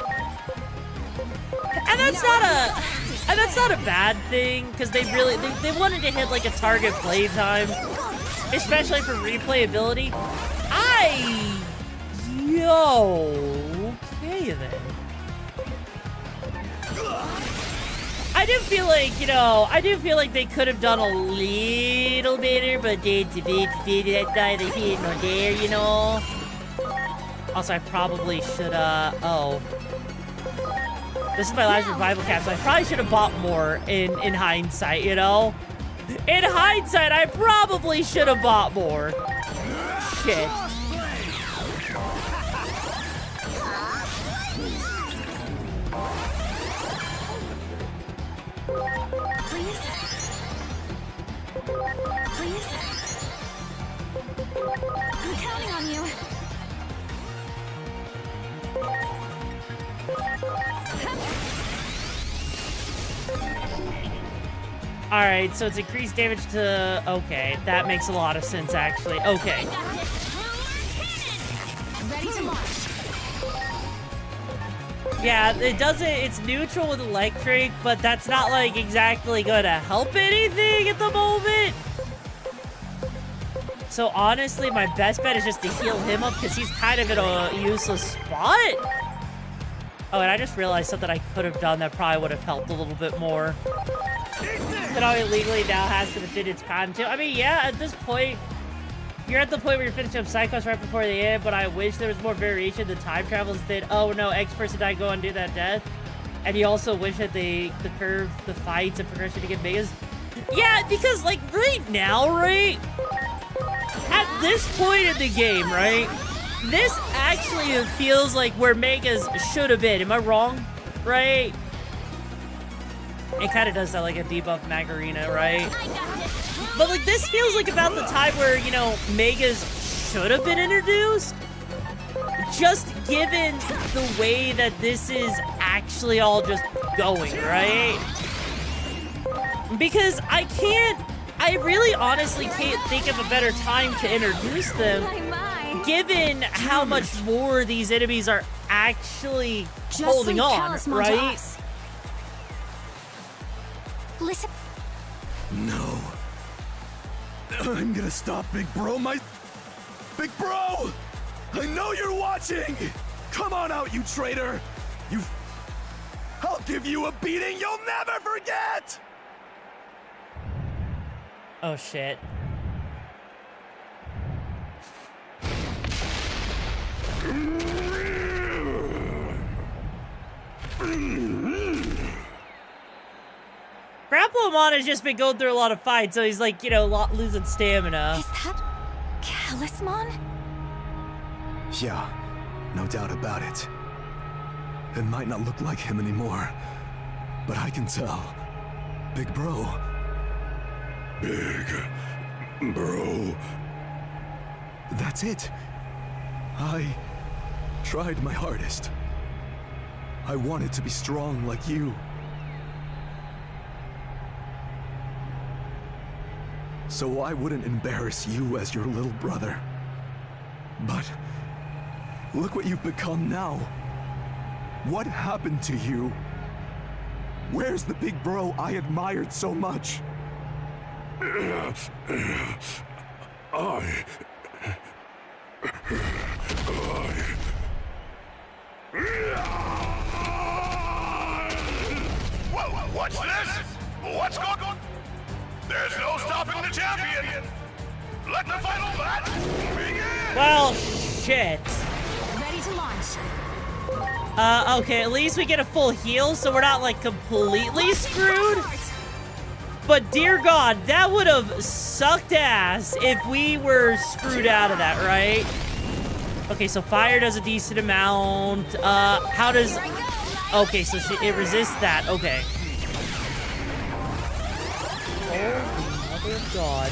And that's not a bad thing, because they wanted to hit like a target playtime, especially for replayability. Okay then. I do feel like, you know, they could have done a little better, but that's neither here nor there, you know? Also, I probably should, oh. This is my last revival cap, so I probably should have bought more in hindsight, you know? In hindsight, I probably should have bought more. Shit. Please? Please? I'm counting on you. Alright, so it's increased damage to... Okay, that makes a lot of sense, actually. Okay. Ready to launch. Yeah, it doesn't... It's neutral with electric, but that's not, like, exactly gonna help anything at the moment. So, honestly, my best bet is just to heal him up, because he's kind of in a useless spot. Oh, and I just realized something I could have done that probably would have helped a little bit more. It all illegally now has to defend its patent too. I mean, yeah, at this point, you're at the point where you're finishing up Psychos right before the end, but I wish there was more variation. The time travels that, oh no, X person died, go undo that death. And you also wish that the curve, the fights, and progression to get megas. Yeah, because like right now, right? At this point in the game, right? This actually feels like where megas should have been. Am I wrong? Right? It kind of does that like a debuff Magarena, right? But like this feels like about the time where, you know, megas should have been introduced. Just given the way that this is actually all just going, right? Because I really honestly can't think of a better time to introduce them, given how much more these enemies are actually holding on, right? Listen. No. I'm gonna stop, Big Bro. Big Bro! I know you're watching! Come on out, you traitor! I'll give you a beating you'll never forget! Oh, shit. Grapplemon has just been going through a lot of fights, so he's like, you know, losing stamina. Is that Talisman? Yeah, no doubt about it. It might not look like him anymore, but I can tell. Big Bro. Big Bro. That's it. I tried my hardest. I wanted to be strong like you. So I wouldn't embarrass you as your little brother. But look what you've become now. What happened to you? Where's the Big Bro I admired so much? What's this? What's going on? There's no stopping the champion. Let the final match begin. Well, shit. Ready to launch. Okay, at least we get a full heal, so we're not, like, completely screwed. But, dear God, that would have sucked ass if we were screwed out of that, right? Okay, so fire does a decent amount. How does... Okay, so it resists that. Okay. Oh, mother of God.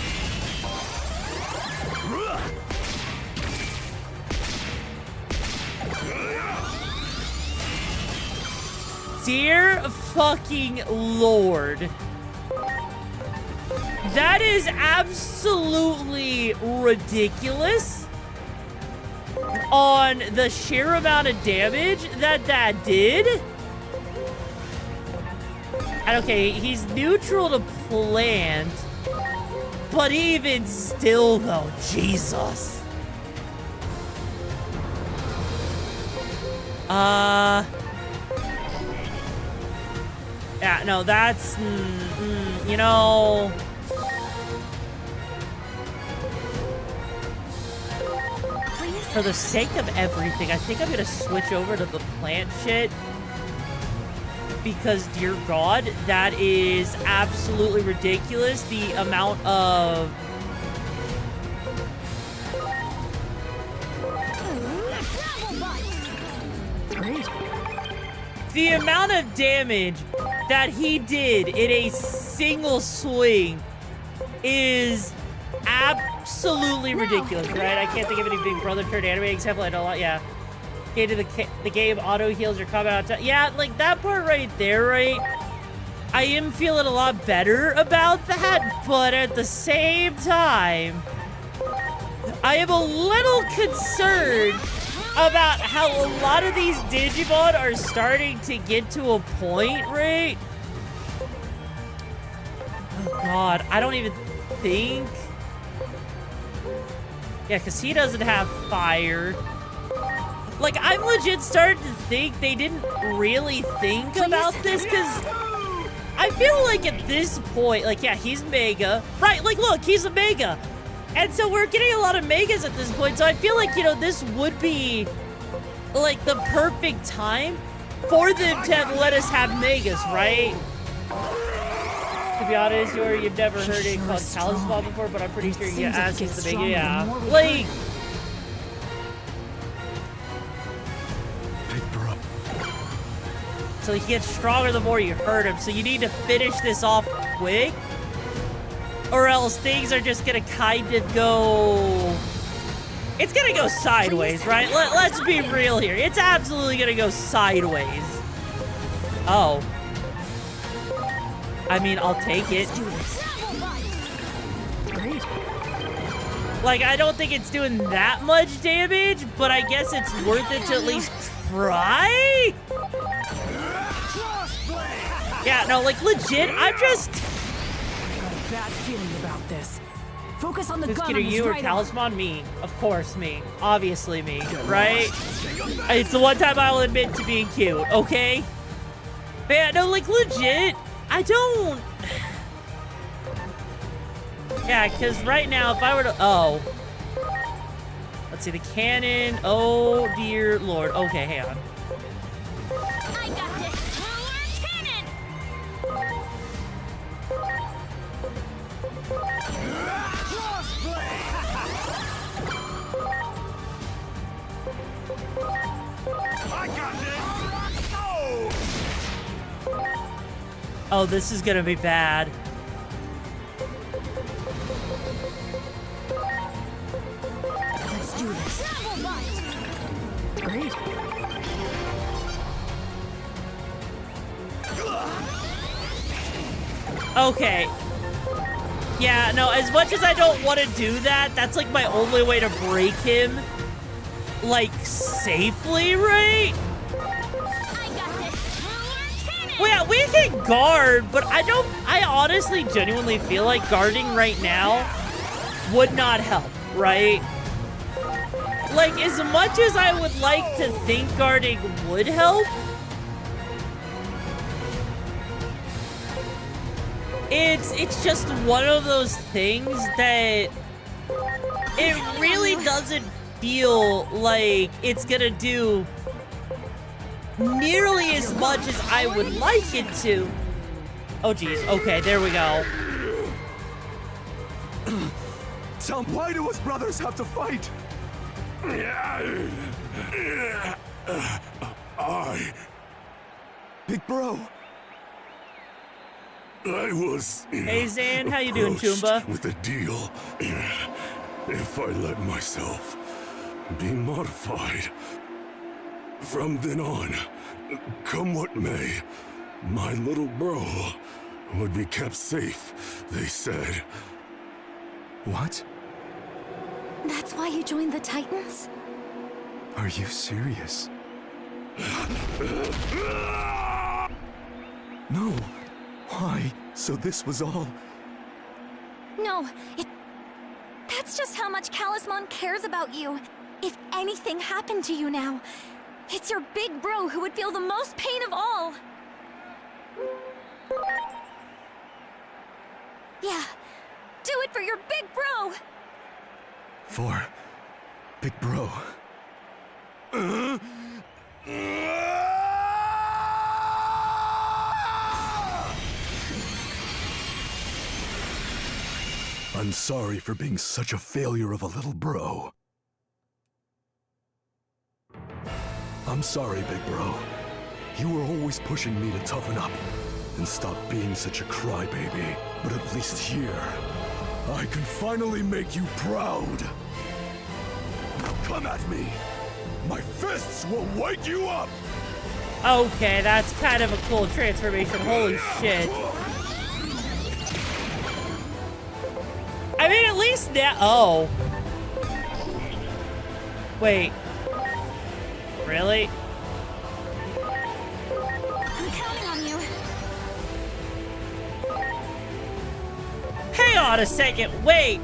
Dear fucking Lord. That is absolutely ridiculous on the sheer amount of damage that did. And okay, he's neutral to plant, but even still though, Jesus. Yeah, no, that's, you know. For the sake of everything, I think I'm gonna switch over to the plant shit. Because, dear God, that is absolutely ridiculous. The amount of... Great. The amount of damage that he did in a single swing is absolutely ridiculous, right? I can't think of any Big Brother turned anime example. I know a lot, yeah. Into the game auto heals your combat on time. Yeah, like that part right there, right? I am feeling a lot better about that, but at the same time, I am a little concerned about how a lot of these Digimon are starting to get to a point, right? Oh God, I don't even think. Yeah, because he doesn't have fire. Like, I'm legit starting to think they didn't really think about this, because I feel like at this point, like, yeah, he's Mega. Right, like, look, he's a Mega. And so we're getting a lot of Megas at this point, so I feel like, you know, this would be, like, the perfect time for them to have let us have Megas, right? To be honest, you've never heard it called Talisman before, but I'm pretty sure you asked us the Mega, yeah. Like... So he gets stronger the more you hurt him. So you need to finish this off quick, or else things are just gonna kind of go... It's gonna go sideways, right? Let's be real here. It's absolutely gonna go sideways. Oh. I mean, I'll take it. Great. Like, I don't think it's doing that much damage, but I guess it's worth it to at least try? Yeah, no, like, legit, I'm just... Bad feeling about this. Focus on the gun. Either you or Talisman? Me. Of course, me. Obviously me, right? It's the one time I'll admit to being cute, okay? But yeah, no, like, legit, I don't... Yeah, because right now, if I were to... Oh. Let's see, the cannon. Oh, dear Lord. Okay, hang on. I got this power cannon! I got this! Oh, this is gonna be bad. Let's do this. Great. Okay. Yeah, no, as much as I don't want to do that, that's like my only way to break him, like, safely, right? Well, yeah, we can guard, but I honestly genuinely feel like guarding right now would not help, right? Like, as much as I would like to think guarding would help, it's just one of those things that it really doesn't feel like it's gonna do nearly as much as I would like it to. Oh, geez. Okay, there we go. Tell him, why do us brothers have to fight? Big bro. I was Hey, Zan, how you doing, approached Choomba? with a deal. If I let myself be modified, from then on, come what may, my little bro would be kept safe, they said. What? That's why you joined the Titans? Are you serious? No. Why? So this was all... No, that's just how much Talisman cares about you. If anything happened to you now, it's your big bro who would feel the most pain of all. Yeah, do it for your big bro! For... Big Bro. I'm sorry for being such a failure of a little bro. I'm sorry, Big Bro. You were always pushing me to toughen up and stop being such a crybaby. But at least here, I can finally make you proud. Now come at me. My fists will wake you up. Okay, that's kind of a cool transformation. Holy shit. I mean, at least now. Oh. Wait. Really? I'm counting on you. Hang on a second. Wait.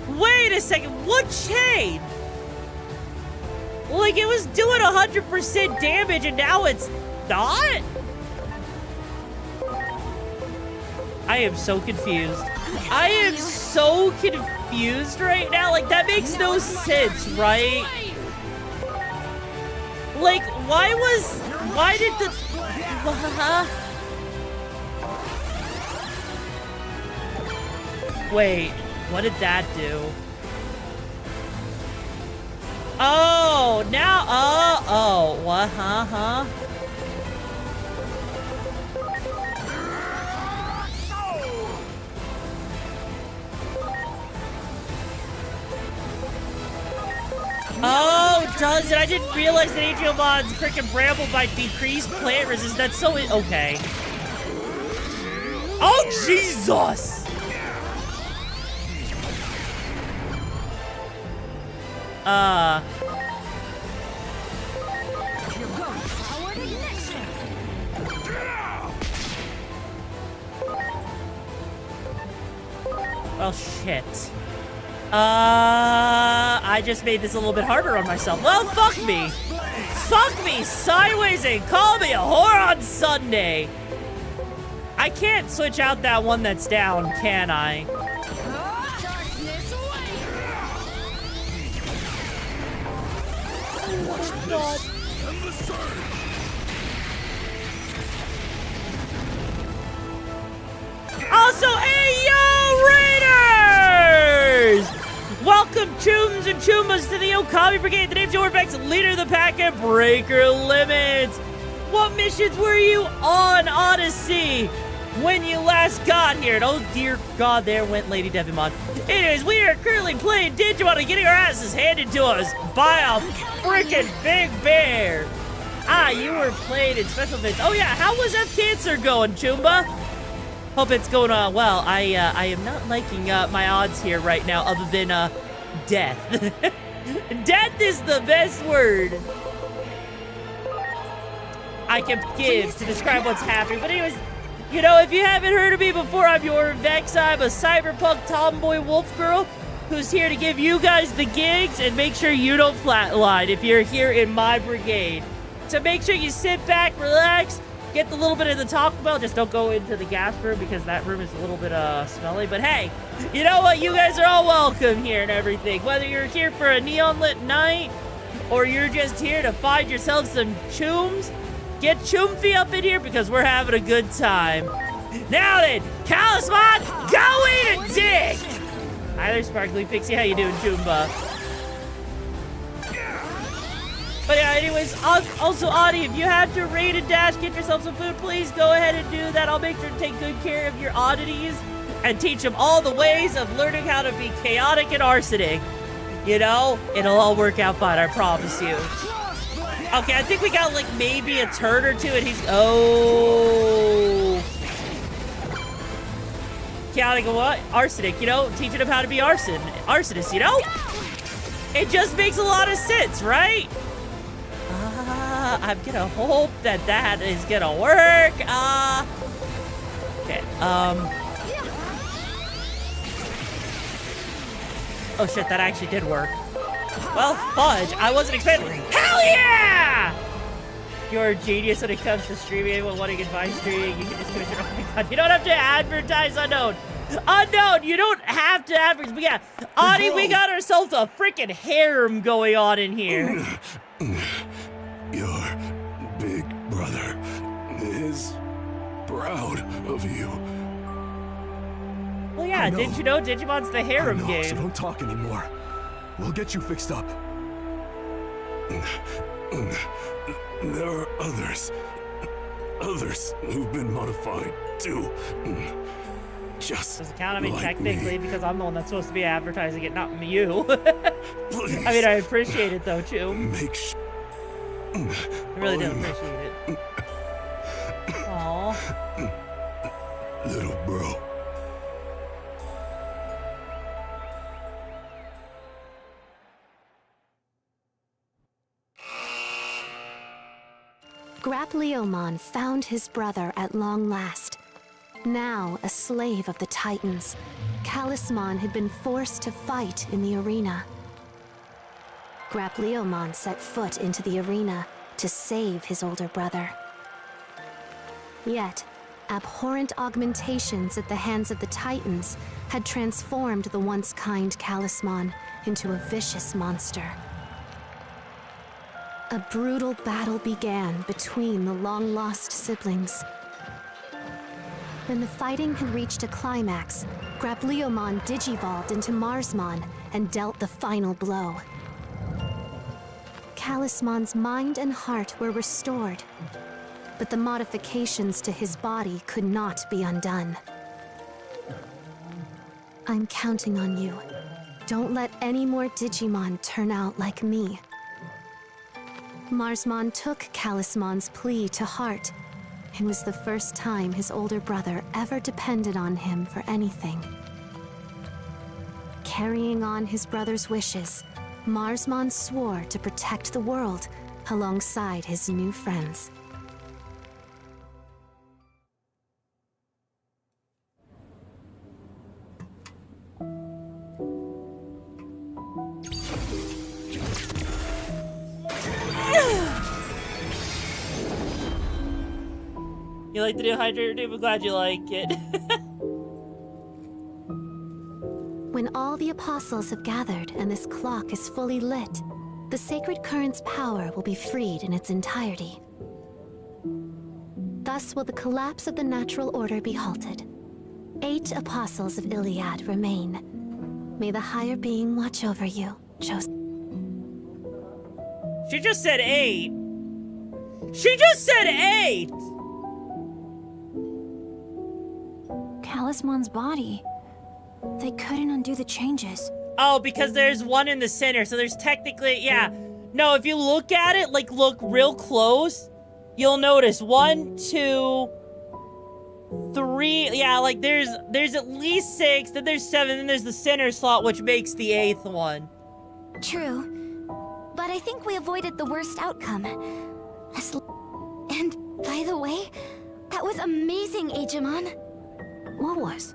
Wait a second. What changed? Like, it was doing 100% damage and now it's not? I am so confused. I am so confused right now. Like, that makes no sense, right? Like, why did the... Wait, what did that do? Oh, now, oh, what, huh? Oh, does it? I didn't realize that Digimomon's freaking bramble might decrease plant resistance. That's so, okay. Oh, Jesus! Well, shit. I just made this a little bit harder on myself. Well, fuck me. Fuck me sideways and call me a whore on Sunday. I can't switch out that one that's down, can I? God. Also, hey, yo, Raiders! Welcome, Chooms and Chumas, to the Okami Brigade. The name's YoruVexa, leader of the pack and breaker limits. What missions were you on Odyssey when you last got here? And oh, dear God, there went Lady Devimon. Anyways, we are currently playing Digimon and getting our asses handed to us by a freaking big bear. Ah, you were playing in special events. Oh, yeah, how was that cancer going, Choomba? Hope it's going on well. I am not liking my odds here right now other than death. Death is the best word I can give to describe what's happening. But anyways, you know, if you haven't heard of me before, I'm YoruVexa. I'm a cyberpunk tomboy wolf girl who's here to give you guys the gigs and make sure you don't flatline if you're here in my brigade. So make sure you sit back, relax, get the little bit of the Taco Bell. Just don't go into the gas room because that room is a little bit smelly. But hey, you know what? You guys are all welcome here and everything. Whether you're here for a neon lit night or you're just here to find yourself some chooms, get choomfy up in here because we're having a good time. Now then, Talisman, go eat a dick! Hi there, Sparkly Pixie. How you doing, Choomba? But yeah, anyways, also, Audie, if you have to raid and dash, get yourself some food, please go ahead and do that. I'll make sure to take good care of your oddities and teach them all the ways of learning how to be chaotic and arsenic. You know, it'll all work out fine, I promise you. Okay, I think we got, like, maybe a turn or two, and he's... Oh. mechanic of what? Arsenic, you know? Teaching him how to be arsonist, you know? It just makes a lot of sense, right? I'm gonna hope that that is gonna work. Okay, oh shit, that actually did work. Well, fudge, I wasn't expecting. Hell yeah! You're a genius when it comes to streaming. When wanting advice streaming, you can just commission. Oh my god, you don't have to advertise Unknown. Unknown, you don't have to advertise. But yeah, Audie, we got ourselves a freaking harem going on in here. Your big brother is proud of you. Well, yeah, didn't you know Digimon's the harem game? So don't talk anymore. We'll get you fixed up. There are others who've been modified too. Just doesn't count on me like technically because I'm the one that's supposed to be advertising it, not you. Please. I mean, I appreciate it though, too. I really do appreciate it. Aww. Little bro. Grapleomon found his brother at long last. Now a slave of the Titans, Kalismon had been forced to fight in the arena. Grapleomon set foot into the arena to save his older brother. Yet, abhorrent augmentations at the hands of the Titans had transformed the once kind Kalismon into a vicious monster. A brutal battle began between the long-lost siblings. When the fighting had reached a climax, Grapleomon digivolved into Marsmon and dealt the final blow. Kalismon's mind and heart were restored, but the modifications to his body could not be undone. I'm counting on you. Don't let any more Digimon turn out like me. Marsmon took Kalismon's plea to heart. It was the first time his older brother ever depended on him for anything. Carrying on his brother's wishes, Marsmon swore to protect the world alongside his new friends. You like the new hydrator, dude? I'm glad you like it. When all the apostles have gathered and this clock is fully lit, the sacred current's power will be freed in its entirety. Thus will the collapse of the natural order be halted. 8 apostles of Iliad remain. May the higher being watch over you, chosen. She just said 8. She just said 8! Kalismon's body. They couldn't undo the changes. Oh, because there's one in the center, so there's technically, yeah. No, if you look at it, like, look real close, you'll notice 1, 2, 3, yeah, like, there's at least 6, then there's 7, then there's the center slot, which makes the 8th one. True. But I think we avoided the worst outcome. And, by the way, that was amazing, Digimon. What was?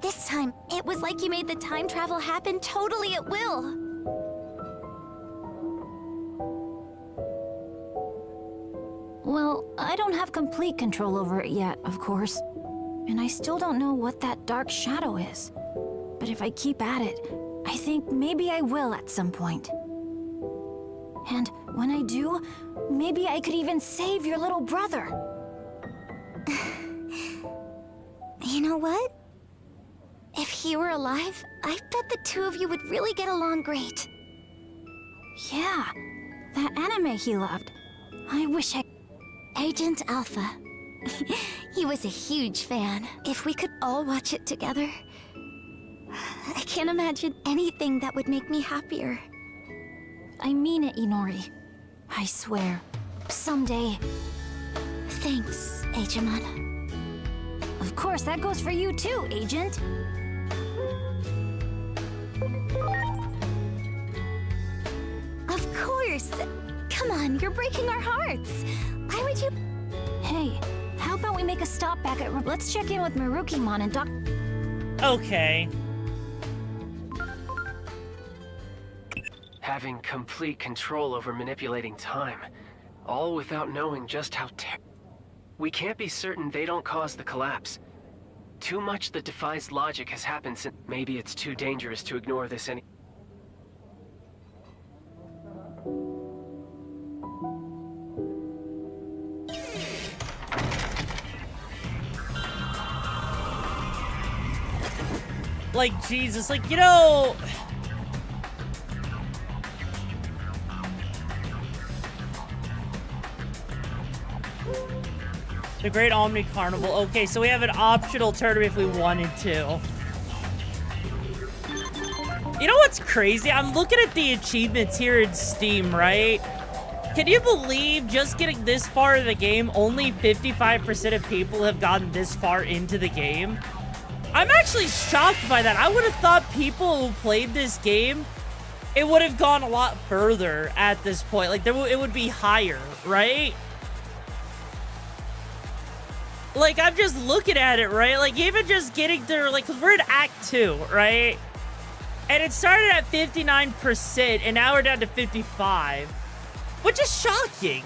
This time, it was like you made the time travel happen totally at will. Well, I don't have complete control over it yet, of course. And I still don't know what that dark shadow is. But if I keep at it, I think maybe I will at some point. And when I do, maybe I could even save your little brother. You know what? If he were alive, I bet the two of you would really get along great. Yeah, that anime he loved. I wish I... Agent Alpha. He was a huge fan. If we could all watch it together, I can't imagine anything that would make me happier. I mean it, Inori. I swear. Someday. Thanks, Digimon. Of course, that goes for you too, Agent. Of course. Come on, you're breaking our hearts. Why would you... Hey, how about we make a stop back at... Let's check in with Marukimon and Doc... Okay. Having complete control over manipulating time, all without knowing just how we can't be certain they don't cause the collapse. Too much that defies logic has happened since... Maybe it's too dangerous to ignore this any... Like, Jesus, like, you know... The Great Omni Carnival. Okay, so we have an optional tournament if we wanted to. You know what's crazy? I'm looking at the achievements here in Steam, right? Can you believe just getting this far in the game, only 55% of people have gotten this far into the game? I'm actually shocked by that. I would have thought people who played this game, it would have gone a lot further at this point. Like, it would be higher, right? Like, I'm just looking at it, right? Like, even just getting through, like, because we're in Act 2, right? And it started at 59%, and now we're down to 55. Which is shocking.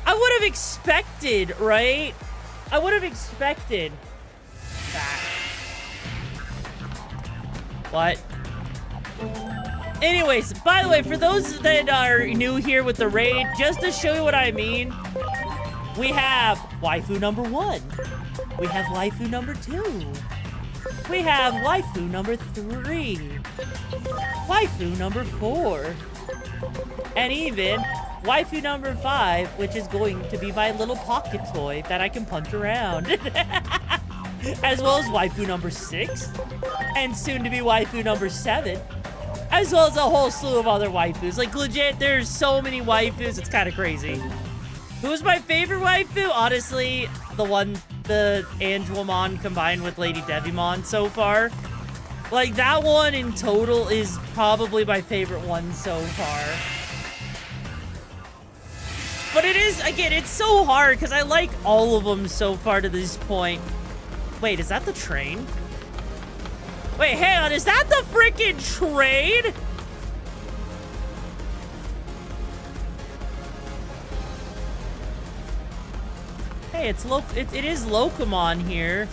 I would have expected, right? I would have expected that. What? Anyways, by the way, for those that are new here with the raid, just to show you what I mean, we have waifu number 1. We have waifu number 2. We have waifu number 3. Waifu number 4. And even waifu number 5, which is going to be my little pocket toy that I can punch around. As well as waifu number 6. And soon to be waifu number 7. As well as a whole slew of other waifus. Like, legit, there's so many waifus, it's kind of crazy. Who's my favorite waifu? Honestly, the Angelmon combined with Lady Devimon so far. Like, that one in total is probably my favorite one so far. But it is, again, it's so hard because I like all of them so far to this point. Wait, is that the train? Wait, hang on, is that the freaking train? Hey, it is Locomon here.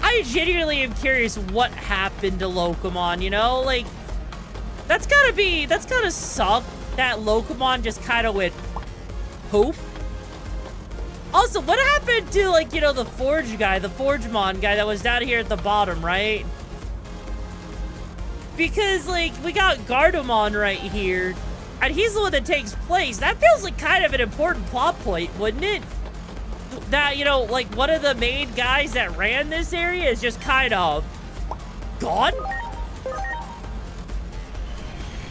I genuinely am curious what happened to Locomon, you know? Like, that's gotta suck that Locomon just kind of went poof. Also, what happened to, like, you know, the Forge guy, the Forgemon guy that was down here at the bottom, right? Because, like, we got Gardamon right here, and he's the one that takes place. That feels like kind of an important plot point, wouldn't it? That, you know, like, one of the main guys that ran this area is just kind of gone?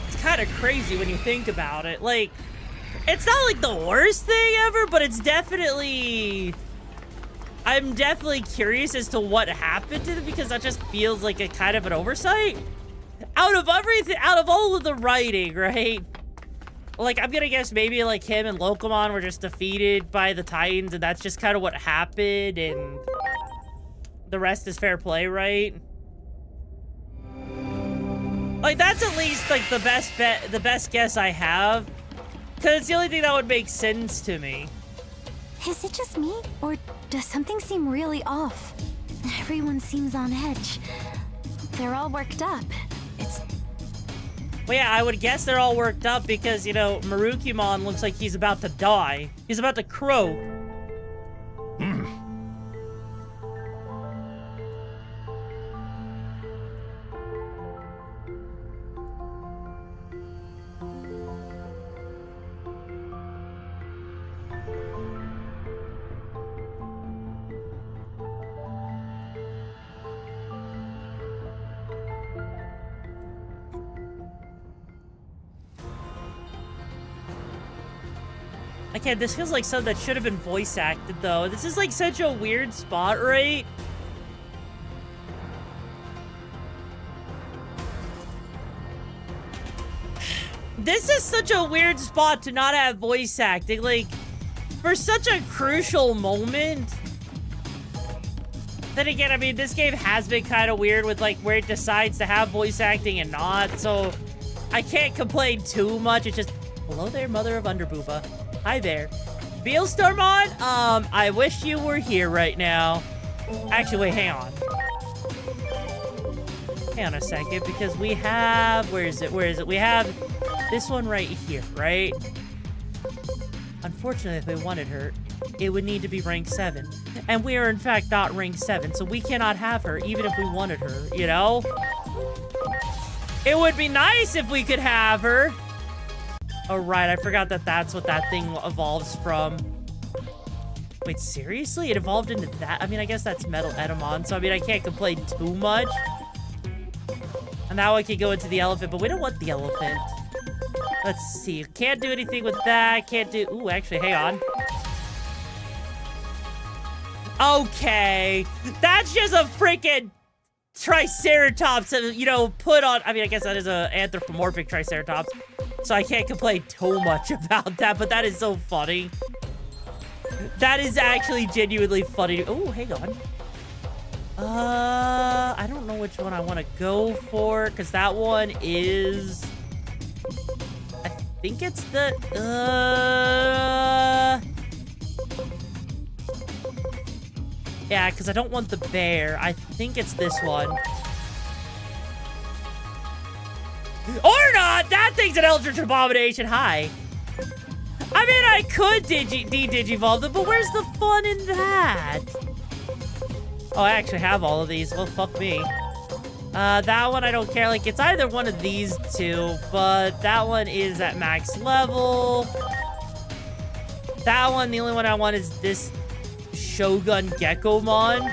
It's kind of crazy when you think about it. Like, it's not like the worst thing ever, but it's definitely... I'm definitely curious as to what happened to them because that just feels like a kind of an oversight. Out of everything, out of all of the writing, right? Like, I'm gonna guess maybe like him and Locomon were just defeated by the Titans and that's just kind of what happened and the rest is fair play, right? Like, that's at least like the best bet, the best guess I have. Because it's the only thing that would make sense to me. Is it just me? Or does something seem really off? Everyone seems on edge. They're all worked up. Well, yeah, I would guess they're all worked up because, you know, Marukimon looks like he's about to die. He's about to croak. Again, this feels like something that should have been voice acted, though. This is like such a weird spot, right? This is such a weird spot to not have voice acting. Like, for such a crucial moment. Then again, I mean, this game has been kind of weird with, like, where it decides to have voice acting and not. So, I can't complain too much. It's just, hello there, mother of Underbooba. Hi there. Beelstormon, I wish you were here right now. Actually, wait, hang on. Hang on a second, because we have... Where is it? Where is it? We have this one right here, right? Unfortunately, if we wanted her, it would need to be rank 7. And we are, in fact, not rank 7, so we cannot have her, even if we wanted her, you know? It would be nice if we could have her. Oh, right, I forgot that that's what that thing evolves from. Wait, seriously? It evolved into that? I mean, I guess that's Metal Edamon, so I mean, I can't complain too much. And now I can go into the elephant, but we don't want the elephant. Let's see. Can't do anything with that. Can't do... Ooh, actually, hang on. Okay. That's just a freaking Triceratops, you know, put on... I mean, I guess that is an anthropomorphic Triceratops. So I can't complain too much about that, but that is so funny. That is actually genuinely funny. Oh, hang on. I don't know which one I want to go for, because that one is... I think it's the... Yeah, because I don't want the bear. I think it's this one. Or not! That thing's an Eldritch Abomination. Hi. I mean, I could de-digivolve them, but where's the fun in that? Oh, I actually have all of these. Well, fuck me. That one I don't care. Like, it's either one of these two, but that one is at max level. That one, the only one I want is this Shogun Gekomon.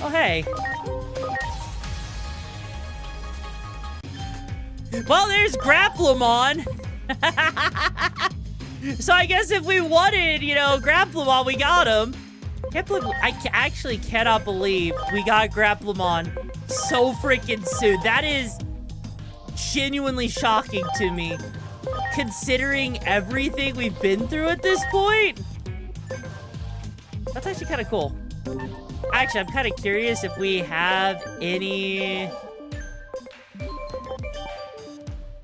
Oh, hey. Well, there's Grapplemon. So I guess if we wanted, you know, Grapplemon, we got him. I actually cannot believe we got Grapplemon so freaking soon. That is genuinely shocking to me, considering everything we've been through at this point. That's actually kind of cool. Actually, I'm kind of curious if we have any...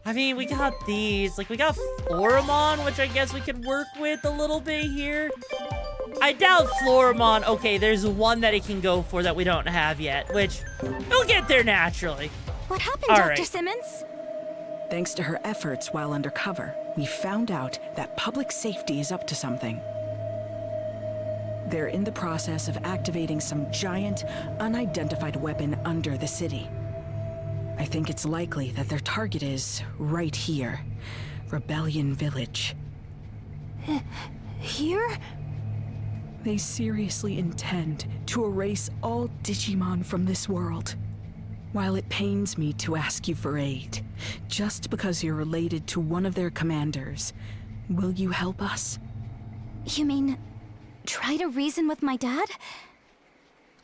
I mean, we got these. Like, we got Floramon, which I guess we can work with a little bit here. I doubt Floramon. Okay, there's one that it can go for that we don't have yet, which we'll get there naturally. What happened, All Dr. right. Simmons? Thanks to her efforts while undercover, we found out that public safety is up to something. They're in the process of activating some giant, unidentified weapon under the city. I think it's likely that their target is right here, Rebellion Village. Here? They seriously intend to erase all Digimon from this world. While it pains me to ask you for aid, just because you're related to one of their commanders, will you help us? You mean, try to reason with my dad?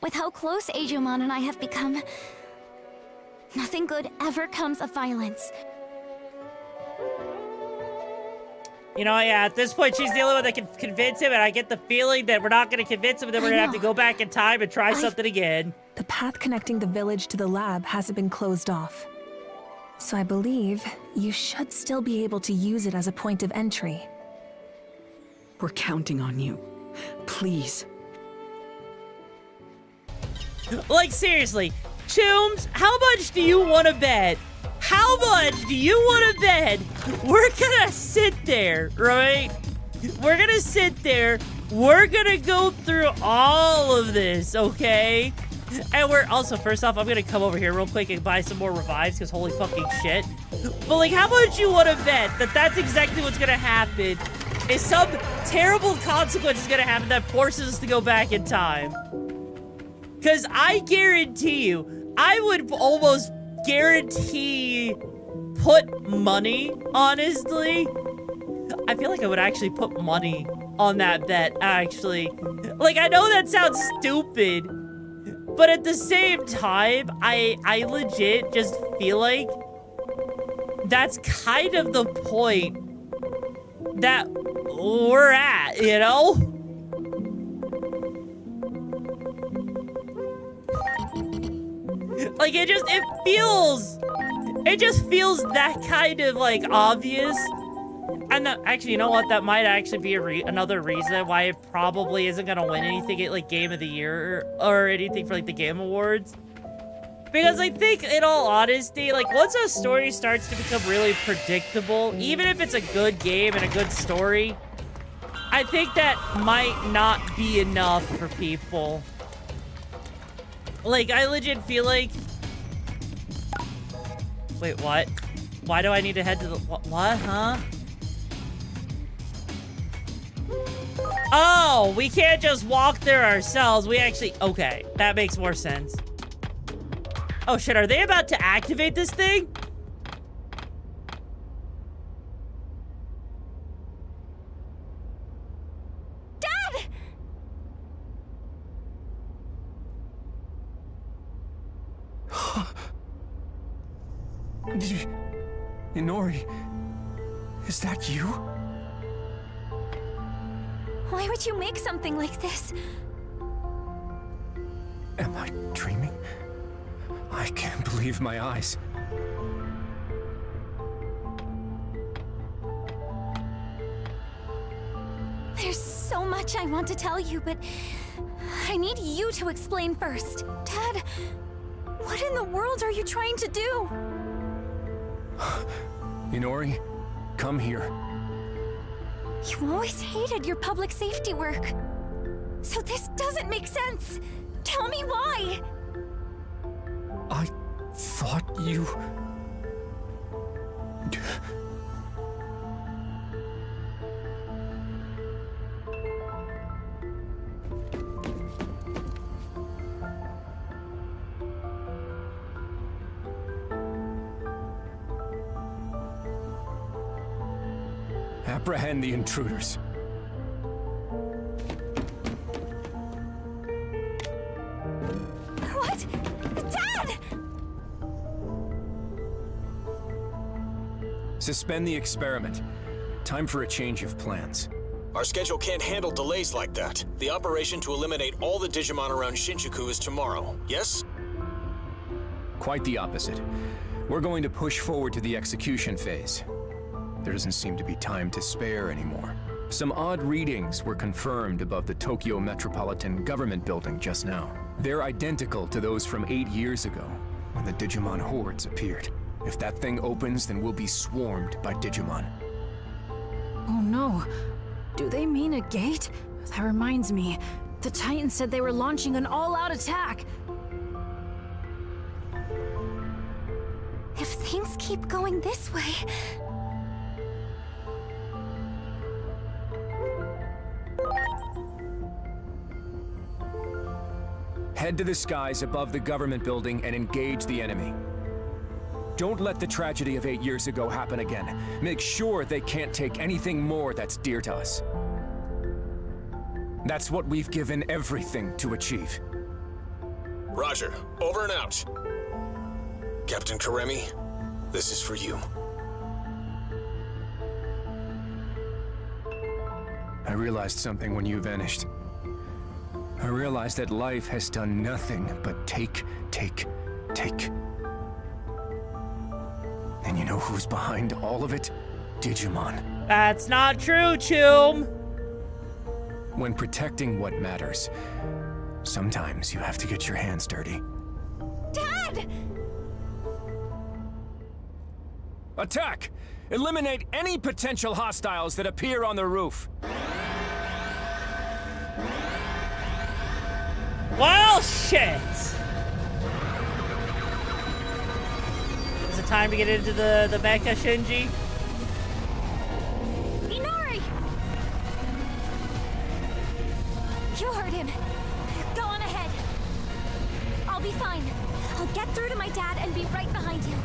With how close Agumon and I have become, nothing good ever comes of violence. You know, yeah, at this point, she's the only one that can convince him, and I get the feeling that we're not going to convince him, and then we're going to have to go back in time and try something again. The path connecting the village to the lab hasn't been closed off. So I believe you should still be able to use it as a point of entry. We're counting on you. Please. Like, seriously, Chooms, how much do you want to bet? How much do you want to bet we're gonna sit there, right? We're gonna sit there. We're gonna go through all of this, okay? And we're also, first off, I'm gonna come over here real quick and buy some more revives, because holy fucking shit. But, like, how much you want to bet that that's exactly what's gonna happen? Is some terrible consequence is gonna happen that forces us to go back in time? Because I guarantee you, I would almost guarantee put money, honestly. I feel like I would actually put money on that bet, actually. Like, I know that sounds stupid, but at the same time, I legit just feel like that's kind of the point that we're at, you know? Like, it just feels that kind of, like, obvious. And actually, you know what? That might actually be another reason why it probably isn't gonna win anything at, like, Game of the Year or anything for, like, the Game Awards. Because I think, in all honesty, like, once a story starts to become really predictable, even if it's a good game and a good story, I think that might not be enough for people. Like, I legit feel like... Wait, what? Why do I need to head to the... What, huh? Oh, we can't just walk there ourselves. We actually... Okay, that makes more sense. Oh, shit, are they about to activate this thing? Dad! Inori, is that you? Why would you make something like this? Am I dreaming? I can't believe my eyes. There's so much I want to tell you, but I need you to explain first. Dad, what in the world are you trying to do? Inori, come here. You always hated your public safety work. So this doesn't make sense. Tell me why. I thought you... Apprehend the intruders. What? Dad! Suspend the experiment. Time for a change of plans. Our schedule can't handle delays like that. The operation to eliminate all the Digimon around Shinjuku is tomorrow, yes? Quite the opposite. We're going to push forward to the execution phase. There doesn't seem to be time to spare anymore. Some odd readings were confirmed above the Tokyo Metropolitan Government building just now. They're identical to those from 8 years ago, when the Digimon hordes appeared. If that thing opens, then we'll be swarmed by Digimon. Oh no. Do they mean a gate? That reminds me. The Titans said they were launching an all-out attack. If things keep going this way... Head to the skies above the government building and engage the enemy. Don't let the tragedy of 8 years ago happen again. Make sure they can't take anything more that's dear to us. That's what we've given everything to achieve. Roger. Over and out. Captain Karemi, this is for you. I realized something when you vanished. I realized that life has done nothing but take. And you know who's behind all of it? Digimon. That's not true, Choom. When protecting what matters, sometimes you have to get your hands dirty. Dad! Attack! Eliminate any potential hostiles that appear on the roof. Well, shit. Is it time to get into the mecha, Shinji? Inori! You heard him. Go on ahead. I'll be fine. I'll get through to my dad and be right behind you.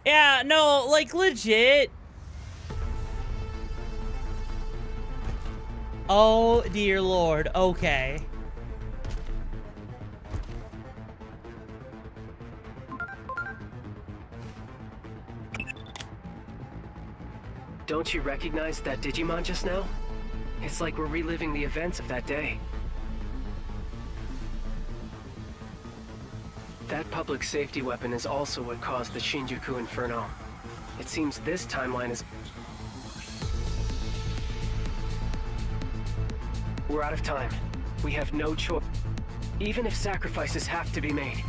Yeah, no, like, legit. Oh, dear Lord. Okay. Don't you recognize that Digimon just now? It's like we're reliving the events of that day. That public safety weapon is also what caused the Shinjuku Inferno. It seems this timeline is... We're out of time. We have no choice. Even if sacrifices have to be made.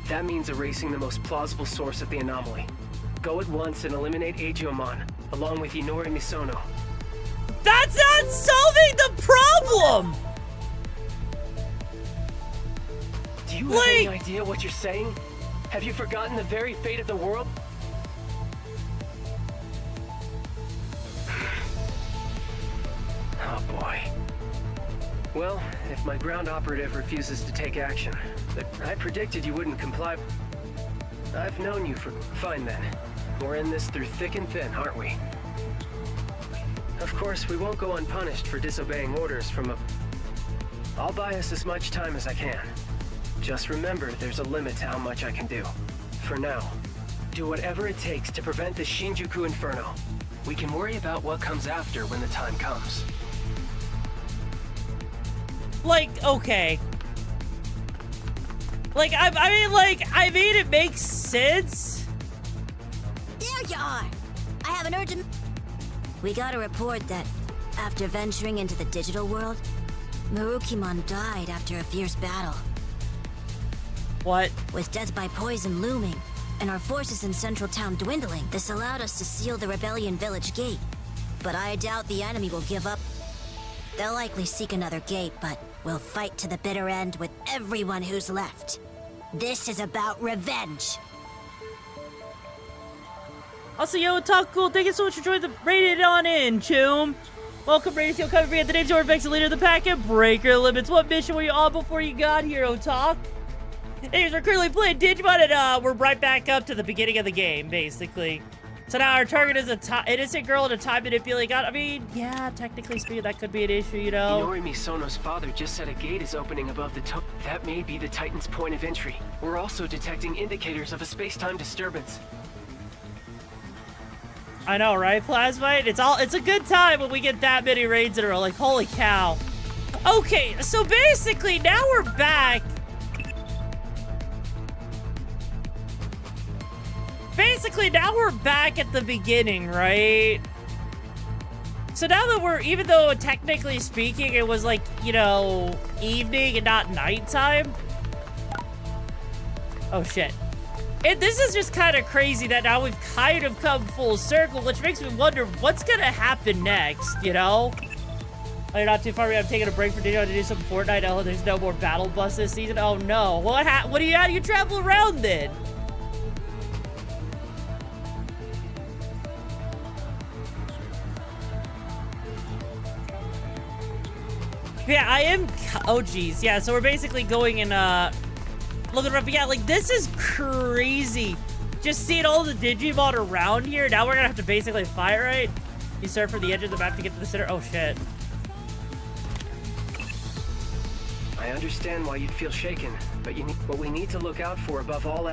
That means erasing the most plausible source of the anomaly. Go at once and eliminate Agumon, along with Inori Misono. That's not solving the problem! Do you have any idea what you're saying? Have you forgotten the very fate of the world? Oh boy. Well, if my ground operative refuses to take action, but I predicted you wouldn't comply. I've known you for... Fine then. We're in this through thick and thin, aren't we? Of course, we won't go unpunished for disobeying orders from a... I'll buy us as much time as I can. Just remember, there's a limit to how much I can do. For now, do whatever it takes to prevent the Shinjuku Inferno. We can worry about what comes after when the time comes. Like, okay. Like, I mean, it makes sense. There you are! I have an urgent... We got a report that, after venturing into the digital world, Marukimon died after a fierce battle. What? With death by poison looming, and our forces in central town dwindling, this allowed us to seal the rebellion village gate. But I doubt the enemy will give up. They'll likely seek another gate, but we'll fight to the bitter end with everyone who's left. This is about revenge. Also, yo, talk cool. Thank you so much for joining the Rated On In, Choom. Welcome, Rated On Cover. The name's YoruVexa, leader of the pack and breaker limits. What mission were you on before you got here, Otak? Anyways, we're currently playing Digimon, and we're right back up to the beginning of the game, basically. So now our target is an innocent girl and a time manipulating god. I mean, yeah, technically speaking, that could be an issue, you know? Inori Misono's father just said a gate is opening above the top. That may be the Titan's point of entry. We're also detecting indicators of a space-time disturbance. I know, right, Plasmite? It's a good time when we get that many raids in a row. Like, holy cow. Okay, so basically, now we're back. Basically, now we're back at the beginning, right? So now that even though technically speaking, it was like, you know, evening and not nighttime. Oh, shit. And this is just kind of crazy that now we've kind of come full circle, which makes me wonder what's going to happen next, you know? Oh, you're not too far away. I'm taking a break for Digimon to do some Fortnite. Oh, there's no more battle bus this season. Oh, no. How do you travel around then? Yeah, I am. Oh, geez. Yeah, so we're basically going and, looking around. But yeah, like, this is crazy. Just seeing all the Digimon around here. Now we're gonna have to basically fight, right? You surf for the edge of the map to get to the center. Oh, shit. I understand why you'd feel shaken, but what we need to look out for above all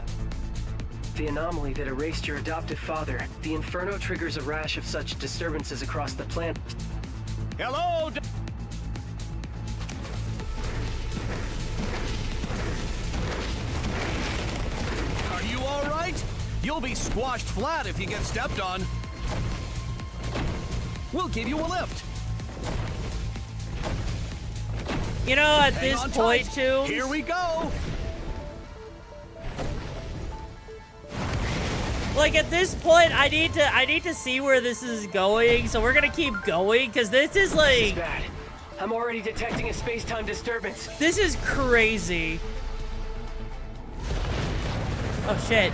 the anomaly that erased your adoptive father. The Inferno triggers a rash of such disturbances across the planet. Hello! Are you all right? You'll be squashed flat if you get stepped on. We'll give you a lift. You know, at this point, too. Here we go. Like, at this point, I need to see where this is going. So we're gonna keep going, because this is like... This is bad. I'm already detecting a space-time disturbance. This is crazy. Oh, shit.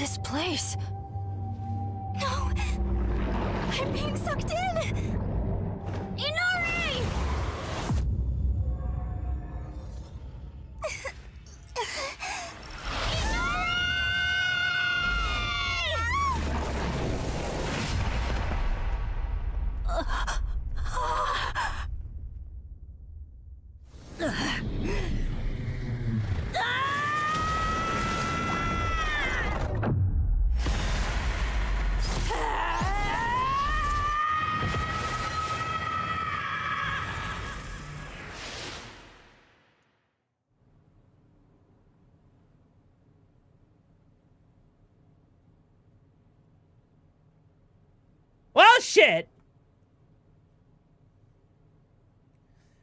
this place? No! I'm being sucked in! Inori! Well, shit.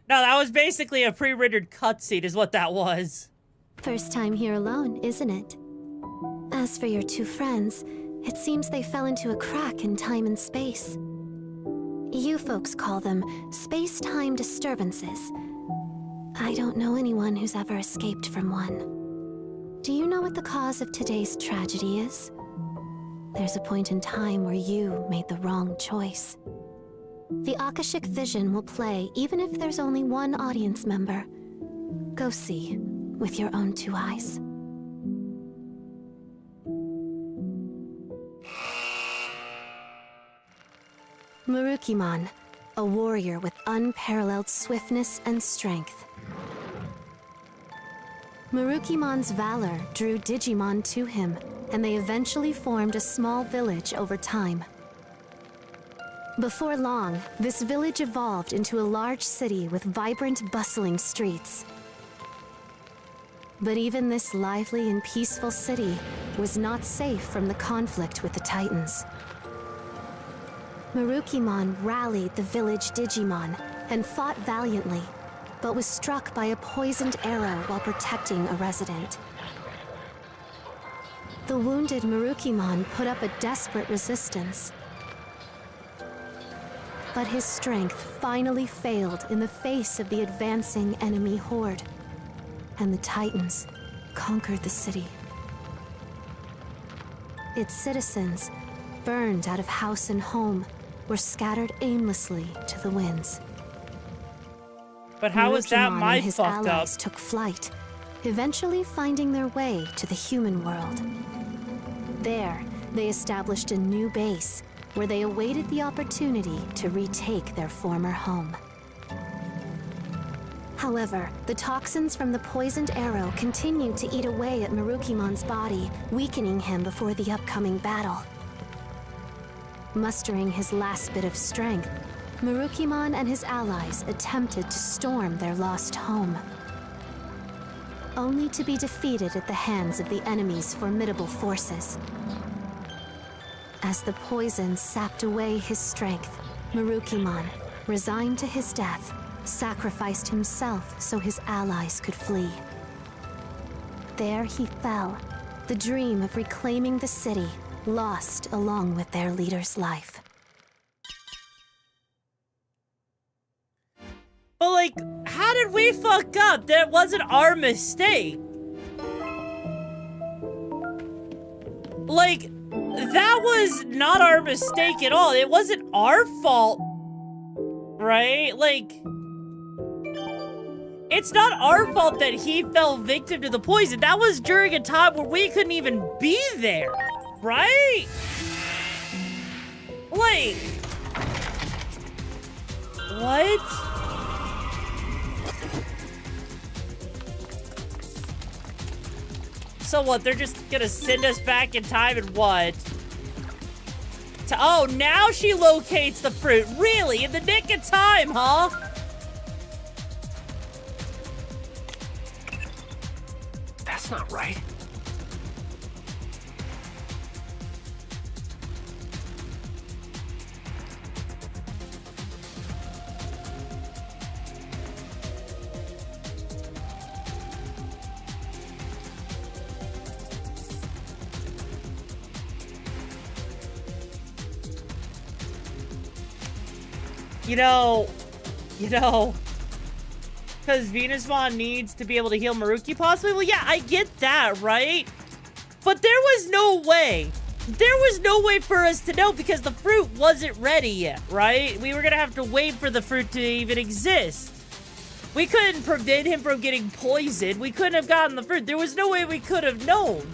No, that was basically a pre-rendered cutscene is what that was. First time here alone, isn't it? As for your two friends, it seems they fell into a crack in time and space. You folks call them space-time disturbances. I don't know anyone who's ever escaped from one. Do you know what the cause of today's tragedy is? There's a point in time where you made the wrong choice. The Akashic Vision will play even if there's only one audience member. Go see with your own two eyes. Murukimon, a warrior with unparalleled swiftness and strength. Murukimon's valor drew Digimon to him, and they eventually formed a small village over time. Before long, this village evolved into a large city with vibrant, bustling streets. But even this lively and peaceful city was not safe from the conflict with the Titans. Murukimon rallied the village Digimon and fought valiantly, but was struck by a poisoned arrow while protecting a resident. The wounded Murukimon put up a desperate resistance. But his strength finally failed in the face of the advancing enemy horde, and the Titans conquered the city. Its citizens, burned out of house and home, were scattered aimlessly to the winds. But how is that Murukimon my and his fucked up? allies took flight, eventually finding their way to the human world. There, they established a new base where they awaited the opportunity to retake their former home. However, the toxins from the poisoned arrow continued to eat away at Murukimon's body, weakening him before the upcoming battle. Mustering his last bit of strength, Murukimon and his allies attempted to storm their lost home, only to be defeated at the hands of the enemy's formidable forces. As the poison sapped away his strength, Murukimon, resigned to his death, sacrificed himself so his allies could flee. There he fell, the dream of reclaiming the city lost along with their leader's life. But like, how did we fuck up? That wasn't our mistake. Like, that was not our mistake at all. It wasn't our fault, right? Like, it's not our fault that he fell victim to the poison. That was during a time where we couldn't even be there, right? Like, what? So what, they're just gonna send us back in time and what? Oh, now she locates the fruit. Really? In the nick of time, huh? That's not right. You know, because Venusmon needs to be able to heal Maruki possibly? Well, yeah, I get that, right? But there was no way. There was no way for us to know because the fruit wasn't ready yet, right? We were gonna have to wait for the fruit to even exist. We couldn't prevent him from getting poisoned. We couldn't have gotten the fruit. There was no way we could have known.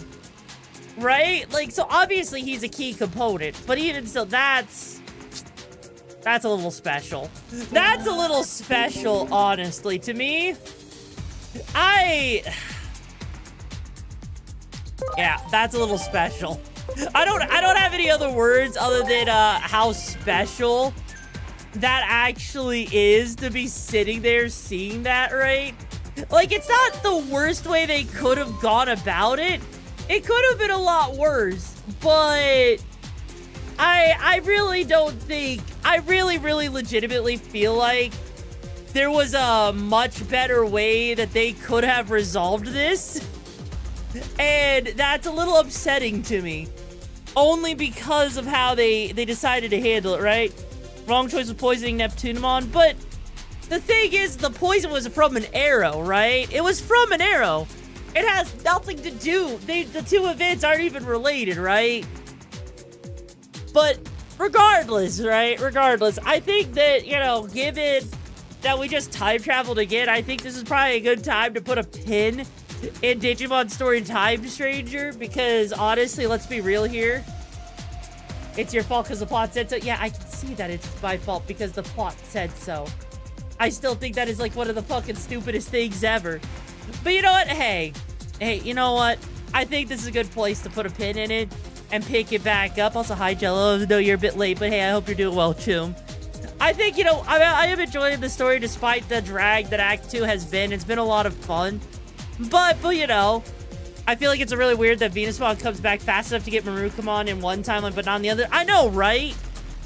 Right? Like, so obviously he's a key component. But even still, that's a little special. That's a little special, honestly. To me, yeah, that's a little special. I don't have any other words other than how special that actually is to be sitting there seeing that, right? Like, it's not the worst way they could have gone about it. It could have been a lot worse, but I really don't think, I really legitimately feel like there was a much better way that they could have resolved this. And that's a little upsetting to me. Only because of how they decided to handle it, right? Wrong choice with poisoning Neptunemon, but the thing is, the poison was from an arrow, right? It was from an arrow. It has nothing to do, the two events aren't even related, right? But regardless, right? Regardless, I think that, you know, given that we just time traveled again, I think this is probably a good time to put a pin in Digimon Story Time Stranger, because honestly, let's be real here. It's your fault because the plot said so. Yeah, I can see that it's my fault because the plot said so. I still think that is like one of the fucking stupidest things ever. But you know what? Hey, you know what? I think this is a good place to put a pin in it and pick it back up. Also, hi, Jello. I know you're a bit late, but hey, I hope you're doing well, Choom. I think, you know, I am enjoying the story despite the drag that Act 2 has been. It's been a lot of fun. But you know, I feel like it's really weird that Venusmon comes back fast enough to get Marukamon in one timeline, but not in the other. I know, right?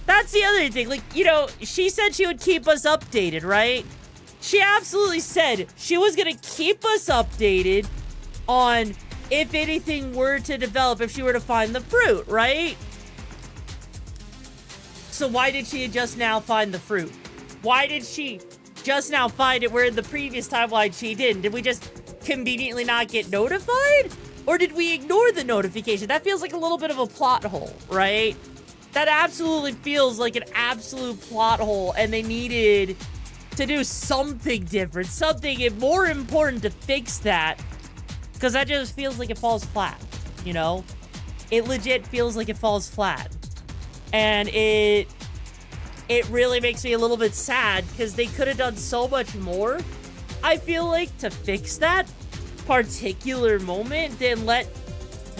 That's the other thing. Like, you know, she said she would keep us updated, right? She absolutely said she was going to keep us updated on if anything were to develop, if she were to find the fruit, right? So why did she just now find the fruit? Why did she just now find it where in the previous timeline she didn't? Did we just conveniently not get notified? Or did we ignore the notification? That feels like a little bit of a plot hole, right? That absolutely feels like an absolute plot hole, and they needed to do something different, something more important to fix that, because that just feels like it falls flat, you know? It legit feels like it falls flat. And it really makes me a little bit sad, because they could have done so much more, I feel like, to fix that particular moment than let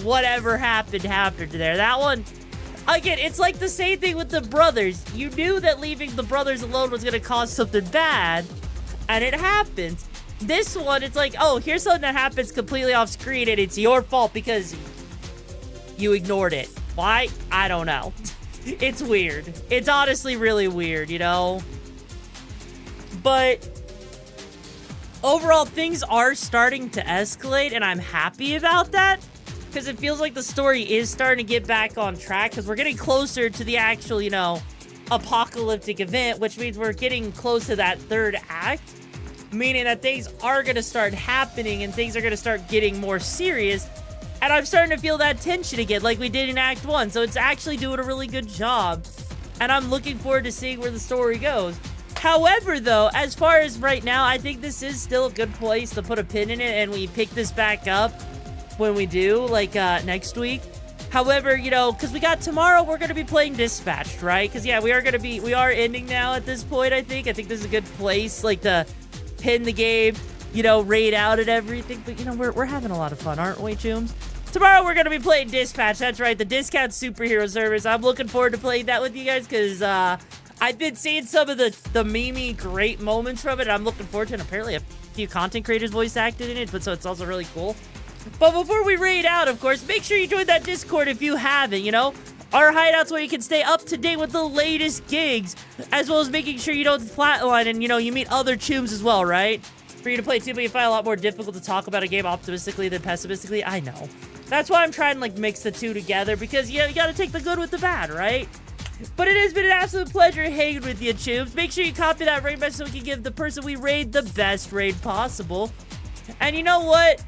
whatever happened happen there. That one, again, it's like the same thing with the brothers. You knew that leaving the brothers alone was going to cause something bad, and it happens. This one, it's like, oh, here's something that happens completely off screen, and it's your fault because you ignored it. Why? I don't know. It's weird. It's honestly really weird, you know? But overall, things are starting to escalate, and I'm happy about that, because it feels like the story is starting to get back on track, because we're getting closer to the actual, you know, apocalyptic event, which means we're getting close to that third act, meaning that things are going to start happening, and things are going to start getting more serious, and I'm starting to feel that tension again, like we did in Act 1, so it's actually doing a really good job, and I'm looking forward to seeing where the story goes. However, though, as far as right now, I think this is still a good place to put a pin in it, and we pick this back up when we do, like, next week. However, you know, because we got tomorrow, we're going to be playing Dispatched, right? Because, yeah, we are ending now at this point, I think. I think this is a good place, like, to pin the game, you know, raid out and everything. But, you know, we're having a lot of fun, aren't we, Chooms? Tomorrow, we're going to be playing Dispatch. That's right, the Discount Superhero Service. I'm looking forward to playing that with you guys, because, I've been seeing some of the meme great moments from it. And I'm looking forward to it. And apparently a few content creators voice acted in it, but so it's also really cool. But before we raid out, of course, make sure you join that Discord if you haven't, you know? Our hideouts where you can stay up to date with the latest gigs, as well as making sure you don't flatline and, you know, you meet other Chooms as well, right? For you to play 2, but you find it a lot more difficult to talk about a game optimistically than pessimistically. I know. That's why I'm trying to, like, mix the two together, because, yeah, you gotta take the good with the bad, right? But it has been an absolute pleasure hanging with you, Chooms. Make sure you copy that raid message so we can give the person we raid the best raid possible. And you know what?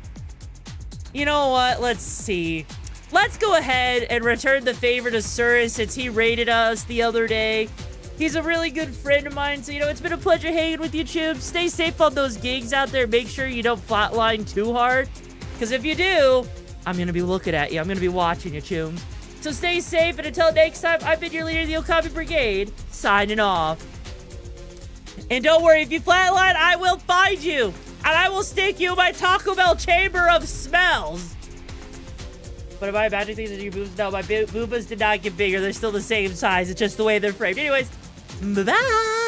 Let's see. let's go ahead and return the favor to Surus since he raided us the other day. He's a really good friend of mine, so, you know, it's been a pleasure hanging with you, Chubes. Stay safe on those gigs out there. Make sure you don't flatline too hard, because if you do, I'm going to be looking at you. I'm going to be watching you, Chubes. So stay safe, and until next time, I've been your leader of the Okami Brigade, signing off. And don't worry, if you flatline, I will find you, and I will stick you in my Taco Bell chamber of smells. But am I imagining things in your boobs? No, my boobas did not get bigger. They're still the same size. It's just the way they're framed. Anyways, bye-bye.